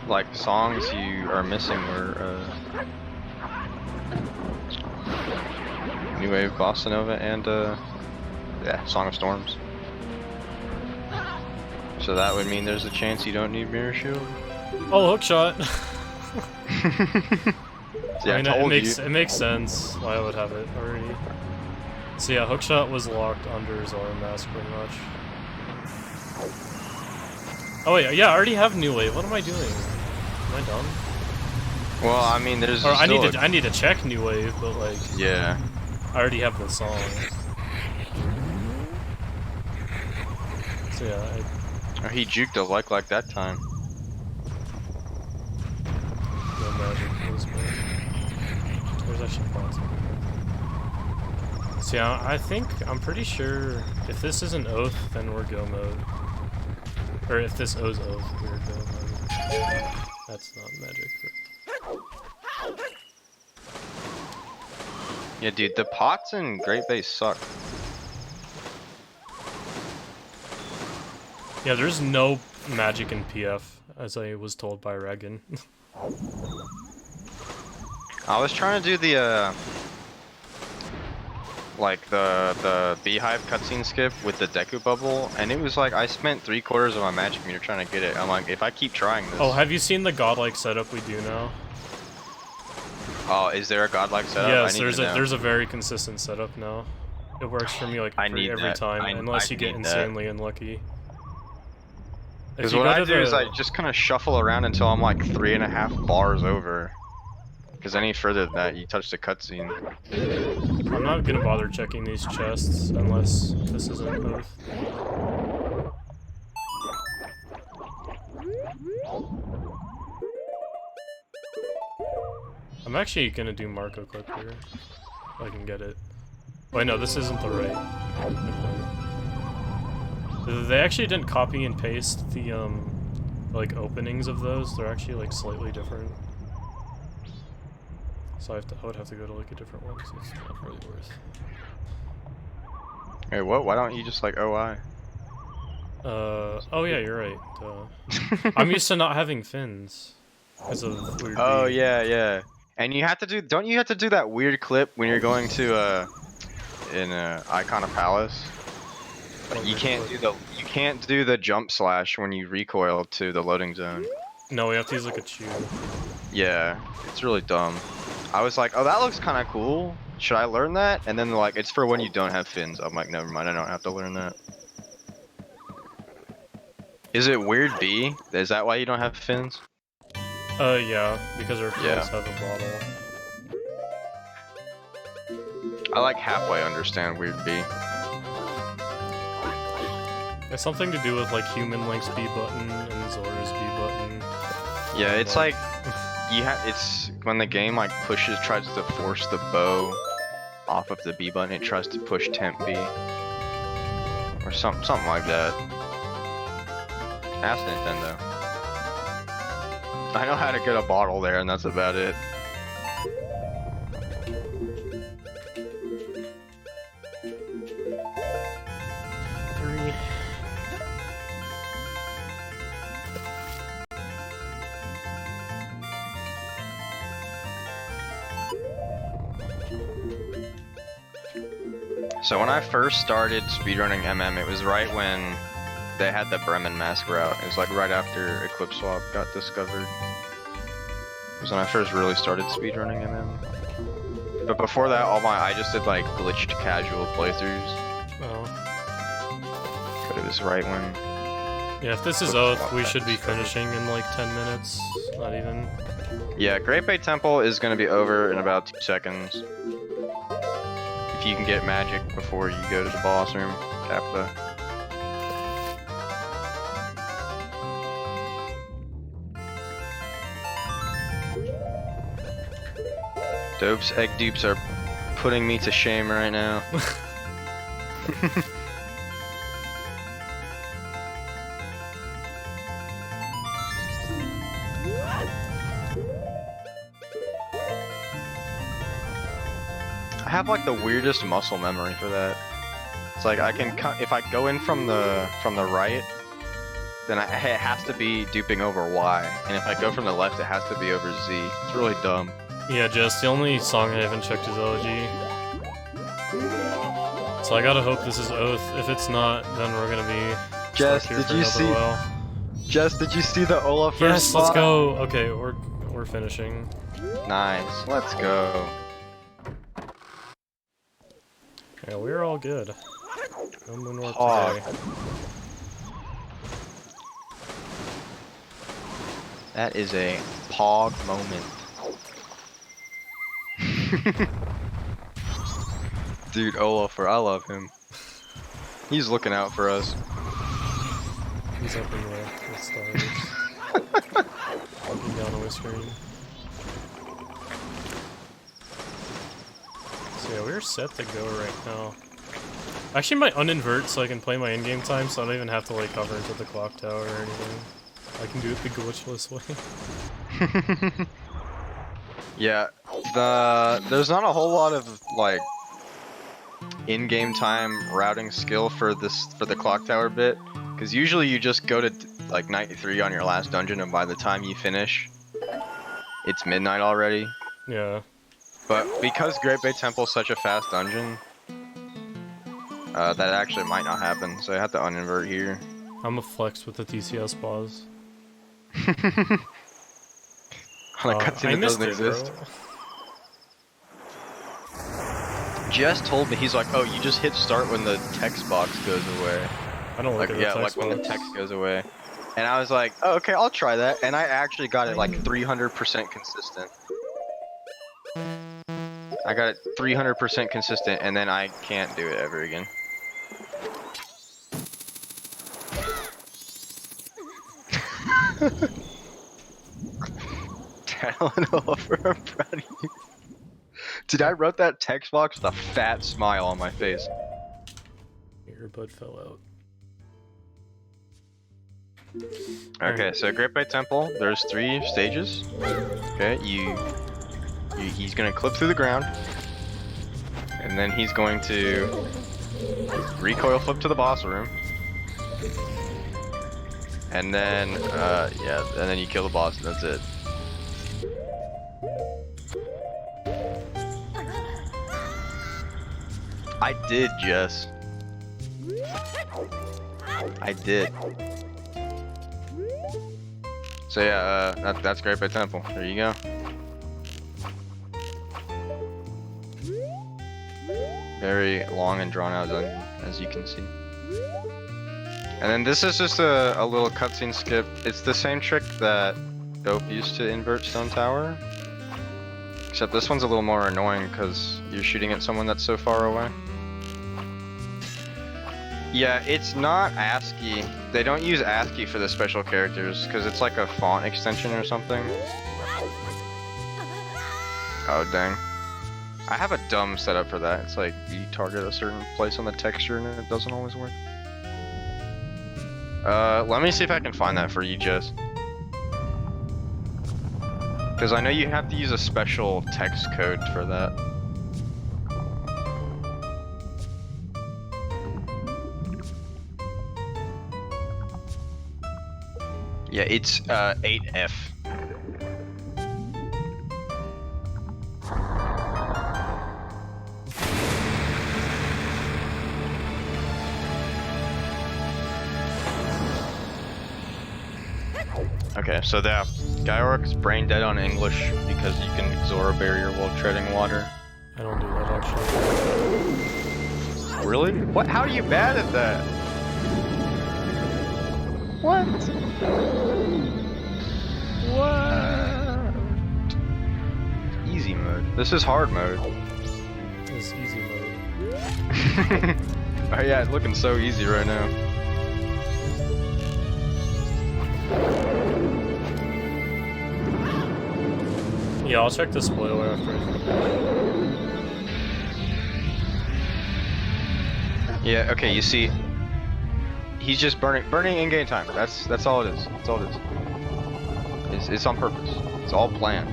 like, songs you are missing were, New Wave Bossa Nova and, yeah, Song of Storms. So that would mean there's a chance you don't need Mirror Shield? Oh, hookshot! See, I mean, told it makes sense why I would have it already. So yeah, hookshot was locked under Zora Mask pretty much. Oh wait, yeah, I already have New Wave. What am I doing? Am I dumb? Well, I mean, there's Or still I need to check New Wave, but like, yeah. I already have the song. So yeah, Oh, he juked a like that time. no magic for this one. There's actually points. So yeah, I'm pretty sure if this isn't Oath, then we're go mode. Or if this O's Oath, we're go mode. That's not magic. Yeah, dude, the pots in Great Base suck. Yeah, there's no magic in PF, as I was told by Regan. I was trying to do the, like the beehive cutscene skip with the Deku bubble, and it was like I spent 3/4 of my magic meter trying to get it. I'm like, if I keep trying this. Oh, have you seen the godlike setup we do now? Oh, is there a godlike setup? Yes, I need to know. there's a very consistent setup now. It works for me like every time, unless you get insanely unlucky. Because what I do is I just kind of shuffle around until I'm like 3.5 bars over. Because any further than that, you touch the cutscene. I'm not gonna bother checking these chests unless this isn't Oath. I'm actually gonna do Marco Clip here. If I can get it. Wait, no, this isn't the right. They actually didn't copy and paste the, like, openings of those. They're actually, like, slightly different. So I would have to go to, like, a different one, so it's not really worth. Hey, what? Why don't you just, like, OI? Oh yeah, you're right. I'm used to not having fins. Because of weird Oh, being. yeah. And you have to do, don't you have to do that weird clip when you're going to, in, Icona Palace? Like, you can't do the jump slash when you recoil to the loading zone. No, we have to use, like, a chew. Yeah, it's really dumb. I was like, oh, that looks kind of cool. Should I learn that? And then, like, it's for when you don't have fins. I'm like, never mind, I don't have to learn that. Is it weird B? Is that why you don't have fins? Yeah, because our fins have a bottle. I like halfway understand weird B. It's something to do with, like, Human Link's B button and Zora's B button. Yeah, it's like it's when the game like tries to force the bow off of the B button, it tries to push temp B. Or something like that. Ask Nintendo. I know how to get a bottle there, and that's about it. Three. So when I first started speedrunning MM, it was right when they had the Bremen mask route. It was like right after Eclipse Swap got discovered. It was when I first really started speedrunning MM. But before that, I just did like glitched casual playthroughs. Oh. But it was right when. Yeah, if this is Oath, we should be finishing in like 10 minutes. Not even. Yeah, Great Bay Temple is going to be over in about 2 seconds. If you can get magic before you go to the boss room, Kappa. Dope's egg dupes are putting me to shame right now. I have like the weirdest muscle memory for that. It's like I can if I go in from the right, then it has to be duping over Y, and if I go from the left, it has to be over Z. It's really dumb. Yeah, Jess, the only song I haven't checked is Elegy. So I gotta hope this is Oath. If it's not, then we're gonna be Jess, stuck here did for you another see? while. Jess, did you see the Olaf first Yes, let's spot? go. Okay, we're finishing. Nice. Let's go. Yeah, we're all good. No moonwalk Hog. today. That is a pog moment. Dude, Olafur, I love him. He's looking out for us. He's up in the stars. Looking down on my screen. So yeah, we're set to go right now. I actually might uninvert so I can play my in-game time, so I don't even have to like cover into the clock tower or anything. I can do it the glitchless way. Yeah, there's not a whole lot of like in-game time routing skill for the clock tower bit, because usually you just go to like night 3 on your last dungeon, and by the time you finish, it's midnight already. Yeah. But because Great Bay Temple is such a fast dungeon, that actually might not happen. So I have to uninvert here. I'm a flex with the TCS pause. On a cutscene that doesn't exist. Jess told me, he's like, oh, you just hit start when the text box goes away. I don't Like, like yeah, like when the text goes away. And I was like, oh, okay, I'll try that. And I actually got it like 300% consistent. I got it 300% consistent, and then I can't do it ever again. Talon Oliver, I'm proud of you. Dude, I wrote that text box with a fat smile on my face. Your earbud fell out. Okay, so Great Bay Temple, there's 3 stages. Okay, he's gonna clip through the ground, and then he's going to recoil flip to the boss room, and then yeah, and then you kill the boss, and that's it. I did, Jess. I did. So yeah, that's Great Bay Temple. There you go. Very long and drawn out dungeon, as you can see. And then this is just a little cutscene skip. It's the same trick that Dope used to invert Stone Tower. Except this one's a little more annoying because you're shooting at someone that's so far away. Yeah, it's not ASCII. They don't use ASCII for the special characters because it's like a font extension or something. Oh, dang. I have a dumb setup for that. It's like you target a certain place on the texture and it doesn't always work. Let me see if I can find that for you, Jess. Because I know you have to use a special text code for that. Yeah, it's 8F. Okay, so that Gyork's brain dead on English because you can exort a barrier while treading water. I don't do that actually. Really? What? How are you bad at that? What? What? Easy mode. This is hard mode. It's easy mode. Oh yeah, it's looking so easy right now. Yeah, I'll check the spoiler after. Yeah, okay, you see, he's just burning in-game time. That's all it is. That's all it is. It's on purpose. It's all planned.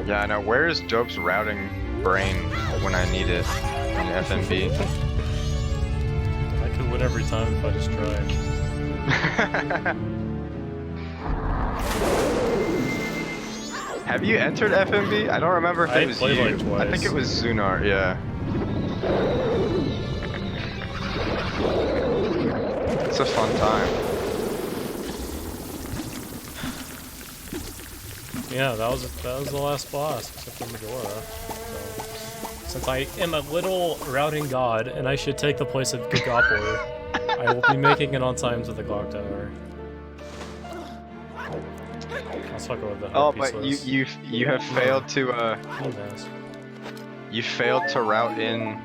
Yeah, I know. Where is Dope's routing brain when I need it in FMB? I could win every time if I just tried. Have you entered FMB? I don't remember if I it was played you. like twice. I think it was Zunar, yeah. It's a fun time. Yeah, that was the last boss, except for Majora. So, since I am a little routing god, and I should take the place of Gigapor, I will be making it on time to the clock tower. Let's talk about the Oh, but you have failed to you failed to route in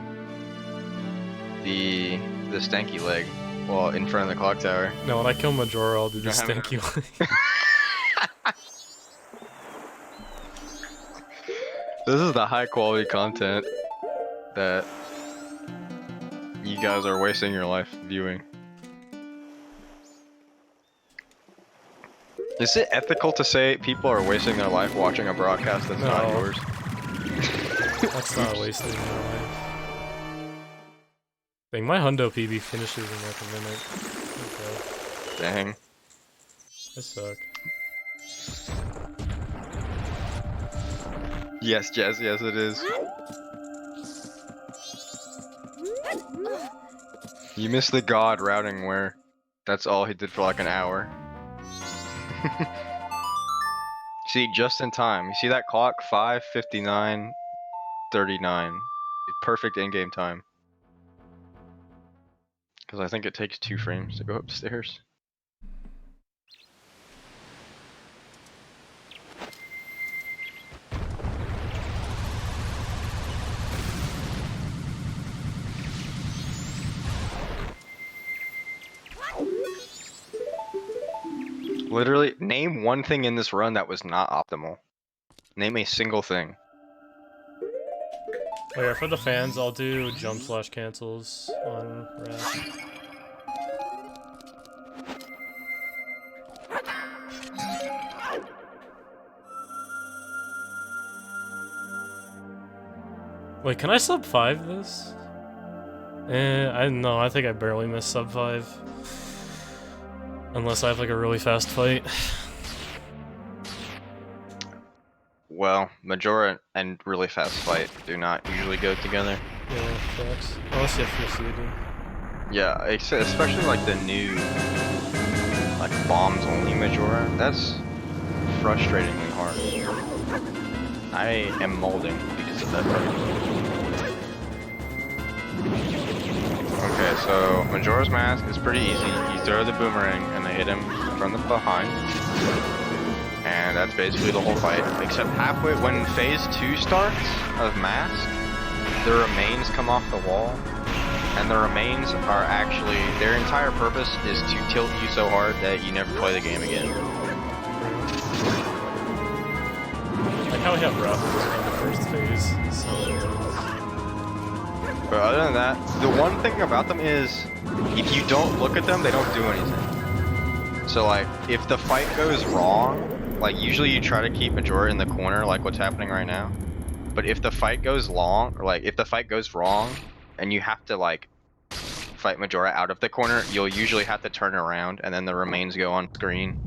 the stanky leg while in front of the clock tower. No, when I kill Majora, I'll do the stinky leg. This is the high quality content that you guys are wasting your life viewing. Is it ethical to say people are wasting their life watching a broadcast that's not No. yours? That's not wasting my life. Dang, my Hundo PB finishes in like a minute. Okay. Dang. I suck. Yes, Jess, yes it is. You missed the god routing where that's all he did for like an hour. See, just in time. You see that clock? 5:59:39. Perfect in-game time. Because I think it takes 2 frames to go upstairs. Literally, name one thing in this run that was not optimal. Name a single thing. Oh yeah, for the fans, I'll do jump/cancels on Wrath. Wait, can I sub 5 this? I don't know, I think I barely missed sub 5. Unless I have like a really fast fight. Well, Majora and really fast fight do not usually go together. Yeah, facts. Unless you have full CD. Yeah, especially like the new, like bombs only Majora. That's frustratingly hard. I am molding because of that. Okay, so Majora's Mask is pretty easy. You throw the boomerang and they hit him from the behind. And that's basically the whole fight. Except halfway, when phase 2 starts of Mask, the remains come off the wall. And the remains are actually, their entire purpose is to tilt you so hard that you never play the game again. Like how we have raffles in the first phase. So But other than that, the one thing about them is, if you don't look at them, they don't do anything. So like, if the fight goes wrong, like usually you try to keep Majora in the corner, like what's happening right now. But if the fight goes long, or like if the fight goes wrong, and you have to like fight Majora out of the corner, you'll usually have to turn around, and then the remains go on screen,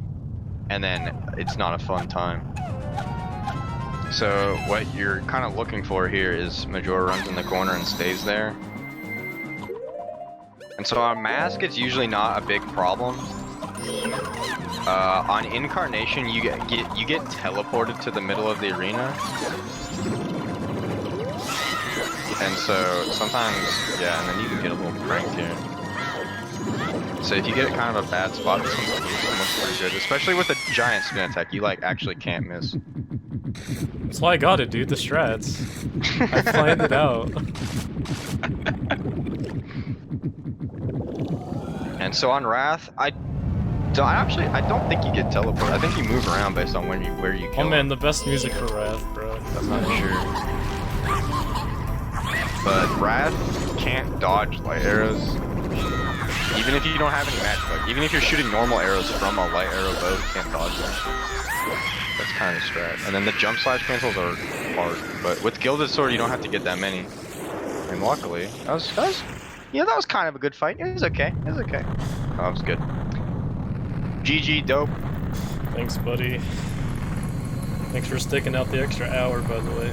and then it's not a fun time. So what you're kind of looking for here is Majora runs in the corner and stays there. And so on Mask, it's usually not a big problem. On Incarnation, you get teleported to the middle of the arena. And so sometimes, yeah, and then you can get a little pranked here. So if you get kind of a bad spot, this one's pretty good. Especially with a giant spin attack, you like actually can't miss. that's why I got it, dude. The strats. I planned it out. And so on Wrath, I don't think you get teleported. I think you move around based on where you kill. Oh man, the best music for Wrath, bro. I'm not sure. But Wrath can't dodge light arrows. Even if you don't have any magic, like even if you're shooting normal arrows from a light arrow bow, you can't dodge them. That's kind of strat. And then the jump slash cancels are hard. But with Gilded Sword, you don't have to get that many. And luckily, that was kind of a good fight. It was okay. It was okay. Oh, that was good. GG, dope. Thanks, buddy. Thanks for sticking out the extra hour, by the way.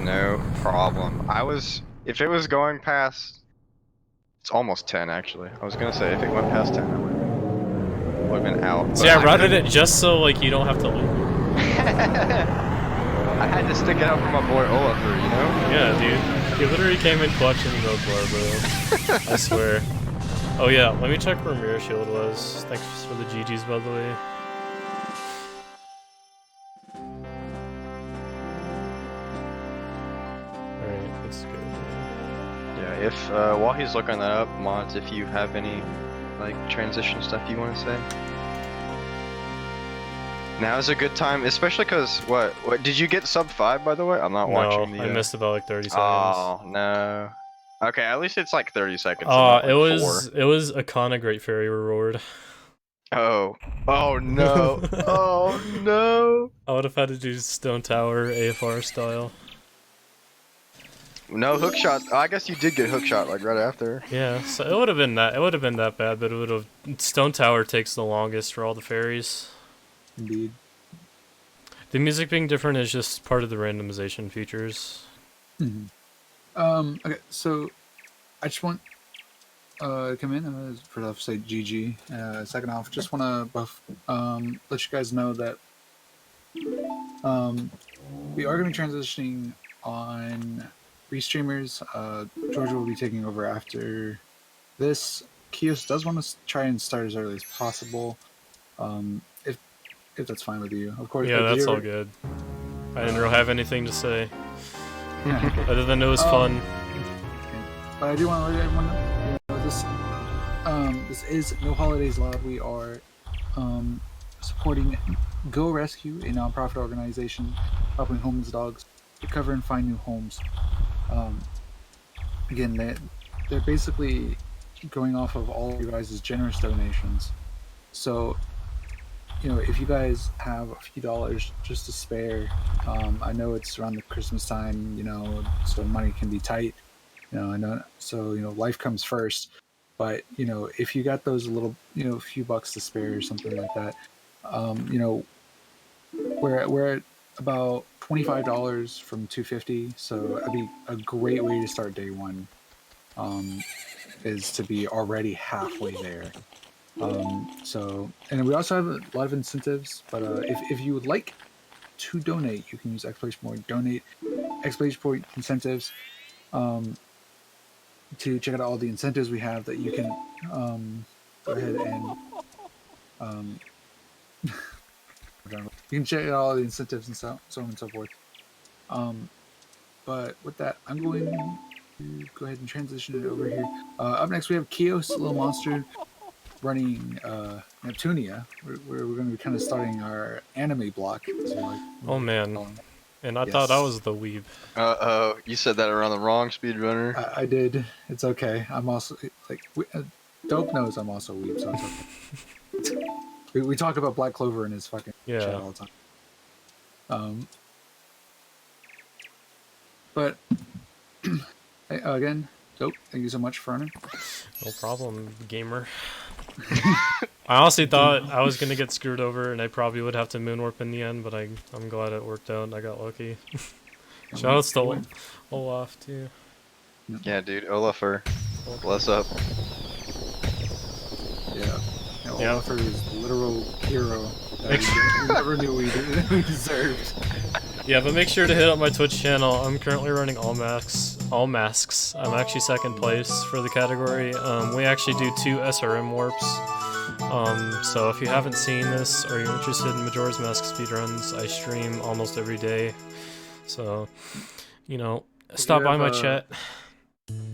No problem. If it was going past, it's almost 10 actually. I was gonna say if it went past 10, I would have been out. See, I routed it just so like you don't have to leave. I had to stick it out for my boy Olafur, you know? Yeah, dude. He literally came in clutch in the bar, bro. I swear. Oh yeah, let me check where Mirror Shield was. Thanks for the GGs, by the way. Alright, let's go. Yeah, if while he's looking that up, mods, if you have any like transition stuff you want to say. Now is a good time, especially because what did you get sub 5 by the way? I'm not watching the. No, I missed about like 30 seconds. Oh no. Okay, at least it's like 30 seconds. It was a Kana Great Fairy reward. Oh no. Oh no. I would have had to do Stone Tower AFR style. No hookshot. Oh, I guess you did get hookshot like right after. Yeah, so it would have been that bad, but it would have. Stone Tower takes the longest for all the fairies. Indeed. The music being different is just part of the randomization features. Mm-hmm. Okay, so I just want to come in first off say GG. Second off, just want to let you guys know that we are going to be transitioning on restreamers. Georgia will be taking over after this. Kios does want to try and start as early as possible. If that's fine with you, of course. Yeah, that's all good. I didn't really have anything to say. Other than it was fun. But I do want to let everyone know this is No Holidays Allowed. We are supporting Go Rescue, a nonprofit organization helping homeless dogs recover and find new homes. Again, they're basically going off of all of you guys' generous donations. So, if you guys have a few dollars just to spare, I know it's around the Christmas time, so money can be tight. I know, so life comes first. But if you got those little, few bucks to spare or something like that, we're at about $25 from $250. So that'd be a great way to start day one. Is to be already halfway there. And we also have a lot of incentives, but if you would like to donate, you can use exclamation point donate, exclamation point incentives. to check out all the incentives we have that you can go ahead and you can check out all the incentives and so on and so forth. But with that, I'm going to go ahead and transition it over here. Up next, we have Kios, Little Monster, running Neptunia. We're going to be kind of starting our anime block. As we like, Oh man, and I Yes. thought I was the weeb. Uh-oh, you said that around the wrong speedrunner. I did. It's okay. I'm also like Dope knows I'm also weeb, so it's okay. we talk about Black Clover in his fucking chat all the time. But hey, again, Dope, thank you so much for running. No problem, gamer. I honestly thought I was gonna get screwed over and I probably would have to moonwarp in the end, but I'm glad it worked out and I got lucky. Shoutouts to Olaf too. Yeah, dude, Olafur, bless up. Yeah. Yeah. Olafur is the literal hero that we never knew we deserved. Yeah, but make sure to hit up my Twitch channel. I'm currently running all masks. I'm actually second place for the category. We actually do 2 SRM warps. So if you haven't seen this or you're interested in Majora's Mask speedruns, I stream almost every day. So, you know, stop by my chat.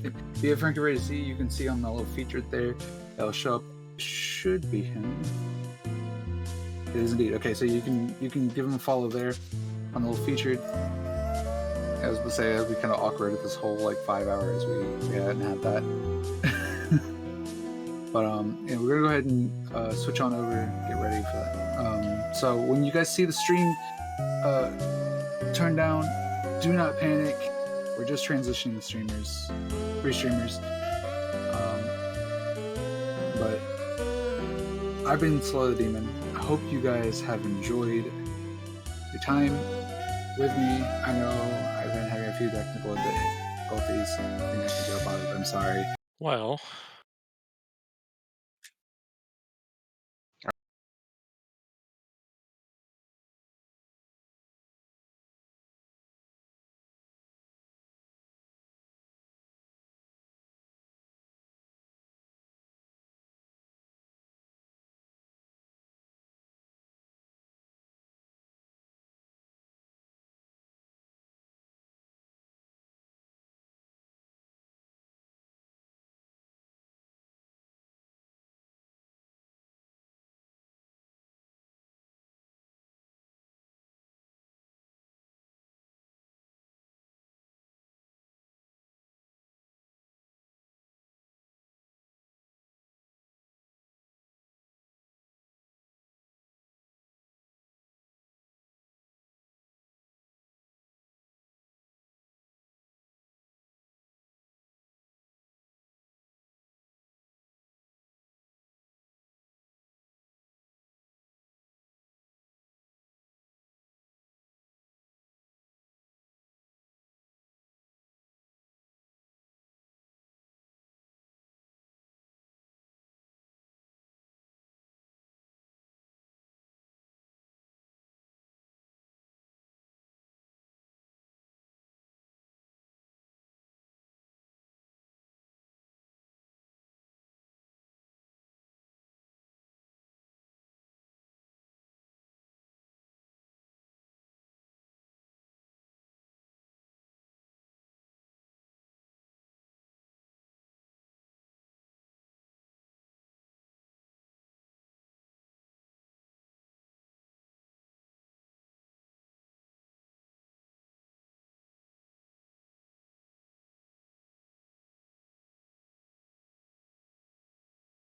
If you have Frankie Ready to See, you can see on the little featured there. That'll show up. Should be him. It is indeed. Okay, so you can give him a follow there on the little featured. As we say, we kind of awkward at this whole like 5 hours we hadn't had that. But yeah, we're gonna go ahead and switch on over and get ready for that. So when you guys see the stream turn down, do not panic. We're just transitioning streamers, free streamers. But I've been Slow the Demon. I hope you guys have enjoyed your time with me. I know I've been having a few technical difficulties. I think I can do about it. I'm sorry. Well,